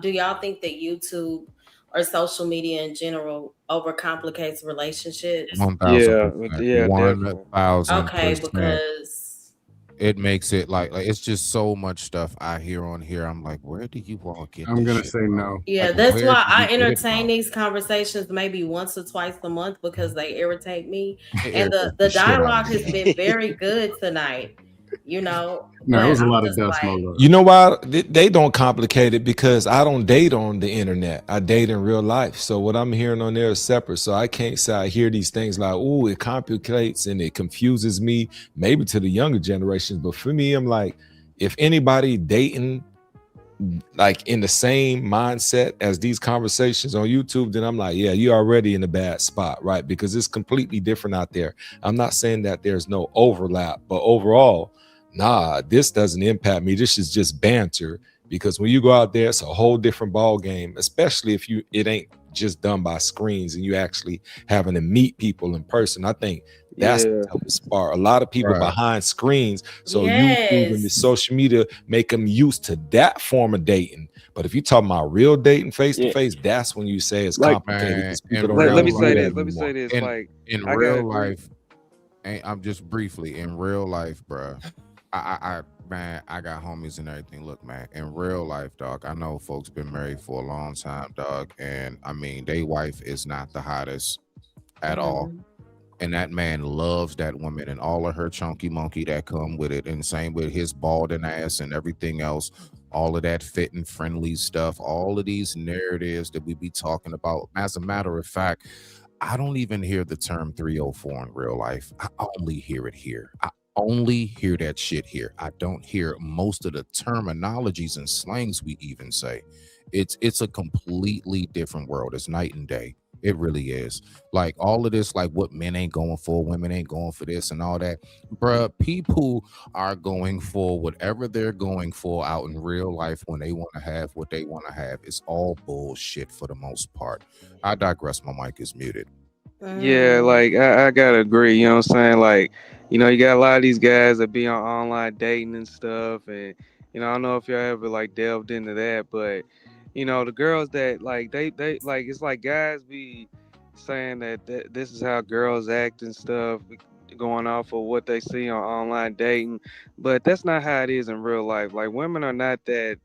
do y'all think that YouTube or social media in general overcomplicates relationships? 1000%. Yeah, definitely. 1000%. Okay, because it makes it like it's just so much stuff I hear on here. I'm like, where do you all get I'm this gonna shit say from? no. yeah, Like, that's where why do you I get it entertain from? these conversations maybe once or twice a month because they irritate me. It And irritates the the shit out dialogue of has me. been very good tonight, No, it but was a I'm lot of just dust, like, Molo. you know why they don't complicate it? Because I don't date on the internet. I date in real life. So what I'm hearing on there is separate. So I can't say I hear these things like, oh, it complicates and it confuses me, maybe to the younger generations. But for me, I'm like, if anybody dating like in the same mindset as these conversations on YouTube, then I'm like, yeah, you're already in a bad spot, right? Because it's completely different out there. I'm not saying that there's no overlap, but overall, nah, this doesn't impact me. This is just banter. Because when you go out there, it's a whole different ball game, especially if it ain't just done by screens and you actually having to meet people in person. I think that's the toughest part. A lot of people behind screens, so YouTube and the social media make them used to that form of dating. But if you're talking about real dating face to face, that's when you say it's complicated. because people don't Let me do say that this. Let me anymore. say this. In, Like, in I real gotta agree. life, I'm just briefly in real life, bruh. Man, I got homies and everything. Look, man, in real life, dog, I know folks been married for a long time, dog, and I mean, they wife is not the hottest at all. And that man loves that woman and all of her chunky monkey that come with it, and same with his balding ass and everything else, all of that fit and friendly stuff, all of these narratives that we be talking about. As a matter of fact, I don't even hear the term 304 in real life. I only hear it here. I only hear that shit here. I don't hear most of the terminologies and slangs we even say. It's a completely different world. It's night and day. It really is. Like all of this, like what men ain't going for, women ain't going for this and all that. Bruh, people are going for whatever they're going for out in real life when they want to have what they want to have. It's all bullshit for the most part. I digress. My mic is muted. Yeah, like I gotta agree. You know what I'm saying? Like, you got a lot of these guys that be on online dating and stuff, and I don't know if y'all ever like delved into that, but the girls that like they like it's like guys be saying that this is how girls act and stuff, going off of what they see on online dating, but that's not how it is in real life. Like women are not that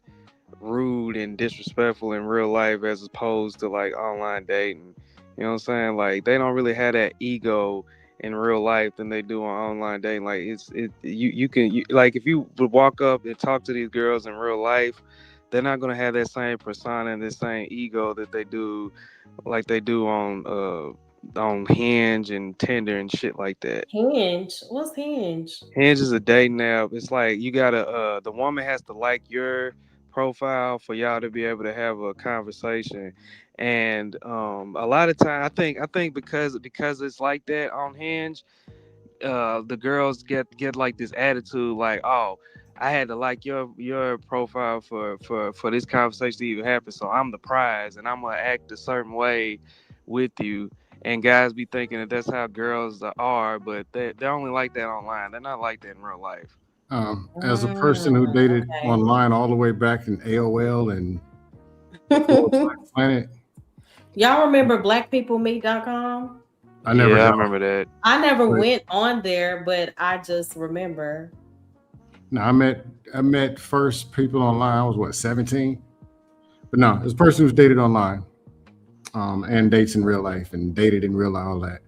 rude and disrespectful in real life as opposed to like online dating. You know what I'm saying? Like they don't really have that ego in real life than they do on online dating. Like you can like if you would walk up and talk to these girls in real life, they're not gonna have that same persona and the same ego that they do on Hinge and Tinder and shit like that. Hinge. What's Hinge? Hinge is a dating app. It's like you gotta the woman has to like your profile for y'all to be able to have a conversation. And a lot of time I think because it's like that on Hinge, the girls get like this attitude like, oh, I had to like your profile for this conversation to even happen, so I'm the prize and I'm gonna act a certain way with you. And guys be thinking that that's how girls are, but they're only like that online. They're not like that in real life. As a person who dated online all the way back in AOL and Planet. Y'all remember blackpeoplemeet.com? I never. Yeah, I got remember that. I never But- went on there, but I just remember. No, I met first people online. I was what, 17? But no, this person who's dated online, and dates in real life and dated in real life, all that.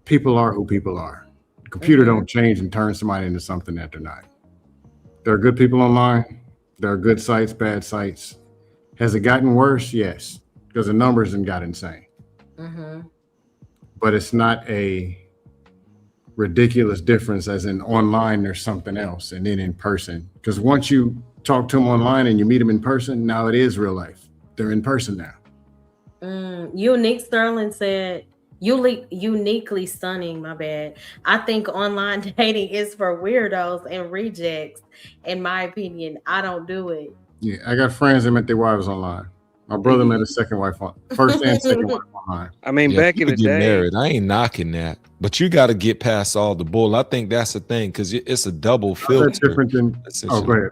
People are who people are. The computer don't change and turn somebody into something that they're not. There are good people online. There are good sites, bad sites. Has it gotten worse? Yes, because the numbers have got insane. But it's not a ridiculous difference as in online there's something else and then in person. Because once you talk to them online and you meet them in person, now it is real life. They're in person now. Unique Sterling said, uniquely stunning, my bad. I think online dating is for weirdos and rejects. In my opinion, I don't do it. Yeah, I got friends that met their wives online. My brother met a second wife first and second wife online. I mean, back in the people get day, married. I ain't knocking that, but you got to get past all the bull. I think that's the thing because it's a double filter. That's different than. Oh, go ahead.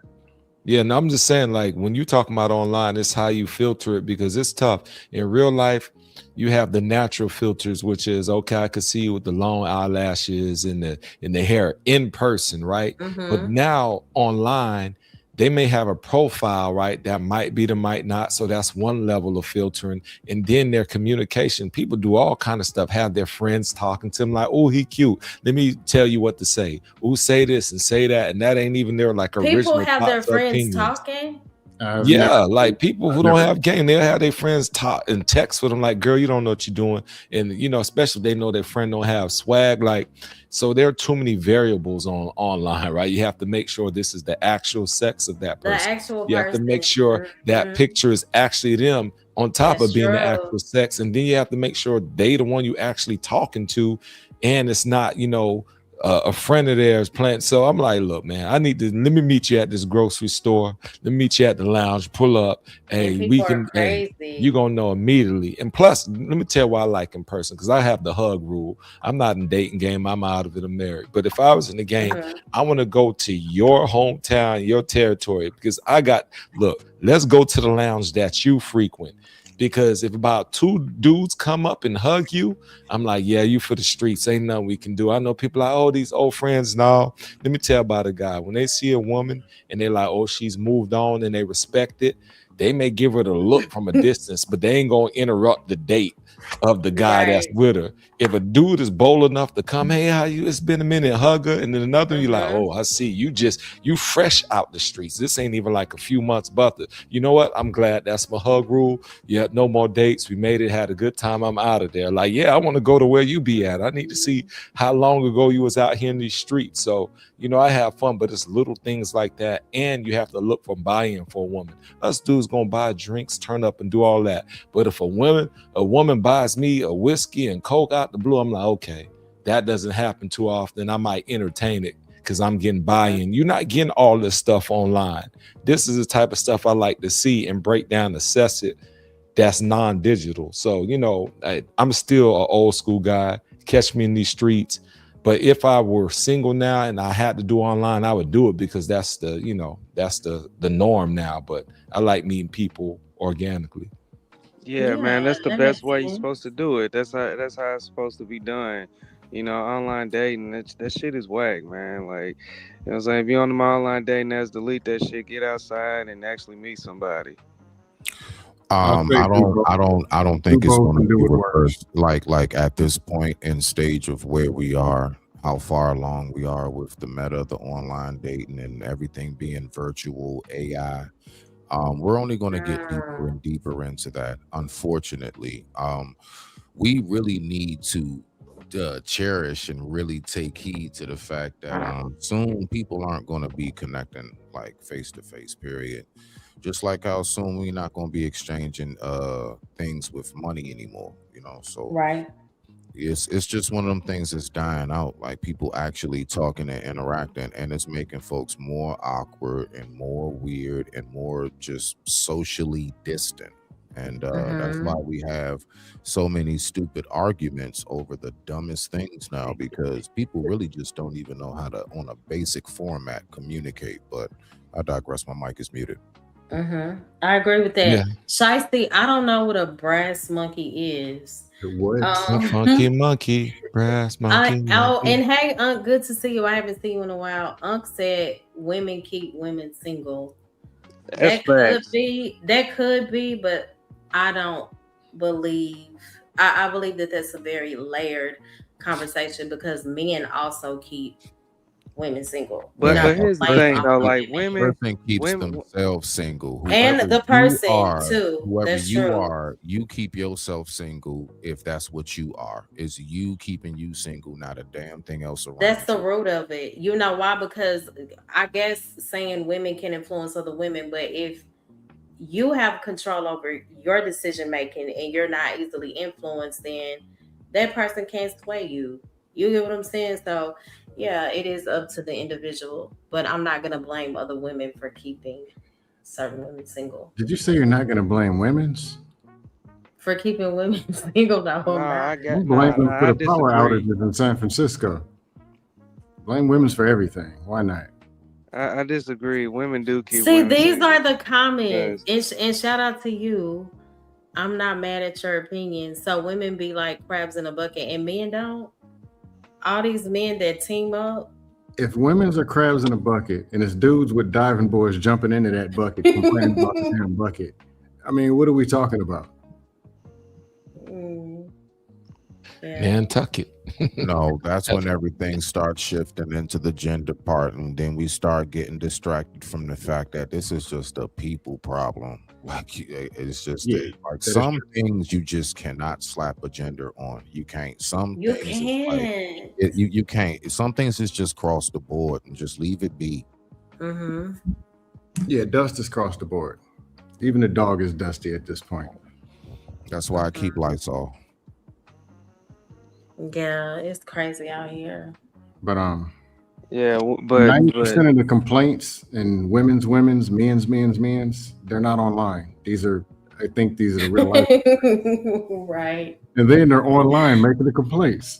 Yeah, no, I'm just saying, like, when you talking about online, it's how you filter it because it's tough. In real life, you have the natural filters, which is okay, I could see you with the long eyelashes and the hair in person, right? But now online, they may have a profile, right? That might be, the might not. So that's one level of filtering. And then their communication, people do all kind of stuff, have their friends talking to them like, oh, he cute. Let me tell you what to say. Oh, say this and say that. And that ain't even their like original People have their thoughts or friends opinions. talking. Yeah, like people who don't have game, they'll have their friends talk and text with them like, girl, you don't know what you're doing. And, you know, especially if they know their friend don't have swag. Like, so there are too many variables online, right? You have to make sure this is the actual sex of that The person. actual You have to person. make sure that picture is actually them on top That's of being the true. actual sex. And then you have to make sure they the one you actually talking to. And it's not, you know, a friend of theirs playing. So I'm like, look, man, let me meet you at this grocery store. Let me meet you at the lounge. Pull up. Hey, we people are can. Hey, crazy. you gonna know immediately. And plus, let me tell you why I like in person because I have the hug rule. I'm not in dating game. I'm out of it. I'm married. But if I was in the game, I want to go to your hometown, your territory, because let's go to the lounge that you frequent. Because if about two dudes come up and hug you, I'm like, yeah, you for the streets. Ain't nothing we can do. I know people like, oh, these old friends. No, let me tell about a guy. When they see a woman and they're like, oh, she's moved on and they respect it, they may give her the look from a distance, but they ain't gonna interrupt the date of the guy that's with her. If a dude is bold enough to come, hey, how you? It's been a minute, hug her, and then another you like, oh, I see you fresh out the streets. This ain't even like a few months, but you know what? I'm glad that's my hug rule. Yeah, no more dates. We made it, had a good time. I'm out of there. Like, yeah, I want to go to where you be at. I need to see how long ago you was out here in these streets. So, you know, I have fun, but it's little things like that. And you have to look for buy-in for a woman. Us dudes gonna buy drinks, turn up and do all that. But if a woman buys me a whiskey and Coke out the blue, I'm like, okay, that doesn't happen too often. I might entertain it because I'm getting buy-in. You're not getting all this stuff online. This is the type of stuff I like to see and break down, assess it. That's non-digital. So, you know, I'm still an old school guy. Catch me in these streets. But if I were single now and I had to do online, I would do it because that's the norm now. But I like meeting people organically. Yeah, man, that's the best way you're supposed to do it. That's how it's supposed to be done. You know, online dating, that shit is whack, man. Like, you know what I'm saying? If you're on my online dating, delete that shit, get outside and actually meet somebody. I don't think it's going to be reversed. Like at this point in stage of where we are, how far along we are with the meta, the online dating, and everything being virtual AI. We're only going to get deeper and deeper into that. Unfortunately, we really need to cherish and really take heed to the fact that soon people aren't going to be connecting like face to face. Period. Just like how soon we're not going to be exchanging things with money anymore, you know. So it's just one of them things that's dying out. Like people actually talking and interacting, and it's making folks more awkward and more weird and more just socially distant. And that's why we have so many stupid arguments over the dumbest things now, because people really just don't even know how to, on a basic format, communicate. But I digress. My mic is muted. I agree with that. Yeah. Shiesty, I don't know what a brass monkey is. What? A funky monkey, brass monkey. monkey. And hey, Unc, good to see you. I haven't seen you in a while. Unc said women keep women single. That could be, but I don't believe. I believe that that's a very layered conversation because men also keep women single. But here's the thing though, like women keeps themselves single. And the person too. Whoever That's you true. are, you keep yourself single if that's what you are. It's you keeping you single, not a damn thing else around. That's the root of it. You know why? Because I guess saying women can influence other women, but if you have control over your decision making and you're not easily influenced, then that person can't sway you. You get what I'm saying? So yeah, it is up to the individual, but I'm not gonna blame other women for keeping certain women single. Did you say you're not going to blame women's? For keeping women single, no, You blame them for the power outages in San Francisco. Blame women's for everything. Why not? I disagree. Women do keep. See, women these single. are the comments, and shout out to you. I'm not mad at your opinion. So women be like crabs in a bucket, and men don't. All these men that team up. If women's are crabs in a bucket and it's dudes with diving boards jumping into that bucket, complaining about the damn bucket, I mean, what are we talking about? Nantucket. No, that's when everything starts shifting into the gender part, and then we start getting distracted from the fact that this is just a people problem. Like it's just like some things you just cannot slap a gender on. You can't. You can. You can't. Some things is just cross the board and just leave it be. Yeah, dust is across the board. Even the dog is dusty at this point. That's why I keep Lysol. Yeah, it's crazy out here. But but 90% of the complaints in women's, men's, they're not online. I think these are the real life. Right. And then they're online making the complaints.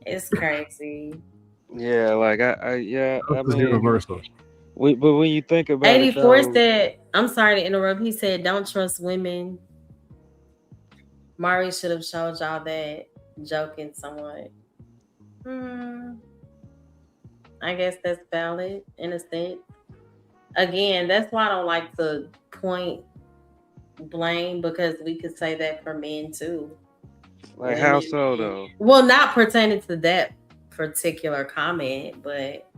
It's crazy. Yeah, like I It's universal. But when you think about 84 it, though, said, I'm sorry to interrupt. He said, don't trust women. Mari should have showed y'all that. Joking somewhat. I guess that's valid in a sense. Again, that's why I don't like to point blame, because we could say that for men too. like how so though? Well, not pertaining to that particular comment, but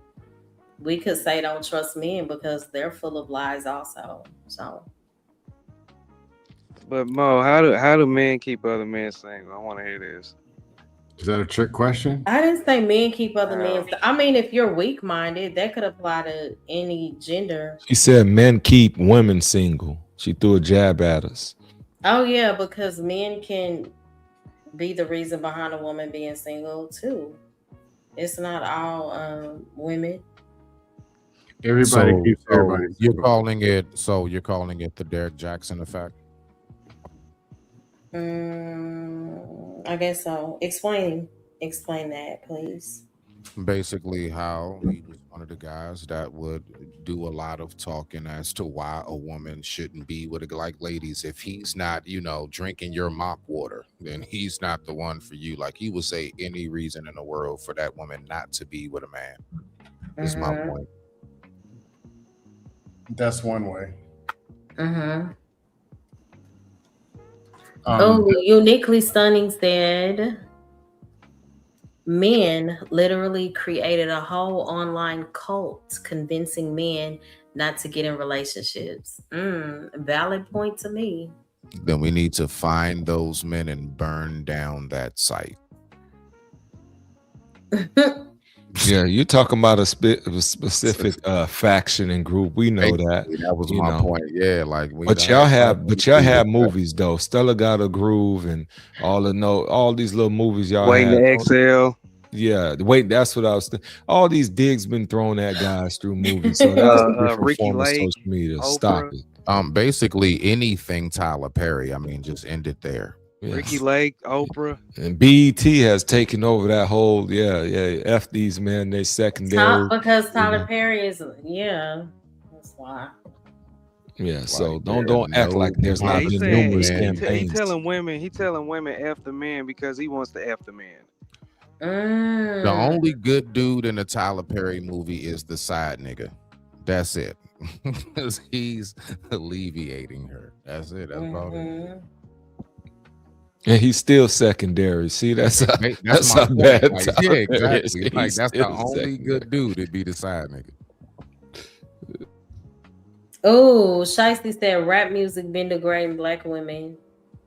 we could say don't trust men because they're full of lies also. So But Mo, how do men keep other men single? I want to hear this. Is that a trick question? I didn't say men keep other men. I mean, if you're weak-minded, that could apply to any gender. She said men keep women single. She threw a jab at us. Oh yeah, because men can be the reason behind a woman being single too. It's not all women. Everybody keeps everybody You're single. calling it the Derek Jackson effect. I guess so. Explain that, please. Basically, how he was one of the guys that would do a lot of talking as to why a woman shouldn't be with a, like, ladies, if he's not, drinking your mop water, then he's not the one for you. Like, he would say any reason in the world for that woman not to be with a man. Is my point. That's one way. Uniquely Stunning said, men literally created a whole online cult convincing men not to get in relationships. Valid point to me. Then we need to find those men and burn down that site. Yeah, you're talking about a specific faction and group. We know that. That was my point. Yeah, but y'all have movies though. Stella Got a Groove and all these little movies y'all Waiting to Exhale. Yeah, that's what I was thinking. All these digs been thrown at guys through movies. So that's Ricky form of Lake, social media. Oprah. Stop it. Basically anything Tyler Perry. I mean, just end it there. Ricky Lake, Oprah. And BET has taken over that whole, F these men, they secondary. Because Tyler Perry is, that's why. Yeah, so don't act like there's not been numerous campaigns. He telling women F the man because he wants to F the man. The only good dude in the Tyler Perry movie is the side nigga. That's it. Because he's alleviating her. That's it. That's about it. And he's still secondary. See, that's how bad. Like, yeah, exactly. Like that's the only good dude to be the side nigga. Oh, Shiesty said rap music been degrading black women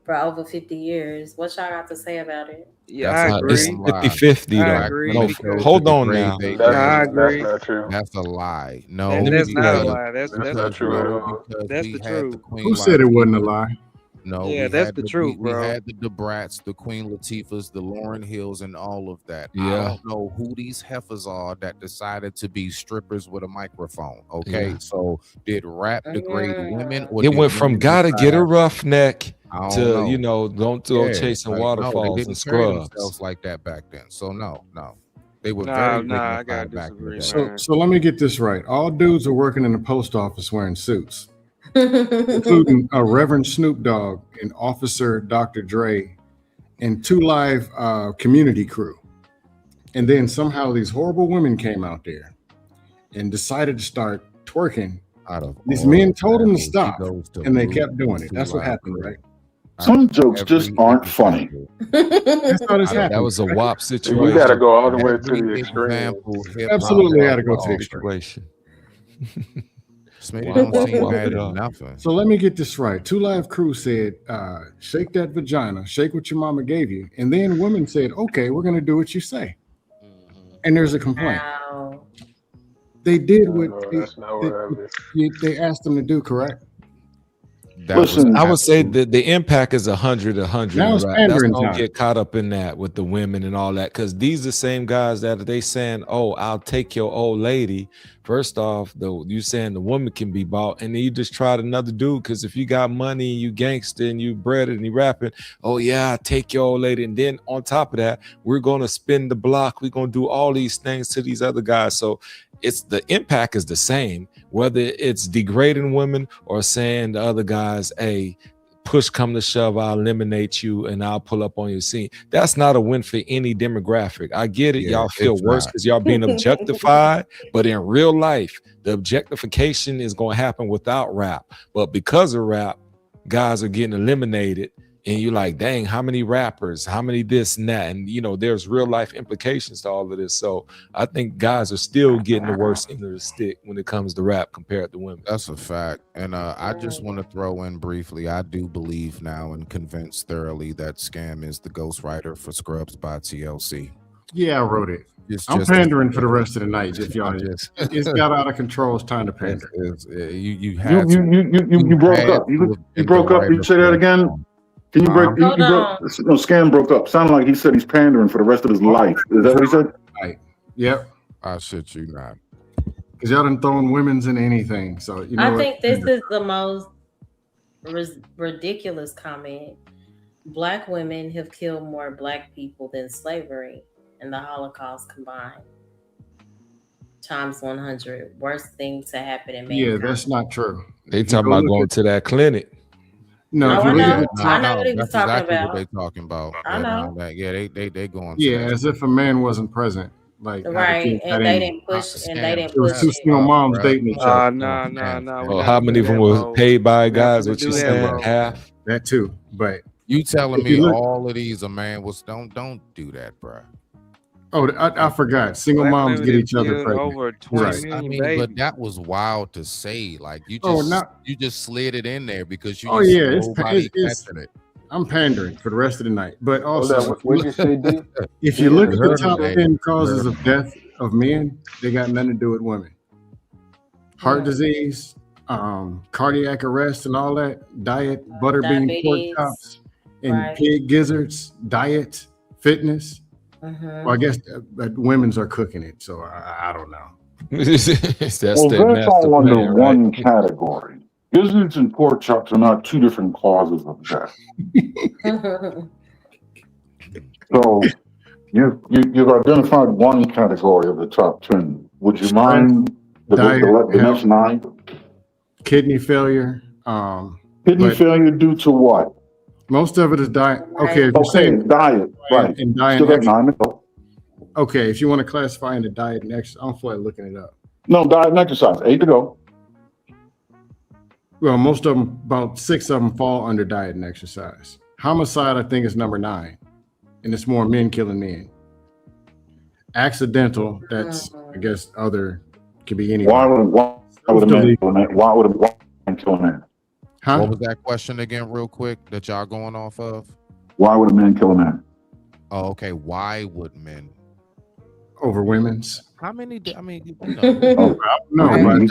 for over 50 years. What y'all got to say about it? Yeah, I agree. It's 50-50 though. I agree. No, hold on now. I agree. That's not true. That's a lie. No, that's not a lie. That's not true at all. That's the truth. Who said it wasn't a lie? No, yeah, that's the truth, bro. We had the Brats, the Queen Latifahs, the Lauryn Hills, and all of that. Yeah. I don't know who these heifers are that decided to be strippers with a microphone. Okay, so did rap degrade women? Or it went from gotta get a roughneck to know. don't chasing waterfalls they and scrubs themselves like that back then. So no, they were I back gotta in the disagree. day. So let me get this right. All dudes are working in the post office wearing suits, including a Reverend Snoop Dogg and Officer Dr. Dre and 2 Live community crew. And then somehow these horrible women came out there and decided to start twerking. These men told them to stop, and they kept doing it. That's what happened, right? Some jokes just aren't funny. That's how this happened. That was a WAP situation. We got to go all the way to the extreme. Absolutely got to go to the extreme. So let me get this right. 2 Live Crew said, shake that vagina, shake what your mama gave you. And then women said, okay, we're going to do what you say. And there's a complaint. Wow. They did what they asked them to do, correct? I would say that the impact is 100. Now it's Let's pandering don't time. get caught up in that with the women and all that, because these are the same guys that they saying, "Oh, I'll take your old lady." First off, though, you saying the woman can be bought, and then you just tried another dude because if you got money and you gangster and you bred it and you rapping, oh yeah, I'll take your old lady, and then on top of that, we're gonna spin the block. We're gonna do all these things to these other guys. So it's the impact is the same, whether it's degrading women or saying the other guys, hey, push come to shove, I'll eliminate you and I'll pull up on your scene. That's not a win for any demographic. I get it. Y'all feel worse because y'all being objectified, but in real life, the objectification is going to happen without rap. But because of rap, guys are getting eliminated. And you're like, dang, how many rappers, how many this and that? And, there's real life implications to all of this. So I think guys are still getting the worst end of the stick when it comes to rap compared to women. That's a fact. And I just want to throw in briefly, I do believe now and convinced thoroughly that Scam is the ghostwriter for Scrubs by TLC. Yeah, I wrote it. I'm pandering for the rest of the night. If y'all it's got out of contrroll. It's time to pander. You broke up. You broke up. You say that again. Can you break? Scam broke up. Sounded like he said he's pandering for the rest of his life. Is that what he said? Right. Yep. I shit you not. Because y'all done throwing women's in anything. So I think this is the most ridiculous comment. Black women have killed more Black people than slavery and the Holocaust combined. Times 100. Worst thing to happen in mankind. Yeah, that's not true. They talking about going to that clinic. No, I know what he was talking about. What they talking about. I know. Yeah, they going. Yeah, as if a man wasn't present. Like right, and they didn't push. It was 2 single moms dating each other. No. Well, how many of them were paid by guys? What you saying? Half. That too, but you telling me all of these a man was don't do that, bro. Oh, I forgot. Single moms get each other pregnant. Over 20 I mean, babies. but that was wild to say. Like you just slid it in there because you. I'm pandering for the rest of the night. But also, what you say, D? If you look at the top 10 causes of death of men, they got nothing to do with women. Heart disease, cardiac arrest, and all that. Diet, butterbean pork chops, and pig gizzards. Diet, fitness. Well, I guess women's are cooking it, so I don't know. That's all under one category. Gizzards and pork chops are not two different causes of death. So you've identified one category of the top 10. Would you mind the next 9? Kidney failure. Kidney failure due to what? Most of it is diet. Okay, if you're Okay, saying diet, right. and diet Still and got 9 to exercise. go. Okay, if you want to classify into diet and exercise, I'm for looking it up. No, diet and exercise. 8 to go. Well, most of them, about 6 of them fall under diet and exercise. Homicide, I think, is number 9, and it's more men killing men. Accidental, that's I guess other could be anything. Why would a man kill a man? Why would a man kill a man? Huh? What was that question again, real quick, that y'all going off of? Why would a man kill a man? Oh, okay. Why would men? Over women's. How many? I mean, you No, but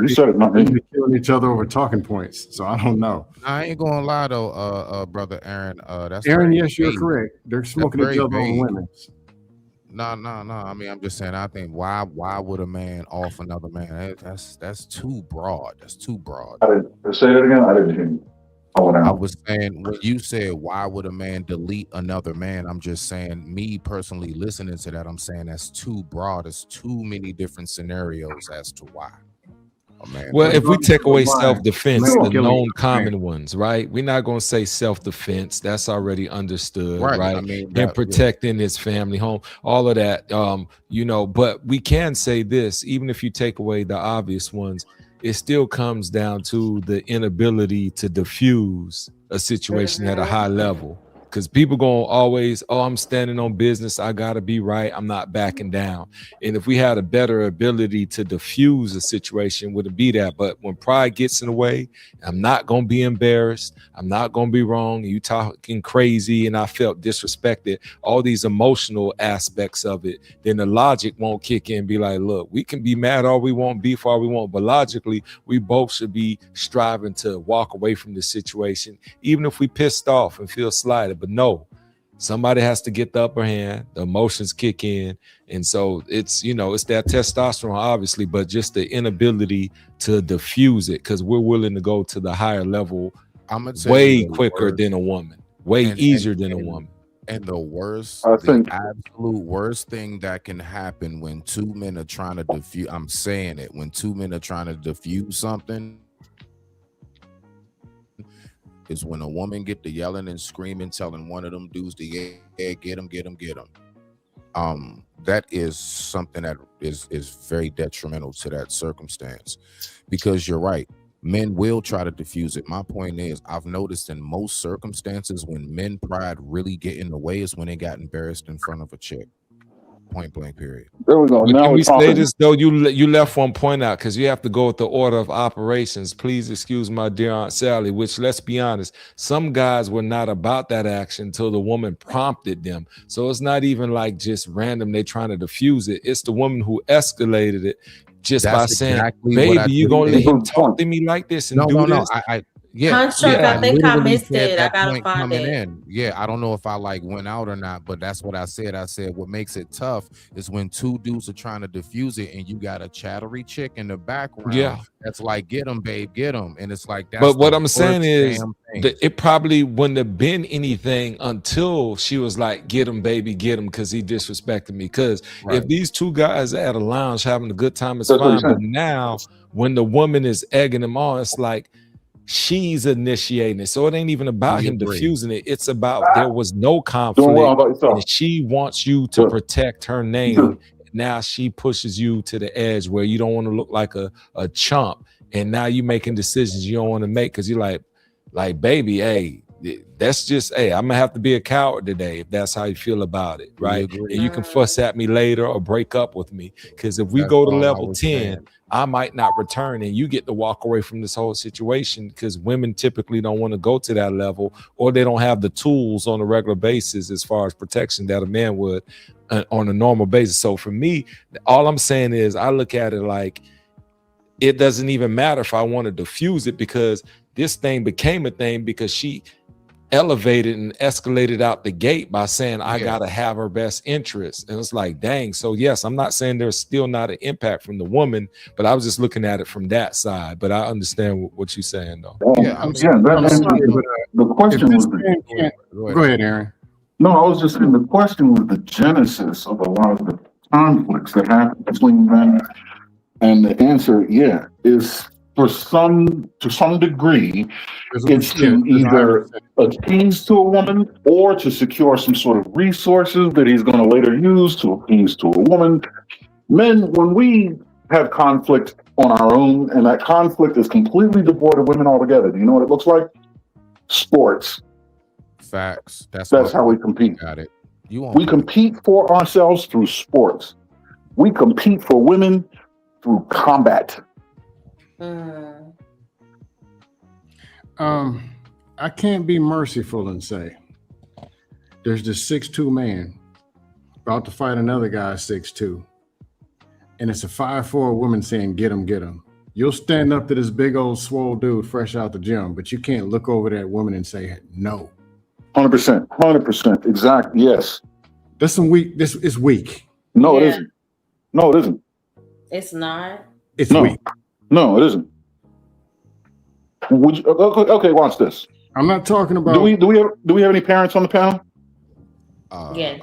you said it, not me. They're killing each other over talking points, so I don't know. I ain't gonna lie though, brother Aaron. That's Aaron, very yes, you're vague. correct. They're That's smoking each very other over vague. women's. No. I mean, I'm just saying. I think why would a man off another man? That's too broad. That's too broad. Say that again. I didn't hear you. I was saying when you said why would a man delete another man, I'm just saying, me personally listening to that, I'm saying that's too broad. There's too many different scenarios as to why a man. Well, if we take away self-defense, Man the killing known man. common ones, right? We're not going to say self-defense. That's already understood, Right. right? I mean, And that- protecting his family home, all of that, but we can say this, even if you take away the obvious ones, it still comes down to the inability to diffuse a situation at a high level. Because people gonna always, I'm standing on business, I gotta be right, I'm not backing down. And if we had a better ability to diffuse a situation, would it be that? But when pride gets in the way, I'm not gonna be embarrassed, I'm not gonna be wrong, you talking crazy, and I felt disrespected, all these emotional aspects of it, then the logic won't kick in and be like, look, we can be mad all we want, beef all we want, but logically, we both should be striving to walk away from this situation, even if we pissed off and feel slighted. But no, somebody has to get the upper hand, the emotions kick in, and so it's it's that testosterone obviously, but just the inability to diffuse it, because we're willing to go to the higher level way quicker than a woman, way easier than a woman. And the worst, I the think- absolute worst thing that can happen when two men are trying to diffuse, I'm saying it, when two men are trying to diffuse something, is when a woman get to yelling and screaming, telling one of them dudes to get him. That is something that is very detrimental to that circumstance, because you're right. Men will try to diffuse it. My point is, I've noticed in most circumstances when men pride really get in the way is when they got embarrassed in front of a chick. Point blank, period. There we go. But Now can we're we say talking. this though? You left one point out, because you have to go with the order of operations. Please excuse my dear Aunt Sally, which, let's be honest, some guys were not about that action until the woman prompted them. So it's not even like just random, they trying to diffuse it. It's the woman who escalated it just by That's saying, exactly what I baby, you did. gonna let him talk to me like this and do this? Construct, I think I literally missed said it. I that gotta point find coming it. in. Yeah, I don't know if I went out or not, but that's what I said. I said what makes it tough is when two dudes are trying to diffuse it and you got a chattery chick in the background. Yeah. That's like, get him, babe, get him. And it's like, that's But what the I'm saying worst is damn thing. that it probably wouldn't have been anything until she was like, get him, baby, get him, because he disrespected me. Because if these two guys are at a lounge having a good time, it's That's what fine. I'm But saying. now when the woman is egging him on, it's like she's initiating it. So it ain't even about We him agree. diffusing it. It's about there was no Doing well. How conflict. about yourself? And she wants you to Good. protect her name. Good. Now she pushes you to the edge where you don't want to look like a chump. And now you making decisions you don't want to make because you're like, baby, hey, that's just, hey, I'm gonna have to be a coward today if that's how you feel about it, right? And you can fuss at me later or break up with me, because if we That's go to all I level was 10, saying. I might not return and you get to walk away from this whole situation, because women typically don't want to go to that level, or they don't have the tools on a regular basis as far as protection that a man would on a normal basis. So for me, all I'm saying is I look at it like it doesn't even matter if I want to diffuse it, because this thing became a thing because she elevated and escalated out the gate by saying I gotta have her best interest. And it's like, dang. So yes, I'm not saying there's still not an impact from the woman, but I was just looking at it from that side. But I understand what you're saying though. The question was Go ahead, Aaron. No, I was just saying the question was the genesis of a lot of the conflicts that happen between men, and the answer, is to some degree, it's to either appease to a woman or to secure some sort of resources that he's going to later use to appease to a woman. Men, when we have conflict on our own, and that conflict is completely devoid of women altogether, do you know what it looks like? Sports. Facts. That's how we compete. Got it. We compete for ourselves through sports. We compete for women through combat. I can't be merciful and say there's this 6'2" man about to fight another guy 6'2", and it's a 5'4" woman saying, "Get him, get him." You'll stand up to this big old swole dude fresh out the gym, but you can't look over that woman and say no. 100%. Exactly. Yes. That's some weak. This is weak. No, it isn't. No, it isn't. It's not. It's weak. No, it isn't. Would you, okay, watch this. I'm not talking about. Do we have any parents on the panel? Yes.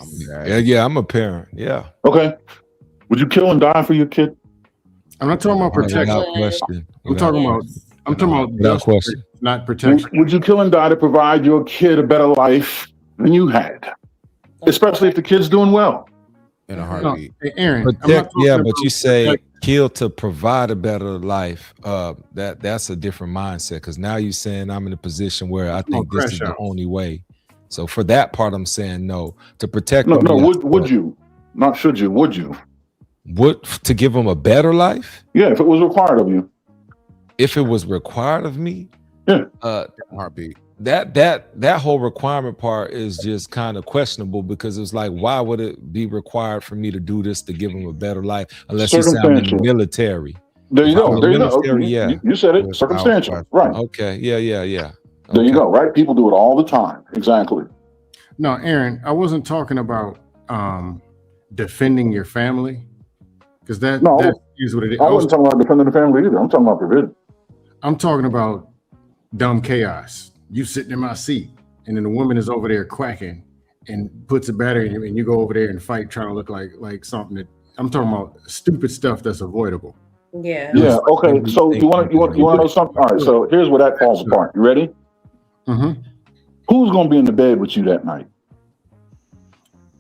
Yeah, I'm a parent. Yeah. Okay. Would you kill and die for your kid? I'm not talking about protection. Without question. I'm talking about without question. Not protection. Would you kill and die to provide your kid a better life than you had? Especially if the kid's doing well. In a heartbeat. No, Aaron, but you say kill to provide a better life. That's a different mindset, because now you're saying I'm in a position where I think this is the only way. So for that part, I'm saying no. To protect them. No, would you? Not should you, would you? To give them a better life? Yeah, if it was required of you. If it was required of me? Yeah. Heartbeat. That whole requirement part is just kind of questionable, because it's like, why would it be required for me to do this to give them a better life unless you sound in the military? There you go. There you go. You said it. Circumstantial. Right. Okay. Yeah. There you go. Right. People do it all the time. Exactly. No, Aaron, I wasn't talking about defending your family, because that is what it is. I wasn't talking about defending the family either. I'm talking about provision. I'm talking about dumb chaos. You sitting in my seat, and then the woman is over there quacking and puts a battery in you, and you go over there and fight, trying to look like something that I'm talking about. Stupid stuff that's avoidable. Yeah. Yeah. Okay. So you want to know something? All right. So here's where that falls apart. You ready? Mm-hmm. Who's gonna be in the bed with you that night?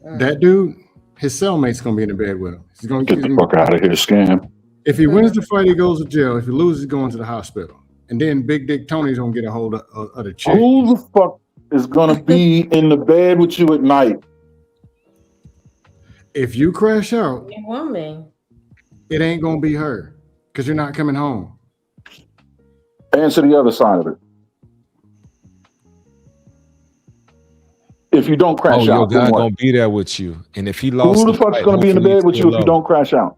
That dude, his cellmate's gonna be in the bed with him. He's gonna get the fuck out of here, scam. If he wins the fight, he goes to jail. If he loses, he's going to the hospital. And then Big Dick Tony's gonna get a hold of the chick. Who the fuck is gonna be in the bed with you at night? If you crash out, Your woman. it ain't gonna be her, because you're not coming home. Answer the other side of it. If you don't crash out, your guy then what? gonna be there with you, and if he lost, Who the fuck's gonna be in the bed with you if you don't crash out?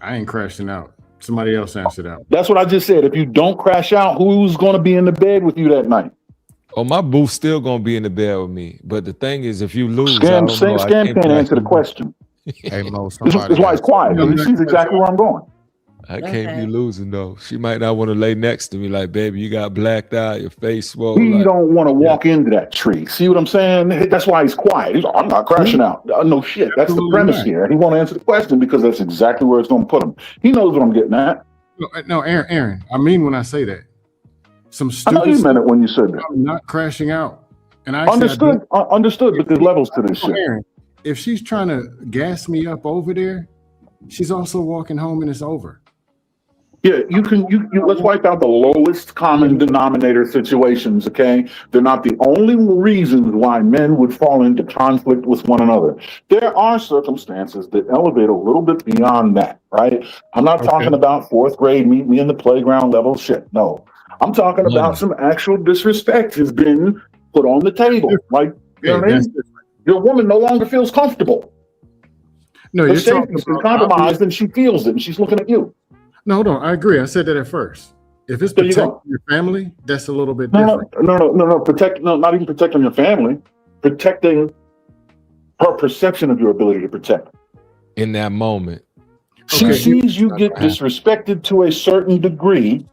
I ain't crashing out. Somebody else answered out. That's what I just said. If you don't crash out, who's gonna be in the bed with you that night? Oh, my boo's still gonna be in the bed with me. But the thing is, if you lose, Scam can't answer the question. Hey Mo, That's why it's quiet. He sees exactly where I'm going. I can't be losing though. She might not want to lay next to me, like, baby, you got blacked out, your face swollen. He don't want to walk into that tree. See what I'm saying? That's why he's quiet. He's like, I'm not crashing out. No shit. That's the premise here. He won't answer the question because that's exactly where it's going to put him. He knows what I'm getting at. No, Aaron. I mean when I say that. Some stupid. I know you meant it when you said that. I'm not crashing out. And I understood. Understood. But there's levels to this shit. Aaron, if she's trying to gas me up over there, she's also walking home and it's over. Yeah, you let's wipe out the lowest common denominator situations, okay? They're not the only reasons why men would fall into conflict with one another. There are circumstances that elevate a little bit beyond that, right? I'm not talking about fourth grade, meet me in the playground level shit. No, I'm talking about some actual disrespect has been put on the table. Like, you know what I mean? Your woman no longer feels comfortable. No, her you're talking safety's been compromised and she feels it and she's looking at you. No, hold on. I agree. I said that at first. If it's There you protecting go. your family, that's a little bit No, different. no, not even protecting your family, protecting her perception of your ability to protect. In that moment. She Right. sees you get disrespected to a certain degree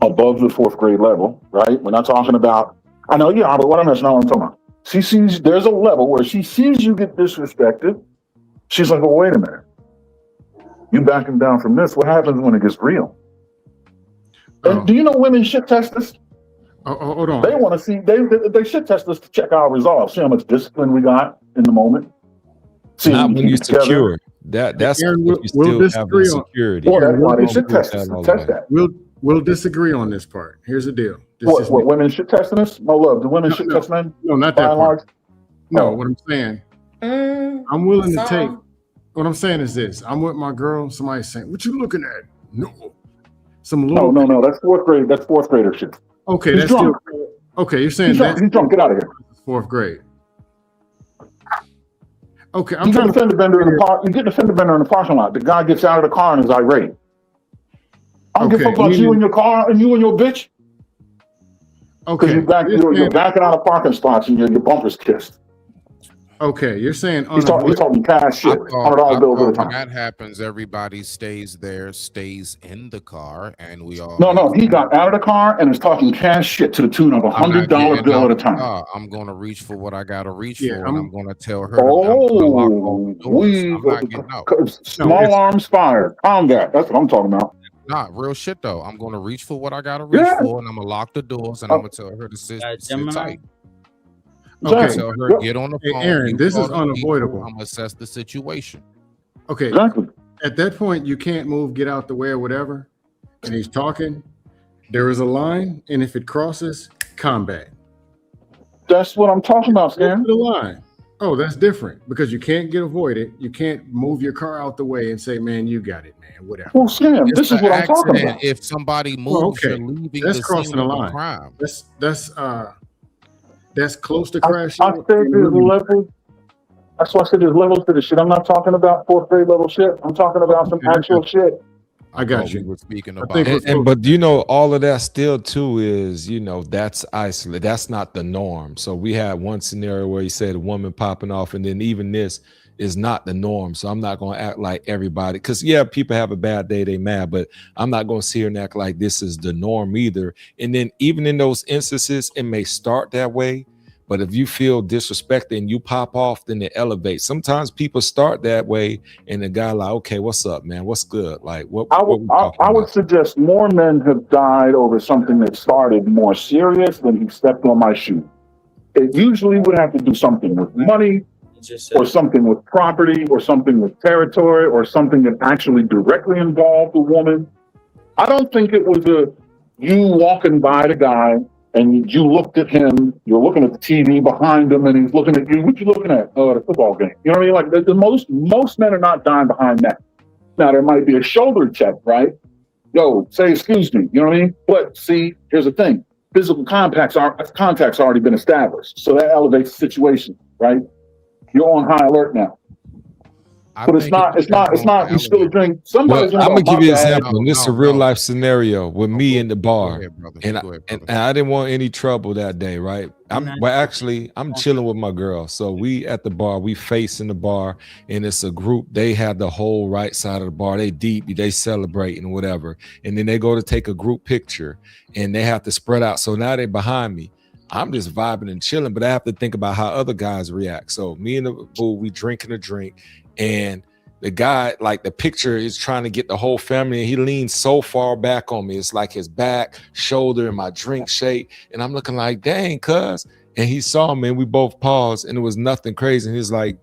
above the 4th grade level, right? We're not talking about, I know, yeah, but that's not what I'm talking about. She sees, there's a level where she sees you get disrespected. She's like, oh, wait a minute. You backing down from this. What happens when it gets real? And do you know women shit test us? Hold on. They want to see, they shit test us to check our resolve, see how much discipline we got in the moment. See Not if we when keep you're it together. secure. That's Aaron, if you still have disagree on. insecurity. Well, that's why they We'll- should test us. Test that. We'll disagree on this part. Here's the deal. What women shit testing us? No love. Do women shit test men? No, not By that and part. large? No, Oh. what I'm saying, Mm, I'm willing to take. some. What I'm saying is this: I'm with my girl. Somebody's saying, "What you looking at?" No, some No, little. no. That's 4th grade. That's 4th grader shit. Okay, He's that's drunk. still. Okay, you're saying He's drunk. that's He's drunk. Get out of here. 4th grade. Okay, I'm You get trying a to. fender bender in the park. You get a fender bender in the parking lot. The guy gets out of the car and is irate. I don't give a Okay, fuck about you meaning- and your car and you and your bitch. Because Okay, you're backing out of parking spots and your bumper's kissed. okay, you're saying He's talking cash shit. I $100 thought bills at a when time. that happens, everybody stays in the car, and we all. No, he got out of the car and is talking cash shit to the tune of $100 bill at a time. I'm gonna reach for what I gotta reach Yeah, for, and I'm gonna tell her. I'm gonna lock all the doors. I'm not getting out. Small arms fired. Combat. That's what I'm talking about. Not real shit though. I'm gonna reach for what I gotta reach for, and I'm gonna lock the doors, and I'm gonna tell her to sit tight. I'm gonna Okay, tell her get on the Hey, phone. Aaron, you this call is the people, unavoidable. I'm gonna assess the situation. Okay, Exactly. at that point, you can't move, get out the way, or whatever. And he's talking. There is a line, and if it crosses, combat. That's what I'm talking about, Go Stan. to the line. Oh, that's different because you can't get avoided. You can't move your car out the way and say, "Man, you got it, man." Whatever. Well, Stan, It's this is the what I'm talking accident. about. If somebody moves, Oh, okay. you're leaving That's the crossing scene the of the line. crime. That's close to I crashing. said there's levels. That's why I said there's levels to this shit. I'm not talking about 4th grade level shit. I'm talking about some actual shit. I got We you. were speaking I about. think But you know, all of that still too is, that's isolated. That's not the norm. So we had one scenario where he said a woman popping off, and then even this is not the norm. So I'm not going to act like everybody, because people have a bad day, they mad, but I'm not going to sit here and act like this is the norm either. And then even in those instances, it may start that way, but if you feel disrespected and you pop off, then it elevates. Sometimes people start that way, and the guy like, okay, what's up, man? What's good? Like, what we talking I would about? suggest more men have died over something that started more serious than he stepped on my shoe. It usually would have to do something with money, or something with property, or something with territory, or something that actually directly involved a woman. I don't think it was you walking by the guy and you looked at him, you're looking at the TV behind him, and he's looking at you. What you looking at? Oh, the football game. You know what I mean? Like most men are not dying behind that. Now there might be a shoulder check, right? Yo, say excuse me. You know what I mean? But see, here's the thing: physical contact's already been established, so that elevates the situation, right? You're on high alert now. But it's not. You spill a drink. Somebody's I'm gonna give you an example. No, And this is a no, real no. life scenario with me in the bar, ahead, brother. and, Go ahead, and brother. I didn't want any trouble that day, right? I'm chilling with my girl, so we at the bar, we facing the bar, and it's a group. They have the whole right side of the bar. They deep, they celebrating or whatever, and then they go to take a group picture, and they have to spread out. So now they behind me. I'm just vibing and chilling, but I have to think about how other guys react. So me and the boo, we drinking a drink, and the guy, like the picture is trying to get the whole family, and he leans so far back on me. It's like his back, shoulder, and my drink shake. And I'm looking like, dang, cuz. And he saw me, and we both paused, and it was nothing crazy. And he's like,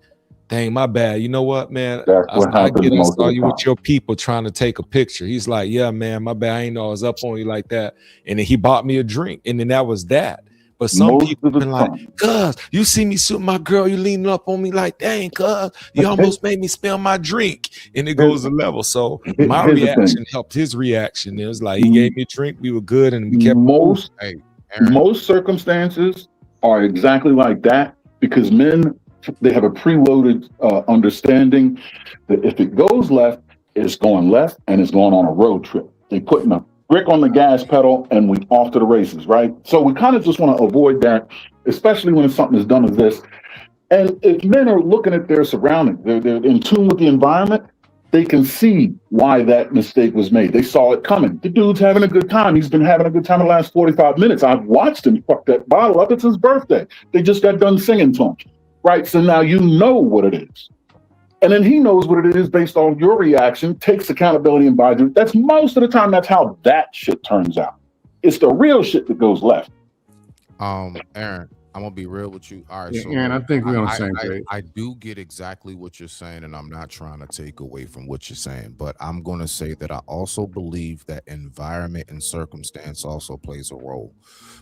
dang, my bad. You know what, man? I get it. I saw you with your people trying to take a picture. He's like, yeah, man, my bad. I ain't know I was up on you like that. And then he bought me a drink, and then that was that. But some people been like, cuz, you see me suit my girl, you leaning up on me like, dang, cuz, you almost made me spill my drink. And it goes a level. So my reaction helped his reaction. It was like, he gave me a drink, we were good, and we kept most circumstances are exactly like that, because men, they have a preloaded understanding that if it goes left, it's going left, and it's going on a road trip. They putting a brick on the gas pedal, and we off to the races, right? So we kind of just want to avoid that, especially when it's something as dumb as this. And if men are looking at their surroundings, they're in tune with the environment, they can see why that mistake was made. They saw it coming. The dude's having a good time. He's been having a good time the last 45 minutes. I've watched him fuck that bottle up. It's his birthday. They just got done singing to him, right? So now you know what it is. And then he knows what it is based on your reaction, takes accountability and buys it. That's most of the time, that's how that shit turns out. It's the real shit that goes left. Aaron, I'm gonna be real with you. All right, Yeah, so Aaron, I think we're on the same I page. I do get exactly what you're saying, and I'm not trying to take away from what you're saying, but I'm gonna say that I also believe that environment and circumstance also plays a role.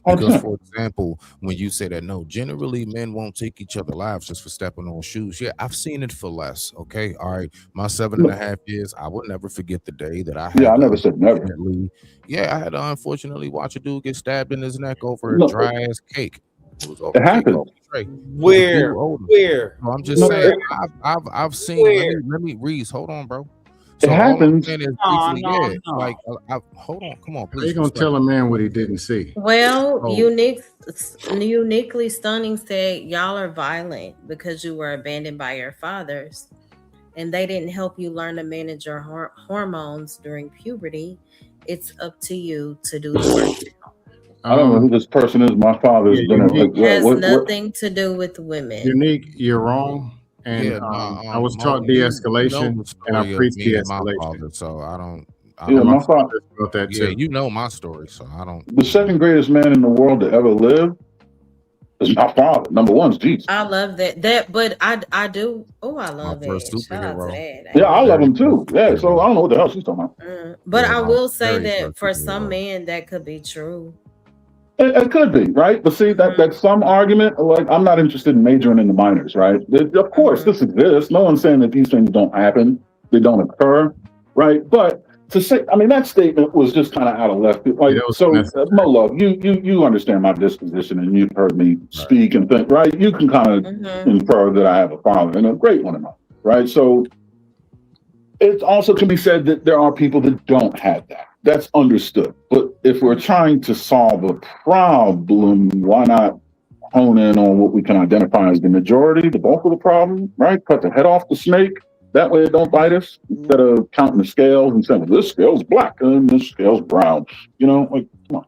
Because, Okay. for example, when you say that no, generally men won't take each other lives just for stepping on shoes. Yeah, I've seen it for less. Okay, all right, my 7.5 years, I will never forget the day that I had Yeah, I to never said never. I had to unfortunately watch a dude get stabbed in his neck over a No, dry ass cake. It was over it cake happens. over tray. It was a Where? dude older. Where? So I'm just No, saying, I've seen. Where? Let me Reese, hold on, bro. It So all I'm happens. saying is No, briefly, no, yeah, no. like hold on, come on, How please you gonna respect. tell a man what he didn't see? Well, So uniquely stunning said y'all are violent because you were abandoned by your fathers, and they didn't help you learn to manage your hormones during puberty. It's up to you to do the work. I don't know who this person is. My father's Yeah, been a, Unique. Has what? nothing to do with women. Unique, you're wrong. And yeah, nah, I was Mo, taught you know de-escalation, the and I story of preach me and my de-escalation. father, so I don't. Yeah, And my my father, father taught that Yeah, too. you know my story, so I don't. the second greatest man in the world to ever live is my father. Number one is Jesus. I love that, but I do. Oh, I My love first that. Shout out to superhero. that. Yeah, I love Very him too. first Yeah, so superhero. I don't know what the hell she's talking about. But Yeah, I my will say very that first for some superhero. men that could be true. It could be, right? But see, that's some argument. Like, I'm not interested in majoring in the minors, right? Of course, this exists. No one's saying that these things don't happen, they don't occur, right? But to say, I mean, that statement was just kind of out of left field. Yeah, Like, that was so, necessary. Mo Love, you understand my disposition, and you've heard me speak and think, right? You can kind of infer that I have a father and a great one in mind, right? So, it also can be said that there are people that don't have that. That's understood. But if we're trying to solve a problem, why not hone in on what we can identify as the majority, the bulk of the problem, right? Cut the head off the snake. That way it don't bite us, instead of counting the scales and saying, well, this scale's black and this scale's brown. You know, like, come on.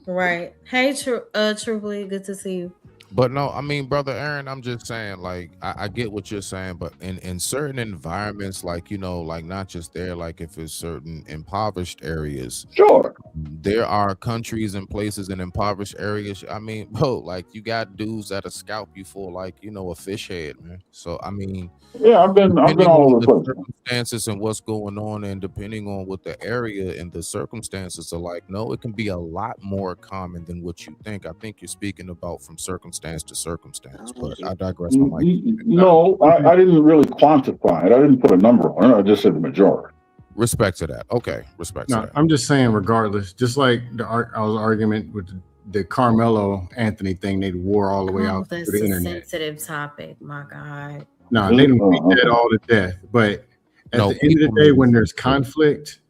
Right. Hey, Truly, good to see you. But no, I mean, brother Aaron, I'm just saying, like, I get what you're saying, but in certain environments, like, you know, like not just there, like if it's certain impoverished areas, sure, there are countries and places in impoverished areas. I mean, bro, like you got dudes that'll scalp you for like, you know, a fish head, man. So I mean, yeah, I've been all over the place. Circumstances and what's going on, and depending on what the area and the circumstances are like, no, it can be a lot more common than what you think. I think you're speaking about from circumstance to circumstance, but I digress. My mic. No, I didn't really quantify it. I didn't put a number on it. I just said the majority. Respect to that. Okay, respect to No, that. I'm just saying, regardless, just like our argument with the Carmelo Anthony thing, they wore all the way out That's to the a internet. sensitive topic. My God. No, they don't beat that all to death. But at the end of the day, when there's conflict,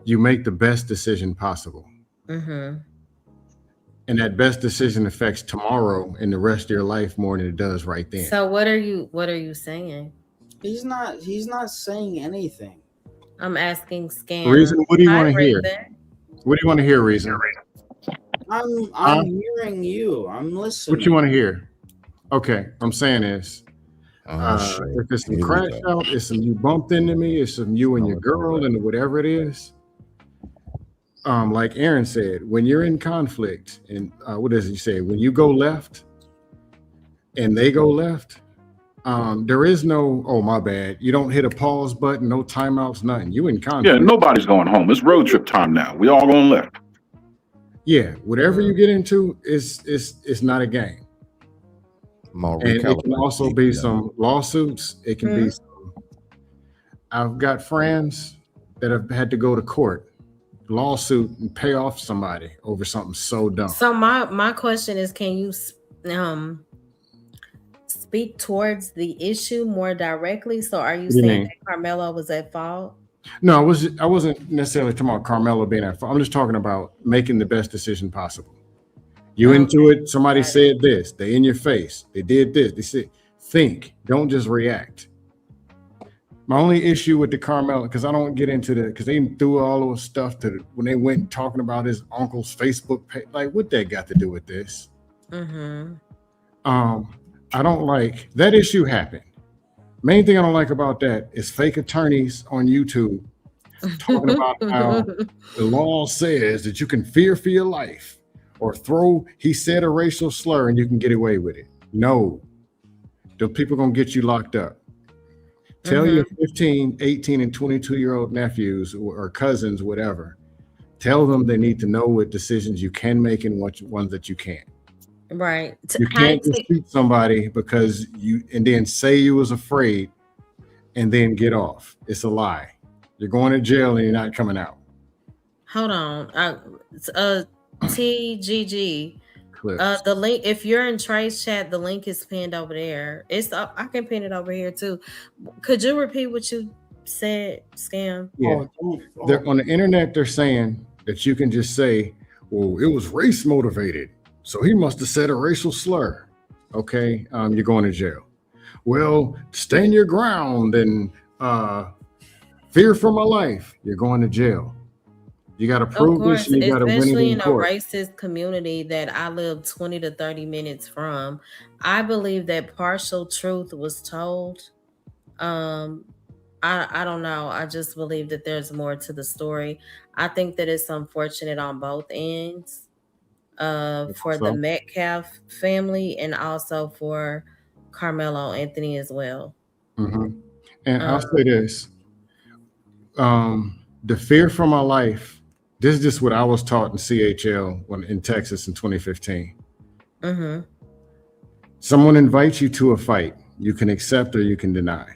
you make the best decision possible. Mm-hmm. And that best decision affects tomorrow and the rest of your life more than it does right then. So what are you saying? He's not saying anything. I'm asking Scam. Reason, what do you want to hear? Reason. What do you want to hear, Reason? I'm hearing you. I'm listening. What you want to hear? Okay, I'm saying is, if it's some crash out, it's some you bumped into me, it's some you and your girl and whatever it is. Like Aaron said, when you're in conflict, and what does he say? When you go left and they go left, there is no, oh my bad. You don't hit a pause button, no timeouts, nothing. You in conflict. Yeah, nobody's going home. It's road trip time now. We all going left. Yeah, whatever you get into is not a game. And it can also be some lawsuits. It can be some, I've got friends that have had to go to court, lawsuit, and pay off somebody over something so dumb. So my question is, can you speak towards the issue more directly? So are you saying that Carmelo was at fault? No, I wasn't necessarily talking about Carmelo being at fault. I'm just talking about making the best decision possible. You into it, somebody said this, they in your face, they did this, they said, think, don't just react. My only issue with the Carmelo, because I don't get into the, because they threw all those stuff to when they went talking about his uncle's Facebook page, like what that got to do with this? Mm-hmm. I don't like that issue happened. Main thing I don't like about that is fake attorneys on YouTube talking about how the law says that you can fear for your life or he said a racial slur and you can get away with it. No, the people gonna get you locked up. Tell your 15, 18, and 22-year-old nephews or cousins, whatever, tell them they need to know what decisions you can make and what ones that you can't. Right. You can't just shoot somebody because and then say you was afraid and then get off. It's a lie. You're going to jail and you're not coming out. Hold on. TGG. The link, if you're in Trey's chat, the link is pinned over there. It's up. I can pin it over here too. Could you repeat what you said, Scam? Yeah. They're on the internet, they're saying that you can just say, well, it was race motivated. So he must have said a racial slur. Okay, you're going to jail. Well, stand your ground and fear for my life. You're going to jail. You got to prove this and you got to win it especially in in a court. racist community that I live 20 to 30 minutes from. I believe that partial truth was told. I don't know. I just believe that there's more to the story. I think that it's unfortunate on both ends. For the Metcalf family and also for Carmelo Anthony as well. Mm-hmm. And I'll say this. The fear for my life, this is just what I was taught in CHL in Texas in 2015. Mm-hmm. Someone invites you to a fight, you can accept or you can deny.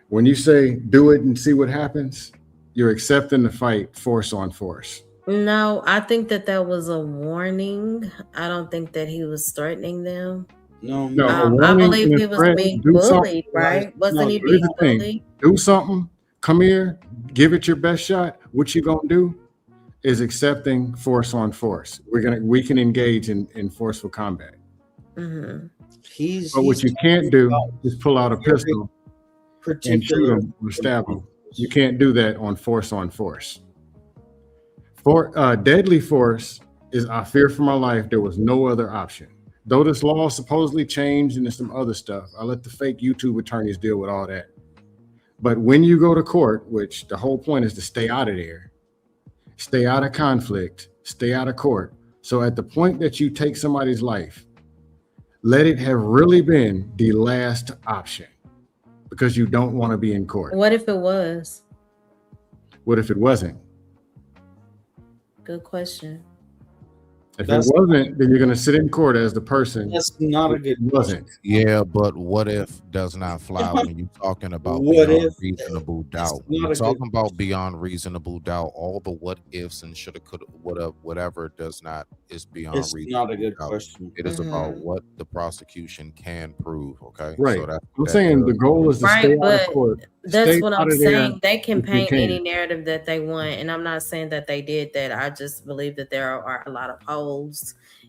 When you say do it and see what happens, you're accepting the fight force on force. No, I think that was a warning. I don't think that he was threatening them. No, I believe he was being bullied, right? Wasn't he being bullied? Do something. Come here. Give it your best shot. What you gonna do is accepting force on force. We can engage in forceful combat. Mm-hmm. But what you can't do is pull out a pistol and shoot them or stab them. You can't do that on force on force. For deadly force is I fear for my life. There was no other option. Though this law supposedly changed and there's some other stuff, I let the fake YouTube attorneys deal with all that. But when you go to court, which the whole point is to stay out of there, stay out of conflict, stay out of court. So at the point that you take somebody's life, let it have really been the last option because you don't want to be in court. What if it was? What if it wasn't? Good question. If it wasn't, then you're going to sit in court as the person. That's not a good wasn't. Yeah, but what if does not fly when you're talking about What beyond if? reasonable doubt. not You're a talking about beyond reasonable doubt. All the what ifs and shoulda, coulda, woulda, whatever does not is beyond It's reasonable not a good doubt. question. It is about what the prosecution can prove. Okay, Right. So I'm saying the goal is to Right, stay out but of court. that's Stay what out I'm of there saying. They can if you paint can. any narrative that they want, and I'm not saying that they did that. I just believe that there are a lot of holes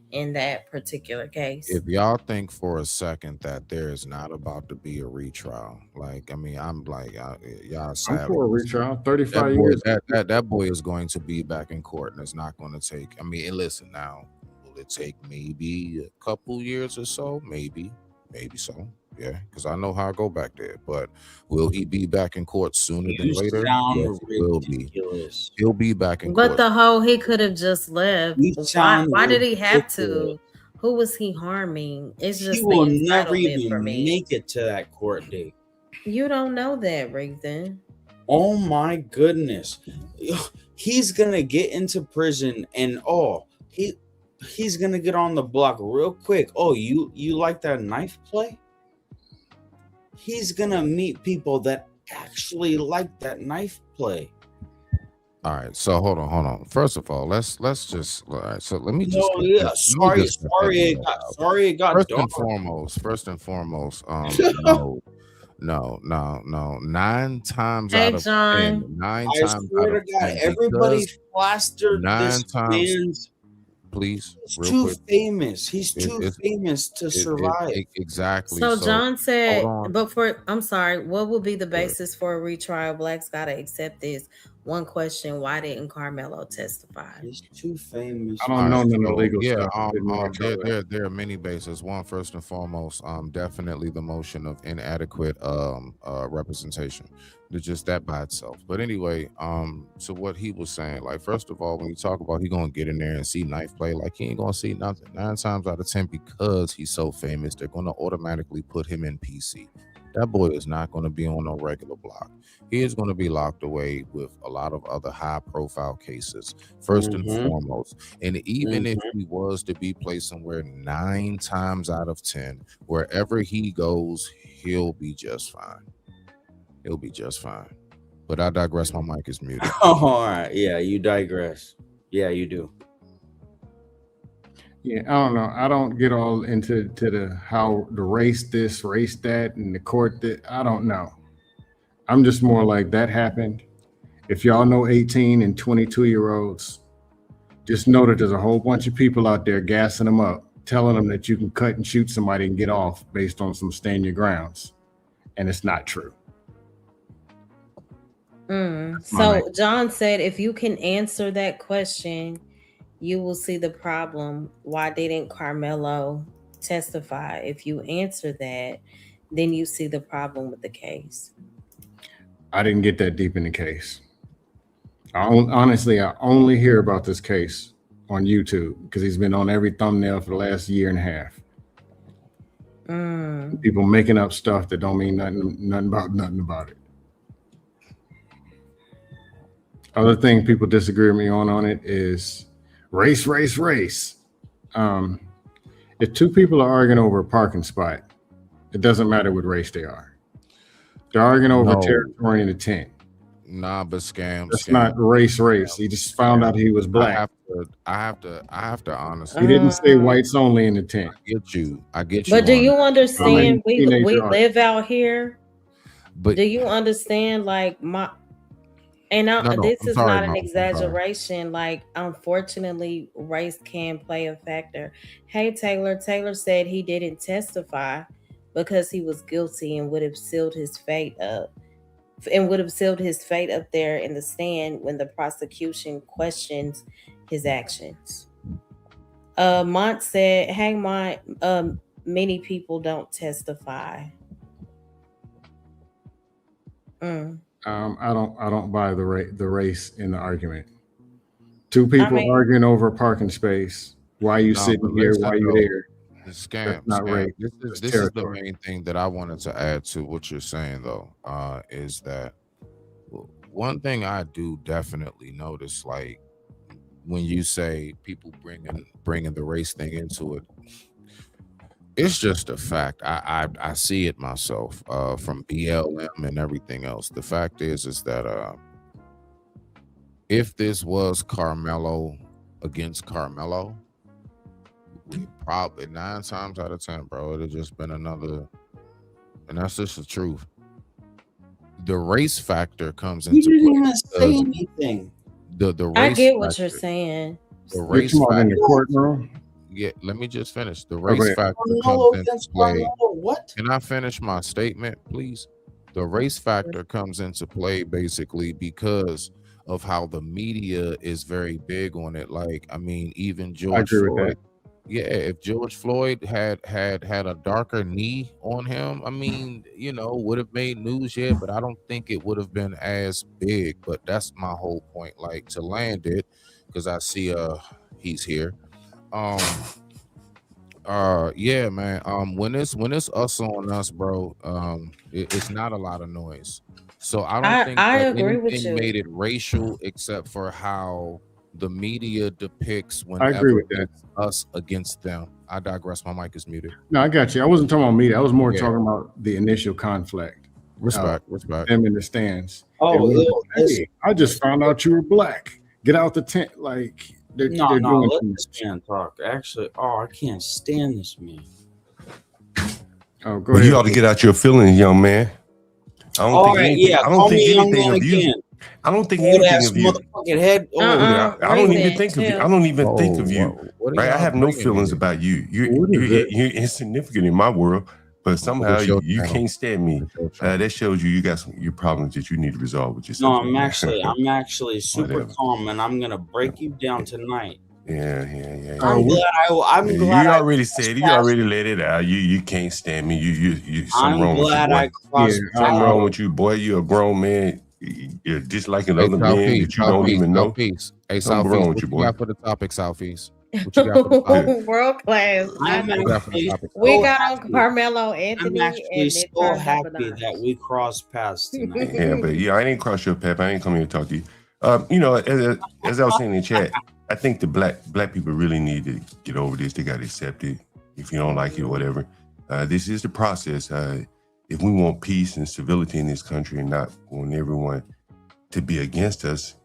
in that particular case. If y'all think for a second that there is not about to be a retrial, like I mean, I'm like y'all I'm savage. for a retrial. 35 That boy, years. that boy is going to be back in court, and it's not going to take. I mean, and listen now, will it take maybe a couple years or so? Maybe so. Yeah, because I know how I go back there. But will he be back in court sooner than You later? sound Yes, he will be. ridiculous. He'll be back in But court. he could have just left. You sound Why did he have ridiculous. to? Who was he harming? It's He just will the never entitlement for even me. make it to that court date. You don't know that, Reason. Oh my goodness. He's gonna get into prison and he's gonna get on the block real quick. Oh, you like that knife play? He's gonna meet people that actually like that knife play. All right, so hold on. First of all, let's just all right. So let me just No, yeah, sorry it got first dark. and foremost, no, No. 9 times Hey, out of John. 10. 9 I times swear out to of God, 10. everybody Because plastered 9 this times. man's. Please, He's real too quick. famous. He's too It's famous to survive. exactly. So So John hold said, on. but for I'm sorry, what will be the basis for a retrial? Blacks gotta accept this. One question: why didn't Carmelo testify? He's too famous. I don't know none of the legal Yeah, stuff. I didn't watch all that. there are many bases. One, first and foremost, definitely the motion of inadequate representation. Just that by itself. But anyway, so what he was saying, like, first of all, when you talk about he gonna get in there and see knife play, like, he ain't gonna see nothing. 9 times out of 10, because he's so famous, they're gonna automatically put him in PC. That boy is not going to be on no regular block. He is going to be locked away with a lot of other high-profile cases, first and foremost. And even if he was to be placed somewhere 9 times out of 10, wherever he goes, he'll be just fine. He'll be just fine. But I digress. My mic is muted. Oh, all right. Yeah, you digress. Yeah, you do. Yeah, I don't know. I don't get all into the how the race this, race that, and the court that. I don't know. I'm just more like that happened. If y'all know 18 and 22-year-olds, just know that there's a whole bunch of people out there gassing them up, telling them that you can cut and shoot somebody and get off based on some stand your grounds, and it's not true. So John said, if you can answer that question, you will see the problem. Why didn't Carmelo testify? If you answer that, then you see the problem with the case. I didn't get that deep in the case. Honestly, I only hear about this case on YouTube because he's been on every thumbnail for the last year and a half. People making up stuff that don't mean nothing about it. Other thing people disagree with me on it is race. If two people are arguing over a parking spot, it doesn't matter what race they are. They're arguing over territory in a tent. Nah, but scam. That's not race. He just found out he was black. I have to honestly. He didn't say whites only in the tent. I get you. But do you understand? We live out here. But do you understand? Like this is not an exaggeration. Like, unfortunately, race can play a factor. Hey, Taylor. Taylor said he didn't testify because he was guilty and would have sealed his fate up. And would have sealed his fate up there in the stand when the prosecution questions his actions. Mont said, "Hey, Mont, many people don't testify." I don't buy the race in the argument. Two people arguing over a parking space. Why are you sitting here? Why are you there? The scam. Not race. This is the main thing that I wanted to add to what you're saying, though, is that one thing I do definitely notice, like when you say people bringing the race thing into it, it's just a fact. I see it myself from BLM and everything else. The fact is that if this was Carmelo against Carmelo, we probably 9 times out of 10, bro, it'd have just been another, and that's just the truth. The race factor comes into play. You didn't even say anything. The race I get what factor, you're saying. The race factor in the courtroom. Yeah, let me just finish. The race factor comes into play. What? Can I finish my statement, please? The race factor comes into play basically because of how the media is very big on it. Like, I mean, even George Floyd. Yeah, if George Floyd had a darker knee on him, I mean, would have made news, yeah, but I don't think it would have been as big. But that's my whole point. Like, to land it, because I see he's here. Yeah, man. When it's us on us, bro, it's not a lot of noise. So I don't think I that agree with anything you. made it racial, except for how the media depicts I agree whenever with that. it's us against them. I digress. My mic is muted. No, I got you. I wasn't talking about media. I was more talking about the initial conflict. Respect. Them in the stands. Oh, hey, I just found out you were black. Get out the tent. Like, they're No, doing let too this man talk. Actually, I can't stand this man. Oh, go Well, ahead. you ought to get out your feelings, young man. I don't All think right, anything. yeah. I don't Call think me young anything man of you. again. I don't think Old anything ass of you. motherfucking head. I don't even think of you. I don't even think Oh, of you. what are Right? I y'all have no bringing feelings here? about you. What is it? You're insignificant in my world, but somehow it's your you channel. can't stand me. That shows you got your problems that you need to resolve with yourself. No, I'm actually super Whatever. calm, and I'm gonna break you down tonight. Yeah. I'm glad You I already crossed said it. You paths. already let it out. You can't stand me. You something I'm wrong with you, glad boy. I crossed Something paths. wrong with you, boy. You're a grown man. You're disliking Hey, other men Southeast, that you don't even know. Southeast. Hey, Something Southeast, wrong what with you, you boy. got for the topic, Southeast? What you got for the topic? World class. I'm What you got for the actually topic? We so got on happy. Carmelo I'm Anthony, actually and it so turned up a happy notch. that we crossed paths tonight. Yeah, but I didn't cross your path. I ain't come here to talk to you. As I was saying in the chat, I think the black people really need to get over this. They got to accept it. If you don't like it or whatever, this is the process. If we want peace and civility in this country and not want everyone to be against us,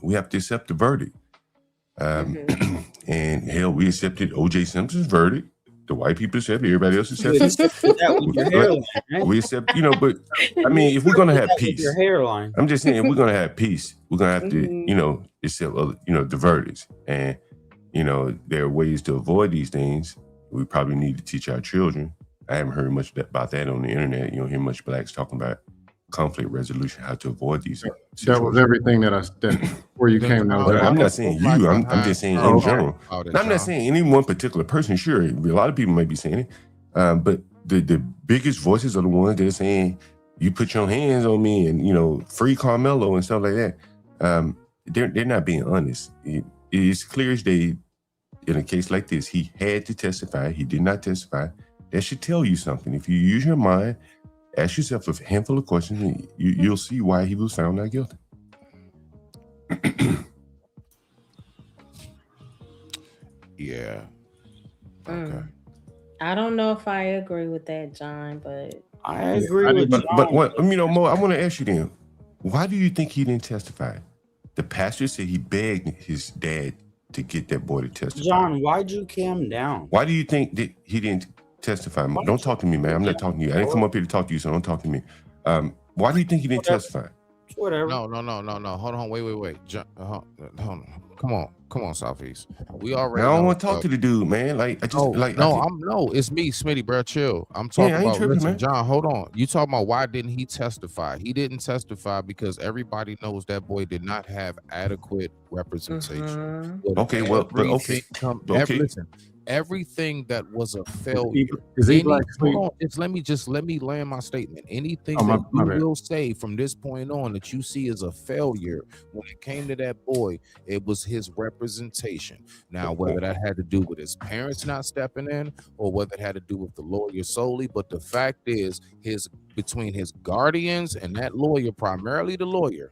we have to accept the verdict. And hell, we accepted O.J. Simpson's verdict. The white people accepted, everybody else accepted. That with your hairline, right? We accept, but I mean, if we're gonna have That with peace, your hairline. I'm just saying, if we're gonna have peace, we're gonna have to, accept, the verdicts. And there are ways to avoid these things. We probably need to teach our children. I haven't heard much about that on the internet. You don't hear much blacks talking about conflict resolution, how to avoid these situations. That was everything that where you came. I'm not saying you. I'm just saying in general. Okay. I'm not saying any one particular person. Sure, a lot of people may be saying it, but the biggest voices are the ones that are saying, "You put your hands on me," and free Carmelo and stuff like that. They're not being honest. It's clear as day. In a case like this, he had to testify. He did not testify. That should tell you something. If you use your mind, ask yourself a handful of questions, and you'll see why he was found not guilty. Yeah. Okay. I don't know if I agree with that, John, but I agree with John. But what Mo, I want to ask you then, why do you think he didn't testify? The pastor said he begged his dad to get that boy to testify. John, why'd you calm down? Why do you think that he didn't testify? Don't talk to me, man. I'm not talking to you. I didn't come up here to talk to you, so don't talk to me. Why do you think he didn't testify? Whatever. No. Hold on. Wait. Hold on. Come on, Southeast. We already. I don't want to talk to the dude, man. It's me, Smitty, bro. Chill. I'm talking I ain't about. tripping, Listen, man. John, hold on. You talking about why didn't he testify? He didn't testify because everybody knows that boy did not have adequate representation. Okay, Listen, everything that was a failure. Is he black? Hold on, let me land my statement. Anything that you will say from this point on that you see as a failure when it came to that boy, it was his representation. Now, whether that had to do with his parents not stepping in or whether it had to do with the lawyer solely, but the fact is, between his guardians and that lawyer, primarily the lawyer,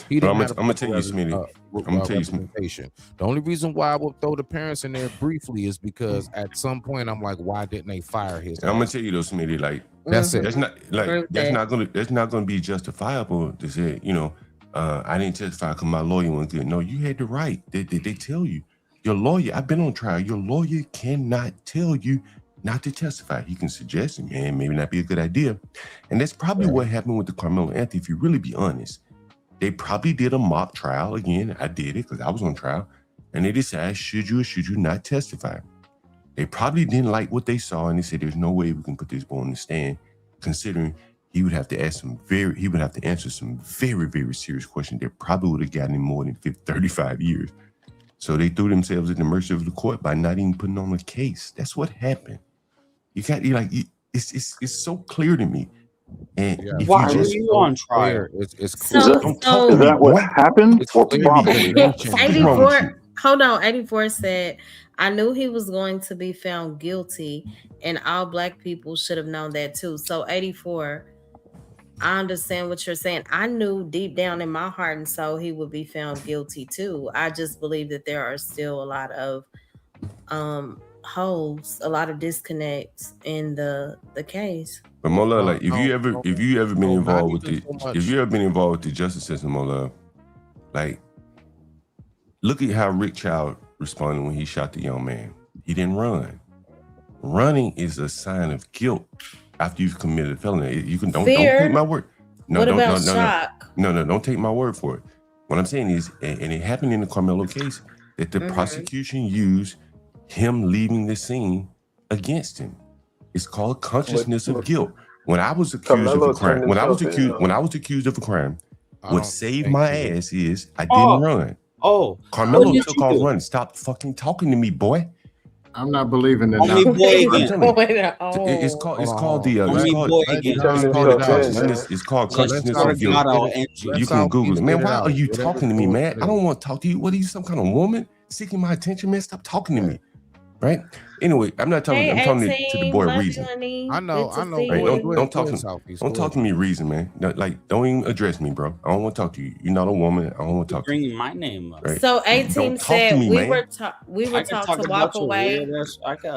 he didn't have I'm gonna tell you, Smitty. I'm gonna tell you, representation. The only reason why I would throw the parents in there briefly is because at some point I'm like, why didn't they fire his? I'm gonna tell you though, Smitty. Like that's it. That's not gonna be justifiable to say, I didn't testify because my lawyer wasn't good. No, you had the right. They tell you. Your lawyer. I've been on trial. Your lawyer cannot tell you not to testify. He can suggest it, man, maybe not be a good idea. And that's probably what happened with the Carmelo Anthony. If you really be honest. They probably did a mock trial again. I did it because I was on trial. And they decided, should you or should you not testify? They probably didn't like what they saw. And they said, there's no way we can put this boy on the stand, considering he would have to answer some very, very serious questions that probably would have gotten him more than 35 years. So they threw themselves at the mercy of the court by not even putting on a case. That's what happened. It's so clear to me. And why are you on trial? It's clear. Is that what happened? Or probably? 84. Hold on. 84 said, I knew he was going to be found guilty, and all black people should have known that too. So 84, I understand what you're saying. I knew deep down in my heart and soul he would be found guilty too. I just believe that there are still a lot of holes, a lot of disconnects in the case. But Mola, like if you ever been involved with the justice system, Mola, like look at how Rick Child responded when he shot the young man. He didn't run. Running is a sign of guilt. after you've committed a felony. You can don't Fear. take my word. No, What don't, about no, shock? no, don't take my word for it. What I'm saying is, and it happened in the Carmelo case, that the prosecution used him leaving the scene against him. It's called consciousness of guilt. When I was accused of a crime, when I was accused of a crime, what saved my ass is I didn't run. Carmelo took off running. Stop fucking talking to me, boy. I'm not believing that. It's called consciousness of guilt. You can Google it. Man, why are you talking to me, man? I don't want to talk to you. What are you, some kind of woman seeking my attention, man? Stop talking to me. Right? Anyway, I'm not talking. I'm talking to the boy Reason. I know. Right? Don't talk to me, Reason, man. Don't even address me, bro. I don't want to talk to you. You're not a woman. I don't want to talk to you. Bringing my name up. Right? So A-Team said me, we man. were taught to walk away.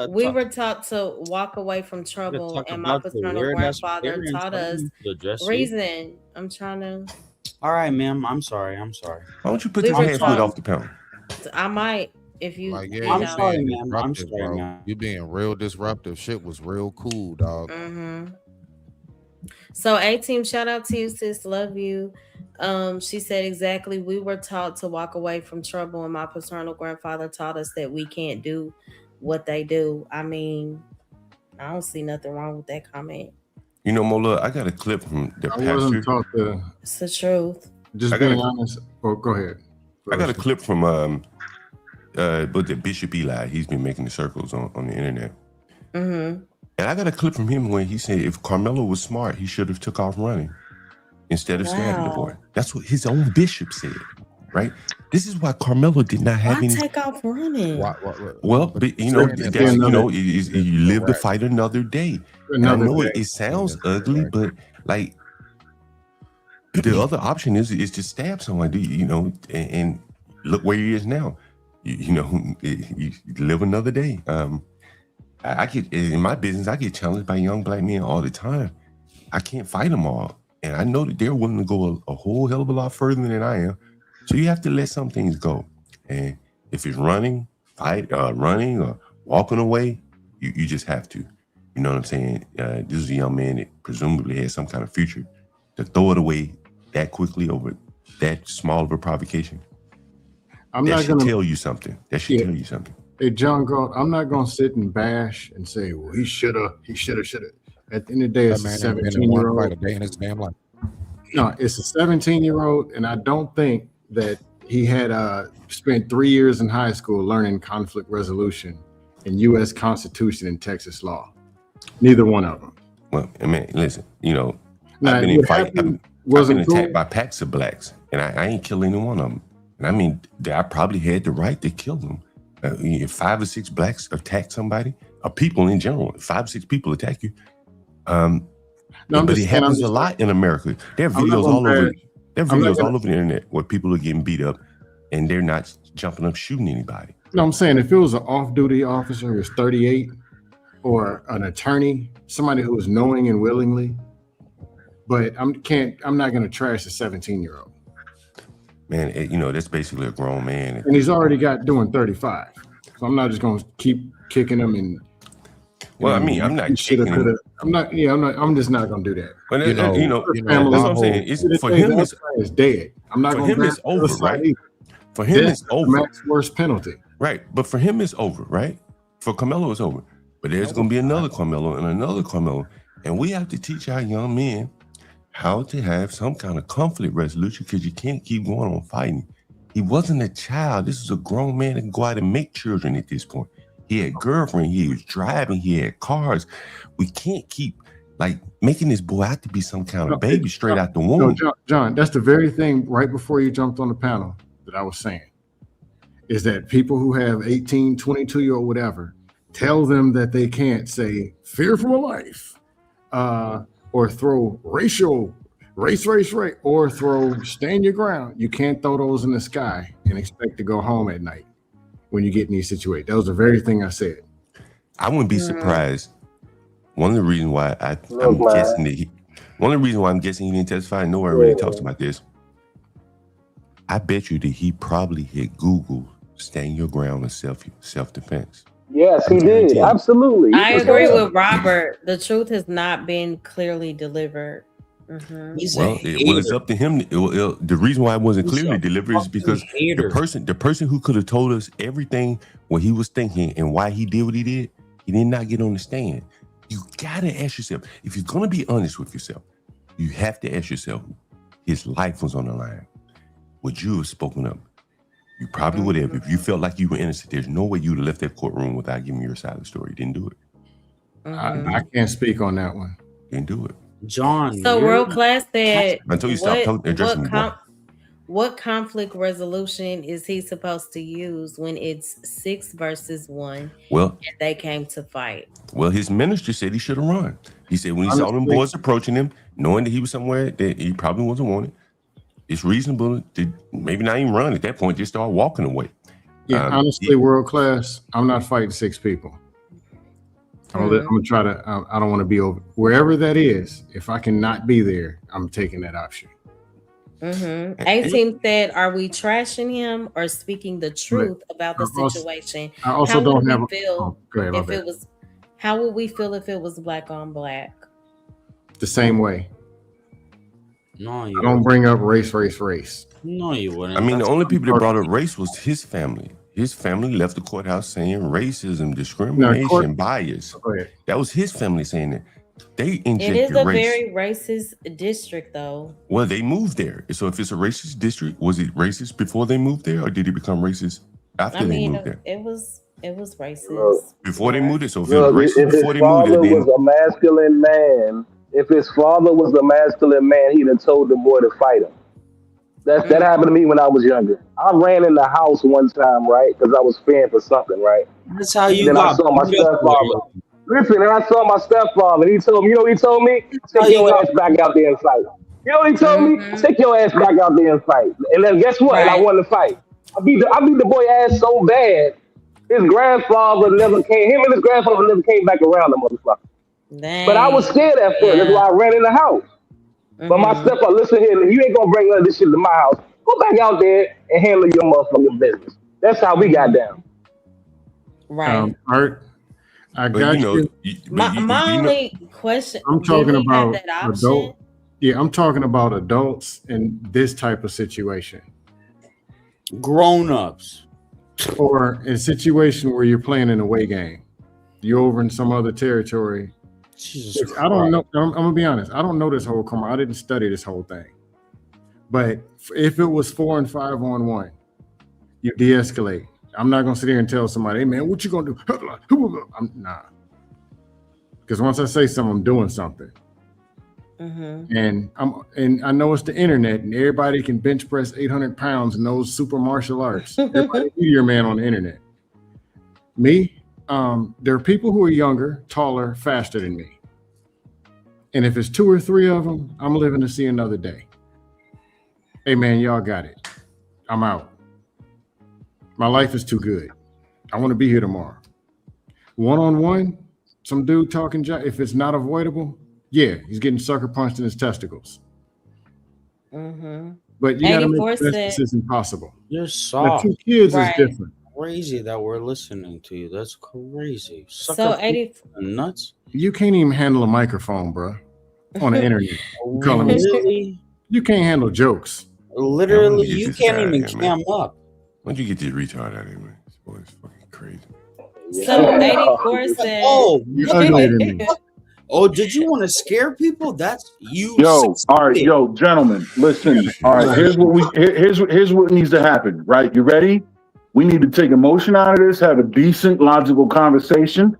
We were taught to walk away from trouble, and my paternal grandfather taught us reason. I'm trying to. All right, ma'am. I'm sorry. Why don't you put your hands off the panel? I might. If you, Like, you yeah, know. sorry, ma'am. I'm disruptive, sorry, bro. ma'am. You being real disruptive. Shit was real cool, dog. So A-Team, shout out to you, sis. Love you. She said exactly. We were taught to walk away from trouble, and my paternal grandfather taught us that we can't do what they do. I mean, I don't see nothing wrong with that comment. You know, Mola, I got a clip from the I pastor. wasn't taught to. It's the truth. Just being honest. Oh, go ahead. I got a clip from but the Bishop Eli. He's been making the circles on the internet. And I got a clip from him when he said if Carmelo was smart, he should have took off running instead of stabbing the boy. That's what his own bishop said, right? This is why Carmelo did not have Why any. take off running? Well, but you know, you live to fight another day. And I know it sounds ugly, but like the other option is to stab someone, you know, and look where he is now. You live another day. I get in my business. I get challenged by young black men all the time. I can't fight them all, and I know that they're willing to go a whole hell of a lot further than I am. So you have to let some things go. And if it's running or walking away, you just have to. You know what I'm saying? This is a young man that presumably has some kind of future. To throw it away that quickly over that small of a provocation. That should tell you something. Hey, John Galt, I'm not gonna sit and bash and say, well, he shoulda. At the end of the day, it's a 17-year-old. Fight a day in his damn life. No, it's a 17-year-old, and I don't think that he had spent 3 years in high school learning conflict resolution and U.S. Constitution and Texas law. Neither one of them. Well, I mean, listen, you know, Now, I've been in what fight. happened I've been wasn't cool. attacked by packs of blacks, and I ain't kill any one of them. And I mean, I probably had the right to kill them. If 5 or 6 blacks attack somebody, or people in general, 5 or 6 people attack you. But it happens a lot in America. There are videos all over. There are videos all over the internet where people are getting beat up, and they're not jumping up shooting anybody. No, I'm saying if it was an off-duty officer who was 38, or an attorney, somebody who was knowing and willingly, but I'm not going to trash a 17-year-old. Man, you know, that's basically a grown man. And he's already doing 35. So I'm not just going to keep kicking him and. Well, I mean, I'm not kicking him. I'm just not going to do that. But that's what I'm saying. It's for him. It's dead. I'm not going to. For him, it's over, right? For him, it's over. Max worst penalty. Right, but for him, it's over, right? For Carmelo, it's over. But there's going to be another Carmelo and another Carmelo, and we have to teach our young men how to have some kind of conflict resolution, because you can't keep going on fighting. He wasn't a child. This is a grown man that can go out and make children at this point. He had girlfriend. He was driving. He had cars. We can't keep like making this boy out to be some kind of baby straight out the womb. John, that's the very thing right before you jumped on the panel that I was saying, is that people who have 18, 22-year-old, whatever, tell them that they can't say fear for my life, or throw race, or throw stand your ground. You can't throw those in the sky and expect to go home at night when you get in these situations. That was the very thing I said. I wouldn't be surprised. One of the reasons why I'm guessing he didn't testify, nowhere really talks about this. I bet you that he probably hit Google stand your ground and self-defense. Yes, he did. Absolutely. I agree with Robert. The truth has not been clearly delivered. Well, it's up to him. The reason why it wasn't clearly delivered is because the person who could have told us everything what he was thinking and why he did what he did not get on the stand. You gotta ask yourself, if you're gonna be honest with yourself, you have to ask yourself, his life was on the line. Would you have spoken up? You probably would have. If you felt like you were innocent, there's no way you would have left that courtroom without giving your side of the story. You didn't do it. I can't speak on that one. Didn't do it. John. So World Class said, Until you stop addressing me. what conflict resolution is he supposed to use when it's 6 versus 1 Well, and they came to fight? Well, his minister said he should have run. He said when he saw them boys approaching him, knowing that he was somewhere that he probably wasn't wanted, it's reasonable to maybe not even run at that point, just start walking away. Yeah, honestly, World Class, I'm not fighting 6 people. I'm gonna try to. I don't want to be over wherever that is. If I cannot be there, I'm taking that option. A-Team said, "Are we trashing him or speaking the truth about the situation?" I also don't have. How would we feel if it was black on black? The same way. No, I don't bring up race. No, you wouldn't. I mean, the only people that brought up race was his family. His family left the courthouse saying racism, discrimination, bias. That was his family saying that. They injected It is a race. very racist district, though. Well, they moved there. So if it's a racist district, was it racist before they moved there, or did it become racist after they moved there? It was racist Before they moved it. So if Look, it was racist if his before they moved father it, then was a masculine man, if his father was a masculine man, he'd have told the boy to fight him. That happened to me when I was younger. I ran in the house one time, right? Because I was fearing for something, right? That's how you then got I saw my stepfather. Listen, and I saw my stepfather. He told me, you know what he told me? Take your ass back out there and fight. You know what he told me? Take your ass back out there and fight. And then guess what? I won the fight. I beat the boy ass so bad. His grandfather never came. Him and his grandfather never came back around the motherfucker. But I was scared at first. That's why I ran in the house. But my stepfather, listen here, you ain't gonna bring none of this shit to my house. Go back out there and handle your motherfucking business. That's how we got down. Right. Art, I got you. My only question. I'm talking about that option? adult. Yeah, I'm talking about adults in this type of situation. Grown-ups. Or in a situation where you're playing an away game. You're over in some other territory. Jesus I don't know. I'm gonna be honest. I don't know this whole come. I didn't study this whole thing. But if it was 4 and 5 on 1, you de-escalate. I'm not gonna sit here and tell somebody, "Hey man, what you gonna do?" Nah. Because once I say something, I'm doing something. And I know it's the internet, and everybody can bench press 800 pounds and knows super martial arts. Everybody be your man on the internet. Me, there are people who are younger, taller, faster than me. And if it's 2 or 3 of them, I'm living to see another day. Hey man, y'all got it. I'm out. My life is too good. I want to be here tomorrow. 1-on-1, some dude talking, if it's not avoidable, yeah, he's getting sucker punched in his testicles. But you gotta make the best decision possible. You're soft. Now, 2 kids is different. Crazy that we're listening to you. That's crazy. So 80 nuts. You can't even handle a microphone, bro, on the internet. Really? You can't handle jokes. Literally, you can't even cam up. When'd you get this retard out of here, man? This boy is fucking crazy. So 84 said, Oh, did you want to scare people? That's you. Yo, all right, yo, gentlemen, listen. All right, here's what needs to happen. Right, you ready? We need to take emotion out of this, have a decent, logical conversation,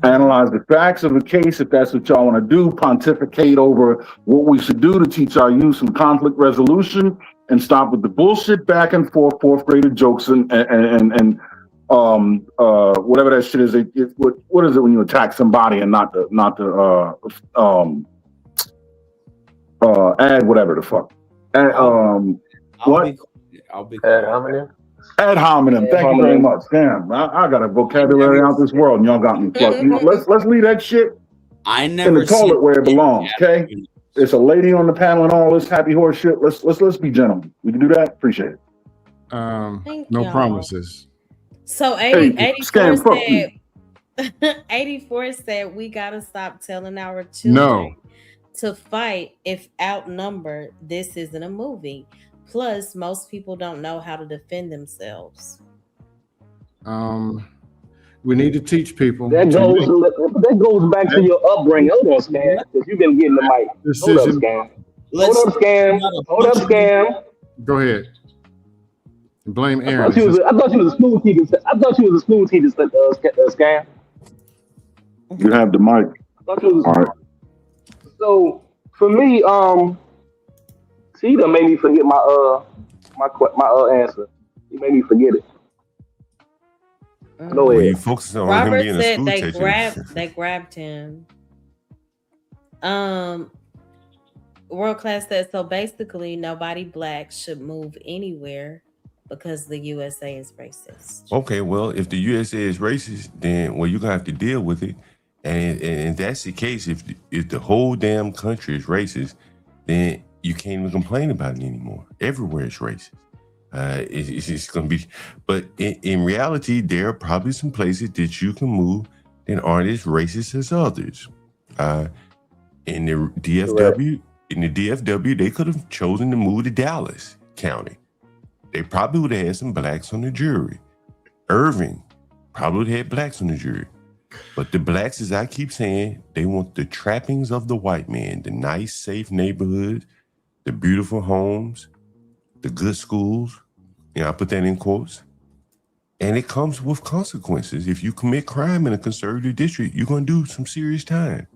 analyze the facts of the case if that's what y'all want to do, pontificate over what we should do to teach our youth some conflict resolution, and stop with the bullshit back and forth, 4th grader jokes and whatever that shit is. What is it when you attack somebody and not add whatever the fuck? I'll be ad hominem. Ad hominem. Thank you very much. Damn, I got a vocabulary out this world, and y'all got me plugged. Let's leave that shit in the toilet where it belongs. Okay, it's a lady on the panel and all this happy horse shit. Let's be gentlemen. We can do that. Appreciate it. No promises. So 84 said, 84 said we gotta stop telling our children to fight if outnumbered. This isn't a movie. Plus, most people don't know how to defend themselves. We need to teach people. That goes back to your upbringing. Hold on, Scam, because you've been getting the mic. Hold up, Scam. Hold up, Scam. Go ahead. Blame Aaron. I thought you was a school teacher. Scam. You have the mic. All right. So for me, see, that made me forget my answer. He made me forget it. Go ahead. You focus on Robert him being a said school they grabbed him. World Class said, so basically nobody black should move anywhere because the USA is racist. Okay, well, if the USA is racist, then you're gonna have to deal with it. And that's the case. If the whole damn country is racist, then you can't even complain about it anymore. Everywhere is racist. It's just gonna be. But in reality, there are probably some places that you can move that aren't as racist as others. In the DFW, they could have chosen to move to Dallas County. They probably would have had some blacks on the jury. Irving probably would have had blacks on the jury. But the blacks, as I keep saying, they want the trappings of the white man, the nice, safe neighborhoods, the beautiful homes, the good schools. I put that in quotes. And it comes with consequences. If you commit crime in a conservative district, you're going to do some serious time.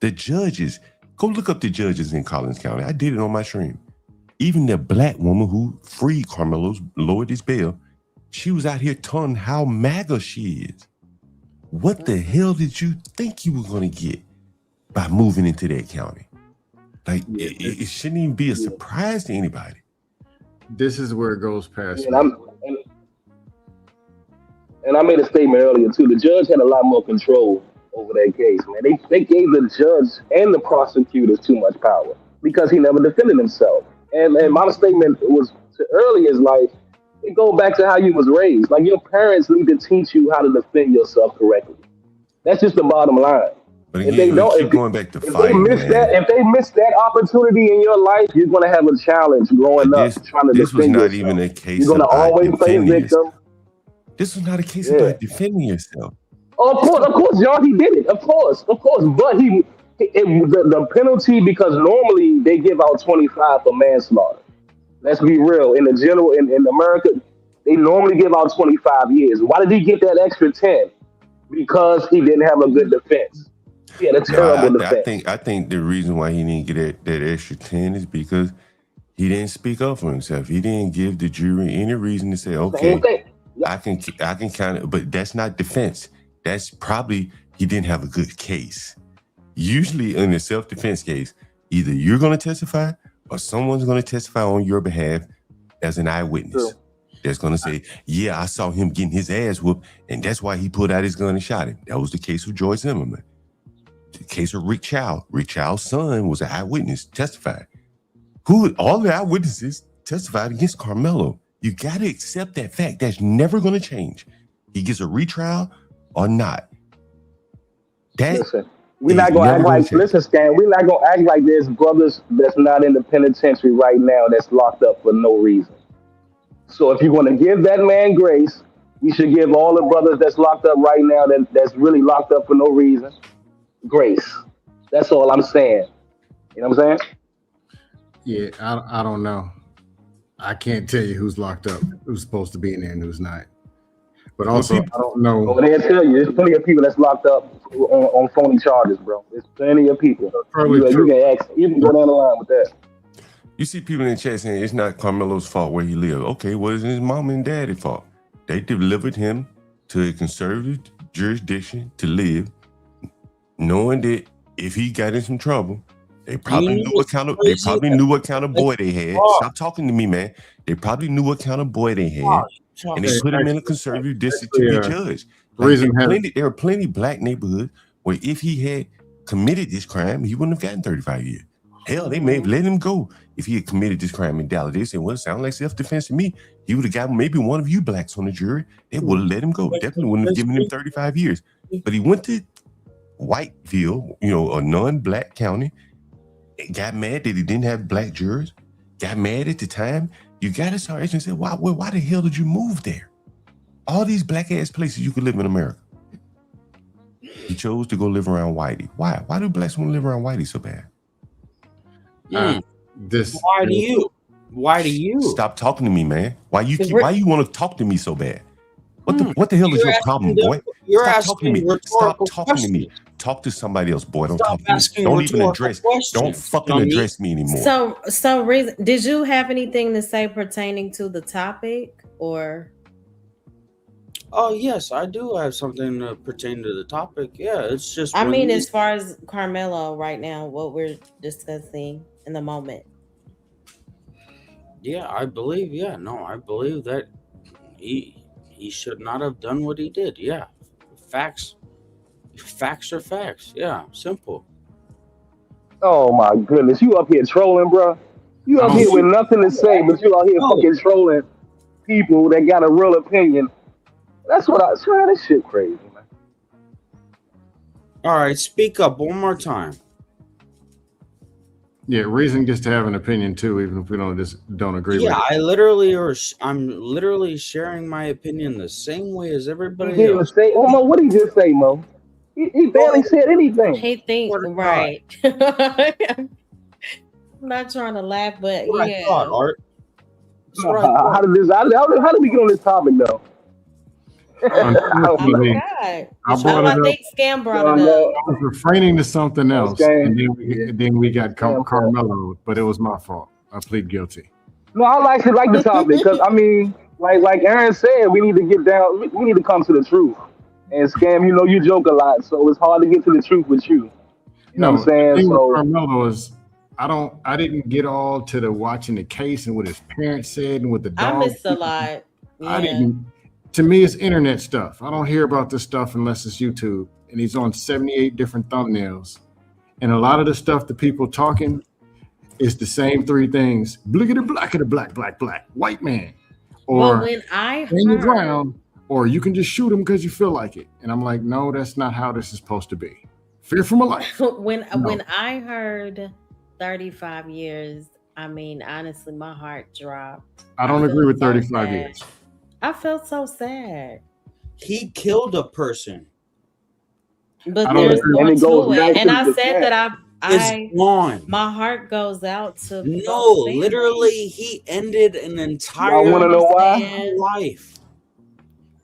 The judges, go look up the judges in Collins County. I did it on my stream. Even the black woman who freed Carmelo's, lowered his bail, she was out here telling how MAGA she is. What the hell did you think you were going to get by moving into that county? Like, it shouldn't even be a surprise to anybody. This is where it goes past. And I made a statement earlier, too. The judge had a lot more control over that case, man. They gave the judge and the prosecutors too much power because he never defended himself. And my statement was earlier is like, it goes back to how you was raised. Like, your parents need to teach you how to defend yourself correctly. That's just the bottom line. But again, if they miss that opportunity in your life, you're going to have a challenge growing up trying to defend yourself. This was not even a case. You're going to always play victim. This was not a case about defending yourself. Oh, of course, John, he did it. Of course. But the penalty, because normally they give out 25 for manslaughter. Let's be real. In America, they normally give out 25 years. Why did he get that extra 10? Because he didn't have a good defense. He had a terrible defense. I think the reason why he didn't get that extra 10 is because he didn't speak up for himself. He didn't give the jury any reason to say, okay, I can kind of, but that's not defense. That's probably he didn't have a good case. Usually in a self-defense case, either you're going to testify or someone's going to testify on your behalf as an eyewitness. That's going to say, yeah, I saw him getting his ass whooped, and that's why he pulled out his gun and shot him. That was the case of Joyce Zimmerman. The case of Rick Chow. Rick Chow's son was an eyewitness, testified. All the eyewitnesses testified against Carmelo. You got to accept that fact. That's never going to change. He gets a retrial or not. Listen, we're not going to act like, listen, Stan, we're not going to act like there's brothers that's not in the penitentiary right now that's locked up for no reason. So if you're going to give that man grace, you should give all the brothers that's locked up right now that's really locked up for no reason grace. That's all I'm saying. You know what I'm saying? Yeah, I don't know. I can't tell you who's locked up, who's supposed to be in there and who's not. But also, I don't know. Oh, they'll tell you, there's plenty of people that's locked up on phony charges, bro. There's plenty of people. You can go down the line with that. You see people in the chat saying it's not Carmelo's fault where he lived. Okay, well, it's his mom and daddy's fault. They delivered him to a conservative jurisdiction to live, knowing that if he got in some trouble, they probably knew what kind of boy they had. Stop talking to me, man. They probably knew what kind of boy they had, and they put him in a conservative district to be judged. There are plenty black neighborhoods where if he had committed this crime, he wouldn't have gotten 35 years. Hell, they may have let him go if he had committed this crime in Dallas. They said, well, it sounds like self-defense to me. He would have got maybe one of you blacks on the jury. They would have let him go. Definitely wouldn't have given him 35 years. But he went to Whiteville, a non-black county, got mad that he didn't have black jurors, got mad at the time. You got to start asking and say, why the hell did you move there? All these black-ass places you could live in America. He chose to go live around Whitey. Why? Why do blacks want to live around Whitey so bad? Why do you? Stop talking to me, man. Why you want to talk to me so bad? What the hell is your problem, boy? Stop talking to me. Stop talking to me. Talk to somebody else, boy. Don't talk to me. Don't even address. Don't fucking address me anymore. So reason, did you have anything to say pertaining to the topic, or? Oh yes, I do have something to pertain to the topic. Yeah, it's just. I mean, as far as Carmelo right now, what we're discussing in the moment. Yeah, I believe. Yeah, no, I believe that he should not have done what he did. Yeah, facts are facts. Yeah, simple. Oh my goodness, you up here trolling, bro? You up here with nothing to say, but you out here fucking trolling people that got a real opinion. That's what I swear. This shit crazy, man. All right, speak up one more time. Yeah, reason gets to have an opinion too, even if we don't agree with it. Yeah, I'm literally sharing my opinion the same way as everybody else. Mo, what did he just say, Mo? He barely said anything. He thinks right. I'm not trying to laugh, but yeah. Art. How did we get on this topic though? Oh my God. I think Scam brought it up. I was refraining to something else, and then we got Carmelo, but it was my fault. I plead guilty. No, I actually like the topic because I mean, like Aaron said, we need to get down. We need to come to the truth. And Scam, you joke a lot, so it's hard to get to the truth with you. You know what I'm saying? The thing So with Carmelo is I didn't get all to the watching the case and what his parents said and what the dog. I missed a lot. Yeah. I didn't. To me, it's internet stuff. I don't hear about this stuff unless it's YouTube. And he's on 78 different thumbnails. And a lot of the stuff the people talking is the same three things. Blickety blackety black, white man. Or when I in the ground, or you can just shoot him because you feel like it. And I'm like, no, that's not how this is supposed to be. Fear for my life. When I heard 35 years, I mean, honestly, my heart dropped. I don't agree with 35 years. I felt so sad. He killed a person. But there's more to it. And I said that it's gone. My heart goes out to literally he ended an entire Y'all wanna know why? life.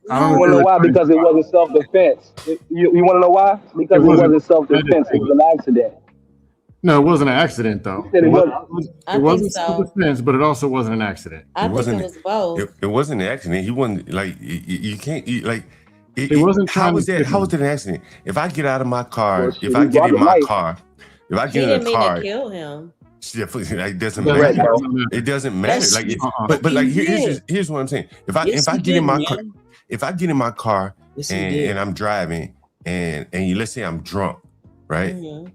You want to know why? Because it wasn't self-defense. You want to know why? Because it wasn't self-defense. It was an accident. No, it wasn't an accident though. It wasn't self-defense, but it also wasn't an accident. I think it was both. It wasn't an accident. He wasn't like you can't like. It wasn't. How was that? How was it an accident? If I get out of my car, if I get in my car, if I get in a car, to kill him. It doesn't matter. It doesn't matter. Like, but like here's what I'm saying. If I get in my car, if I get in my car and I'm driving and let's say I'm drunk, right, and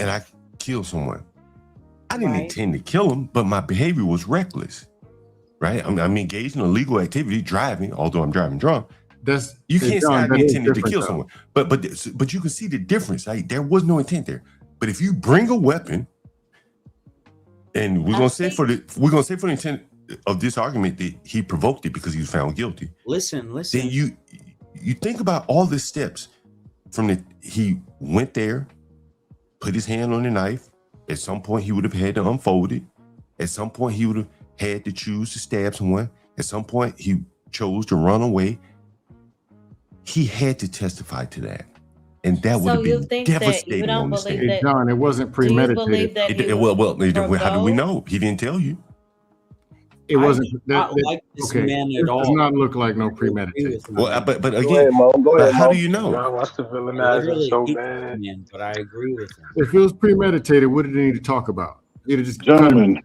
I kill someone, I didn't intend to kill him, but my behavior was reckless, right? I'm engaged in illegal activity, driving, although I'm driving drunk. You can't say I intended to kill someone, but you can see the difference. Like there was no intent there. But if you bring a weapon, and we're gonna say for the intent of this argument that he provoked it because he was found guilty. Listen. Then you think about all the steps from he went there, put his hand on the knife. At some point, he would have had to unfold it. At some point, he would have had to choose to stab someone. At some point, he chose to run away. He had to testify to that. And that would have been devastating on the stand. John, it wasn't premeditated. How do we know? He didn't tell you. It wasn't. Like this man at all. It does not look like no premeditated. Well, but again, how do you know? Watch the villainizer so bad. But I agree with him. If it was premeditated, what did they need to talk about? Gentlemen,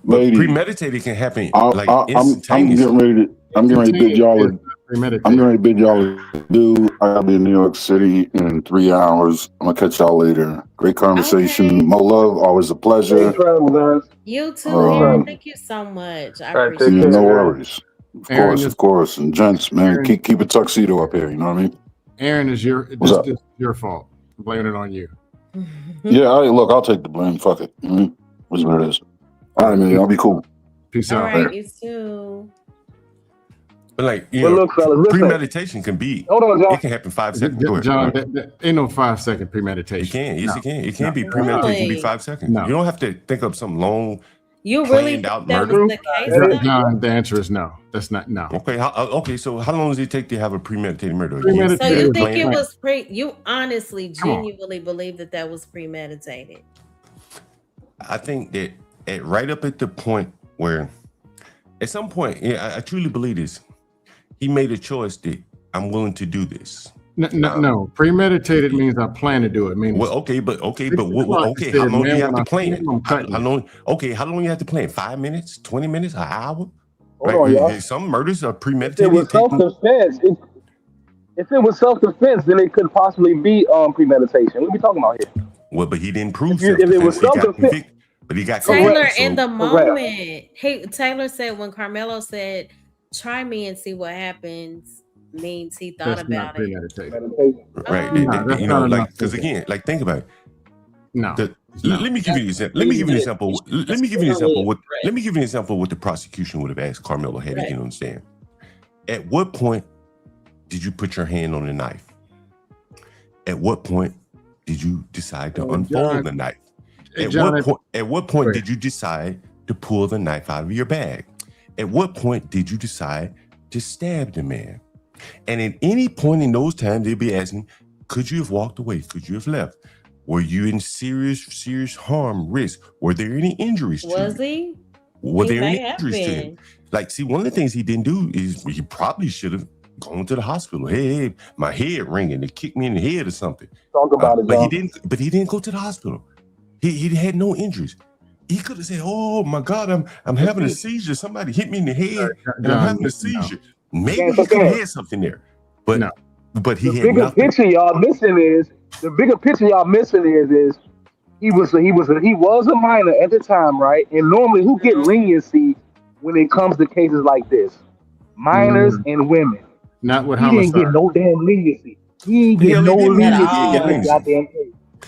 ladies, premeditated can happen I'm getting ready to bid y'all I'm going to bid y'all adieu. I gotta be in New York City in 3 hours. I'm gonna catch y'all later. Great conversation. Mo love, always a pleasure. You too, Aaron. Thank you so much. I appreciate Yeah, it. no worries. Aaron Of course. And gents, man, keep a tuxedo up here. You know what I mean? Aaron, is What's up? this is your fault. I'm blaming it on you. Yeah, look, I'll take the blame. Fuck it. What's what it is. All right, man. I'll be cool. Peace All out. right, you too. But like, you Well, know, look, fellas, listen. premeditation can be. Hold on, John. It can happen 5 seconds. Go ahead. John, Go ahead. that ain't no 5-second premeditation. It can. Yes, No. it can. It can No. be premeditation. It can be Really? 5 seconds. No. You don't have to think up some long, You really planned out think that murder. was the case? though? John, the answer is no. That's not no. Okay. Okay. So how long does it take to have a premeditated murder? So Premeditated you was think like it that. was you honestly, Come on. genuinely believe that was premeditated? I think that right up at the point where, at some point, yeah, I truly believe this. He made a choice that I'm willing to do this. No. Premeditated means I plan to do it. Means Well, okay, but Six how o'clock, he long do said, you have "Man, to when I plan? see him, I'm cutting How you." long? Okay, how long you have to plan? 5 minutes, 20 minutes, an hour? Hold on, y'all. Some murders are If it premeditated. was self-defense, if it was self-defense, then it could possibly be premeditation. What are we talking about here? Well, but he didn't prove If it was self-defense. He got self-defense, convicted, but he got Taylor, convicted. in the Correct. moment, Taylor said when Carmelo said, "Try me and see what happens," means he thought That's not about it. premeditated. Right. No, that's You not know, like, enough. because again, like, think about it. No. Let me give you an example. Let me give you an example. Let me give you an example. Let me give you an example of what the prosecution would have asked Carmelo had he didn't understand. At what point did you put your hand on the knife? At what point did you decide to unfold John- the knife? Hey, At John, what point did you decide to pull the knife out of your bag? At what point did you decide to stab the man? And at any point in those times, they'd be asking, could you have walked away? Could you have left? Were you in serious harm, risk? Were there any injuries to Was you? he? Were He there may any have injuries to him? been. Like, see, one of the things he didn't do is he probably should have gone to the hospital. Hey, my head ringing. They kicked me in the head or something. Talk about it, But he John. didn't. But he didn't go to the hospital. He had no injuries. He could have said, "Oh my God, I'm having a seizure. Somebody hit me in the head, and I'm having a seizure." Maybe he could have had something there, but he The had bigger nothing. picture y'all missing is he was a minor at the time, right? And normally, who get leniency when it comes to cases like this? Minors and women. Not with He didn't homicide. get no damn leniency. He ain't get no leniency in this goddamn case.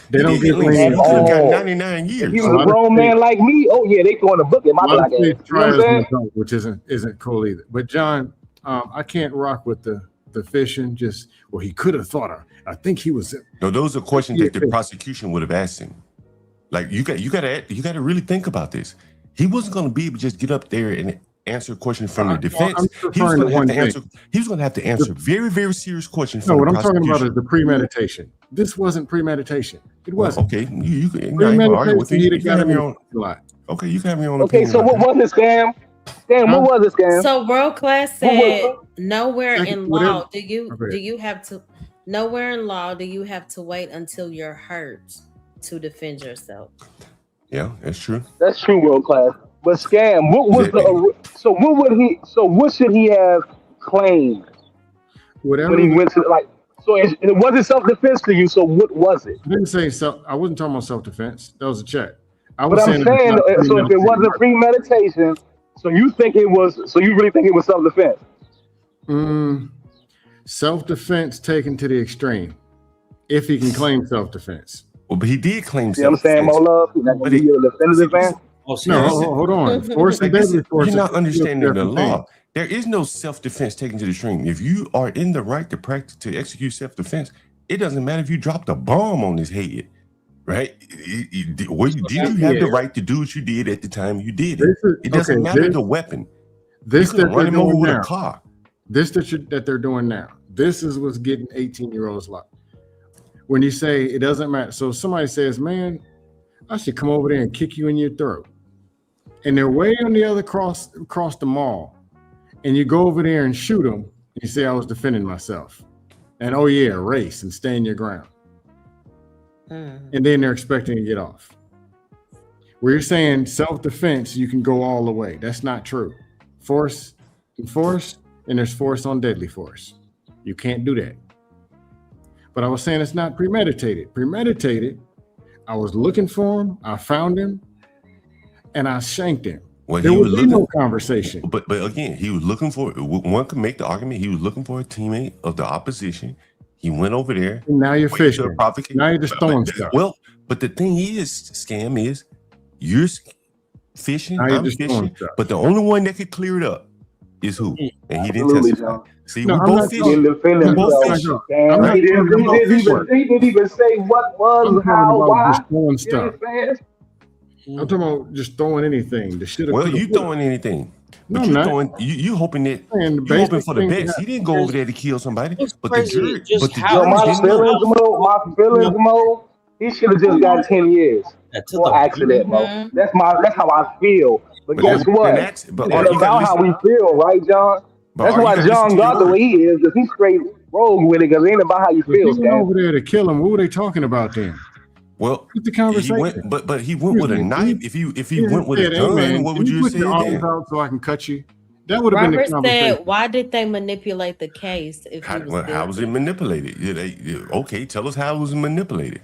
They don't get At leniency. He could have got all. 99 If years. he was a grown man like me, oh yeah, they throwing a book at my A lot black of ass. states You know try what as I'm an saying? adult, which isn't cool either. But John, I can't rock with the fishing. Just he could have thought. I think he was. No, those are questions that the prosecution would have asked him. Like you got to really think about this. He wasn't going to be able to just get up there and answer a question from the defense. I'm He was referring going to to have one to thing. answer. He was going to have to answer very, very serious questions No, from what the I'm talking prosecution. about is the premeditation. This wasn't premeditation. It Well, wasn't. okay, you can argue with Premeditation, it. he'd You have can got have him your in own. a lot. Okay, you can have your own Okay, opinion. so about what that. was it, Scam? Scam, what was it, Scam? So World Class said nowhere in whatever. law do you have to wait until you're hurt to defend yourself. Yeah, that's true. That's true, World Class. But Scam, what was what should he have claimed Whatever. when he went to So it wasn't self-defense to you. So what was it? I didn't say self. I wasn't talking about self-defense. That was a check. I But was I'm saying. it was saying, not so if it wasn't premeditation, so you really think it was self-defense? Self-defense taken to the extreme. If he can claim self-defense. Well, but he did claim See what I'm saying, Mo Love? He's not going to be a definitive man? No, hold on. Force and deadly force. You're not understanding the different law. things. There is no self-defense taken to the extreme. If you are in the right to practice to execute self-defense, it doesn't matter if you dropped a bomb on his head, right? Did you have the right to do what you did at the time you did it? It doesn't matter the weapon. This You could that run they're him over doing with a now. car. This that they're doing now. This is what's getting 18-year-olds locked. When you say it doesn't matter, so somebody says, "Man, I should come over there and kick you in your throat," and they're way on the other across the mall, and you go over there and shoot them. And you say, "I was defending myself," and oh yeah, race and stand your ground, and then they're expecting to get off. Where you're saying self-defense, you can go all the way. That's not true. Force, and there's force on deadly force. You can't do that. But I was saying it's not premeditated. Premeditated, I was looking for him, I found him, and I shanked him. Well, There he would was be no looking, conversation. but again, he was looking for. One could make the argument he was looking for a teammate of the opposition. He went over there. And now you're waited to fishing. provocate. Now you're just throwing stuff. Well, but the thing is, Scam, is you're fishing, Now you're I'm just throwing fishing, stuff. but the only one that could clear it up is who? And he didn't Absolutely, testify. John. See, No, we I'm both not fishing. He didn't defend We both himself. fishing. I'm not He talking didn't about fishing. even say what was, I'm talking how, about why. just throwing You stuff. understand? I'm talking about just throwing anything. The shit. Well, you throwing anything. No, But I'm you not. throwing you hoping that And the you hoping basic for the thing best. that He didn't go over there to kill somebody, It's but the crazy. jury, Just but the how Yo, jury my didn't know. feelings, Mo. He should have just got 10 years for accident, Mo. That's how I feel. But But guess then what? that's but It's you gotta about how listen. we feel, right, John? But That's you why gotta listen John to your got the way words. he is, because he's straight rogue with it, because it ain't about how you If feel, he went Stan. over there to kill him, what were they talking about then? Well, What's the he conversation? went, but he went with a Excuse me, knife. can If he went with a said, hey gun, man, what can would you you have put your said arms then? out so I can cut you? That would have been the Robert conversation. said, "Why did they manipulate the case if he was How was it guilty?" manipulated? Okay, tell us how it was manipulated,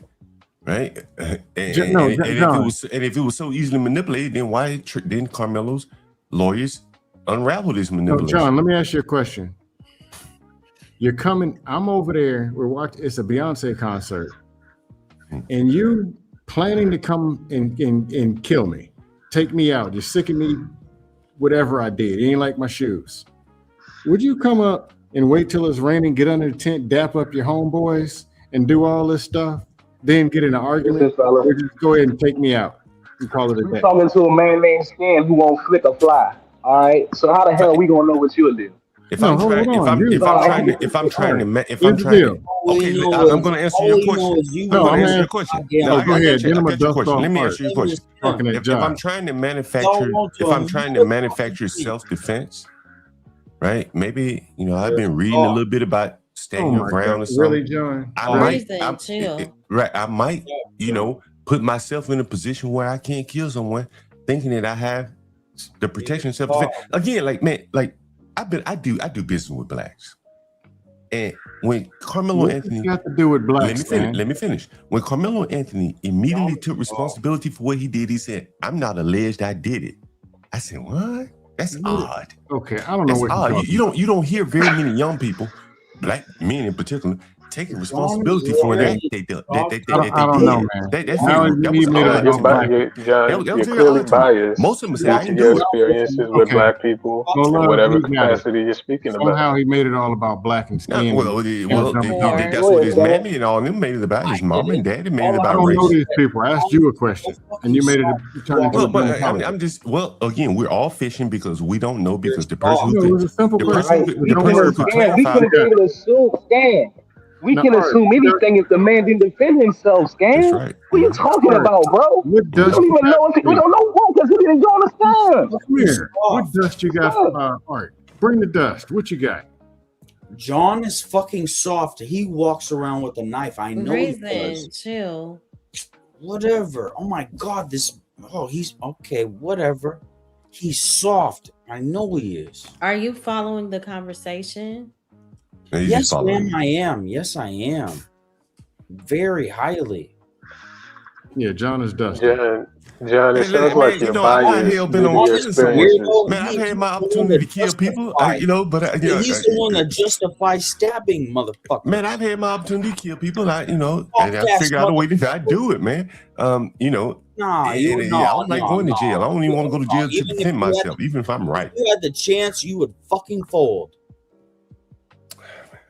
right? And John. if it was so easily manipulated, then why didn't Carmelo's lawyers unravel this No, manipulation? John, let me ask you a question. You're coming, I'm over there, we're watching, it's a Beyonce concert, and you planning to come and kill me, take me out, you're sick of me, whatever I did, it ain't like my shoes. Would you come up and wait till it's raining, get under the tent, dap up your homeboys, and do all this stuff, then get in an argument, Listen, fella. or just go ahead and take me out and call it a You day? talking to a man named Stan who won't flick a fly. All right. So how the hell we gonna know what you'll do? If No, I'm hold trying, on. if I'm You- if I'm All trying right. to if I'm trying to ma- if Here's I'm the trying deal. to okay, I'm going to answer your question. I'm No, going I'm to answer your gonna question. Yeah, No, oh, I go ahead. got Then I'm I gonna got your dust question. off Let me first. answer your question. Talking to If John. I'm trying to Don't manufacture, want if to. I'm trying to manufacture self-defense, right? Maybe I've been reading a little bit about Oh standing your my ground or God, really, something. John? I might, Reason, chill. right? I might, put myself in a position where I can't kill someone, thinking that I have the protection self-defense. Again, like man, like I do business with blacks, and when Carmelo What Anthony, does it have to do with blacks, man? let me finish. When Carmelo Anthony immediately took responsibility for what he did, he said, "I'm not alleged I did it." I said, "What? That's odd. Okay, I don't know That's what you're odd. talking You don't hear very many young people, black men in particular, taking responsibility for an act they did. I don't know, man. That's Now very, that you was made it odd about to me. black. John, That you're was very clearly odd to me. biased Most of them say due I to didn't your do it. experiences with Okay. black people Well, in love, whatever you got it. capacity you're speaking Somehow about. he made it all about black and skin. That's what his mammy and all them made it about. His mom and daddy made it I about don't know race. these people. I asked you a question, and you made it turn into a Well, but dumb politics. I'm just again, we're all fishing because we don't know because the person No, it who was a simple the question. person We the can person who assume, could we clarify. can be able to assume, Stan. We Now, can all right, assume anything if the man didn't defend himself, Stan. That's right. What are you talking about, bro? What We dust don't you even got know if for we me? don't know who because he didn't go understand. Come here. What dust you got for Art? Bring the dust. What you got? John is fucking soft. He walks around with a knife. I know he Reason, does. chill. Whatever. Oh my God, he's okay, whatever. He's soft. I know he is. Are you following the conversation? Yes, ma'am, I am. Yes, I am. Very highly. Yeah, John is dusty. John, it sounds like you're I'm not biased hell due bent to on your killing someone. experiences. Man, I've had my opportunity to kill people. But he's the one that justifies stabbing, motherfucker. Man, I've had my opportunity to kill people. And I that figure out a way to do it, man. Nah, I don't like going to jail. I don't even want to go to jail to defend myself, even if I'm right. If you had the chance, you would fucking fold.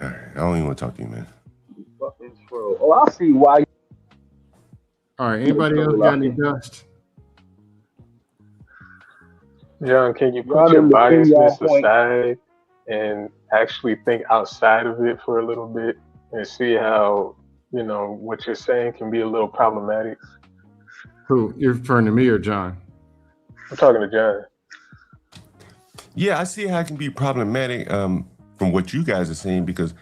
All right, I don't even want to talk to you, man. Fucking true. Oh, I see why. All right, anybody else got any dust? John, can you put John, your in the biasness point- aside and actually think outside of it for a little bit and see how, what you're saying can be a little problematic? Who? You're referring to me or John? I'm talking to John. Yeah, I see how it can be problematic from what you guys are saying because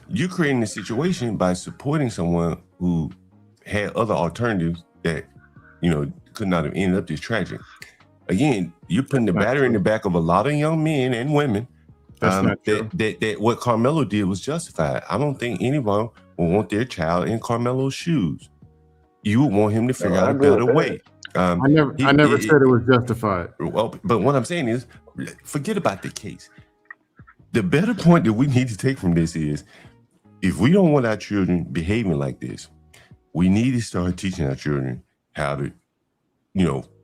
you're creating a situation by supporting someone who had other alternatives that, could not have ended up this tragic. Again, you're putting the battery in the back of a lot of young men and women That's not true. That what Carmelo did was justified. I don't think anyone would want their child in Carmelo's shoes. You would want him to figure out a better way. I never said it was justified. Well, but what I'm saying is, forget about the case. The better point that we need to take from this is, if we don't want our children behaving like this, we need to start teaching our children how to,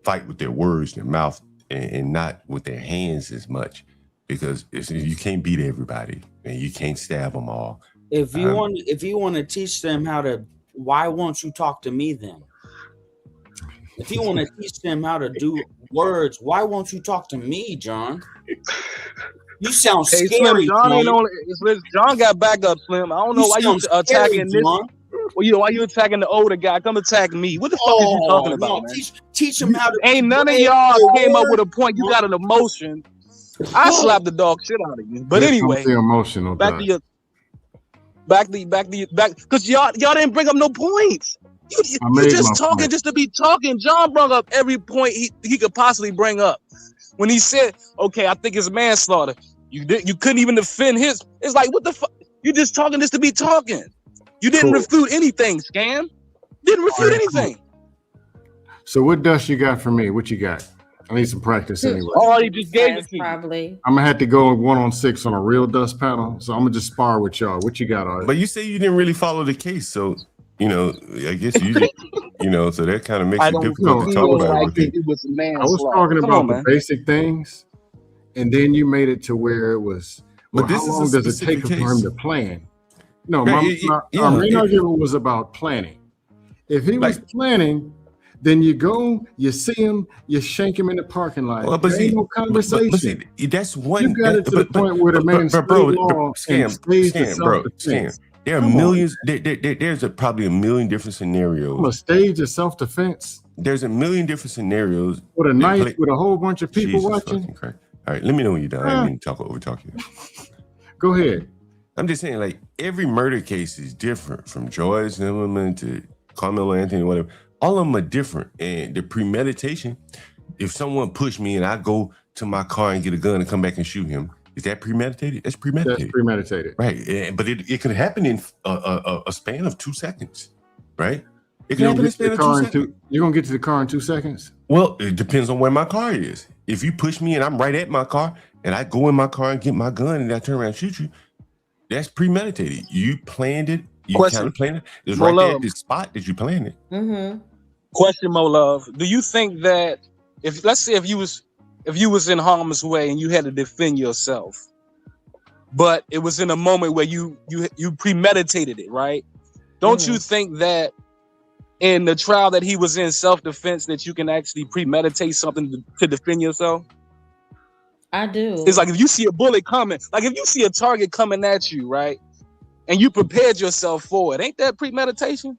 fight with their words, their mouth, and not with their hands as much, because you can't beat everybody and you can't stab them all. If you want to teach them how to, why won't you talk to me then? If you want to teach them how to do words, why won't you talk to me, John? You sound scary. Slim, John ain't on. John got backup, Slim. I don't know why you attacking this. Well, why you attacking the older guy? Come attack me. What the fuck is you talking about, man? Teach him how to. Ain't none of y'all came up with a point. You got an emotion. I slapped the dog shit out of you. But anyway, emotional. Back, because y'all didn't bring up no points. You just talking point. Just to be talking. John brought up every point he could possibly bring up. When he said, "Okay, I think it's manslaughter," you couldn't even defend his. It's like, what the fuck? You just talking just to be talking. You didn't refute anything, Scam. Didn't refute anything. So what dust you got for me? What you got? I need some practice anyway. Oh, he just gave it to probably. I'm gonna have to go 1-on-6 on a real dust panel. So I'm gonna just spar with y'all. What you got, Art? But you say you didn't really follow the case, so I guess you just, so that kind of makes it difficult to talk about it. I was talking about the basic things, and then you made it to where it was. Well, how long does it take for him to plan? No, our main argument was about planning. If he was planning, then you go, you see him, you shank him in the parking lot. Well, there ain't no conversation. That's one. You got it to the point where the man Scam. There are millions. There's probably a million different scenarios. A stage of self-defense. There's a million different scenarios with a knife with a whole bunch of people watching. All right, let me know when you're done. I didn't mean to over talk you. Go ahead. I'm just saying, like, every murder case is different, from Joy Zimmerman to Carmelo Anthony, whatever. All of them are different, and the premeditation. If someone pushed me and I go to my car and get a gun and come back and shoot him, is that premeditated? That's premeditated. That's premeditated. Right. But it could happen in a span of 2 seconds, right? It can happen in a span of 2 seconds. You're going to get to the car in 2 seconds? Well, it depends on where my car is. If you push me and I'm right at my car and I go in my car and get my gun and I turn around and shoot you, that's premeditated. You planned it. You kind of planned it. It's right there at this spot that you planned it. Mm-hmm. Question, Mo Love. Do you think that let's say if you was in harm's way and you had to defend yourself, but it was in a moment where you premeditated it, right? Don't you think that in the trial that he was in self-defense that you can actually premeditate something to defend yourself? I do. It's like if you see a bullet coming, like if you see a target coming at you, right? And you prepared yourself for it, ain't that premeditation?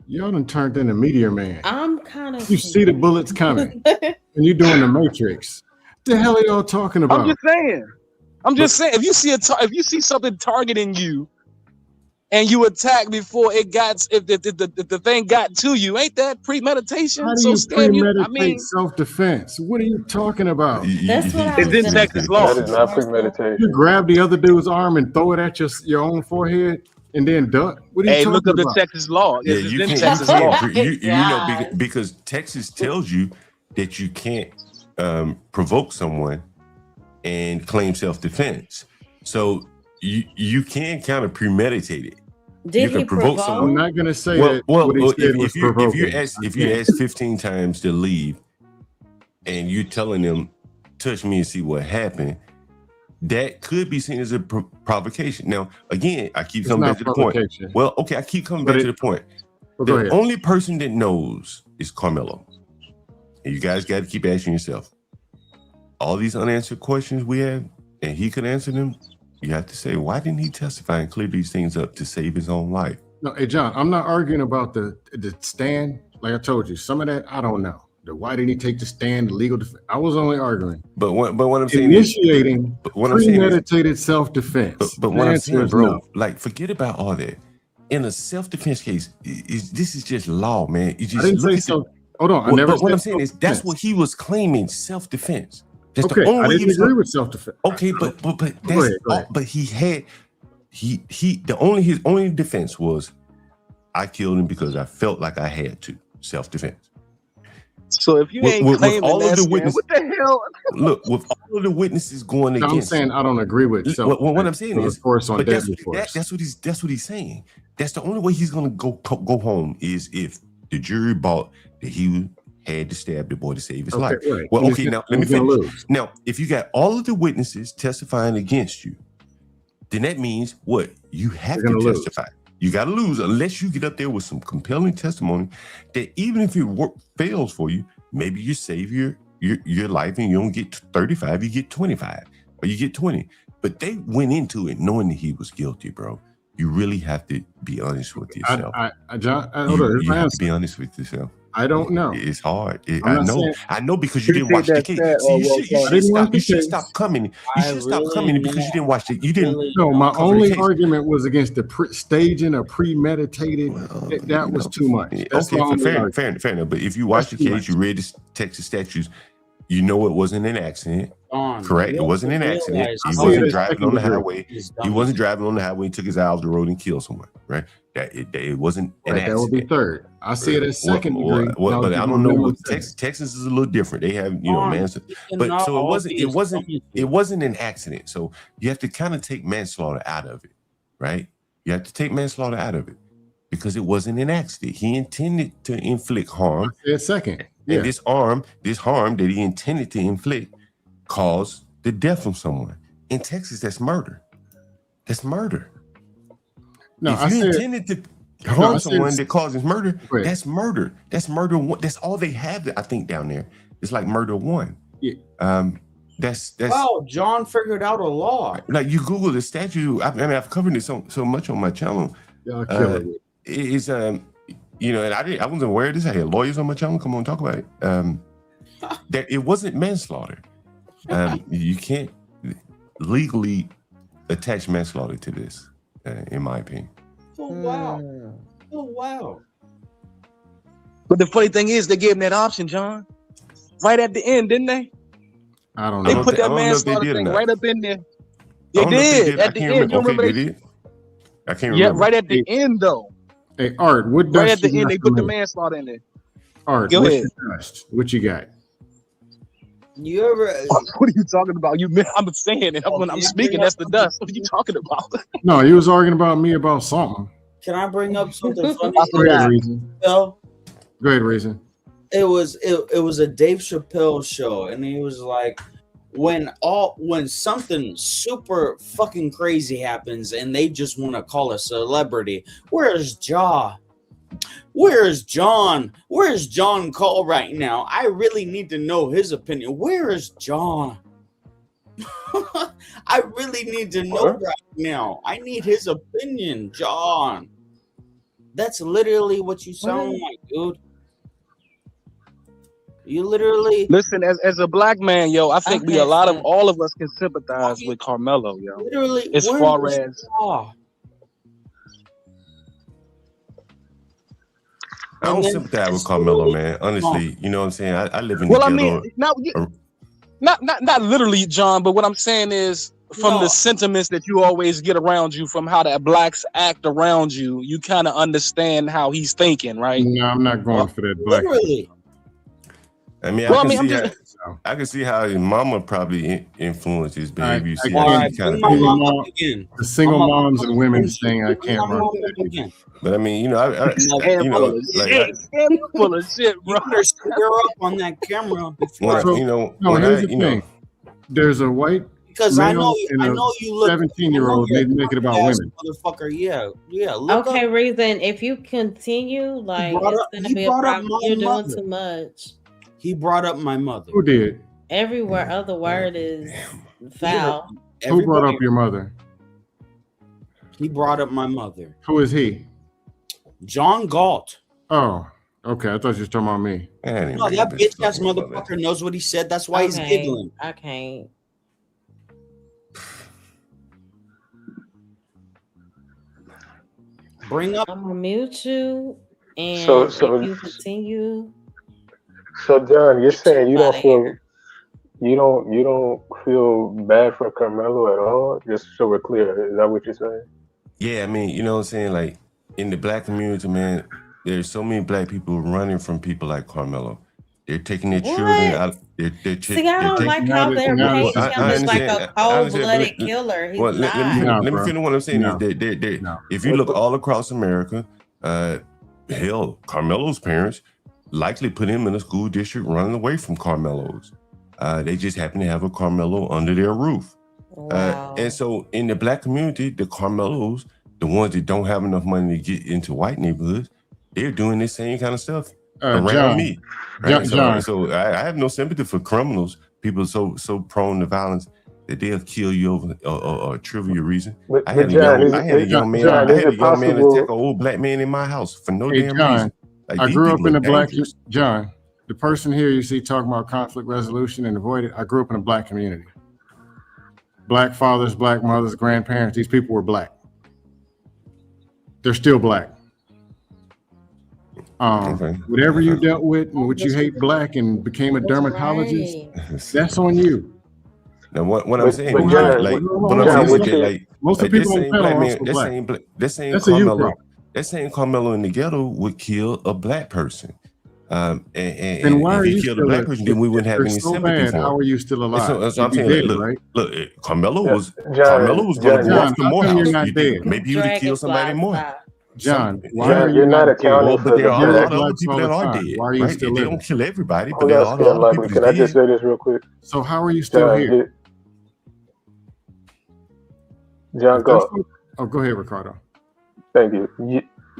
Y'all done turned into Meteor Man. I'm kind of. You see the bullets coming, and you're doing the Matrix. What the hell are y'all talking about? I'm just saying. If you see something targeting you, and you attack before it got, if the thing got to you, ain't that premeditation? How do you premeditate self-defense? What are you talking about? That's what it's in Texas law. That is not premeditation. You grab the other dude's arm and throw it at your own forehead and then duck. What are you talking look up about? the Texas law. Yeah, It's you in can't. Texas law. You know, because Texas tells you that you can't provoke someone and claim self-defense. So you can kind of premeditate it. Did you can provoke someone. I'm not going to say that. If you ask 15 times to leave, and you're telling them, "Touch me and see what happened," that could be seen as a provocation. Now, again, I keep coming back to the point. Well, okay, I keep coming back to the point. The only person that knows is Carmelo. And you guys got to keep asking yourself, all these unanswered questions we have, and he could answer them. You have to say, why didn't he testify and clear these things up to save his own life? No, hey, John, I'm not arguing about the stand. Like I told you, some of that, I don't know. Why didn't he take the stand, the legal defense? I was only arguing. But what I'm saying initiating premeditated self-defense. But what I'm saying, bro, like, forget about all that. In a self-defense case, this is just law, man. You just I didn't say so. Hold on. What I'm saying is that's what he was claiming, self-defense. That's Okay, the only I way he didn't was agree gonna. with self-defense. Okay, but Go that's ahead, go all. ahead. But his only defense was, I killed him because I felt like I had to. Self-defense. So if you ain't With claiming all of that, the man, witnesses, what the hell? look, with all of the witnesses going No, I'm against saying him, I don't agree with self-defense. what I'm saying So, is, of course, on but deadly force. that's what he's saying. That's the only way he's gonna go home is if the jury bought that he had to stab the boy to save his Okay, life. right. Well, And okay, he's now let me gonna finish. lose. Now, if you got all of the witnesses testifying against you, then that means what? You have They're to gonna lose. testify. You got to lose unless you get up there with some compelling testimony that even if it fails for you, maybe you save your life and you don't get 35, you get 25 or you get 20. But they went into it knowing that he was guilty, bro. You really have to be honest with yourself. John, hold on. Here's You my have to answer. be honest with yourself. I don't know. It's hard. I'm not saying- I know because you didn't watch the case. that, See, you I should didn't watch the you should case. stop coming. You I should stop really coming because you didn't watch it. You didn't. No, my cover the only case. argument was against the staging or premeditated. That was too much. That's my only fair argument. enough. But if you watch That's the too case, you read the Texas statutes, you know it wasn't an accident. Correct? It wasn't an accident. He wasn't driving on the highway. He wasn't driving on the highway and took his eye off the road and killed someone. Right? It wasn't an Right, that would be accident. third. I see it as second degree. But I don't know what Texas is a little different. They have, man. But so it wasn't an accident. So you have to kind of take manslaughter out of it, right? You have to take manslaughter out of it because it wasn't an accident. He intended to inflict harm. Second. And this harm that he intended to inflict caused the death of someone. In Texas, that's murder. That's murder. No, if I you said- intended to No, harm I said- someone that causes murder, Wait. that's murder. That's murder one. That's all they have, I think, down there. It's like murder one. Yeah. That's Wow, John figured out a law. like you Google the statute. I mean, I've covered it so much on my channel. Y'all killing it. It's and I wasn't aware of this. I had lawyers on my channel. Come on, talk about it. That it wasn't manslaughter. You can't legally attach manslaughter to this, in my opinion. Oh wow. Oh wow. But the funny thing is, they gave him that option, John. Right at the end, didn't they? I don't They know. put that I don't know if they manslaughter did or thing not. right up in there. I They don't know if did at the I can't end. You remember. remember Okay, they? they did. I can't Yeah, remember. right at the end though. Hey, Art, what Right dust at the you end, got they for put the me? manslaughter in there. Art, Go what's ahead. your dust? What you got? You ever What are you talking about? I'm saying it. When I'm speaking, that's the dust. What are you talking about? No, you was arguing about me about something. can I bring up something funny? Go ahead, Reason. Phil? Go ahead, Reason. It was a Dave Chappelle show, and he was like, when something super fucking crazy happens and they just want to call a celebrity, where's Ja? Where's John? Where's John Cole right now? I really need to know his opinion. Where is John? I really need to know right now. I need his opinion, John. That's literally what you sound like, dude. You literally Listen, as a black man, yo, I think all of us can sympathize with Carmelo, yo. literally As where far is as Ja? I don't And then sympathize with it's Carmelo, literally man. Honestly, you know what I'm saying? I live in well, I the mean, ghetto. not literally, John, but what I'm saying is from No. the sentiments that you always get around you, from how the blacks act around you, you kind of understand how he's thinking, right? No, I'm not going for that black. Literally. I mean, Well, I I can mean, see I'm how I can see how his mama probably influenced his behavior. You see I how can't- he kind of. my Single mom mom- up again. The single My mom moms and women up thing, I can't My run mom with up that. again. But I mean, Damn full of shit. Damn full of shit, bro. You better square up on that camera before So- no, here's the thing. There's a white because I male know and a you look 17-year-old. They make it about ass women. motherfucker. Yeah. Look Okay, up. Reason. If you continue, like brought it's up- gonna he be a brought up problem. my You're doing mother. too much. He brought up my mother. Who did? Everywhere other word is foul. Who brought Everybody- up your mother? He brought up my mother. Who is he? John Galt. Oh, okay. I thought you were talking about me. No, that bitch ass motherfucker knows what he said. That's why he's Okay, giggling. I can't. Bring up. I'm gonna mute you, and So- if you continue, So John, you're saying you don't feel You don't feel bad for Carmelo at all? Just so we're clear, is that what you're saying? Yeah, I mean, you know what I'm saying? Like in the black community, man, there's so many black people running from people like Carmelo. They're taking their children out. See, I don't like how they're painting him as like a cold-blooded killer. He's Let me finish what I'm saying. No. Is if you look all across America, hell, Carmelo's parents likely put him in a school district running away from Carmelo's. They just happen to have a Carmelo under their roof. Wow. And so in the black community, the Carmelos, the ones that don't have enough money to get into white neighborhoods, they're doing this same kind of stuff around John, me. Right? John. So I have no sympathy for criminals, people so prone to violence that they'll kill you over a trivial reason. I had a young man attack an old black man in my house for no damn reason. Like, I grew up in a black dangerous. John. The person here you see talking about conflict resolution and avoid it. I grew up in a black community. Black fathers, black mothers, grandparents. These people were black. They're still black. Whatever you dealt with and what you hate black and became a dermatologist, that's on you. Now what I'm saying, most of the people on the panel are also black. That same Carmelo in the ghetto would kill a black person. And why if are he you killed a still black person, then we wouldn't have any sympathy for him. How are you still alive? So I'm saying, dead, look, right? look, Carmelo was going to walk to Morehouse. Maybe he would have killed somebody more. John, you're not accounting for there are a lot of other blacks people all that the are time. dead. Why are you Right? still They living? don't kill everybody, but Oh, there are a that's lot of other unlikely. people Can I that's just dead. say this real quick? So how are you still here? John, go. Oh, go ahead, Ricardo. Thank you.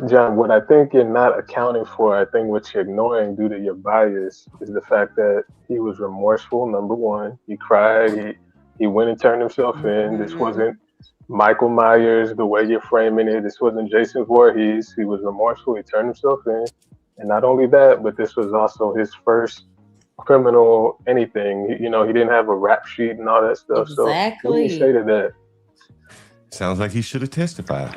John, what I think you're not accounting for, I think what you're ignoring due to your bias is the fact that he was remorseful, number one. He cried. He went and turned himself in. This wasn't Michael Myers, the way you're framing it. This wasn't Jason Voorhees. He was remorseful. He turned himself in. And not only that, but this was also his first criminal anything. He didn't have a rap sheet and all that stuff. So what do you say to that? Sounds like he should have testified.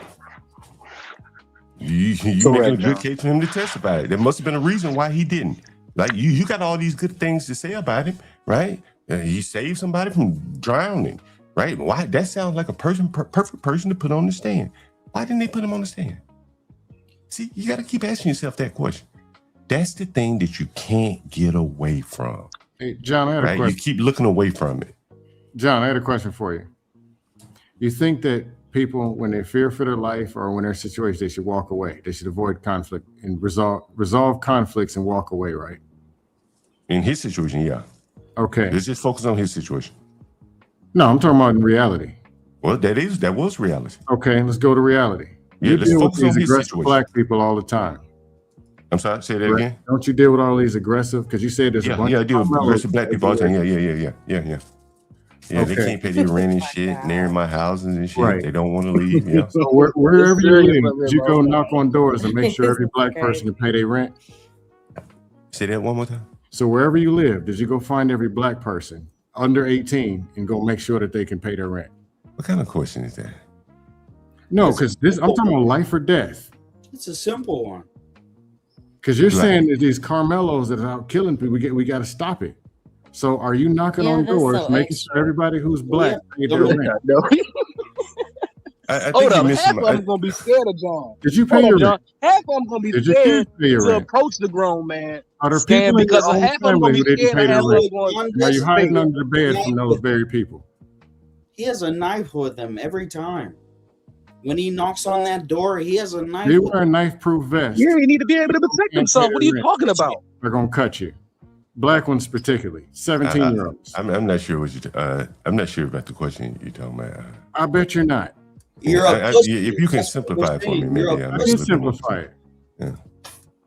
You making a good case for him to testify. There must have been a reason why he didn't. Like you got all these good things to say about him, right? He saved somebody from drowning, right? Why? That sounds like a perfect person to put on the stand. Why didn't they put him on the stand? See, you got to keep asking yourself that question. That's the thing that you can't get away from. Hey, John, I had a question. You keep looking away from it. John, I had a question for you. You think that people, when they fear for their life or when they're in situations, they should walk away. They should avoid conflict and resolve conflicts and walk away, right? In his situation, yeah. Okay. Let's just focus on his situation. No, I'm talking about in reality. Well, that was reality. Okay, let's go to reality. Yeah, You let's deal with focus on these his aggressive situation. black people all the time. I'm sorry, say that Right? again? Don't you deal with all these aggressive? Because you said there's a bunch I of deal with Carmelos. aggressive black people all the time. Yeah. Yeah, they Okay. can't pay their rent and shit, and they're in my houses and shit. Right. They don't want to leave. Yeah. So wherever you live, did you go knock on doors and make sure every black person can pay their rent? Say that one more time. So wherever you live, did you go find every black person under 18 and go make sure that they can pay their rent? What kind of question is that? No, because I'm talking about life or death. It's a simple one. Because you're Right. saying that these Carmelos that are out killing people, we got to stop it. So are you knocking on that's doors, so making sure everybody who's black paid their rent? I think Hold you up, missed half some. of them gonna be scared of John. Did you pay Hold your up, John. rent? Half of them gonna be Did your scared kids pay your to rent? approach the grown man. Are there Scared people in because your of own half of them gonna family be who didn't scared pay and their half of rent? them going. Are you hiding under the bed from those very people? He has a knife with him every time. When he knocks on that door, he has a knife. They with wear a him. knife-proof vest. Yeah, you need to be able to protect himself. What are you talking about? They're gonna cut you. Black ones particularly, 17-year-olds. I'm not sure what I'm not sure about the question you're talking about. I bet you're not. You're a pussy. If you can That's what simplify we're it for me, saying. maybe You're a I'm I a can little bit more- simplify it. Yeah.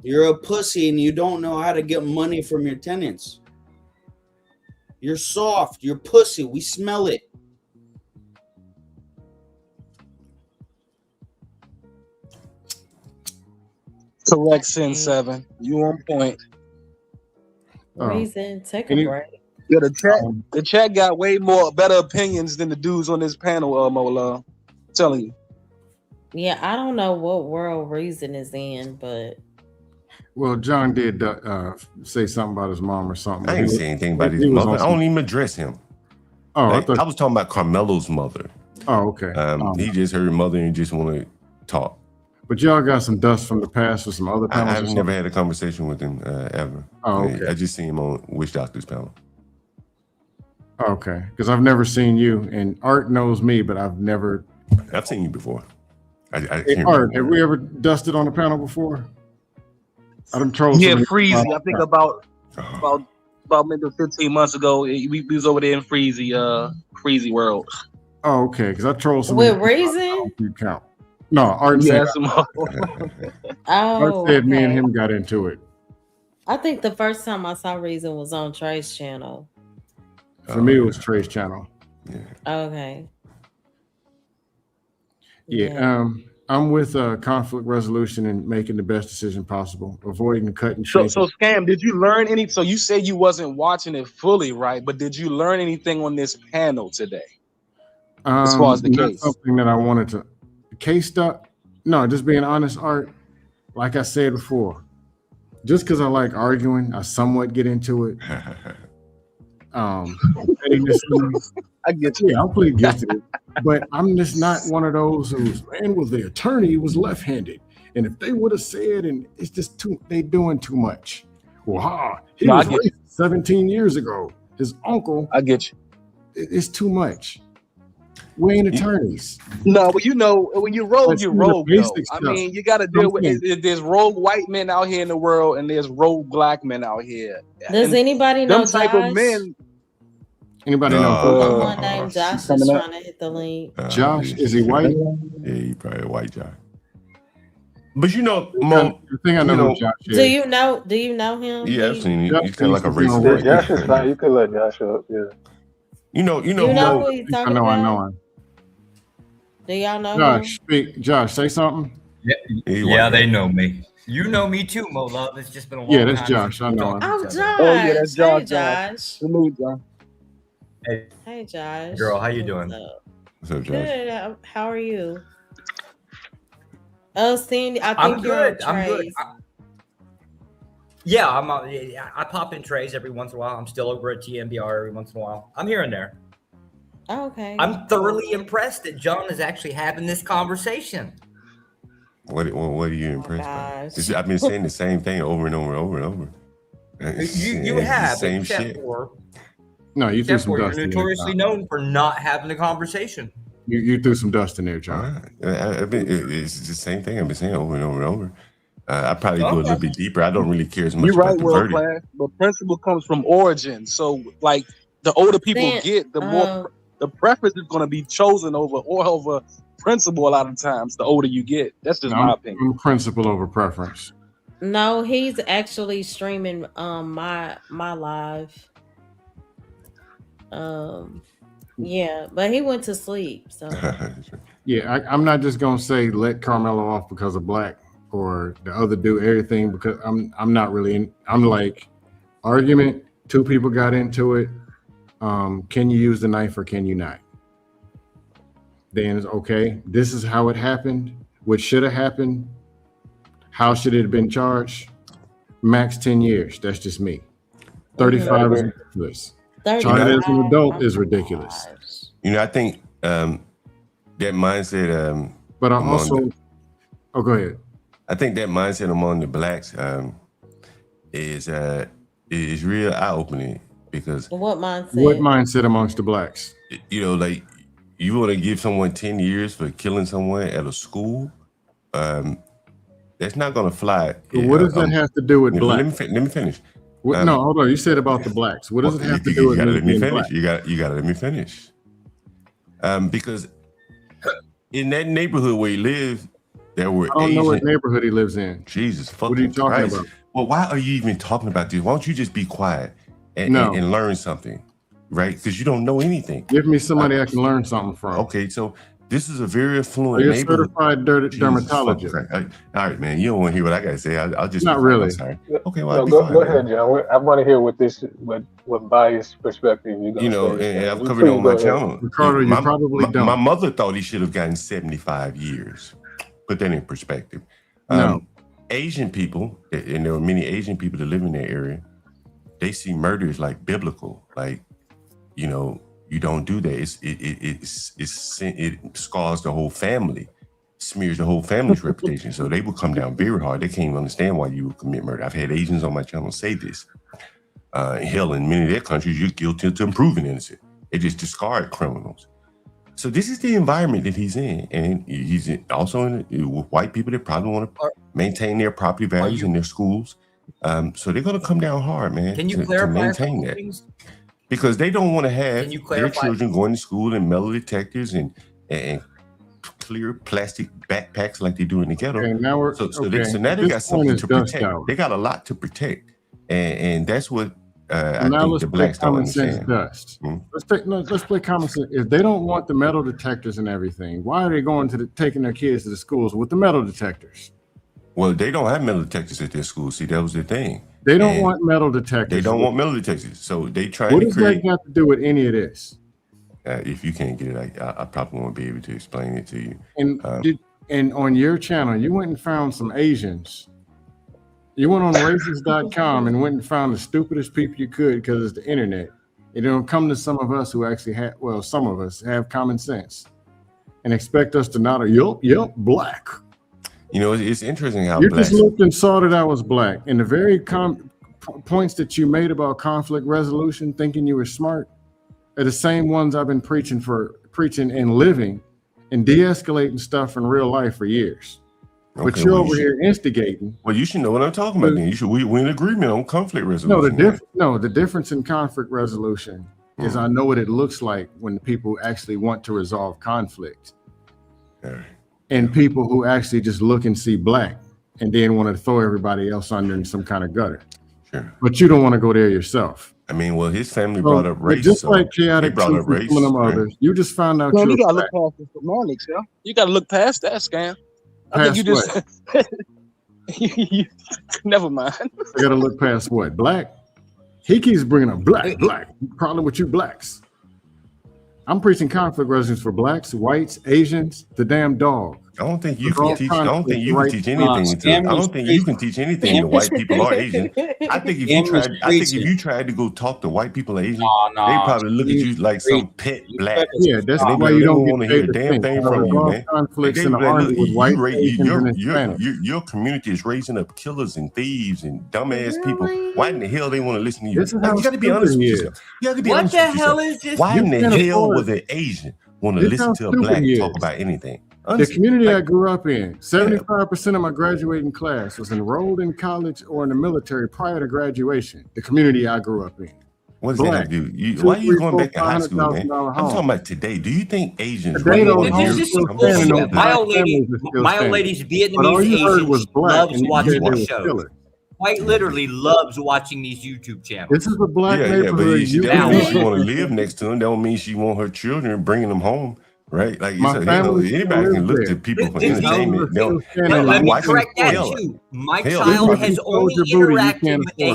You're a pussy and you don't know how to get money from your tenants. You're soft. You're pussy. We smell it. Correct, Sin 7. You on point. Reason, take a Any- break. Yeah, the chat got way more better opinions than the dudes on this panel, Mola. I'm telling you. Yeah, I don't know what world Reason is in, but Well, John did say something about his mom or something. I didn't say anything about his mother. I don't even address him. Oh, I was talking about Carmelo's mother. Oh, okay. He just heard mother and just want to talk. But y'all got some dust from the past with some other panels. I've never had a conversation with him ever. Oh, okay. I just seen him on Witch Doctor's panel. Okay, because I've never seen you, and Art knows me, but I've seen you before. Hey, Art, have we ever dusted on the panel before? I done trolled. Yeah, Freezy. I think about maybe 15 months ago, we was over there in Freezy World. Oh, okay, because I trolled some. With Reason? Count. No, Art said. Art said me and him got into it. I think the first time I saw Reason was on Trey's channel. For me, it was Trey's channel. Okay. Yeah. I'm with conflict resolution and making the best decision possible, avoiding cutting. So Scam, did you learn any? So you said you wasn't watching it fully, right? But did you learn anything on this panel today? As far as the case, something that I wanted to case stuff. No, just being honest, Art. Like I said before, just because I like arguing, I somewhat get into it. I get you. Yeah, I'll plead guilty. But I'm just not one of those who's, man, well, the attorney was left-handed. And if they would have said, and it's just they doing too much. Well, he was racist 17 years ago. His uncle. I get you. It's too much. We ain't attorneys. No, but you know, when you rogue, you rogue. I mean, you got to deal with there's rogue white men out here in the world, and there's rogue black men out here. Does anybody know them type Josh? of men? Anybody know? Someone named Josh is trying to hit the link. Josh, is he white? Yeah, he probably a white Josh. But you know, the thing I know who Josh is. Do you know him? Yeah, I've seen him. He's kind of like a racist. Josh is fine. You can let Josh up. Yeah. You know who he's talking about? I know him. Do y'all know Josh, him? speak. Josh, say something. Yeah, they know me. You know me too, Mo Love. It's just been a long time. Yeah, that's Josh. I know him. Oh, Josh. Oh, yeah, that's Josh. Hey, Josh. Salute, Josh. Hey, Josh. Girl, how you doing? What's up, Josh? Good. How are you? Cindy, I I'm think you're good. on I'm good. Trey's. Yeah, I pop in Trey's every once in a while. I'm still over at TMBR every once in a while. I'm here and there. Oh, okay. I'm thoroughly impressed that John is actually having this conversation. What are you impressed by? I've been saying the same thing over and over and over and over. You have, same except shit. for no, you threw some dust you're in there. notoriously known for not having a conversation. You threw some dust in there, John. It's the same thing I've been saying over and over and over. I probably go a little bit deeper. I don't really care as much You're about right, the world verdict. class. But principle comes from origin. So, like, the older people get, the more the preference is going to be chosen over principle a lot of times. The older you get, that's just my opinion. I'm principle over preference. No, he's actually streaming my live. Yeah, but he went to sleep. So yeah, I'm not just gonna say let Carmelo off because of black or the other do everything because I'm not really I'm like argument. Two people got into it. Can you use the knife or can you not? Then it's okay. This is how it happened. What should have happened? How should it have been charged? Max 10 years. That's just me. 35 is ridiculous. Charged as an adult is ridiculous. You know, I think that mindset. But I also. Go ahead. I think that mindset among the blacks is real eye-opening because. What mindset? What mindset amongst the blacks? You know, like you want to give someone 10 years for killing someone at a school. That's not going to fly. What does that have to do with black? Let me finish. No, hold on. You said about the blacks. What does it have to do with let me finish? black? You got to let me finish. Because in that neighborhood where he lived, there were I don't know what neighborhood he lives in. Jesus fucking What are you talking Christ. about? Well, why are you even talking about this? Why don't you just be quiet and learn something, right? Because you don't know anything. Give me somebody I can learn something from. Okay, so this is a very affluent Are you a neighborhood. certified dermatologist? All right, man. You don't want to hear what I got to say. I'll just Not be quiet. really. I'm sorry. Okay, well, No, I'll be go quiet. ahead, John. I want to hear what biased perspective you got. You know, and I've covered it on my channel. Ricardo, you probably don't. My mother thought he should have gotten 75 years. Put that in perspective. No. Asian people, and there are many Asian people that live in that area, they see murder as like biblical. Like, you know, you don't do that. It scars the whole family, smears the whole family's reputation. So they will come down very hard. They can't even understand why you would commit murder. I've had Asians on my channel say this. Hell, in many of their countries, you're guilty until proven innocent. They just discard criminals. So this is the environment that he's in, and he's also with white people that probably want to maintain their property values in their schools. So they're going to come down hard, man. Can you to clarify maintain that? Because they don't want to have their children going to school in metal detectors and clear plastic backpacks like they do in the ghetto. Okay, now so now they got something to protect. They got a lot to protect, and that's what I think the blacks don't understand. Let's play common sense. If they don't want the metal detectors and everything, why are they going to taking their kids to the schools with the metal detectors? Well, they don't have metal detectors at their school. See, that was the thing. They don't want metal detectors. They don't want metal detectors. So they try to create. What does that got to do with any of this? If you can't get it, I probably won't be able to explain it to you. And on your channel, you went and found some Asians. You went on racist.com and went and found the stupidest people you could because it's the internet. It don't come to some of us who actually have, well, some of us have common sense and expect us to nod, yup, black. You know, it's interesting how you black. just looked and saw that I was black. And the very points that you made about conflict resolution, thinking you were smart, are the same ones I've been preaching and living and de-escalating stuff in real life for years. Okay, but you're over here instigating. Well, you should know what I'm talking about. Then we're in agreement on conflict resolution. The difference in conflict resolution is I know what it looks like when people actually want to resolve conflict, and people who actually just look and see black and then want to throw everybody else under in some kind of gutter. Sure. But you don't want to go there yourself. I mean, well, his family brought up race. Just like chaotic brought up race. Some of them others, you just found out. Man, you gotta look past the semantics, yeah. You gotta look past that scam. I think you just never mind. I gotta look past what? Black? He keeps bringing up black. Problem with you blacks. I'm preaching conflict resolution for blacks, whites, Asians, the damn dog. I don't think you can teach. I don't think you can teach anything. I don't think you can teach anything to white people or Asian. I think if you tried to go talk to white people or Asian, they probably look at you like some pet black. Yeah, that's why you don't want to hear a damn thing from you, man. Conflicts in the army with white your community is raising up killers and thieves and dumbass people. Why in the hell they want to listen to you? You got to be honest with yourself. You got to be honest with yourself. Why in the hell would an Asian want to listen to a black talk about anything? The community I grew up in, 75% of my graduating class was enrolled in college or in the military prior to graduation. The community I grew up in. What does that do? Why are you going back to high school, man? I'm talking about today. Do you think Asians? My old lady's Vietnamese Asian loves watching the show. Quite literally loves watching these YouTube channels. This is a black neighborhood. But she want to live next to them. That don't mean she want her children bringing them home. Right, like anybody can look to people for entertainment. Let me correct that too. My child has only interacted with a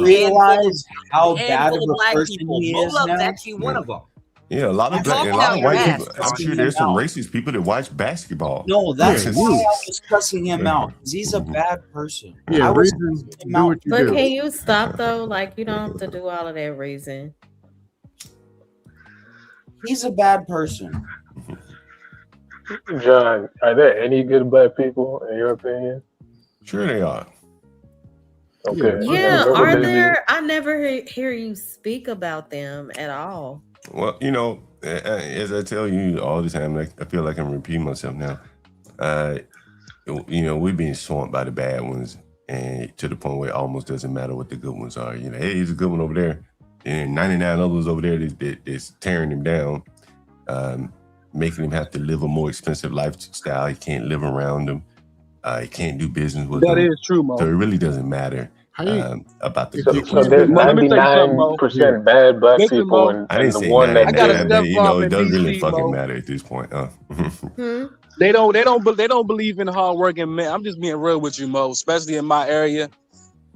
handful of black people. Mola is actually one of them. Yeah, a lot of white people. I'm sure there's some racist people that watch basketball. No, that's why I was cussing him out. He's a bad person. Yeah, but can you stop though? Like, you don't have to do all of that reason. He's a bad person. John, are there any good black people in your opinion? Sure they are. Okay. Yeah, are there? I never hear you speak about them at all. Well, you know, as I tell you all the time, I feel like I'm repeating myself now. You know, we're being swamped by the bad ones, and to the point where it almost doesn't matter what the good ones are. You know, hey, there's a good one over there, and 99 others over there that's tearing him down. Making him have to live a more expensive lifestyle. He can't live around them. He can't do business with them. That is true, Mo. So it really doesn't matter about the So there's 99% bad black people, and I didn't say one that you know, it doesn't really fucking matter at this point. They don't believe in hardworking men. I'm just being real with you, Mo. Especially in my area,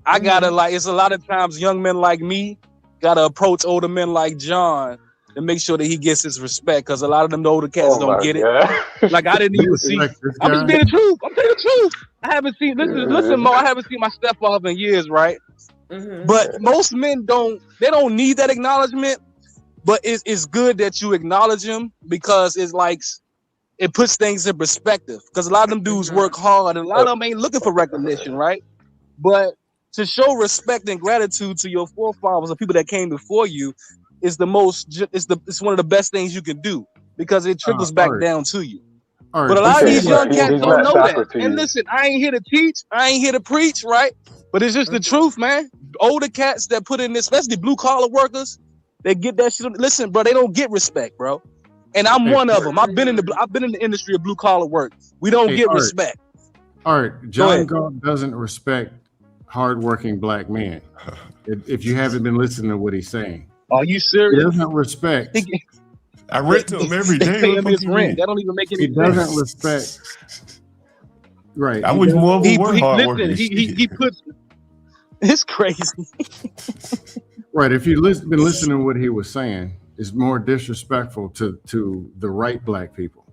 I gotta it's a lot of times young men like me gotta approach older men like John to make sure that he gets his respect, because a lot of them older cats don't get it. Like I didn't even see. I'm just being the truth. I'm telling the truth. I haven't seen. Listen, Mo. I haven't seen my stepfather in years, right? But most men don't. They don't need that acknowledgement. But it's good that you acknowledge him, because it's like it puts things in perspective. Because a lot of them dudes work hard, and a lot of them ain't looking for recognition, right? But to show respect and gratitude to your forefathers or people that came before you is it's one of the best things you can do, because it trickles back down to you. But a lot of these young cats don't know that. And listen, I ain't here to teach, I ain't here to preach, right? But it's just the truth, man. Older cats that put in this, especially blue collar workers, they get that shit. Listen, bro, they don't get respect, bro. And I'm one of them. I've been in the industry of blue collar work. We don't get respect. All right, John Galt doesn't respect hardworking black men. If you haven't been listening to what he's saying, are you serious? He doesn't respect. I rent to him every day. Pay him his rent. That don't even make any sense. He doesn't respect. Right. I wish more of them were hard listen, workers. he puts. It's crazy. Right. If you've been listening to what he was saying, it's more disrespectful to the right black people,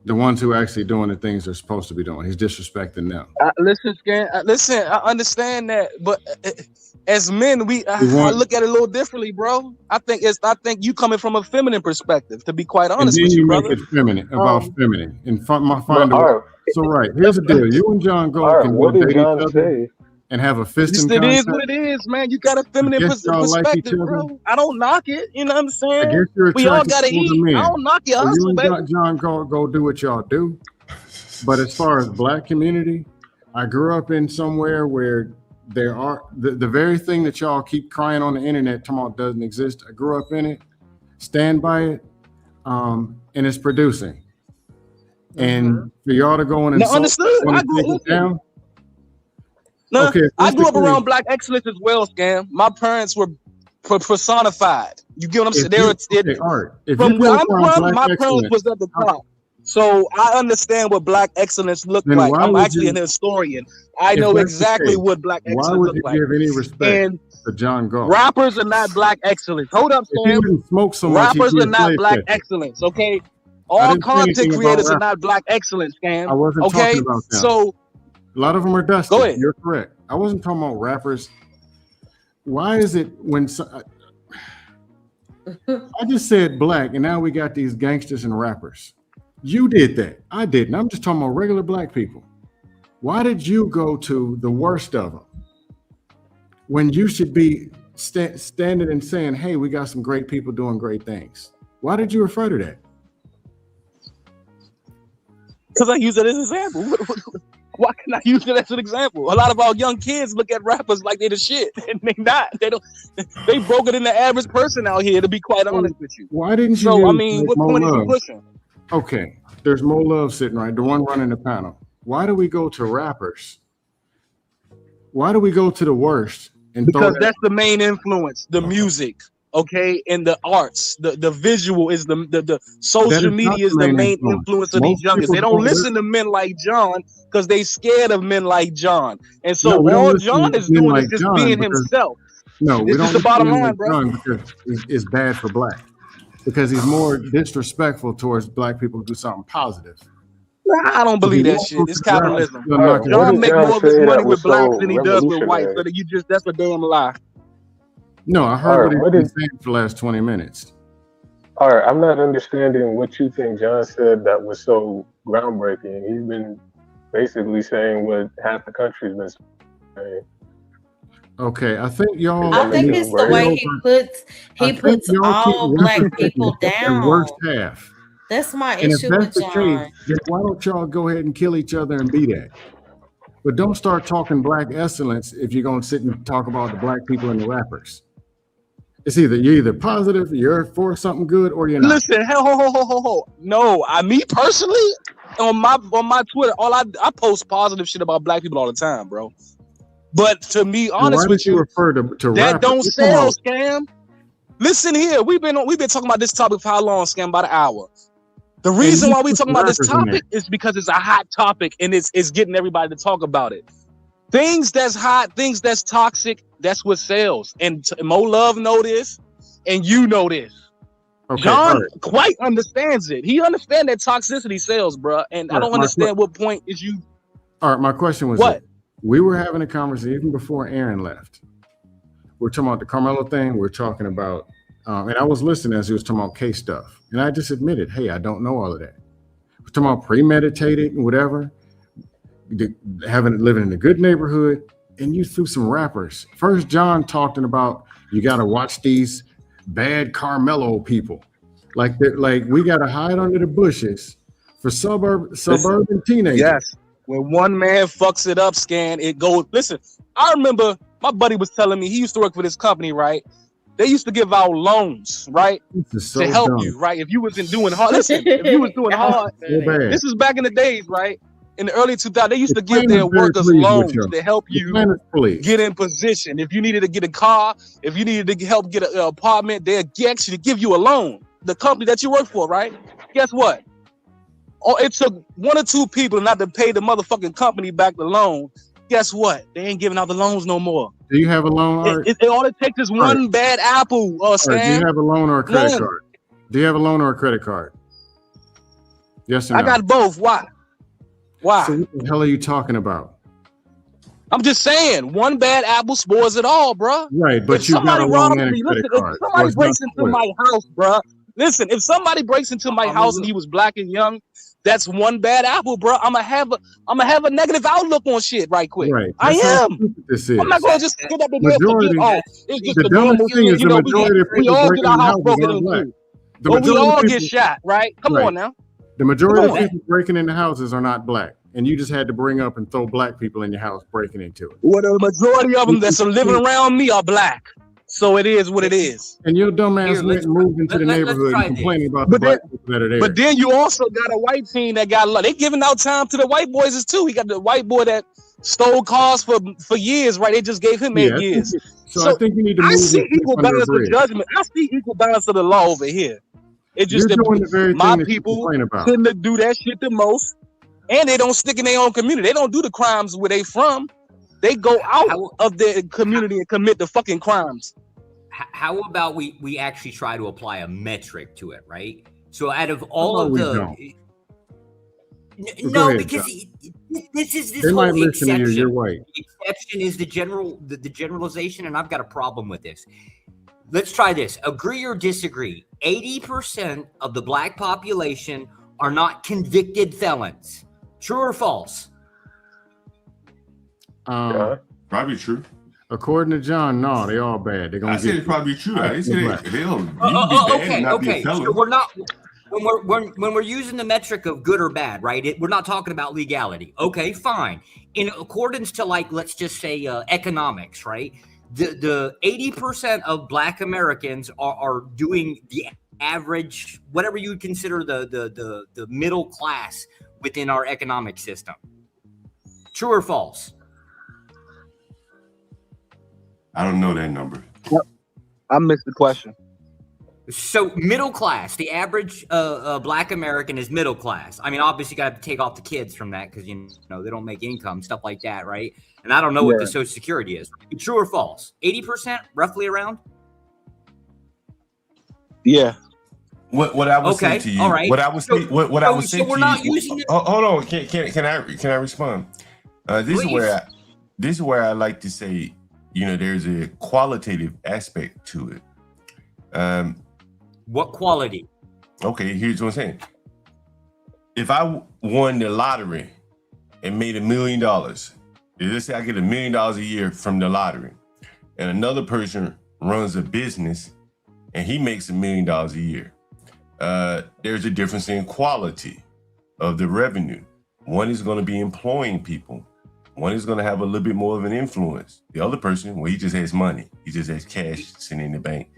the ones who are actually doing the things they're supposed to be doing. He's disrespecting them. Listen, I understand that, but as men, I look at it a little differently, bro. I think you coming from a feminine perspective, to be quite honest with you, brother. Make it feminine, about feminine. And so right, here's the deal. You and John Gold can what date did each John other say? and have a fisting It contest. is what it is, man. You got a feminine Guess y'all like each perspective, other? bro. I don't knock it. You know what I'm I saying? guess you're We all attracted gotta to older eat. men. I don't knock your So you hustle, and baby. John go do what y'all do. But as far as black community, I grew up in somewhere where there are the very thing that y'all keep crying on the internet talking about doesn't exist. I grew up in it, stand by it, and it's producing. And for y'all to go in and No, understood. I grew take it down. No, Okay, I that's grew the up thing. around black excellence as well, Scam. My parents were personified. You get what I'm saying? They were If from you where grew I'm up around from. black My parents excellence, was at the top, so I understand what black excellence looked Then like. why I'm would actually you- an historian. I if know that's the exactly case, what black why excellence would look you like. give any respect And to John Galt? rappers are not black excellence. Hold up, If he Sam. wouldn't smoke so much, he'd Rappers be are a not slave black catcher. excellence. Okay, I all didn't say content anything about creators are rappers. not black excellence, Scam. I wasn't Okay, talking about them. so A lot of them are dusty. Go ahead. You're correct. I wasn't talking about rappers. Why is it when I just said black and now we got these gangsters and rappers? You did that. I didn't. I'm just talking about regular black people. Why did you go to the worst of them when you should be standing and saying, hey, we got some great people doing great things? Why did you refer to that? because I use it as an example. Why can I use it as an example? A lot of our young kids look at rappers like they the shit, and they not. They don't. They broke it in the average person out here. To be quite honest with you. Why didn't you? So I use, mean, like, what Mo point are you Love? pushing? Okay, there's Mo Love sitting right, the one running the panel. Why do we go to rappers? Why do we go to the worst and Because throw that's the main influence, the music, okay, and the arts. The visual is the social That is not media is the the main main influence. influence of Most these youngers. people They don't don't listen to men like John because they scared of men like John. And No, so we don't all listen John to is men doing like is just John being because- himself. No, we This don't is the listen bottom to him line, like bro. John because it's bad for black. Because he's more disrespectful towards black people who do something positive. I don't believe that shit. It's capitalism. John make more of his money with blacks than he does with whites. So that that's a damn lie. No, I heard what he's been saying for the last 20 minutes. All right, I'm not understanding what you think John said that was so groundbreaking. He's been basically saying what half the country's been saying. Okay, I think y'all. I think it's the way he puts all black people The down. worst half. That's my And if issue that's with the John. case, then why don't y'all go ahead and kill each other and be that? But don't start talking black excellence if you're gonna sit and talk about the black people and the rappers. It's you're either positive, you're for something good, or you're not. Listen, ho. No, me personally, on my Twitter, I post positive shit about black people all the time, bro. But to be honest Why with did you refer to that rappers? don't Come sell, on. Scam. Listen here, we've been talking about this topic for how long, Scam? About an hour. The reason you why we put talking about this rappers in topic is because it's a hot topic and it's getting everybody to talk about it. Things that's hot, things that's toxic, that's what sells. And Mo Love know this, and you know this. Okay, John right. quite understands it. He understands that toxicity sells, bro. And I Right, don't understand what point is you. All right, my question was What? this. We were having a conversation even before Aaron left. We're talking about the Carmelo thing. We're talking about, and I was listening as he was talking about case stuff. And I just admitted, hey, I don't know all of that. We're talking about premeditated and whatever, living in a good neighborhood, and you threw some rappers. First John talking about you got to watch these bad Carmelo people. Like we got to hide under the bushes for suburban teenagers. Yes. When one man fucks it up, Scan, it goes. Listen, I remember my buddy was telling me he used to work for this company, right? They used to give out loans, right? So to help dumb. you, right? If you wasn't doing hard, listen, if you was doing hard, So bad. this is back in the days, right? In the early 2000s, they used to give plan their is very workers pleased with loans you. to help The you plan is pleased. get in position. If you needed to get a car, if you needed to help get an apartment, they'll actually give you a loan. The company that you work for, right? Guess what? Oh, it took one or two people not to pay the motherfucking company back the loan. Guess what? They ain't giving out the loans no more. Do you have a loan? Art? All it takes is one bad apple, Art, do Stan. you have a loan or a credit One. card? Do you have a loan or a credit card? Yes or no? I got both. Why? Why? So what the hell are you talking about? I'm just saying, one bad apple spoils it all, bro. Right, but if you got somebody a loan robs and a me, credit listen, card. if somebody What's breaks not into my house, bro, listen, if somebody breaks into my house and he was black and young, that's one bad apple, bro. I'm gonna have a negative outlook on shit right quick. Right. I That's how am. stupid this is. I'm not gonna just get up and Majority- forget, oh, it's just the a normal dumbest thing year, is you the know, majority of we people all get breaking our in house houses broken are into. black. The But we majority of all get people- shot, right? Come Right. on now. The majority Come of on. people breaking into houses are not black, and you just had to bring up and throw black people in your house breaking into it. Well, the majority of them that's living around me are black. So it is what it is. And your dumb ass went and moved into the neighborhood and complaining about the black people that are there. But then you also got a white team that got they giving out time to the white boys too. He got the white boy that stole cars for years, right? They just gave him 8 Yeah, I think years. you- so I think you need to I move see this equal under a balance of bridge. judgment. I see equal balance of the law over here. It's just You're that doing the very my thing that you people complain about. tend to do that shit the most, and they don't stick in their own community. They don't do the crimes where they from. They go out of their community and commit the fucking crimes. How about we actually try to apply a metric to it, right? So out of all No, of we the don't. Go no, ahead, because John. this is this They whole might listen to you. exception. You're white. The exception is the generalization, and I've got a problem with this. Let's try this. Agree or disagree? 80% of the black population are not convicted felons. True or false? Probably true. According to John, no, they all bad. They're gonna I said get it's probably true. I didn't say black. they don't. You can be bad and not be a felon. So we're not when we're using the metric of good or bad, right? We're not talking about legality. Okay, fine. In accordance to, like, let's just say economics, right? The 80% of black Americans are doing the average, whatever you would consider the middle class within our economic system. True or false? I don't know that number. I missed the question. So middle class, the average black American is middle class. I mean, obviously, you got to take off the kids from that because you know they don't make income, stuff like that, right? And I don't know what the Social Security is. True or false? 80%, roughly around. Yeah. What I would say to you. all right. What I would say. What I would say so to we're you. not using it. Hold on. Can I respond? This is where I like to say, you know, there's a qualitative aspect to it. What quality? Okay, here's what I'm saying. If I won the lottery and made $1 million, let's say I get $1 million a year from the lottery, and another person runs a business and he makes $1 million a year, there's a difference in quality of the revenue. One is going to be employing people. One is going to have a little bit more of an influence. The other person, well, he just has money. He just has cash sitting in the bank.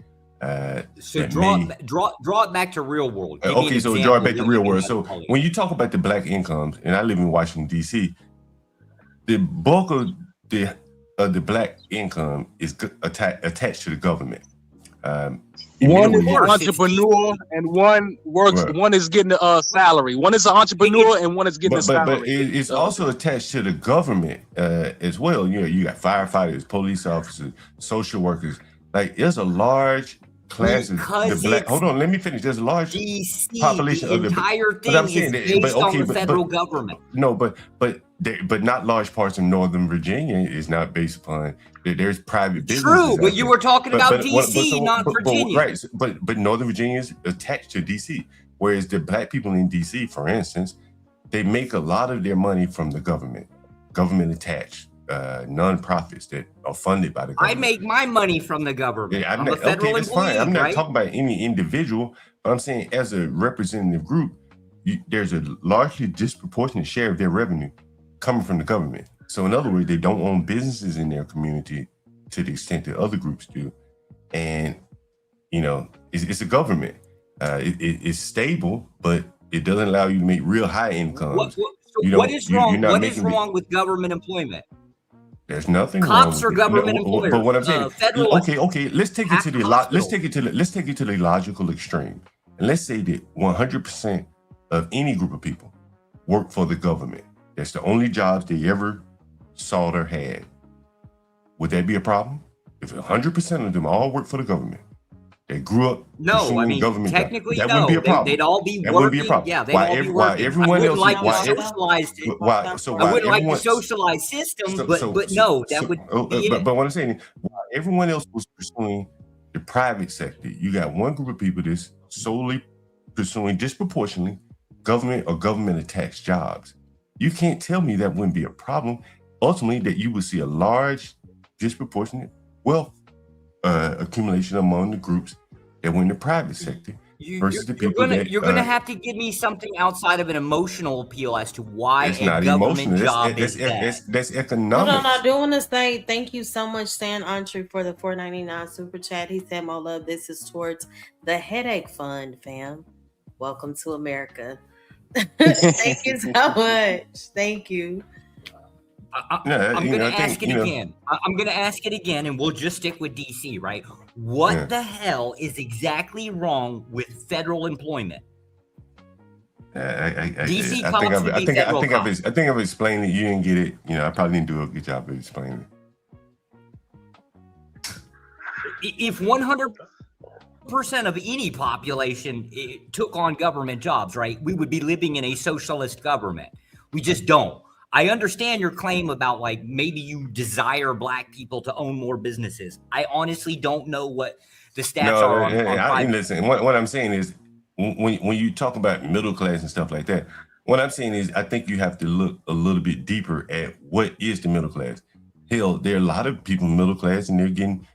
So draw it back to real world. Give me an Okay, so example draw it back to that real you world. can So follow. when you talk about the black incomes, and I live in Washington, D.C., the bulk of the black income is attached to the government. One is an entrepreneur and one works. Right. One is getting a salary. One is an entrepreneur and one is getting a But salary. it's also attached to the government as well. You know, you got firefighters, police officers, social workers. Like, there's a large classes, the Because black. it's Hold on, let me finish. There's a large DC. population The of the. entire But I'm thing is saying that, based on okay, the federal government. no, but not large parts of Northern Virginia is not based upon. There's private businesses. True, out but you there. were talking about what- DC, not Virginia. Right, but Northern Virginia is attached to DC, whereas the black people in DC, for instance, they make a lot of their money from the government attached nonprofits that are funded by the I government. make my money from the government. Yeah, I'm a federal that's employee, fine. I'm not right? talking about any individual, but I'm saying as a representative group, there's a largely disproportionate share of their revenue coming from the government. So in other words, they don't own businesses in their community to the extent that other groups do. And, it's a government. It's stable, but it doesn't allow you to make real high incomes. What is wrong? What is wrong with government employment? There's nothing Cops wrong are government employers. But what I'm saying, federal okay, let's take it to the logical extreme, and let's say that 100% of any group of people work for the government. That's the only jobs they ever sought or had. Would that be a problem? If 100% of them all work for the government, they grew up pursuing government jobs, technically, that wouldn't be a problem. They'd all be that working. wouldn't be a problem. Yeah, they'd Why all be every- working. why everyone I else? wouldn't like Why the socialized. why I wouldn't like the socialized system, but no, that would be it. But what I'm saying is, while everyone else was pursuing the private sector, you got one group of people that's solely pursuing disproportionately government or government attached jobs. You can't tell me that wouldn't be a problem. Ultimately, that you would see a large disproportionate wealth accumulation among the groups that were in the private sector versus the people that You're gonna have to give me something outside of an emotional appeal as to why it's a not government emotional. job is bad. That's Hold economics. on, I do want to say thank you so much, Stan Entree, for the $4.99 super chat. He said, "My love, this is towards the headache fund, fam. Welcome to America." Thank you so much. Thank you. I'm going to ask it again. I'm going to ask it again, and we'll just stick with DC, right? What the hell is exactly wrong with federal employment? DC cops would be federal cops. I think I've explained it. You didn't get it. I probably didn't do a good job of explaining it. If 100% of any population took on government jobs, right, we would be living in a socialist government. We just don't. I understand your claim about maybe you desire black people to own more businesses. I honestly don't know what the stats are on private. Listen, what I'm saying is when you talk about middle class and stuff like that, what I'm saying is I think you have to look a little bit deeper at what is the middle class. Hell, there are a lot of people in middle class and they're getting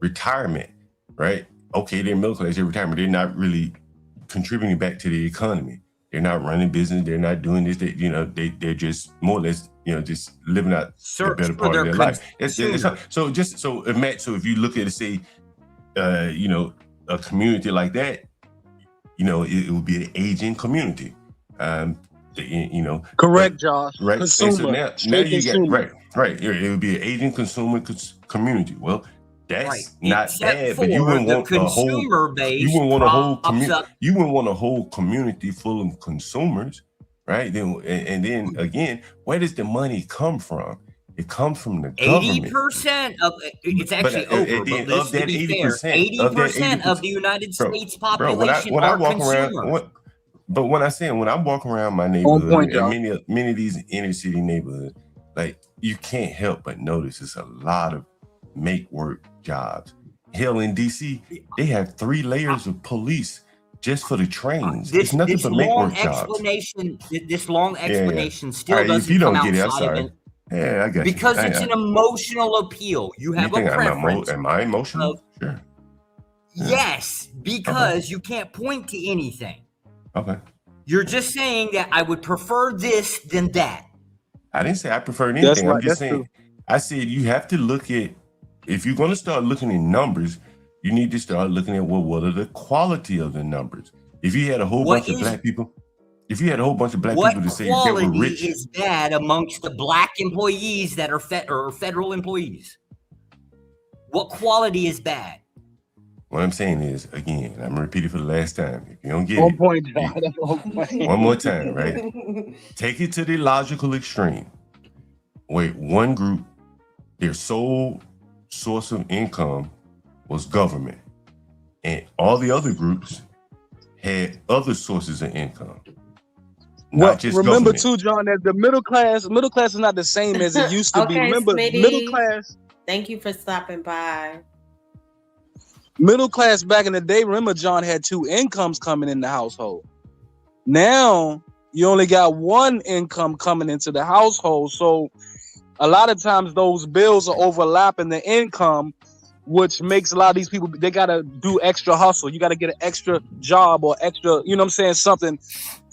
retirement, right? Okay, they're middle class, they're retirement. They're not really contributing back to the economy. They're not running business. They're not doing this. They're just more or less, just living out the better part of their life. So if you look at it, say, a community like that, it would be an aging community. Correct, Josh. Right. Consumer. So now you got right. It would be an aging consumer community. Well, that's not bad, but you wouldn't want a whole. You wouldn't want a whole community. You wouldn't want a whole community full of consumers, right? Then and then again, where does the money come from? It comes from the government. 80% of it's actually over. But let's be fair, 80% of the United States population are consumers. But when I'm walking around my neighborhood, and many of these inner city neighborhoods, you can't help but notice it's a lot of make work jobs. Hell, in DC, they have 3 layers of police just for the trains. It's nothing but make work jobs. This long explanation still doesn't if you don't come get it, I'm outside sorry. of it. Yeah, I got you. Because it's an emotional appeal. You have a preference. Am I emotional? Sure. Yes, because you can't point to anything. Okay. You're just saying that I would prefer this than that. I didn't say I preferred anything. I'm just saying. I said you have to look at, if you're going to start looking at numbers, you need to start looking at what are the quality of the numbers. If you had a whole bunch of black people, to say they were rich. What quality is bad amongst the black employees that are federal employees? What quality is bad? What I'm saying is, again, I'm gonna repeat it for the last time. If you don't get On it, point, John. one more time, right? Take it to the logical extreme. Where one group, their sole source of income was government, and all the other groups had other sources of income. Well, Not just remember government. too, John, that the middle class is not the same as it used to be. Okay, Remember, Smitty. Thank you for stopping by. middle class back in the day, remember, John, had two incomes coming in the household. Now you only got one income coming into the household. So a lot of times those bills are overlapping the income, which makes a lot of these people, they got to do extra hustle. You got to get an extra job or extra, you know what I'm saying, something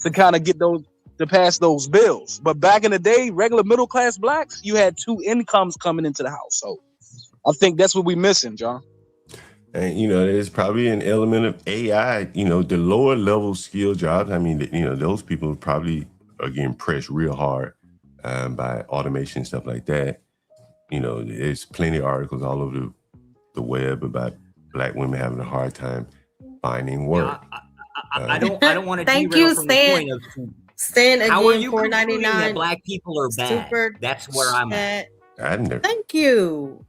to kind of get those, to pass those bills. But back in the day, regular middle class blacks, you had two incomes coming into the household. I think that's what we're missing, John. And, there's probably an element of AI, the lower level skill jobs. I mean, those people probably are getting pressed real hard by automation, stuff like that. There's plenty of articles all over the web about Black women having a hard time finding work. I don't want to Thank derail you, from the Stan. point of Stan how are again, you concluding that $4.99. Black people are bad? Super That's where I'm at. I've never. Thank you.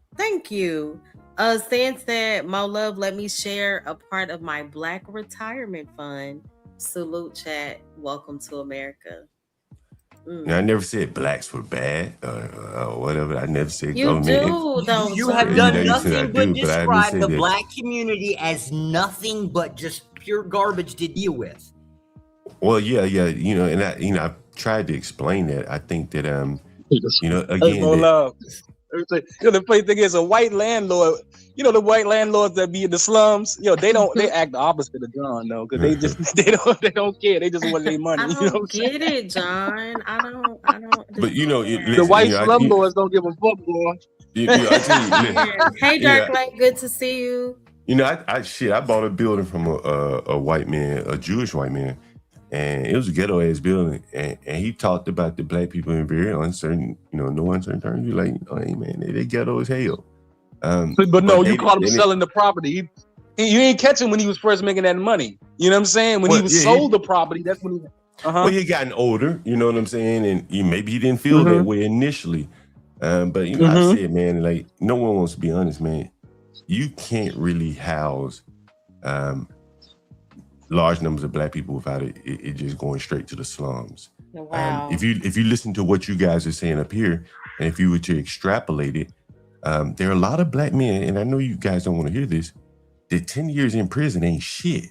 Stan said, Mo Love, let me share a part of my Black retirement fund. Salute, chat. Welcome to America. I never said blacks were bad or whatever. I never said You government. do, though. You have done nothing but I describe said the that. Black community as nothing but just pure garbage to deal with. Well, yeah, and I've tried to explain that. I think that again, The funny thing is, a white landlord, the white landlords that be in the slums, they act the opposite of John, though, because they just they don't care. They just want their money. I don't get it, John. I don't. But The white slumlords don't give a fuck, boy. Hey, Dark Light, good to see you. I bought a building from a white man, a Jewish white man, and it was a ghetto ass building, and he talked about the Black people in very uncertain, no uncertain terms. You're like, oh, hey man, they ghetto as hell. But no, you caught him selling the property. You ain't catch him when he was first making that money. You know what I'm saying? When he was sold the property, that's when he. Well, he gotten older. You know what I'm saying, and maybe he didn't feel that way initially. But I said, man, like no one wants to be honest, man. You can't really house large numbers of Black people without it just going straight to the slums. Wow. If you listen to what you guys are saying up here, and if you were to extrapolate it, there are a lot of Black men, and I know you guys don't want to hear this, that 10 years in prison ain't shit.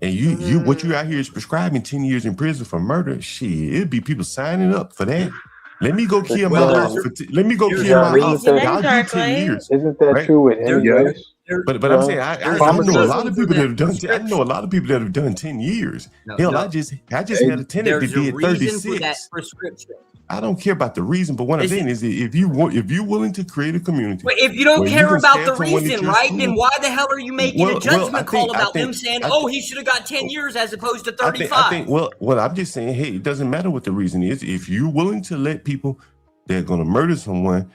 And you what you out here is prescribing 10 years in prison for murder, shit, it'd be people signing up for that. Let me go kill my house. Let me go kill my house. I'll do 10 years. Isn't that true with any race? But I'm saying I know a lot of people that have done. I know a lot of people that have done 10 years. Hell, I just had a tenant that did 36. For that prescription. I don't care about the reason, but what I'm saying is that if you're willing to create a community, but if you don't care about the reason, right? Then why the hell are you making a judgment call about them saying, "Oh, he should have got 10 years as opposed to 35"? I think. Well, I'm just saying, hey, it doesn't matter what the reason is. If you're willing to let people that are going to murder someone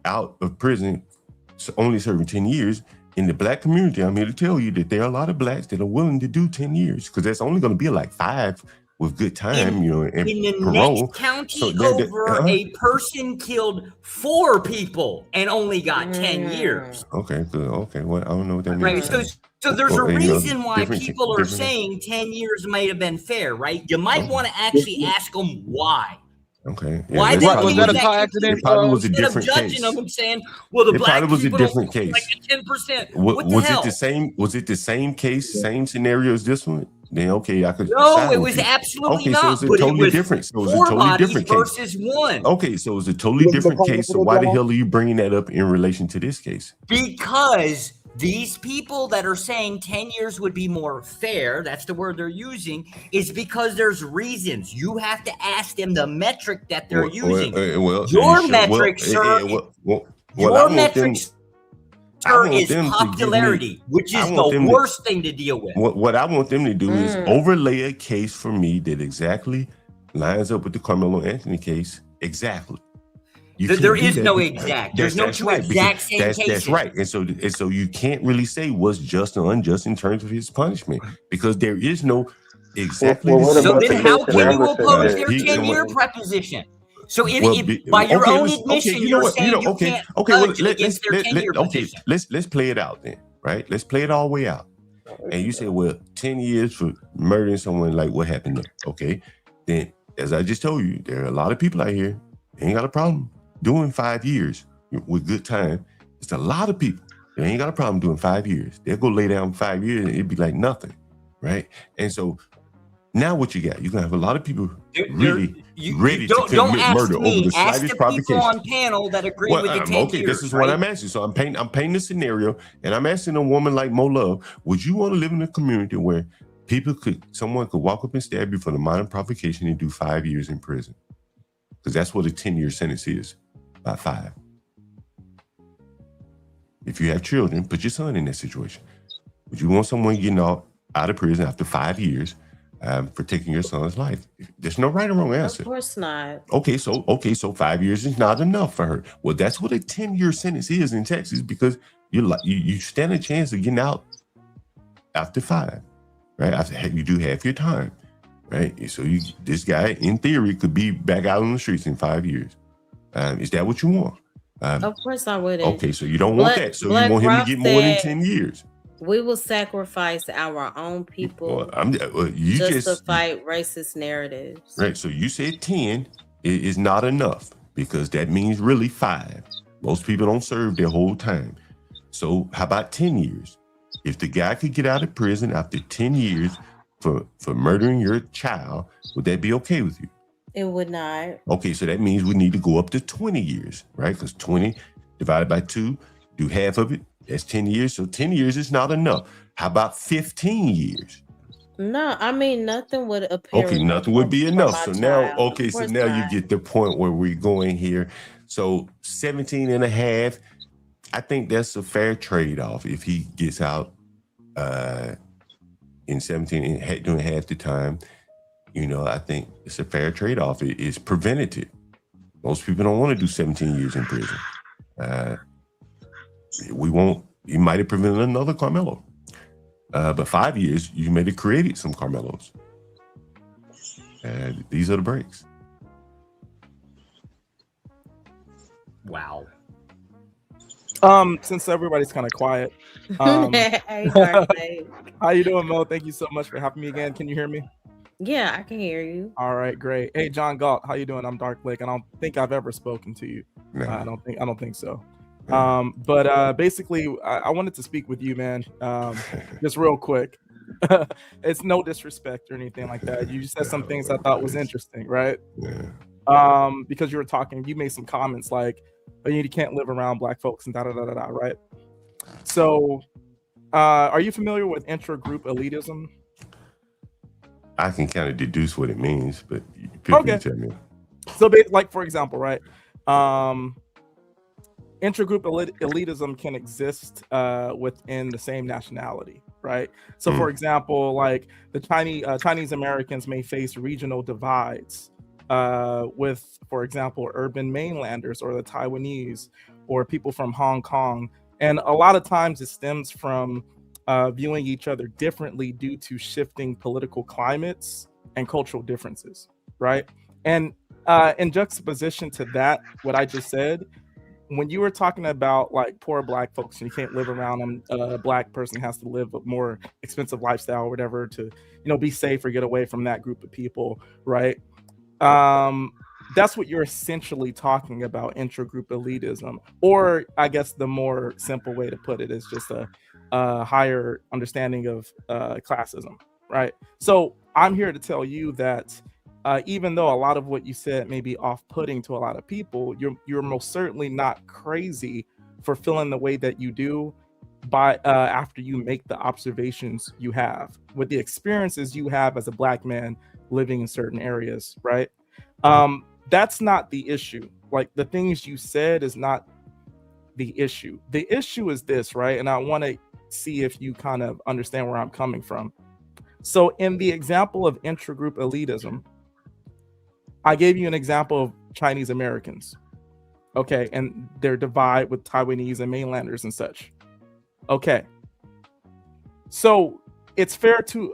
out of prison only serving 10 years. In the Black community, I'm here to tell you that there are a lot of Blacks that are willing to do 10 years because that's only going to be like 5 with good time, and in the parole. next county a person killed 4 people and only got 10 years. Okay, good. Okay, well, I don't know what that means. Right. So there's a reason why people are saying 10 years might have been fair, right? You might want to actually ask them why. Okay. Yeah, Why did was that a car accident? It probably was a Instead different of judging case. them and saying, "Well, the It Black probably was a people different don't case. like a 10%." What the Was hell? it the same? Was it the same case, same scenario as this one? Then okay, I could. No, side it with was you. absolutely okay, not. So it's a but it totally was different. So it's a 4 totally bodies different case. versus 1. Okay, so it's a totally different case. So why the hell are you bringing that up in relation to this case? Because these people that are saying 10 years would be more fair, that's the word they're using, is because there's reasons. You have to ask them the metric that they're using. Your metric, sir, your metric, sir, is popularity, which is the worst thing to deal with. What I want them to do is overlay a case for me that exactly lines up with the Carmelo Anthony case. Exactly. There is no exact. There's no two exact same cases. That's right. And so you can't really say what's just or unjust in terms of his punishment because there is no exactly. So then how can you oppose their 10-year preposition? So if, Well, by your okay, own okay, admission, you know you're what, saying you okay, can't okay, well, judge against their tenure okay, position. let's play it out then, right? Let's play it all the way out. And you say, well, 10 years for murdering someone, like what happened there? Okay, then as I just told you, there are a lot of people out here ain't got a problem doing 5 years with good time. It's a lot of people that ain't got a problem doing 5 years. They'll go lay down 5 years and it'd be like nothing, right? And so now what you got? You're gonna have a lot of people really ready to commit murder over the slightest provocation. On panel that agree with the 10 okay, years, this is what I'm asking. So I'm painting a scenario, and I'm asking a woman like Mo Love, would you want to live in a community where someone could walk up and stab you for the minor provocation and do 5 years in prison? Because that's what a 10-year sentence is, about 5. If you have children, put your son in that situation. Would you want someone getting out of prison after 5 years for taking your son's life? There's no right or wrong answer. Of course not. Okay, so 5 years is not enough for her. Well, that's what a 10-year sentence is in Texas, because you stand a chance of getting out after 5, right? After you do half your time, right? So this guy, in theory, could be back out on the streets in 5 years. Is that what you want? Of course I wouldn't. Okay, so you don't want that. So you want him to get more than 10 years. We will sacrifice our own people Well, just to fight racist narratives. Right. So you said 10 is not enough, because that means really 5. Most people don't serve their whole time. So how about 10 years? If the guy could get out of prison after 10 years for murdering your child, would that be okay with you? It would not. Okay, so that means we need to go up to 20 years, right? Because 20 divided by 2, do half of it. That's 10 years. So 10 years is not enough. How about 15 years? No, I mean, nothing would appear. Okay, nothing would be enough. So now, child. okay, so now you get the point where we're going here. So 17 and a half, I think that's a fair trade-off. If he gets out in 17 and doing half the time, I think it's a fair trade-off. It is preventative. Most people don't want to do 17 years in prison. You might have prevented another Carmelo. But 5 years, you may have created some Carmelos. And these are the breaks. Wow. Since everybody's kind of quiet. Hey, Dark Lake. How you doing, Mo? Thank you so much for having me again. Can you hear me? Yeah, I can hear you. All right, great. Hey, John Galt, how you doing? I'm Dark Lake. I don't think I've ever spoken to you. No. I don't think so. But basically, I wanted to speak with you, man. Just real quick. It's no disrespect or anything like that. You said some things I thought was interesting, right? Yeah. Because you were talking, you made some comments like, oh, you can't live around black folks and da-da-da-da-da, right? So, are you familiar with intra-group elitism? I can kind of deduce what it means, but people can tell me. So, like, for example, right? Intragroup elitism can exist within the same nationality, right? So, for example, like the Chinese Americans may face regional divides with, for example, urban mainlanders or the Taiwanese or people from Hong Kong. And a lot of times it stems from viewing each other differently due to shifting political climates and cultural differences, right? And in juxtaposition to that, what I just said, when you were talking about like poor black folks and you can't live around them, a black person has to live a more expensive lifestyle or whatever to, be safe or get away from that group of people, right? That's what you're essentially talking about, intragroup elitism. Or I guess the more simple way to put it is just a higher understanding of classism, right? So I'm here to tell you that even though a lot of what you said may be off-putting to a lot of people, you're most certainly not crazy for feeling the way that you do by after you make the observations you have with the experiences you have as a black man living in certain areas, right? That's not the issue. Like the things you said is not the issue. The issue is this, right? And I want to see if you kind of understand where I'm coming from. So in the example of intragroup elitism, I gave you an example of Chinese Americans, okay, and their divide with Taiwanese and mainlanders and such. Okay, so it's fair to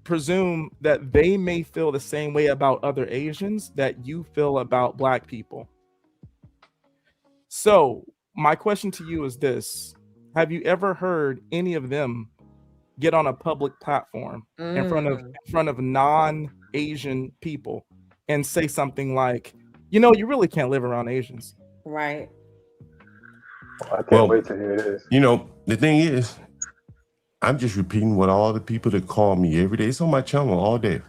presume that they may feel the same way about other Asians that you feel about Black people. So my question to you is this: have you ever heard any of them get on a public platform in front of non-Asian people and say something like, you know, you really can't live around Asians? Right. I can't wait to hear this. You know, the thing is, I'm just repeating what all the people that call me every day. It's on my channel all day.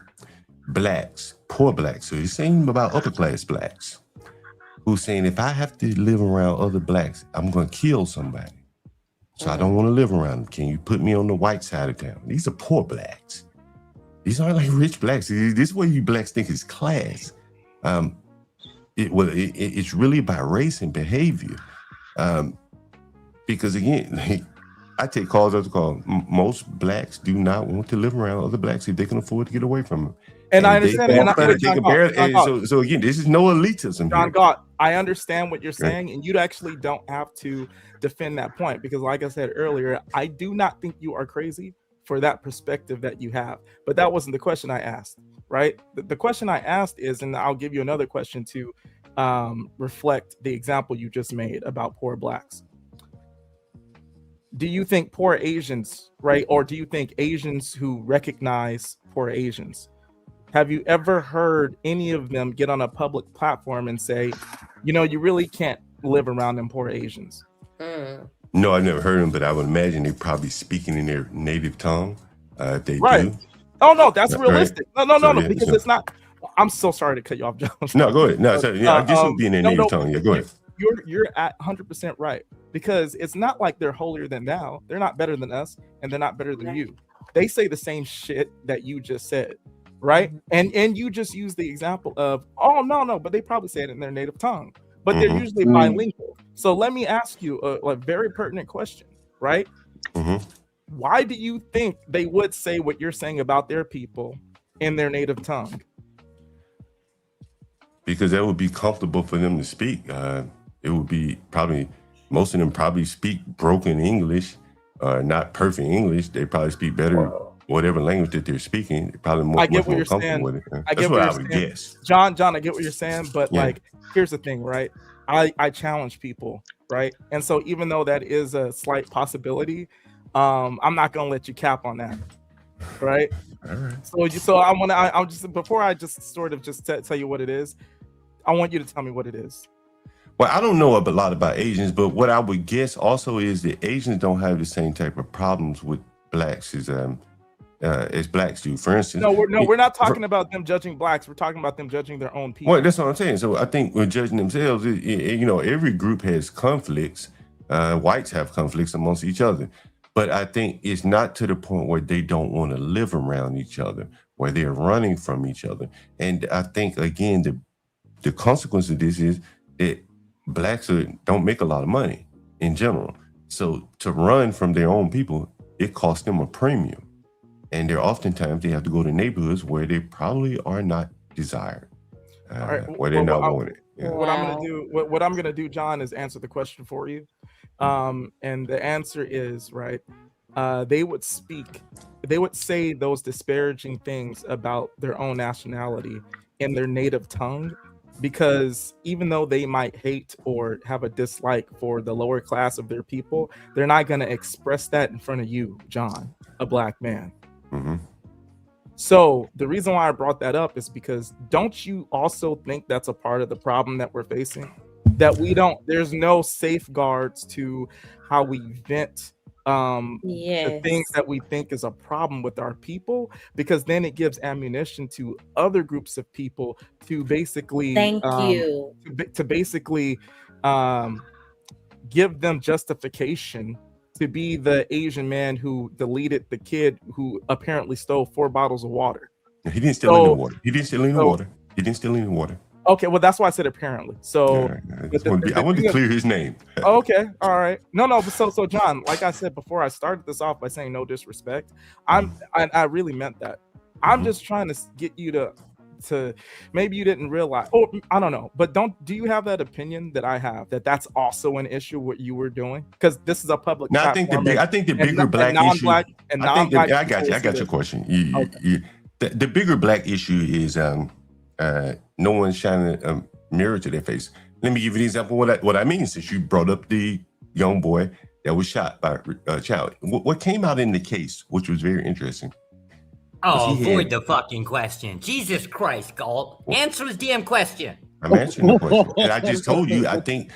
Blacks, poor blacks. So he's saying about upper class blacks who's saying, if I have to live around other blacks, I'm going to kill somebody. So I don't want to live around them. Can you put me on the white side of town? These are poor blacks. These aren't like rich blacks. This is what you blacks think is class. It's really about race and behavior. Because again, I take calls after call. Most blacks do not want to live around other blacks if they can afford to get away from them. And I understand. So again, this is no elitism. John Gott, I understand what you're saying, and you actually don't have to defend that point because, like I said earlier, I do not think you are crazy for that perspective that you have. But that wasn't the question I asked, right? The question I asked is, and I'll give you another question to reflect the example you just made about poor blacks. Do you think poor Asians, right? Or do you think Asians who recognize poor Asians, have you ever heard any of them get on a public platform and say, you know, you really can't live around them poor Asians? No, I've never heard them, but I would imagine they're probably speaking in their native tongue. If they Right. do. Oh, no, that's realistic. Right. No, So, because it's not. I'm so sorry to cut you off, John. No, go ahead. No, sorry, I just would be in their native tongue. Yeah, go ahead. You're at 100% right, because it's not like they're holier than thou. They're not better than us, and they're not better than you. They say the same shit that you just said, right? And you just use the example of, oh no, but they probably say it in their native tongue, but they're usually bilingual. So let me ask you a very pertinent question, right? Why do you think they would say what you're saying about their people in their native tongue? Because that would be comfortable for them to speak. It would be probably, most of them probably speak broken English, not perfect English. They probably speak better, whatever language that they're speaking. They're probably I get much what more you're comfortable saying. with it. I That's get what what I you're would saying. guess. John, I get what you're saying, but Yeah. like, here's the thing, right? I challenge people, right? And so even though that is a slight possibility, I'm not gonna let you cap on that, right? All right. So I'm just, before I just sort of just tell you what it is, I want you to tell me what it is. Well, I don't know a lot about Asians, but what I would guess also is that Asians don't have the same type of problems with blacks as blacks do. For instance, We're not talking about them judging blacks. We're talking about them judging their own people. Well, that's what I'm saying. So I think when judging themselves, you know, every group has conflicts. Whites have conflicts amongst each other, but I think it's not to the point where they don't want to live around each other, where they're running from each other. And I think again, the consequence of this is that blacks don't make a lot of money in general. So to run from their own people, it costs them a premium. And oftentimes they have to go to neighborhoods where they probably are not desired, where they're not wanted. Yeah. What I'm gonna do, John, is answer the question for you. And the answer is, right, they would say those disparaging things about their own nationality in their native tongue, because even though they might hate or have a dislike for the lower class of their people, they're not going to express that in front of you, John, a black man. So the reason why I brought that up is because, don't you also think that's a part of the problem that we're facing? That there's no safeguards to how we vent the things that we think is a problem with our people, because then it gives ammunition to other groups of people to basically to basically give them justification to be the Asian man who deleted the kid who apparently stole 4 bottles of water. He didn't steal any water. He didn't steal any water. He didn't steal any water. Okay, well, that's why I said apparently. So I wanted to clear his name. Okay, all right. No, so John, like I said before, I started this off by saying no disrespect. I really meant that. I'm just trying to get you to maybe you didn't realize, or I don't know, but do you have that opinion that I have, that that's also an issue what you were doing? Because this is a public Now, I think the bigger black issue. I got your question. The bigger black issue is no one shining a mirror to their face. Let me give you an example of what I mean, since you brought up the young boy that was shot by a child. What came out in the case, which was very interesting. Oh, avoid the fucking question. Jesus Christ, Galt. Answer his damn question. I'm answering the question. And I just told you, I think,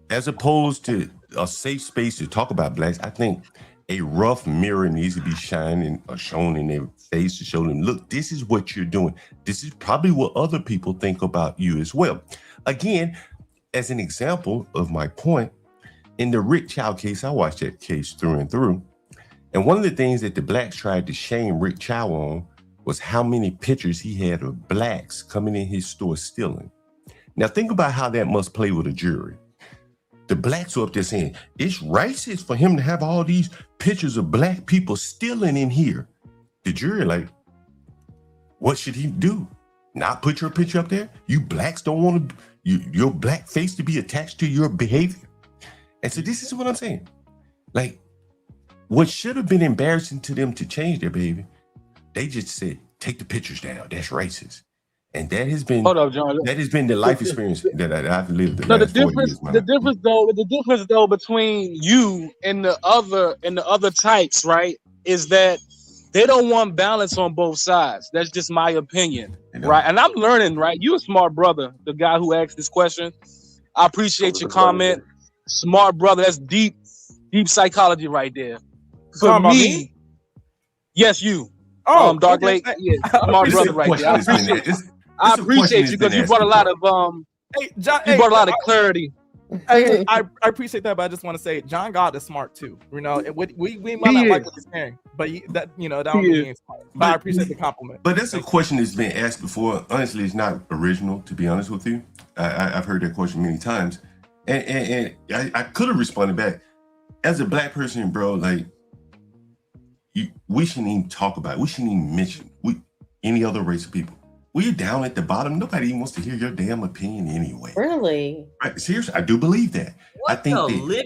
as opposed to a safe space to talk about blacks, I think a rough mirror needs to be shining or shown in their face to show them, look, this is what you're doing. This is probably what other people think about you as well. Again, as an example of my point, in the Rick Chow case, I watched that case through and through. And one of the things that the blacks tried to shame Rick Chow on was how many pictures he had of blacks coming in his store stealing. Now think about how that must play with a jury. The blacks are up there saying, it's racist for him to have all these pictures of black people stealing in here. The jury like, what should he do? Not put your picture up there? You blacks don't want your black face to be attached to your behavior? And so this is what I'm saying. Like, what should have been embarrassing to them to change their behavior, they just said, take the pictures down. That's racist. And that has been that has been the life experience that I've lived the last 40 years. The difference though between you and the other types, right, is that they don't want balance on both sides. That's just my opinion, right? And I'm learning, right? You a smart brother, the guy who asked this question. I appreciate your comment. Smart brother. That's deep psychology right there. For me, yes, you. Dark Lake. Yeah, smart brother right there. I appreciate you because you brought a lot of brought a lot of clarity. I appreciate that, but I just want to say John God is smart too. You know, we might not like what he's saying, but that don't mean he's smart. But I appreciate the compliment. But that's a question that's been asked before. Honestly, it's not original, to be honest with you. I've heard that question many times, and I could have responded back. As a black person, bro, like we shouldn't even talk about it. We shouldn't even mention any other race of people. We're down at the bottom. Nobody even wants to hear your damn opinion anyway. Really? Right, seriously, I do believe that. What absolute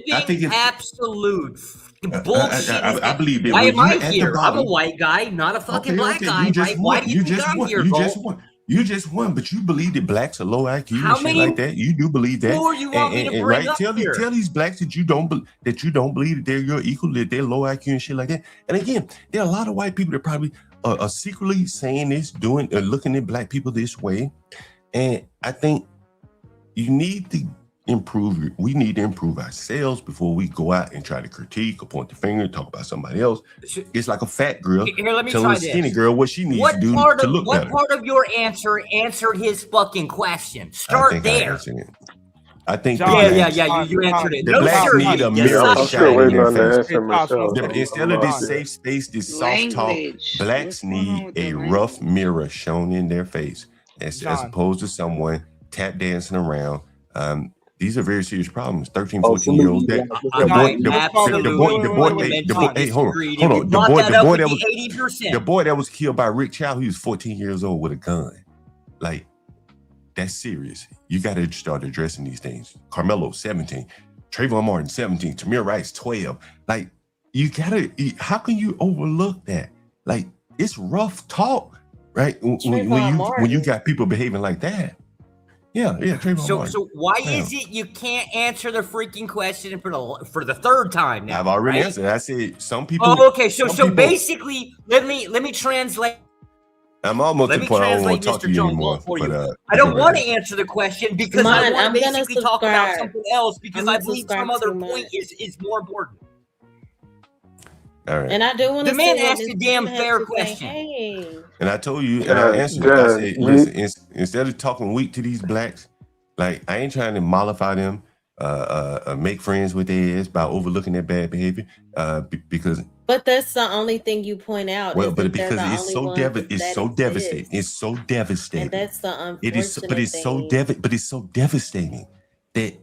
bullshit. I believe it. Why am I here? I'm a white guy, not a fucking black guy. Why do you think I'm here, You just won, but you believe that blacks are low IQ and shit like that. You do believe that. Who you want me to bring up tell these blacks that you don't believe that they're your equal, that they're low IQ and shit like that. And again, there are a lot of white people that probably are secretly saying this, doing, looking at black people this way. And I think you need to improve. We need to improve ourselves before we go out and try to critique or point the finger, talk about somebody else. It's like a fat girl telling a skinny girl what she needs to do to look better. What part of your answer answered his fucking question? Start there. I think you answered it. The blacks need a mirror shining in their face. Instead of this safe space, this soft talk, blacks need a rough mirror shown in their face, as opposed to someone tap dancing around. These are very serious problems. 13, 14-year-olds. The boy that was killed by Rick Chow, he was 14 years old with a gun. Like, that's serious. You got to start addressing these things. Carmelo, 17. Trayvon Martin, 17. Tamir Rice, 12. Like, you got to, how can you overlook that? Like, it's rough talk, right? When you got people behaving like that. Yeah, Trayvon Martin. So why is it you can't answer the freaking question for the third time now? I've already answered. I said some people. Oh, okay. So basically, let me translate. I'm almost to the point I don't want to talk to you anymore. I don't want to answer the question because I want to basically talk about something else because I believe some other point is more important. All right. And I do want to. The man asked a damn fair question. And I told you, and I answered. I said, listen, instead of talking weak to these blacks, like I ain't trying to mollify them, make friends with their ass by overlooking their bad behavior, because. But that's the only thing you point out. Well, but because it's so devastating. It's so devastating. And that's the unfortunate but it's so devastating that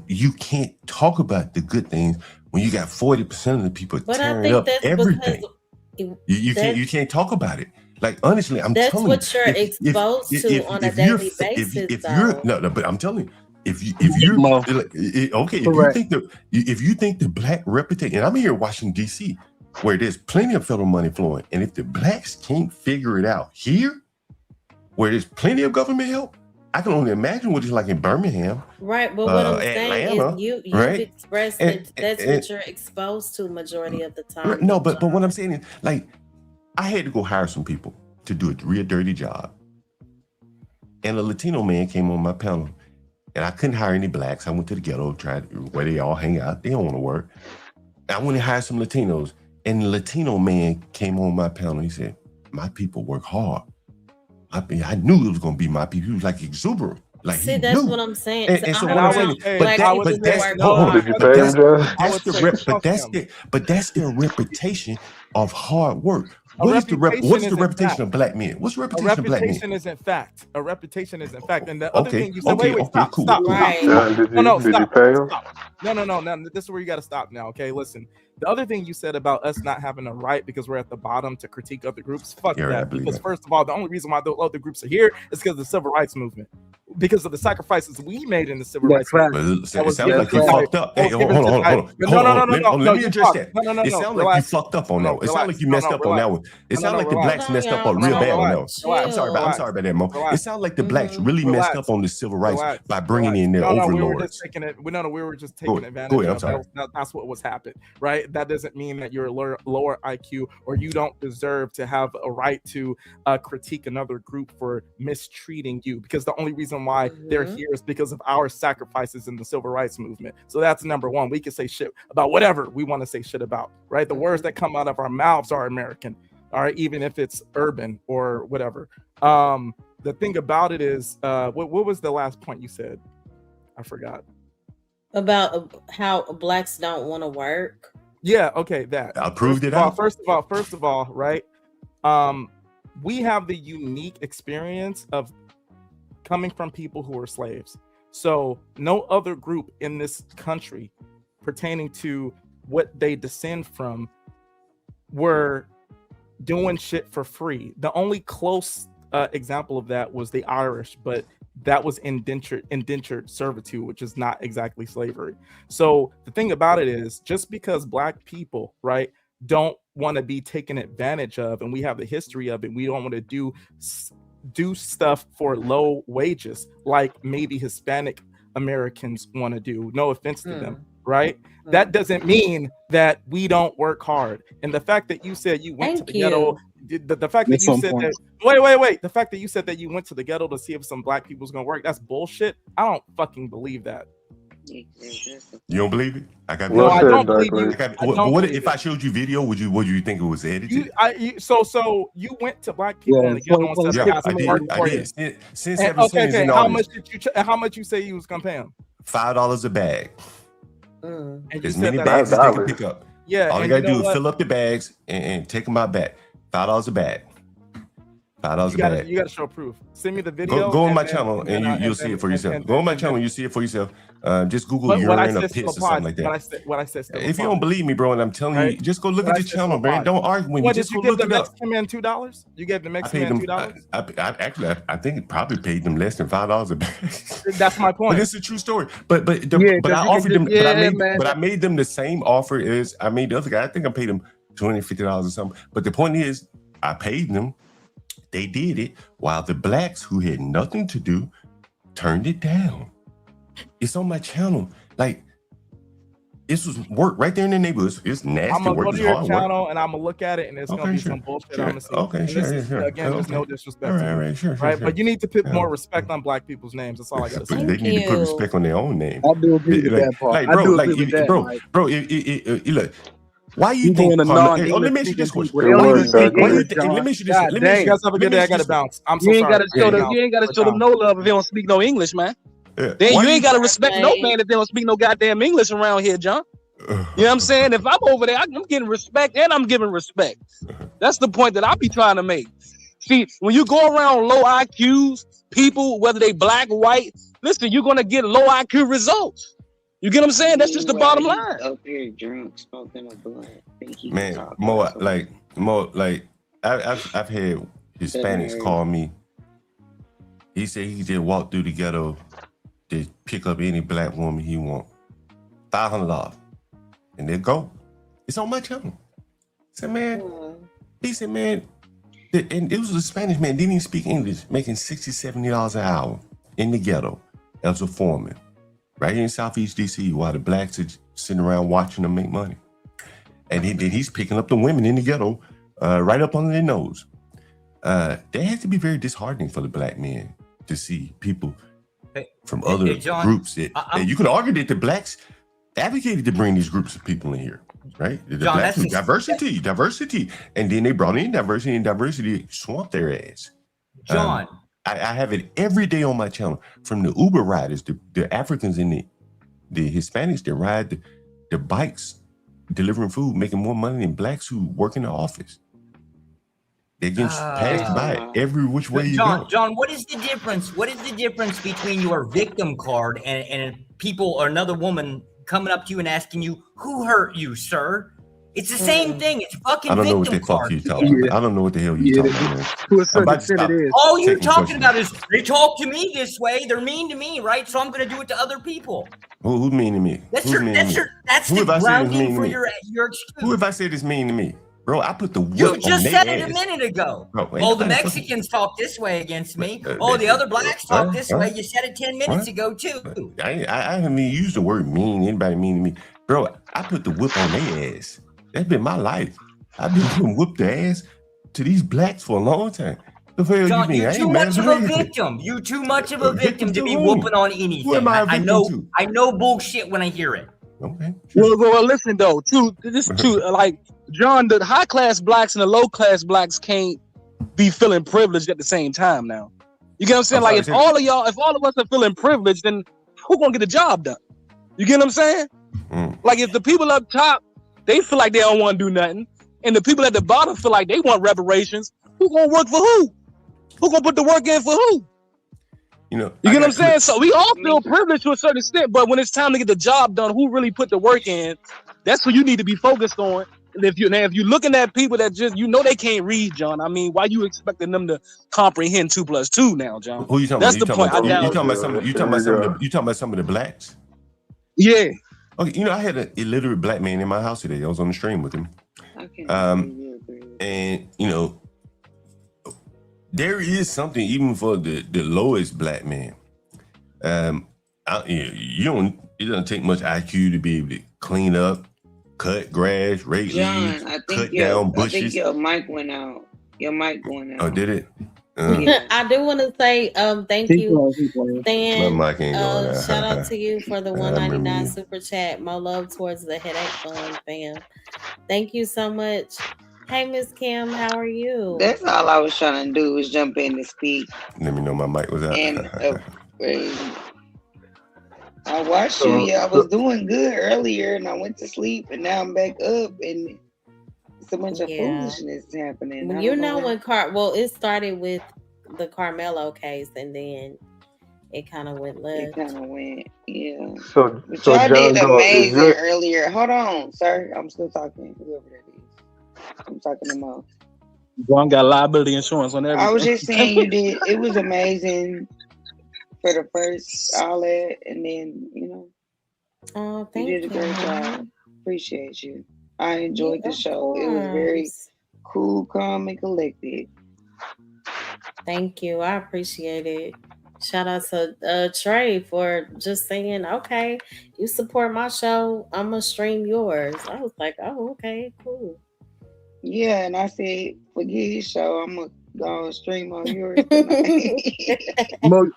you can't talk about the good things when you got 40% of the people tearing up everything. You can't talk about it. Like honestly, I'm That's telling you, what you're exposed to on a daily basis, if though. you're no, but I'm telling you, if you're okay, if you think the black reputation, and I'm here in Washington D.C., where there's plenty of federal money flowing, and if the blacks can't figure it out here, where there's plenty of government help, I can only imagine what it's like in Birmingham, Right, but what I'm saying Atlanta, is you've right? expressed And- that that's and- what you're exposed to majority of the time. Right, no, but what I'm saying is, like, I had to go hire some people to do a real dirty job, and a Latino man came on my panel, and I couldn't hire any blacks. I went to the ghetto, tried where they all hang out. They don't want to work. I went and hired some Latinos, and the Latino man came on my panel. He said, "My people work hard." I knew it was going to be my people. He was like exuberant. Like, See, he that's knew. what I'm saying. And so I what I'm don't saying, know, black people but that's work hold on, hard. Did you pay him, John? that's their reputation of hard work. A What is the reputation what is the isn't reputation fact. of black men? What's the A reputation of black men? reputation isn't fact. A reputation isn't fact. And the other Okay, thing you said, okay, wait, okay, stop, cool, stop, cool. stop, John, stop. did you Stop. pay him? Stop. No. This is where you got to stop now. Okay, listen. The other thing you said about us not having a right because we're at the bottom to critique other groups, fuck Yeah, I that. believe Because that. first of all, the only reason why the other groups are here is because of the civil rights movement. Because of the sacrifices we made in the civil rights movement. But it That was sounds given like you to fucked up. Hey, hold on. Let me address that. It sounds like you fucked up on that one. It sounds like you messed up on that one. It sounds like the blacks messed up on real bad on that one. I'm sorry about that, Mo. It sounds like the blacks really messed up on the civil rights by bringing in their We were overlords. just taking it. We were just taking advantage Go ahead, I'm of sorry. that's what was happened, right? That doesn't mean that you're lower IQ or you don't deserve to have a right to critique another group for mistreating you, because the only reason why they're here is because of our sacrifices in the civil rights movement. So that's number one. We can say shit about whatever we want to say shit about, right? The words that come out of our mouths are American, all right, even if it's urban or whatever. The thing about it is, what was the last point you said? I forgot. About how blacks don't want to work. Yeah, okay, that. I proved it out. First of all, right? We have the unique experience of coming from people who are slaves. So no other group in this country pertaining to what they descend from were doing shit for free. The only close example of that was the Irish, but that was indentured servitude, which is not exactly slavery. So the thing about it is, just because black people, right, don't want to be taken advantage of, and we have the history of it, we don't want to do stuff for low wages like maybe Hispanic Americans want to do. No offense to them, right? That doesn't mean that we don't work hard. And the fact that you said you went to the ghetto, the fact that you said that wait, the fact that you said that you went to the ghetto to see if some black people's gonna work, that's bullshit. I don't fucking believe that. You don't believe it? I got. No, I don't believe you. But what if I showed you video? Would you think it was edited? So you went to black people in the ghetto and said, I did. Since okay. How much you say you was gonna pay him? $5 a bag. And you As said many that bags as they can pick up. Yeah, all you and gotta you know do is what? fill up the bags and take them out back. $5 a bag. $5 a bag. You gotta show proof. Send me the video. Go on my channel and you'll see it for yourself. Go on my channel and you see it for yourself. Just Google urine or piss or something like that. What I said still If you applies. don't believe me, bro, and I'm telling you, just go look at the channel, man. Don't argue with me. What Just did go you give look the it up. Mexican man $2? You gave the I Mexican paid man them. $2? I think it probably paid them less than $5 a bag. That's my point. But it's a true story. But I offered them. But I made them the same offer as I made the other guy. I think I paid them $20, $50 or something. But the point is, I paid them. They did it while the blacks who had nothing to do turned it down. It's on my channel. Like, this was work right there in the neighborhood. It's nasty I'm gonna work. go It's to your hard channel work. and I'm gonna look at it, and it's gonna be some bullshit. I'm gonna see. Okay, And sure, this is, sure. Again, there's no disrespect. All to you, right, sure. But you need to put more respect on black people's names. That's all I gotta say. They need to put respect on their own name. I do agree with that part. Like, bro, I do like, agree with that, bro, Mike. bro. Look, why you You think? going to Let me ask you this question. They don't even speak Why you English, think? John. Let me ask you this. God Let me ask You you. guys have a good day. I gotta bounce. I'm so You ain't sorry. gotta show them no love if they don't speak no English, man. Yeah. Then Why you ain't you- gotta respect no man if they don't speak no goddamn English around here, John. You know what I'm saying? If I'm over there, I'm getting respect and I'm giving respect. That's the point that I be trying to make. See, when you go around low IQs, people, whether they black, white, listen, you're gonna get low IQ results. You get what I'm saying? That's just the bottom line. Up here, drunk, smoking a blunt. Man, Mo, like, I've had Hispanics call me. He said he just walk through the ghetto to pick up any black woman he want. $500. And they go. It's on my channel. I said, man, he said, man, and it was a Spanish man, didn't even speak English, making $60, $70 an hour in the ghetto as a foreman, right here in Southeast DC, while the blacks are sitting around watching them make money. And then he's picking up the women in the ghetto right up under their nose. That has to be very disheartening for the black men to see people from other John, groups. That you could argue that the blacks advocated to bring these groups of people in here, right? The John, blacks, that's diversity. And then they brought in diversity, and diversity swamped their ass. John. I have it every day on my channel, from the Uber riders, the Africans and the Hispanics that ride the bikes, delivering food, making more money than blacks who work in the office. They're getting passed by every which way you go. John, what is the difference? What is the difference between your victim card and people or another woman coming up to you and asking you, who hurt you, sir? It's the same thing. It's fucking I don't know what victim the fuck card. you talking about. I don't know what the hell you talking about. To a certain extent, it is. All you're taking talking questions. about is they talk to me this way. They're mean to me, right? So I'm going to do it to other people. Who's mean to me? That's Who's your. mean That's to me? your. That's Who the have I said is mean grounding to for me? your excuse. Who have I said is mean to me? Bro, I put the whip You on just their said it a ass. minute ago. Bro, ain't Oh, the nobody fucking- Mexicans talk this way against me. Oh, the other blacks talk this way. You said it 10 minutes ago too. I haven't even used the word mean. Anybody mean to me? Bro, I put the whip on their ass. That's been my life. I've been putting whip their ass to these blacks for a long time. The hell John, you mean? I you're ain't too mad much at of a anything. victim. You're too much of a victim to be who? whooping on Who anything. am I a I victim know. to? I know bullshit when I hear it. Okay. Well, listen though. Like John, the high class blacks and the low class blacks can't be feeling privileged at the same time. Now, you get what I'm saying? Like, if all of us are feeling privileged, then who gonna get the job done? You get what I'm saying? Like, if the people up top, they feel like they don't want to do nothing, and the people at the bottom feel like they want reparations, who gonna work for who? Who gonna put the work in for who? You get what I'm saying? So we all feel privileged to a certain extent, but when it's time to get the job done, who really put the work in? That's what you need to be focused on. And if you're looking at people that just they can't read, John. I mean, why you expecting them to comprehend 2 + 2 now, John? Who you talking That's about? the point. You talking about some of the blacks? Yeah. Okay, I had an illiterate black man in my house today. I was on the stream with him. And there is something even for the lowest black man. It doesn't take much IQ to be able to clean up, cut grass, rake leaves, cut down bushes. I think your mic went out. Your mic going out. Oh, did it? I do want to say thank you, Stan. My mic ain't going out. Shout out to you for the I remember $1.99 you. super chat. More love towards the Headache Fund fam. Thank you so much. Hey, Miss Kim, how are you? That's all I was trying to do was jump in to speak. Let me know my mic was out. And I watched you. Yeah, I was doing good earlier, and I went to sleep, and now I'm back up, and it's a bunch of foolishness happening. Well, I you don't know what- when it started with the Carmelo case, and then it kind of went left. It kind of went, yeah. So But John y'all did Doe, is amazing your- earlier. Hold on, sir. I'm still talking. Whoever that is, I'm talking to Mo. John got liability insurance on everything. I was just saying you did. It was amazing for the first all that, and then Oh, you thank did a you. great job. Appreciate you. I enjoyed the Of show. It was very course. cool, calm, and collected. Thank you. I appreciate it. Shout out to Trey for just saying, okay, you support my show, I'm gonna stream yours. I was like, oh, okay, cool. Yeah, and I said, forget his show. I'm gonna go and stream on yours tonight. Mo,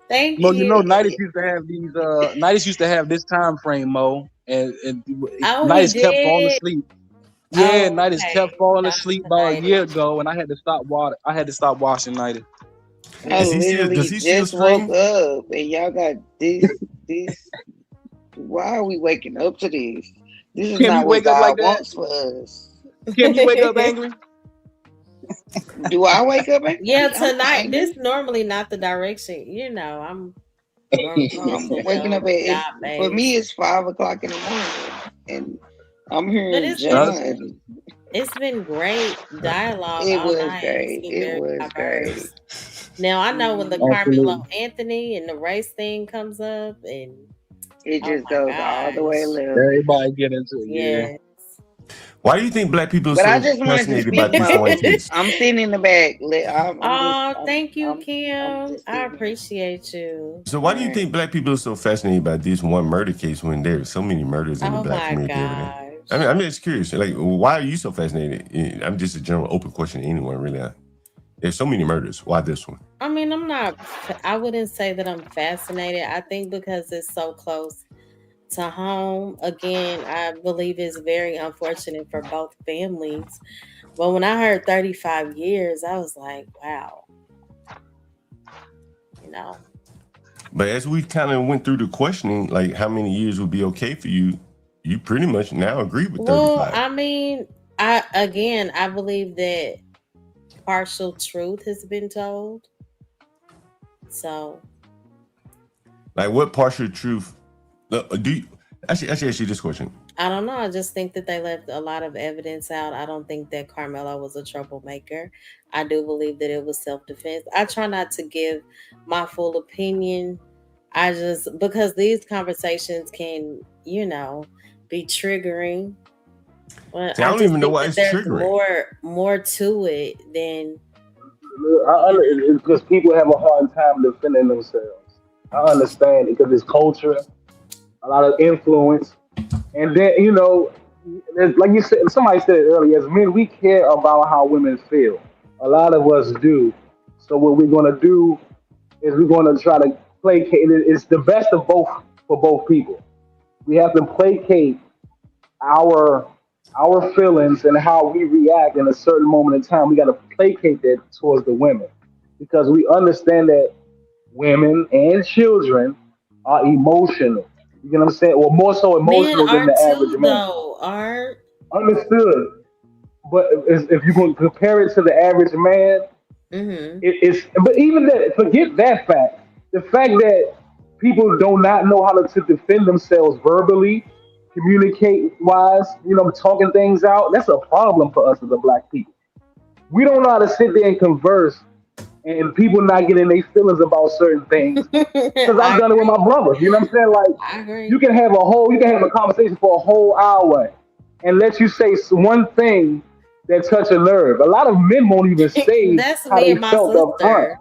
Thank Mo, you. Nidus used to have these. Nidus used to have this time frame, Mo, and Oh, Nidus he kept falling did? asleep. Yeah, Oh, Nidus okay. kept falling asleep about a Nidus. year ago, and I had to stop washing Nidus. I literally just woke up, and y'all got this. Why are we waking up to this? This is Kim, not you what wake up God like that? wants for us. Kim, you wake up angry? Do I wake up angry? Yeah, I'm tonight. angry. This normally not the direction. I'm I'm waking up at. For me, it's 5 o'clock in the morning, and I'm But hearing it's- John. It's been great dialogue It all was night. It's great. been It very was great. diverse. Now I know when the Absolutely. Carmelo Anthony and the race thing comes up, and It oh just my goes all the way gosh, left. Everybody get into it. Yeah. yeah. Why do you think black people are But I so just wanted to fascinated speak about this my. one case? I'm sitting in the back. Oh, thank you, I'm Kim. just I sitting here. appreciate you. So why do you Right. think black people are so fascinated by this one murder case when there's so many murders in the Oh black my community every day? gosh. I mean, I'm just curious. Like, why are you so fascinated? I'm just a general open question to anyone, really. There's so many murders. Why this one? I mean, I wouldn't say that I'm fascinated. I think because it's so close to home. Again, I believe it's very unfortunate for both families. But when I heard 35 years, I was like, wow. You know. But as we kind of went through the questioning, like how many years would be okay for you, you pretty much now agree with 35. Well, I mean, I believe that partial truth has been told. So, Like what partial truth? Do you, I should ask you this question. I don't know. I just think that they left a lot of evidence out. I don't think that Carmelo was a troublemaker. I do believe that it was self-defense. I try not to give my full opinion. Because these conversations can, be triggering. Well, See, I don't even know why it's there's triggering. more to it than It's because people have a hard time defending themselves. I understand it because it's culture, a lot of influence, and then like you said, somebody said it earlier. As men, we care about how women feel. A lot of us do. So what we're going to do is we're going to try to placate. It's the best of both for both people. We have to placate our feelings and how we react in a certain moment in time. We got to placate that towards the women because we understand that women and children are emotional. You know what I'm saying? Or more so emotional than the average man. Though, are understood. But if you're going to compare it to the average man, it's. But even that, forget that fact. The fact that people do not know how to defend themselves verbally, communicate wise, talking things out. That's a problem for us as a black people. We don't know how to sit there and converse, and people not getting their feelings about certain things. Because I've done it with my brothers. You know what I'm saying? Like, I agree. you can have a conversation for a whole hour, and let you say one thing that touch a nerve. A lot of men won't even say That's how me they and my felt up front.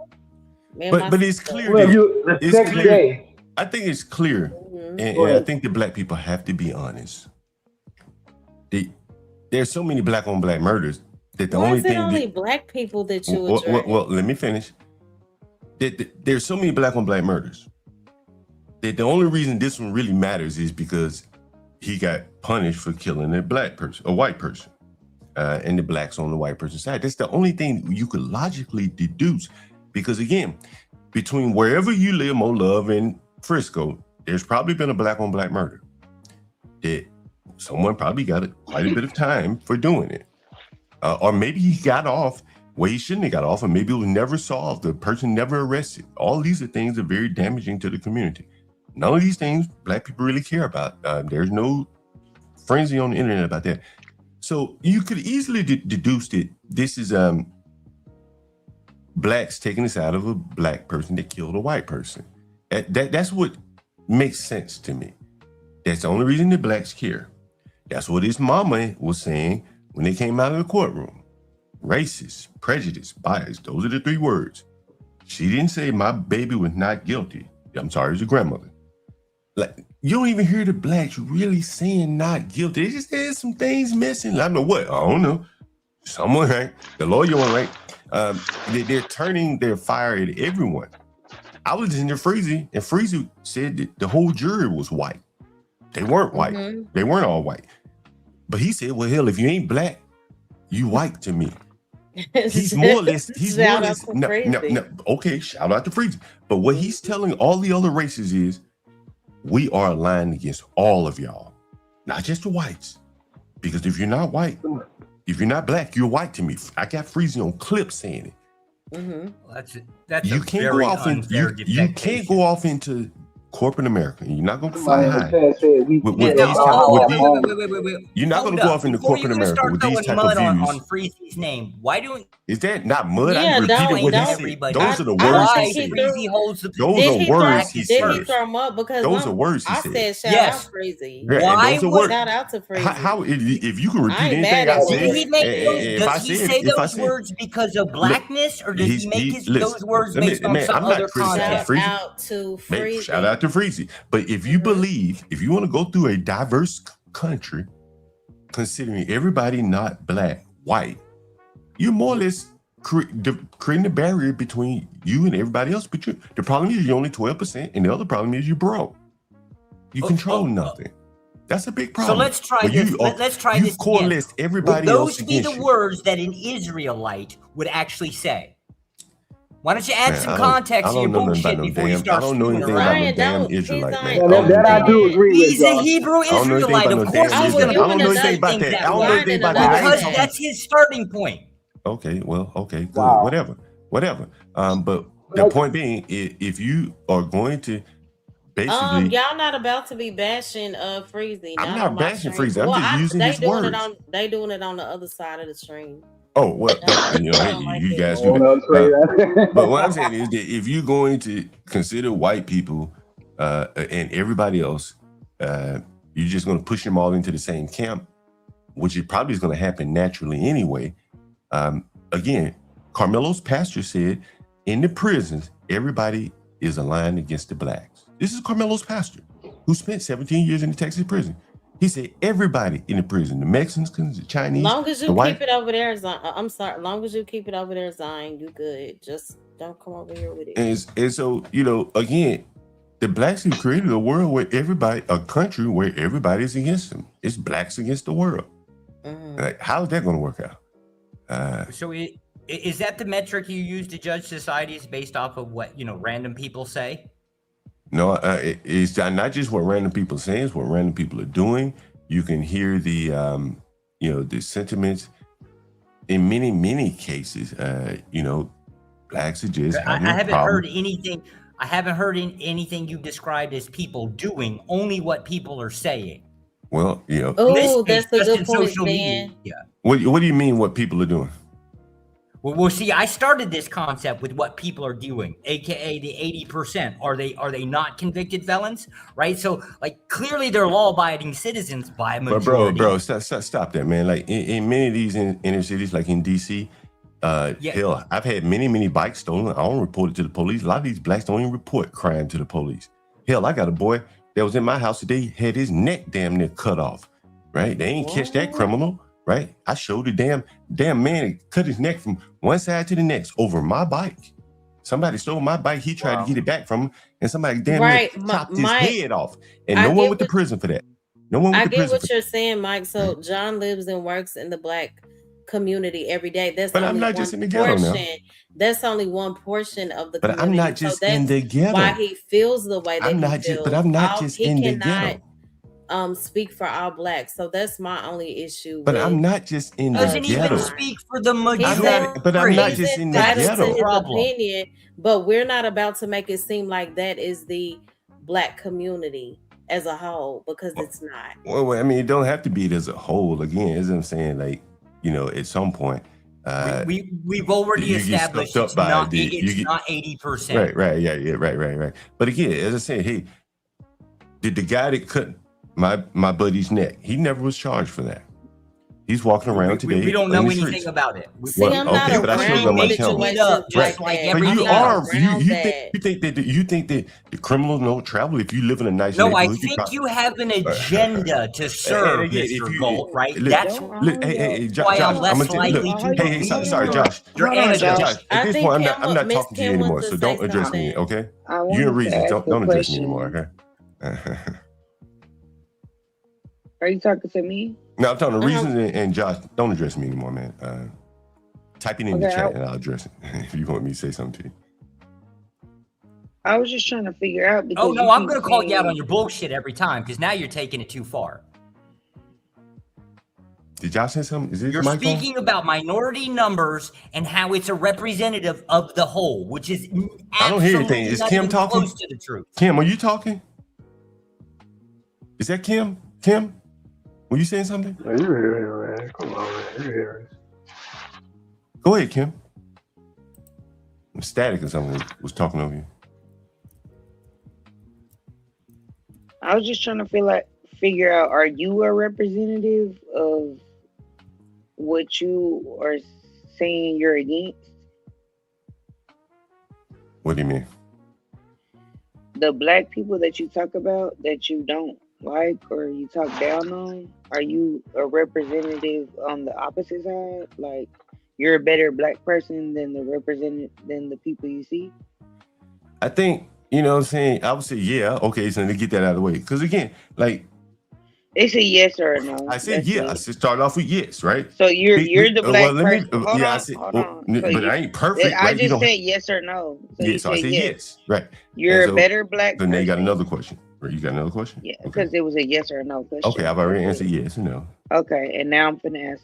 sister. But it's clear. Well, that- the it's next clear. day. I think it's clear, and Go I ahead. think the black people have to be honest. There's so many black on black murders that the Why only is it thing only black people that you well, address? well, let me finish. There's so many black on black murders that the only reason this one really matters is because he got punished for killing a black person, a white person, and the blacks on the white person's side. That's the only thing you could logically deduce. Because again, between wherever you live, Mo Love and Frisco, there's probably been a black on black murder that someone probably got quite a bit of time for doing it. Or maybe he got off where he shouldn't have got off, and maybe it was never solved. The person never arrested. All these are things that are very damaging to the community. None of these things black people really care about. There's no frenzy on the internet about that. So you could easily deduce that this is blacks taking this out of a black person that killed a white person. That's what makes sense to me. That's the only reason the blacks care. That's what his mama was saying when they came out of the courtroom. Racist, prejudice, bias. Those are the three words. She didn't say my baby was not guilty. I'm sorry, it was your grandmother. Like, you don't even hear the blacks really saying not guilty. They just said some things missing. I don't know what. I don't know. Someone, right? The lawyer one, right? They're turning their fire at everyone. I was in there, Freezy, and Freezy said that the whole jury was white. They weren't white. They weren't all white. But he said, well, hell, if you ain't black, you white to me. He's more or less, no, okay, shout out to Freezy. But what he's telling all the other races is, we are aligned against all of y'all, not just the whites. Because if you're not white, if you're not black, you're white to me. I got Freezy on clip saying it. That's You can't go off into corporate America, and you're not going to Somebody fly in the high chat said we with can't these have type, our with own these, home. Wait. you're not going Hold to go up. off into Before corporate you're gonna America start with these throwing type of mud on views. Freezy's name, why don't Is that not mud? I Yeah, repeated don't what he said. everybody Those are the I don't words he think he said. threw. Freezy holds the Those Did are he throw? words he Did he said. throw him up? Because Those are words he I said. said shout Yes. out Freezy. Yeah, and Why those are would words. Shout out to Freezy. How if you can I repeat ain't anything mad I at said, did he make those? if I Does he said, say if I those said, words because of look, blackness, or does he make listen. those words Let me, based on man, some I'm not other criticizing Shout context? Freezy. out to Man, shout Freezy. out to Freezy. But if you believe, if you want to go through a diverse country, considering everybody not black, white, you're more or less creating a barrier between you and everybody else. But the problem is you're only 12%, and the other problem is you're broke. You control nothing. That's a big problem. So let's try When this. you Let's try you've this again. coalesced Would everybody else those be against the you. words that an Israelite would actually say? Why don't you add Man, some I context to your don't know nothing about bullshit no before you damn. I start don't know screwing anything about around? no Ryan, damn don't. He's Israelite, not. man. Yeah, I don't know that I anything. do agree with, He's a y'all. Hebrew I don't know anything Israelite. about Of no course damn he's I going was Israelite. to I put don't know giving those anything two about things that. that I don't know way Ryan anything about another that. I ain't because pass. talking. that's his starting point. Okay, well, okay, good, Wow. whatever. But the point being, if you are going to basically, Y'all not about to be bashing Freezy. I'm Not not on my bashing stream. Freezy. I'm Well, just using they his doing it words. on the other side of the stream. Oh well, Don't you know, hey, don't like you it. guys I do don't that. know, Trey. But what I'm saying is that if you're going to consider white people and everybody else, you're just going to push them all into the same camp, which it probably is going to happen naturally anyway. Again, Carmelo's pastor said in the prisons, everybody is aligned against the blacks. This is Carmelo's pastor who spent 17 years in the Texas prison. He said everybody in the prison, the Mexicans, the Chinese, Long as the you white. keep it over there, I'm sorry. Long as you keep it over there, Zion, you good. Just don't come over here with it. And so, you know, again, the blacks have created a world where a country where everybody's against them. It's blacks against the world. Like, how is that going to work out? So is that the metric you use to judge societies based off of what, random people say? No, it's not just what random people are saying, it's what random people are doing. You can hear the, the sentiments. In many, many cases, blacks are just having I a haven't problem. heard anything. I haven't heard anything you've described as people doing, only what people are saying. Well, Oh, that's a good point, Dan. What do you mean what people are doing? Well, see, I started this concept with what people are doing, aka the 80%. Are they not convicted felons, right? So, clearly they're law-abiding citizens by a majority. But bro, stop that, man. Like in many of these inner cities, like in DC, hell, I've had many bikes stolen. I don't report it to the police. A lot of these blacks don't even report crime to the police. Hell, I got a boy that was in my house today, had his neck damn near cut off. Right? They ain't catch that criminal. Right? I showed the damn man cut his neck from one side to the next over my bike. Somebody stole my bike. He tried to get it back from him, and somebody damn near chopped his head off. And no one went to prison for that. No one went to prison. I get what you're saying, Mike. So John lives and works in the black community every day. But I'm not just in the ghetto now. That's only one portion of the community. But I'm not just in the ghetto. Why he feels the way that he feels. But I'm not just in the ghetto. Speak for all blacks, so that's my only issue. But I'm not just in the ghetto. Doesn't even speak for the majority. I'm not just in the ghetto. Opinion, but we're not about to make it seem like that is the black community as a whole, because it's not. Well, I mean, it don't have to be it as a whole. Again, as I'm saying, like, at some point, we've already established it's not 80%. Right, yeah, right. But again, as I said, hey, did the guy that cut my buddy's neck, he never was charged for that. He's walking around today. We don't know anything about it. See, I'm not but I still around situations just like everything. But you are. You think that the criminals don't travel if you live in a nice neighborhood? No, I think you have an agenda to serve, Mr. Gold, right? That's why I'm less likely to. Sorry, Josh. Josh, at this point, I'm not talking to you anymore, so don't address me, okay? You and Reason, don't address me anymore, okay? Are you talking to me? No, I'm talking to Reason and Josh. Don't address me anymore, man. Type it in the chat and I'll address it if you want me to say something to you. I was just trying to figure out. Oh, no, I'm going to call you out on your bullshit every time because now you're taking it too far. Did y'all say something? Is this You're mic on? speaking about minority numbers and how it's a representative of the whole, which is I don't hear anything. absolutely Is not Kim even talking? close to the truth. Kim, are you talking? Is that Kim? Kim? Were you saying something? You hear it, man. Come on, man. You hear it. Go ahead, Kim. Static or something was talking over you. I was just trying to figure out, are you a representative of what you are saying you're against? What do you mean? The black people that you talk about that you don't like or you talk down on, are you a representative on the opposite side? Like, you're a better black person than the people you see? I think, you know what I'm saying? I would say, yeah. Okay, so to get that out of the way. Because again, like, It's a yes or a no. I said, That's yeah. I it. said, start off with yes, right? So you're the black person. Hold yeah, I on, said, hold well, on. So but I ain't perfect, I right? You just don't, said yes or no. So yeah, you so I said said yes, right. You're And a better black so now you got person. another question. Right? You got another question? Yeah, Okay. because it was a yes or no question. Okay, I've already That's answered it. yes or no. Okay, and now I'm gonna ask.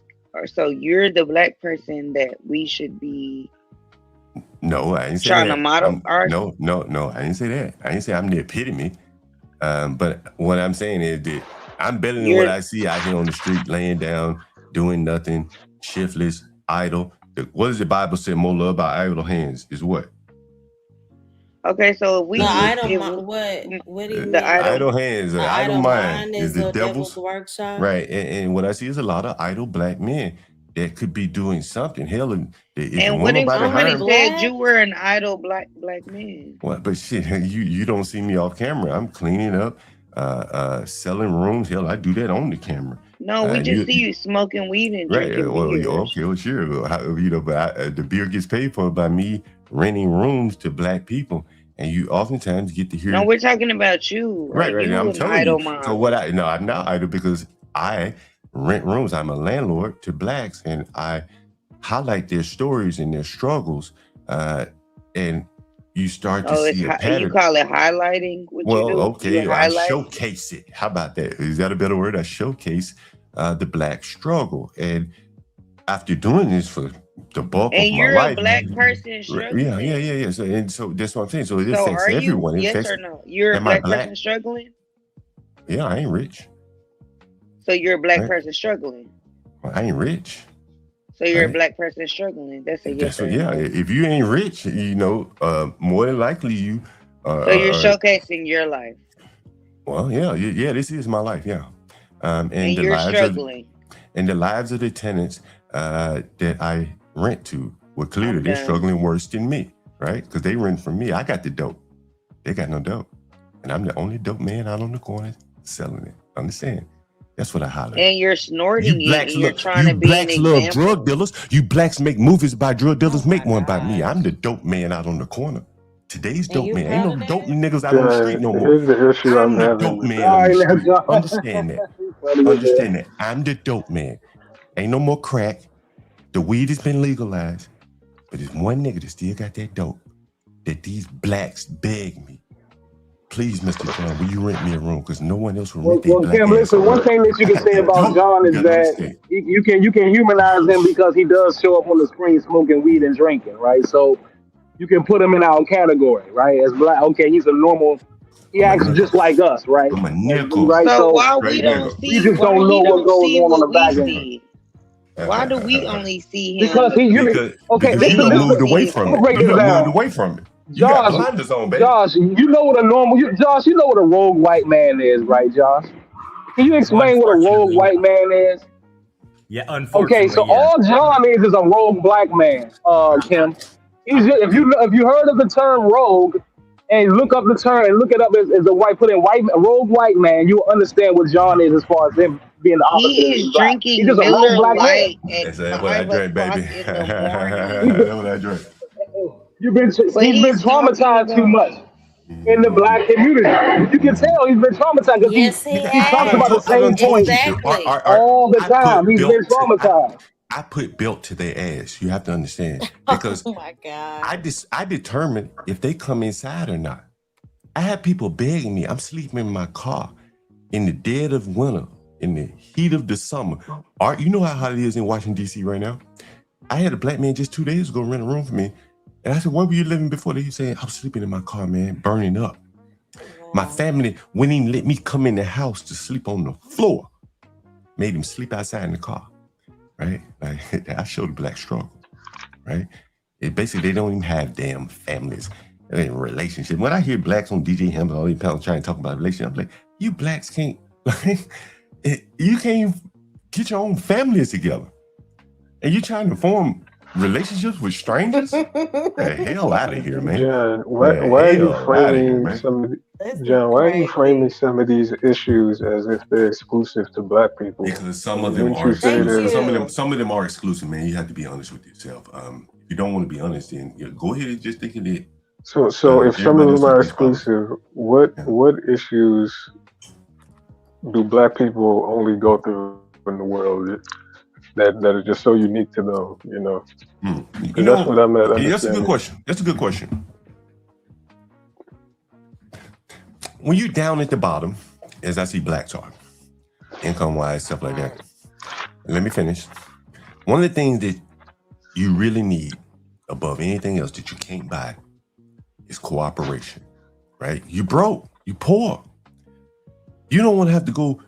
So you're the black person that we should be No, I didn't say trying that. to model our. No, I didn't say that. I didn't say I'm the epitome. But what I'm saying is that I'm better than what I see out here on the street, laying down, doing nothing, shiftless, idle. What does the Bible say? More love by idle hands is what? Okay, so if we The just idle what do you mean? Idle hands, The idle mind is the devil's devil's workshop. right. And what I see is a lot of idle black men that could be doing something. Hell, if you and want what if nobody somebody hiring, said you were an idle black man? well, but shit, you don't see me off camera. I'm cleaning up, selling rooms. Hell, I do that on the camera. No, we just see you smoking weed and Right. drinking Well, beers. okay, well, sure. You know, but the beer gets paid for by me renting rooms to black people, and you oftentimes get to hear. No, we're talking about you. Right. You I'm an telling idle you. mind. So I'm not idle because I rent rooms. I'm a landlord to blacks, and I highlight their stories and their struggles, and you start to see a pattern. You call it highlighting? Well, you do? okay, You I highlight? showcase it. How about that? Is that a better word? I showcase the black struggle, and after doing this for the bulk And of my you're life, a black person struggling. yeah. So that's what I'm saying. So it So affects are you? everyone. It Yes affects, or no? You're a am I black person struggling. Yeah, I ain't rich. So you're a black Right. person struggling. Well, I ain't rich. So you're a Right. black person struggling. That's a yes That's or what, a yeah. no. If you ain't rich, you know, more than likely you. So you're showcasing your life. Well, yeah. This is my life, yeah. And the you're lives struggling. and the lives of the tenants that I rent to, well, clearly they're Okay. struggling worse than me, right? Because they rent from me. I got the dope. They got no dope, and I'm the only dope man out on the corner selling it. Understand? That's what I holler. And you're snorting You it blacks and you're love, trying to be an love example. drug dealers. You blacks make movies by drug dealers. Make one by me. I'm the dope man out on the corner. Today's dope man. Ain't no dope niggas out on the street no more. Here's the issue I'm I'm the having. dope man All on right, the now, street. John. Understand that. Funny as Understand that. I'm the dope man. Ain't no more crack. The weed has been legalized. But there's one nigga that still got that dope that these blacks beg me. Please, Mr. John, will you rent me a room? Because no one else will Well, rent their black Kim, ass listen. a One room. thing that you I can got say that about dope. John You is gotta that understand. you can humanize him because he does show up on the screen smoking weed and drinking, right? So you can put him in our category, right? As black, okay, he's a normal. He I'm a acts nickel. just like us, right? I'm a nickel. Right. So So why we Straight don't nickel. we see just why don't know he what don't goes see on what the we back end. see? Why do we only see Because him? okay, Because you listen, done moved listen. away see from I'm it. gonna break You this done moved down. away from it. You got Josh, blinders on, baby. Josh, you know what a normal, Josh, you know what a rogue white man is, right, Josh? Can you explain what a rogue Unfortunately, white man is? yeah. Okay, Unfortunately, so yeah. all John is a rogue black man, Kim. He's just, if you heard of the term rogue and look up the term and look it up as a white, put in rogue white man, you'll understand what John is as far as him being the opposite He of is being black. He's drinking just a rogue Miller black man. Lite at That's what I 5 drink, o'clock baby. in the morning. That's what I drink. But He's been he's talking traumatized too about much in the black community. You can tell he's been traumatized because Yes, he he talks about the has. I done same told point you. Exactly. all the I time. put He's been belt to traumatized. I put belt to their ass. You have to understand because Oh my God. I determine if they come inside or not. I have people begging me. I'm sleeping in my car in the dead of winter in the heat of the summer. Art, you know how hot it is in Washington, D.C. right now? I had a black man just 2 days ago rent a room for me. And I said, where were you living before? They said, I was sleeping in my car, man, burning up. My family wouldn't even let me come in the house to sleep on the floor. Made him sleep outside in the car, right? Like, I showed the black struggle, right? It basically, they don't even have damn families and relationship. When I hear blacks on DJ Hamilton, all these people trying to talk about relationship, I'm like, you blacks can't, like, you can't even get your own families together. And you trying to form relationships with strangers? The hell out of here, man. John, why are you framing some of these issues as if they're exclusive to black people? Because some of them are exclusive. Some of them are exclusive, man. You have to be honest with yourself. If you don't want to be honest, then go ahead and just think of it. So if some of them are exclusive, what issues do black people only go through in the world that are just so unique to them, you know? That's what I'm at. That's a good question. That's a good question. When you're down at the bottom, as I see blacks are, income-wise, stuff like that. Let me finish. One of the things that you really need above anything else that you can't buy is cooperation, right? You broke, you poor. You don't want to have to go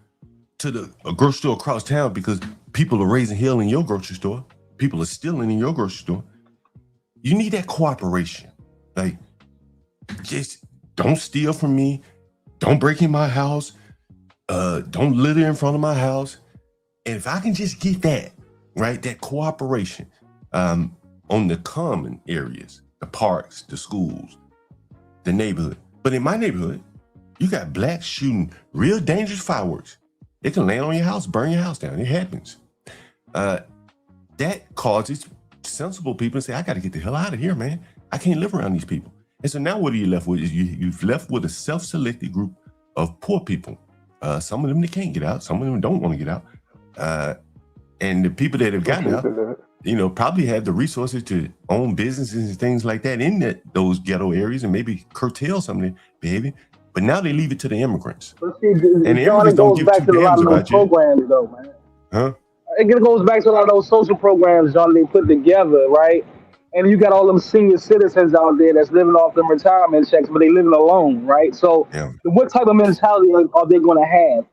to a grocery store across town because people are raising hell in your grocery store. People are stealing in your grocery store. You need that cooperation. Like, just don't steal from me. Don't break in my house. Don't litter in front of my house. And if I can just get that, right, that cooperation on the common areas, the parks, the schools, the neighborhood. But in my neighborhood, you got blacks shooting real dangerous fireworks. It can land on your house, burn your house down. It happens. That causes sensible people to say, I got to get the hell out of here, man. I can't live around these people. And so now what are you left with? You've left with a self-selected group of poor people. Some of them, they can't get out. Some of them don't want to get out. And the people that have gotten out, probably have the resources to own businesses and things like that in those ghetto areas and maybe curtail some of their behavior. But now they leave it to the immigrants. But see, and the immigrants don't give two damns about you. Programs, though, man. Huh? It goes back to a lot of those social programs, John, they put together, right? And you got all them senior citizens out there that's living off them retirement checks, but they living alone, right? So what type of mentality are they going to have?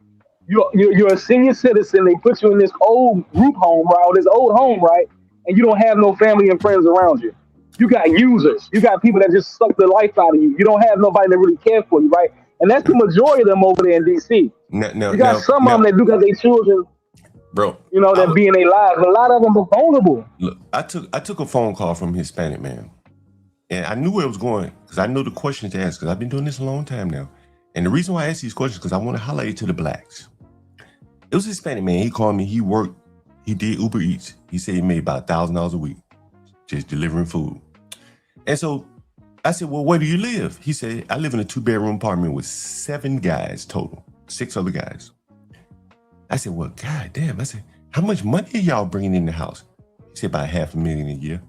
You're a senior citizen. They put you in this old group home, right? Or this old home, right? And you don't have no family and friends around you. You got users. You got people that just suck the life out of you. You don't have nobody that really cares for you, right? And that's the majority of them over there in D.C. You got some of them that do got their children, bro, that be in their lives. But a lot of them are vulnerable. Look, I took a phone call from a Hispanic man, and I knew where it was going because I know the questions to ask because I've been doing this a long time now. And the reason why I ask these questions is because I want to highlight it to the blacks. It was a Hispanic man. He called me. He did Uber Eats. He said he made about $1,000 a week just delivering food. And so I said, well, where do you live? He said, I live in a 2-bedroom apartment with 7 guys total, 6 other guys. I said, well, God damn. I said, how much money are y'all bringing in the house? He said, about $500,000 a year.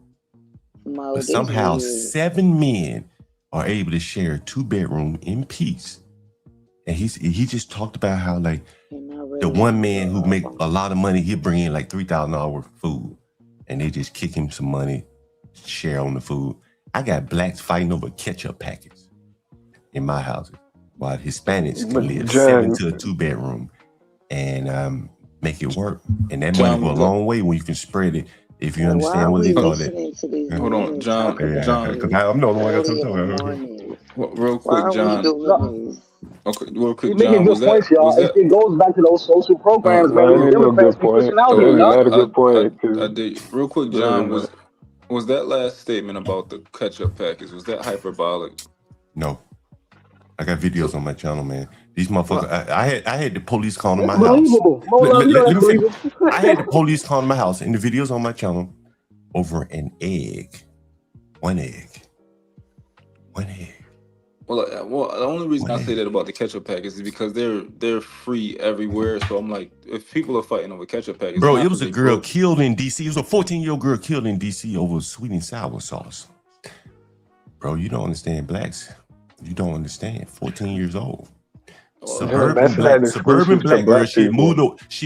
But somehow 7 men are able to share a 2-bedroom in peace. And he just talked about how, like, the one man who make a lot of money, he'll bring in like $3,000 worth of food. And they just kick him some money, share on the food. I got blacks fighting over ketchup packets in my houses, while Hispanics can live 7 to a 2-bedroom and make it work. And that money go a long way when you can spread it. If you understand what they call it. Hold on, John. I'm the only one that's talking. Real quick, John. Okay, real quick, You're making good points, y'all. It goes back to those social programs, man. Democrats be pushing out here, y'all. I did. Real quick, John, was that last statement about the ketchup package, was that hyperbolic? No. I got videos on my channel, man. These motherfuckers, I had the police calling to my house. I had the police calling my house, and the videos on my channel over an egg. One egg. Well, the only reason I say that about the ketchup package is because they're free everywhere. So I'm like, if people are fighting over ketchup packets, bro, it was a girl killed in DC. It was a 14-year-old girl killed in DC over sweet and sour sauce. Bro, you don't understand blacks. You don't understand. 14 years old. suburban black girl. She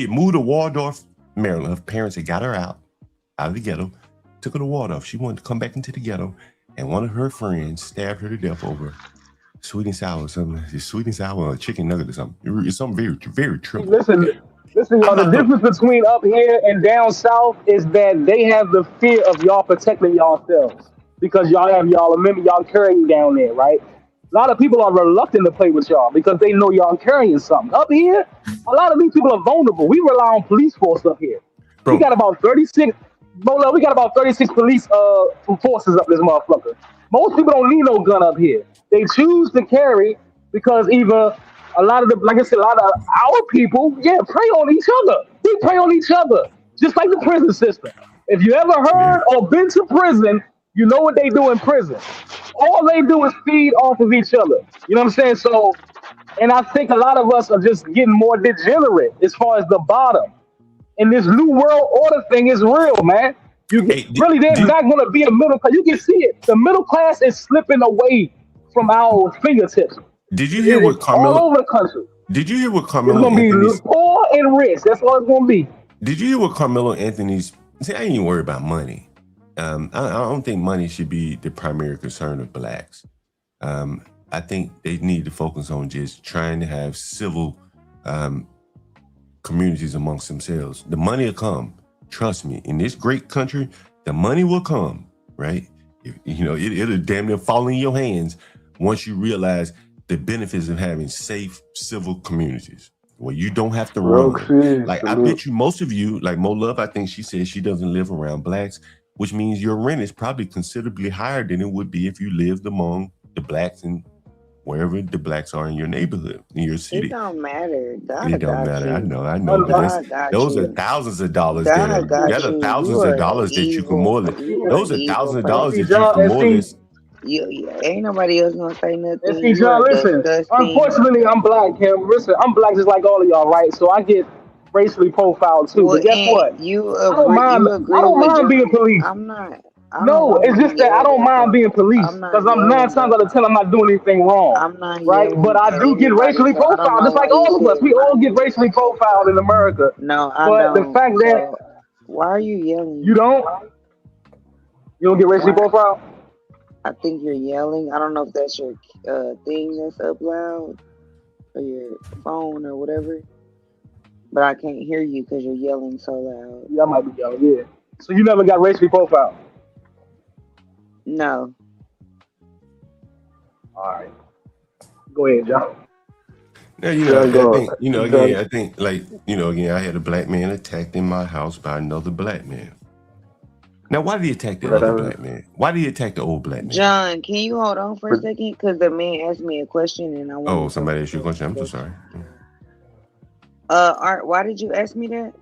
moved to Waldorf, Maryland. Her parents had got her out of the ghetto, took her to Waldorf. She wanted to come back into the ghetto, and one of her friends stabbed her to death over sweet and sour, or chicken nugget or something. It's something very, very trivial. Listen, y'all. The difference between up here and down south is that they have the fear of y'all protecting yourselves because y'all have remember y'all carrying down there, right? A lot of people are reluctant to play with y'all because they know y'all carrying something. Up here, a lot of these people are vulnerable. We rely on police force up here. Bro. We got about 36. We got about 36 police forces up this motherfucker. Most people don't need no gun up here. They choose to carry because either a lot of our people, prey on each other. We prey on each other, just like the prison system. If you ever heard or been to prison, you know what they do in prison. All they do is feed off of each other. You know what I'm saying? So, and I think a lot of us are just getting more degenerate as far as the bottom. And this new world order thing is real, man. There's not going to be a middle class. You can see it. The middle class is slipping away from our fingertips. Did you hear what Carmelo? All over the country. Did you hear what Carmelo? It's going to be poor and rich. That's all it's going to be. Did you hear what Carmelo Anthony's? See, I ain't even worried about money. I don't think money should be the primary concern of blacks. I think they need to focus on just trying to have civil communities amongst themselves. The money will come. Trust me. In this great country, the money will come, right? It'll damn near fall in your hands once you realize the benefits of having safe civil communities where you don't have to run. Like, I bet you most of you, like Mo Love, I think she said she doesn't live around blacks, which means your rent is probably considerably higher than it would be if you lived among the blacks and wherever the blacks are in your neighborhood, in your city. It don't matter. It don't matter. I know. But those are thousands of dollars. Thousands of dollars that you can more than. Those are thousands of dollars that you can more than. Ain't nobody else gonna say nothing. See, John, listen. Unfortunately, I'm black, Kim. Listen, I'm black just like all of y'all, right? So I get racially profiled too. But guess what? I don't mind being police. I'm not. No, it's just that I don't mind being police because I'm 9 times out of 10 I'm not doing anything wrong. I'm not right, but I do get racially profiled, just like all of us. We all get racially profiled in America. No, but the fact that why are you yelling? You don't get racially profiled? I think you're yelling. I don't know if that's your thing that's up loud or your phone or whatever, but I can't hear you because you're yelling so loud. Yeah, I might be yelling. Yeah. So you never got racially profiled? No. All right. Go ahead, John. Now, I think, I had a black man attacked in my house by another black man. Now, why did he attack the other black man? Why did he attack the old black man? John, can you hold on for a second? Because the man asked me a question and I want. Oh, somebody asked you a question. I'm so sorry. Art, why did you ask me that?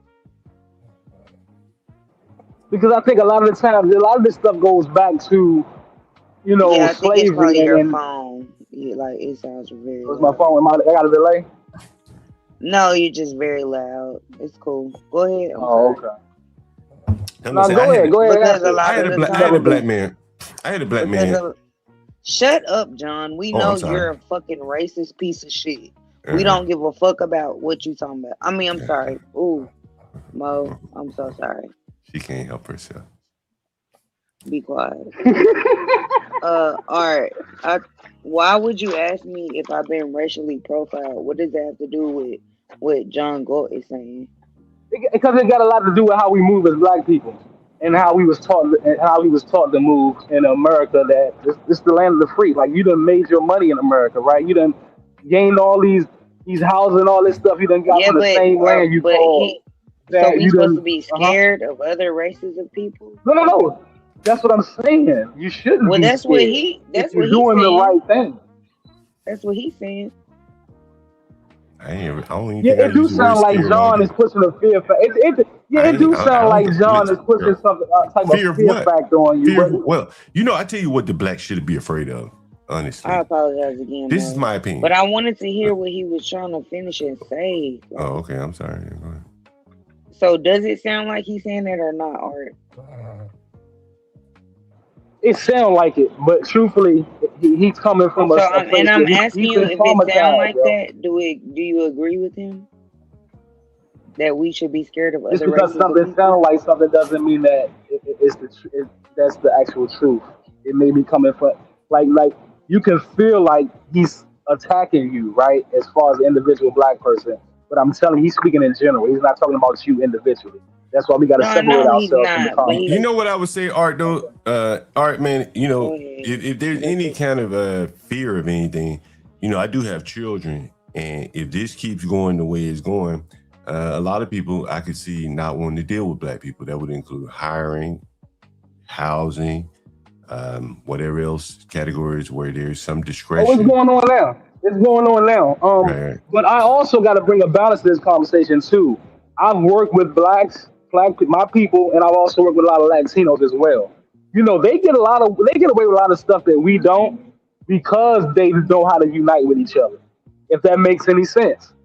Because I think a lot of the times, a lot of this stuff goes back to, I think slavery. It's probably your phone. Like it sounds very. It's my phone. I got a delay. No, you're just very loud. It's cool. Go ahead. Okay. No, go ahead. I had a black man. Shut up, John. We know you're a fucking racist piece of shit. We don't give a fuck about what you talking about. I mean, I'm sorry. Ooh, Mo, I'm so sorry. She can't help herself. Be quiet. All right. Why would you ask me if I've been racially profiled? What does that have to do with what John Galt is saying? Because it got a lot to do with how we move as black people and how we was taught to move in America. That this the land of the free. Like you done made your money in America, right? You done gained all these houses and all this stuff. You done got from the same land you call. So we supposed to be scared of other races of people? No. That's what I'm saying. You shouldn't. Well, that's what he. That's what he's doing the right thing. That's what he's saying. It do sound like John is pushing a fear factor. It do sound like John is pushing something type of fear factor on you. Well, I tell you what the blacks should be afraid of. Honestly, I apologize again. This is my opinion, but I wanted to hear what he was trying to finish and say. Oh, okay. I'm sorry. Go ahead. So, does it sound like he's saying that or not, Art? It sounds like it, but truthfully, he's coming from a place and I'm where asking he's you been if it sounds traumatized, like bro. that. Do you agree with him that we should be scared of Just other because races of something people? sounds like something doesn't mean that that's the actual truth. It may be coming from like you can feel like he's attacking you, right? As far as the individual black person, but I'm telling you, he's speaking in general. He's not talking about you individually. That's why we got to No, I separate know he's ourselves from the not, but conversation. You know what I would say, Art, though? Art, man, you know, if there's any kind of fear of anything, you know, I do have children, and if this keeps going the way it's going, a lot of people I could see not wanting to deal with black people. That would include hiring, housing, whatever else categories where there's some Oh, discretion. what's going on now? It's going on now. Right. But I also got to bring a balance to this conversation too. I've worked with my people, and I've also worked with a lot of Latinos as well. You know, they get away with a lot of stuff that we don't because they know how to unite with each other. If that makes any sense,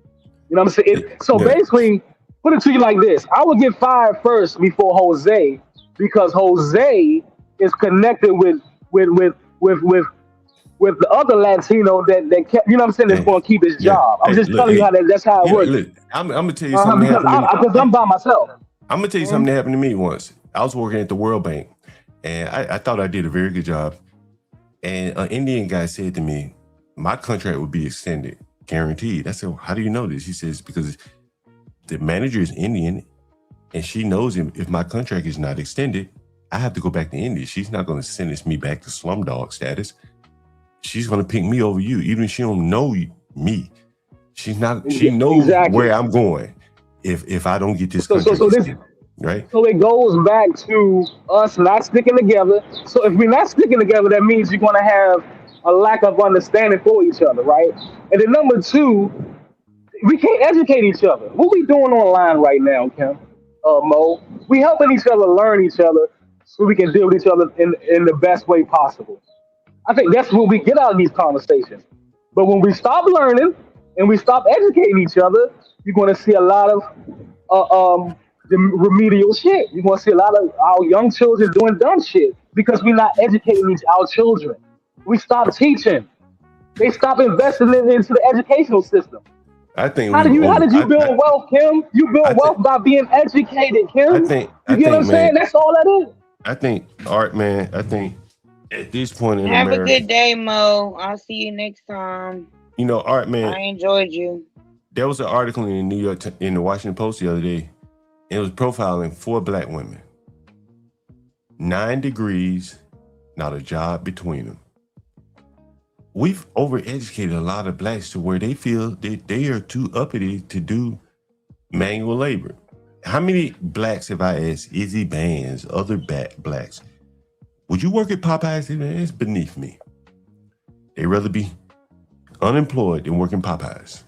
you know what I'm saying? So basically, put it to you like this: I would get fired first before Jose because Jose is connected with the other Latino that kept, you know what I'm saying, that's going to keep his job. I'm just telling you how that's how it works. Look, I'm gonna tell you something. Because I'm by myself. I'm gonna tell you something that happened to me once. I was working at the World Bank, and I thought I did a very good job. And an Indian guy said to me, "My contract would be extended, guaranteed." I said, "How do you know this?" He says, "Because the manager is Indian, and she knows if my contract is not extended, I have to go back to India. She's not going to sentence me back to slumdog status. She's going to pick me over you, even if she don't know me. She's not. She knows where I'm going if I don't get this contract extended, right?" So it goes back to us not sticking together. So if we're not sticking together, that means you're going to have a lack of understanding for each other, right? And then number two, we can't educate each other. What we doing online right now, Kim, Mo? We helping each other learn each other so we can deal with each other in the best way possible. I think that's what we get out of these conversations. But when we stop learning and we stop educating each other, you're going to see a lot of the remedial shit. You're going to see a lot of our young children doing dumb shit because we're not educating our children. We stop teaching. They stop investing into the educational system. I think. How did you build wealth, Kim? You build wealth by being educated, Kim. You get what I'm saying? That's all that is. I think, Art, man. I think at this point in Have America, a good day, Mo. I'll see you next time. you know, Art, man. I enjoyed you. There was an article in the New York, in the Washington Post the other day. It was profiling 4 black women. 9 degrees, not a job between them. We've overeducated a lot of blacks to where they feel that they are too uppity to do manual labor. How many blacks have I asked, Izzy Bands, other blacks, would you work at Popeyes? It's beneath me. They'd rather be unemployed than working Popeyes.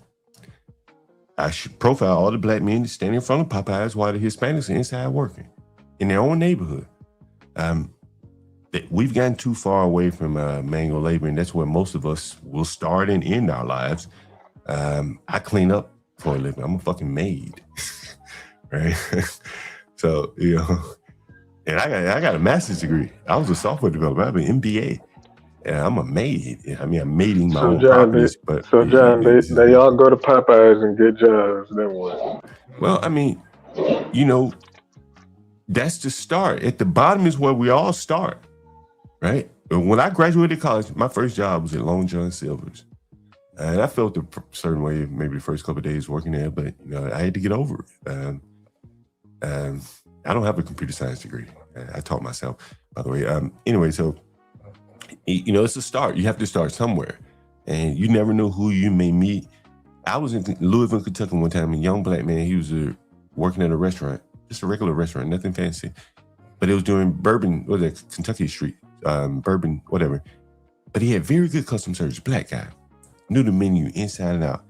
I should profile all the black men standing in front of Popeyes while the Hispanics are inside working in their own neighborhood. We've gotten too far away from manual labor, and that's where most of us will start and end our lives. I clean up for a living. I'm a fucking maid, right? So, you know, and I got a master's degree. I was a software developer. I have an MBA, and I'm a maid. I mean, I'm maiding my own properties. John, they all go to Popeyes and get jobs. Then what? Well, I mean, you know, that's the start. At the bottom is where we all start. Right? When I graduated college, my first job was at Long John Silver's. And I felt a certain way, maybe the first couple of days working there, but you know, I had to get over it. I don't have a computer science degree. I taught myself, by the way. Anyway, so, you know, it's a start. You have to start somewhere. And you never know who you may meet. I was in Louisville, Kentucky one time, a young black man. He was working at a restaurant, just a regular restaurant, nothing fancy. But it was during Bourbon, what was that, Kentucky Street. Bourbon, whatever. But he had very good customer service, black guy. Knew the menu inside and out.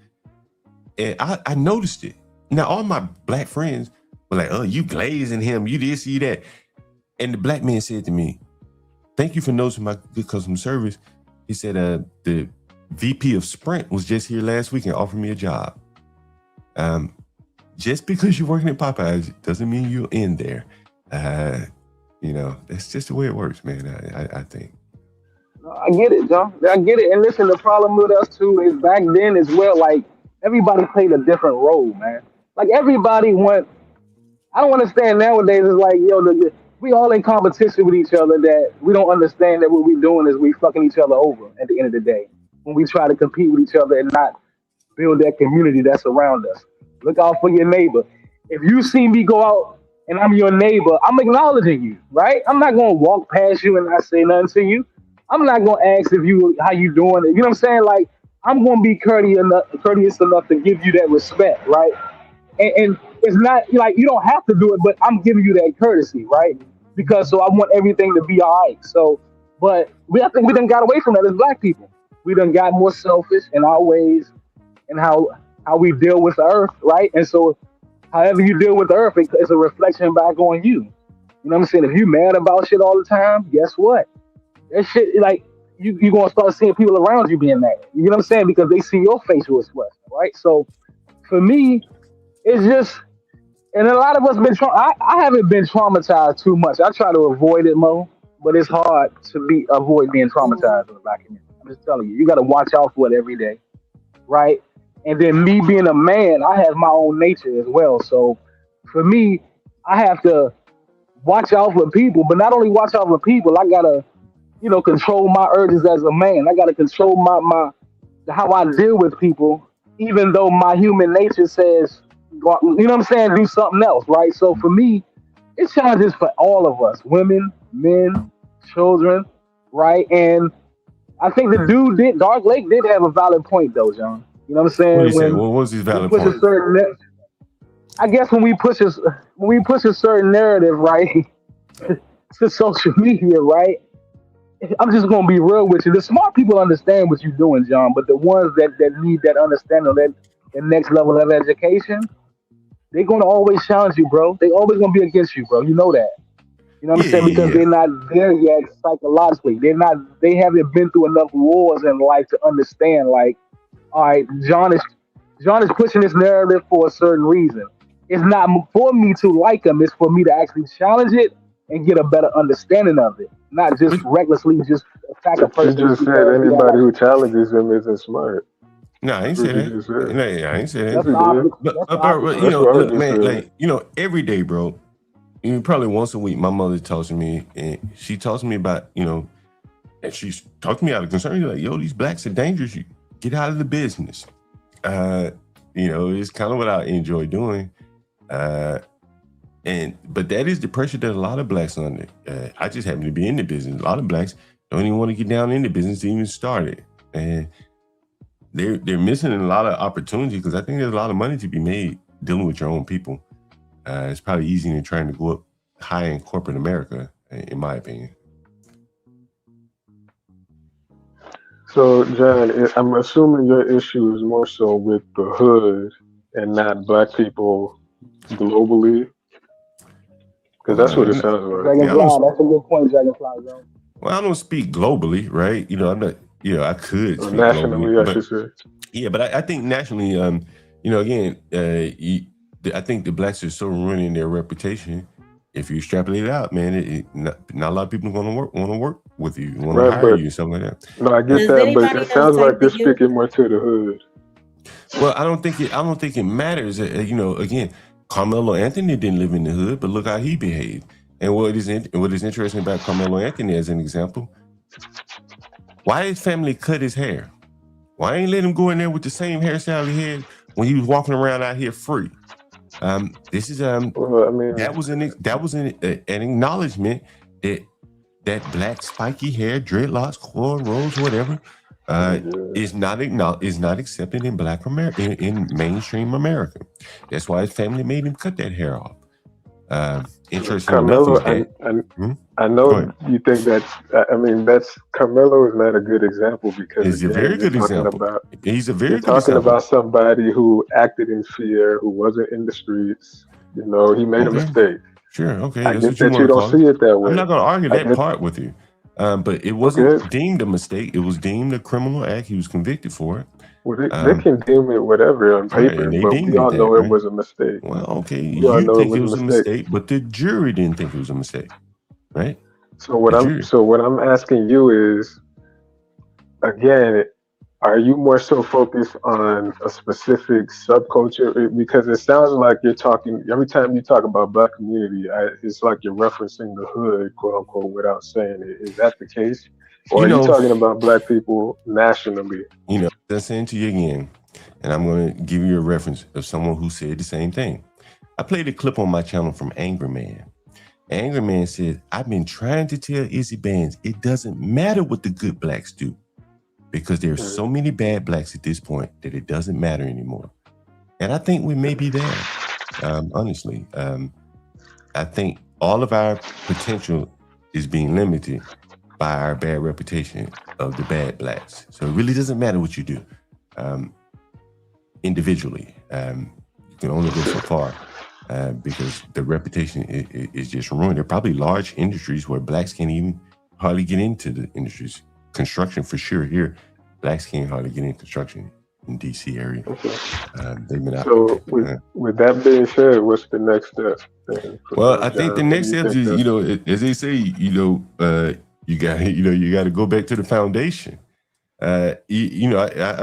And I noticed it. Now, all my black friends were like, "Oh, you glazing him, you this, you that." And the black man said to me, "Thank you for noticing my good customer service." He said, the VP of Sprint was just here last week and offered me a job. Just because you're working at Popeyes doesn't mean you're in there. that's just the way it works, man. I think. I get it, John. I get it. And listen, the problem with us too is back then as well. Like everybody played a different role, man. Like everybody went. I don't understand nowadays. It's like we all in competition with each other. That we don't understand that what we doing is we fucking each other over at the end of the day. When we try to compete with each other and not build that community that's around us. Look out for your neighbor. If you see me go out and I'm your neighbor, I'm acknowledging you, right? I'm not gonna walk past you and not say nothing to you. I'm not gonna ask how you doing. You know what I'm saying? Like I'm gonna be courteous enough to give you that respect, right? And it's not like you don't have to do it, but I'm giving you that courtesy, right? Because I want everything to be all right. So, but I think we done got away from that as Black people. We done got more selfish in our ways and how we deal with the earth, right? And so however you deal with the earth, it's a reflection back on you. You know what I'm saying? If you mad about shit all the time, guess what? That shit, like, you're going to start seeing people around you being mad. You know what I'm saying? Because they see your facial expression, right? So for me, it's just, and a lot of us been, I haven't been traumatized too much. I try to avoid it more, but it's hard to avoid being traumatized in the Black community. I'm just telling you, you got to watch out for it every day, right? And then me being a man, I have my own nature as well. So for me, I have to watch out for people, but not only watch out for people, I got to, control my urges as a man. I got to control how I deal with people, even though my human nature says, you know what I'm saying, do something else, right? So for me, it's challenges for all of us, women, men, children, right? And I think Dark Lake did have a valid point though, John. You know what I'm saying? What was his valid point? I guess when we push a certain narrative, right, to social media, right? I'm just gonna be real with you. The smart people understand what you're doing, John, but the ones that need that understanding, that next level of education, they're gonna always challenge you, bro. They always gonna be against you, bro. You know that. You know what I'm saying? Because they're not there yet psychologically. They haven't been through enough wars in life to understand, like, all right, John is pushing this narrative for a certain reason. It's not for me to like him. It's for me to actually challenge it and get a better understanding of it, not just recklessly just attack a person. You just said anybody who challenges him isn't smart. No, I ain't say that. No, I ain't say that. But man, like, every day, bro, probably once a week, my mother talks to me, and she talks to me about, and she's talking to me out of concern. Like, yo, these blacks are dangerous. You get out of the business. It's kind of what I enjoy doing. But that is the pressure that a lot of blacks are under. I just happen to be in the business. A lot of blacks don't even want to get down in the business to even start it. And they're missing a lot of opportunity because I think there's a lot of money to be made dealing with your own people. It's probably easier than trying to go up high in corporate America, in my opinion. So, John, I'm assuming your issue is more so with the hood and not Black people globally, because that's what it sounds like. Dragonfly, that's a good point, Dragonfly, bro. Well, I don't speak globally, right? I'm not. I could speak nationally, globally, I should say. Yeah, but I think nationally, again, I think the blacks are so ruining their reputation. If you extrapolate it out, man, not a lot of people want to work with you, want to hire you, something like that. No, I get that, but it sounds like you're speaking more to the hood. Well, I don't think it matters. Again, Carmelo Anthony didn't live in the hood, but look how he behaved. And what is interesting about Carmelo Anthony as an example, why his family cut his hair? Why ain't let him go in there with the same hairstyle he had when he was walking around out here free? This is that was an acknowledgement that black spiky hair, dreadlocks, cornrows, whatever, is not accepted in Black America, in mainstream America. That's why his family made him cut that hair off. Interesting Carmelo, enough, I know you think that's Carmelo is not a good example because he's a very good example. He's a very good talking example. about somebody who acted in fear, who wasn't in the streets. He made a mistake. Sure, okay. I get that you don't see it that way. I'm not going to argue that part with you. But it wasn't deemed a mistake. It was deemed a criminal act. He was convicted for it. Well, they can deem it whatever on paper, but we all know it was a mistake. Well, okay, you think it was a mistake, but the jury didn't think it was a mistake. right? So what I'm asking you is, again, are you more so focused on a specific subculture? Because it sounds like you're talking, every time you talk about Black community, it's like you're referencing the hood, quote unquote, without saying it. Is that the case? Or are you talking about Black people nationally? I'm saying to you again, and I'm going to give you a reference of someone who said the same thing. I played a clip on my channel from Angry Man. Angry Man said, I've been trying to tell Izzy Bands, it doesn't matter what the good Blacks do, because there's so many bad Blacks at this point that it doesn't matter anymore. And I think we may be there, honestly. I think all of our potential is being limited by our bad reputation of the bad Blacks. So it really doesn't matter what you do individually. You can only go so far because the reputation is just ruined. There are probably large industries where Blacks can't even hardly get into the industries. Construction for sure here. Blacks can't hardly get in construction in DC area. They've been out. So with that being said, what's the next step? Well, I think the next step is, as they say, you got to go back to the foundation. I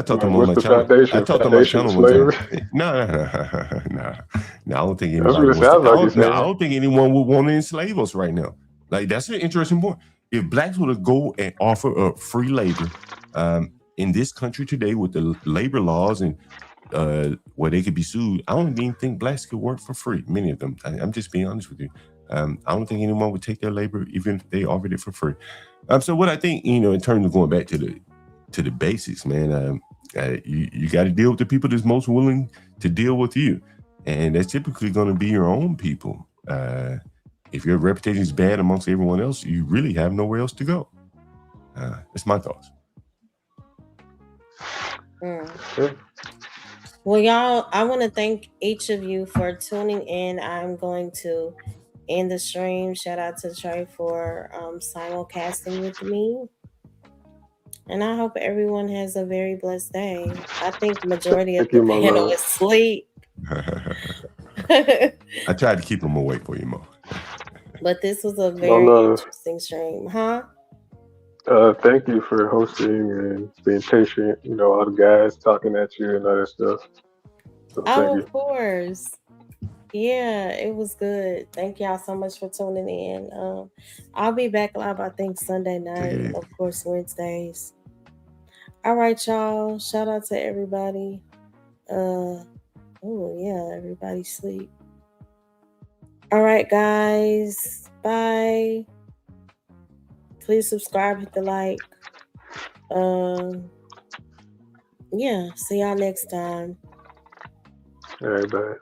talked to them on my channel. I talked to my channel one time. No. I don't think anybody I don't think anyone would want to enslave us right now. Like, that's an interesting point. If Blacks were to go and offer up free labor in this country today with the labor laws and where they could be sued, I don't even think Blacks could work for free. Many of them. I'm just being honest with you. I don't think anyone would take their labor even if they offered it for free. So what I think, in terms of going back to the basics, man, you got to deal with the people that's most willing to deal with you, and that's typically going to be your own people. If your reputation is bad amongst everyone else, you really have nowhere else to go. That's my thoughts. Well, y'all, I want to thank each of you for tuning in. I'm going to end the stream. Shout out to Trey for simulcasting with me. And I hope everyone has a very blessed day. I think the majority of the panel is asleep. I tried to keep them awake for you, Mo. But this was a very interesting stream, huh? Thank you for hosting and being patient. All the guys talking at you and all that stuff. So of course. Yeah, it was good. Thank y'all so much for tuning in. I'll be back live, I think, Sunday night, and of course, Wednesdays. All right, y'all. Shout out to everybody. Everybody sleep. All right, guys. Bye. Please subscribe, hit the like. See y'all next time. All right, bye.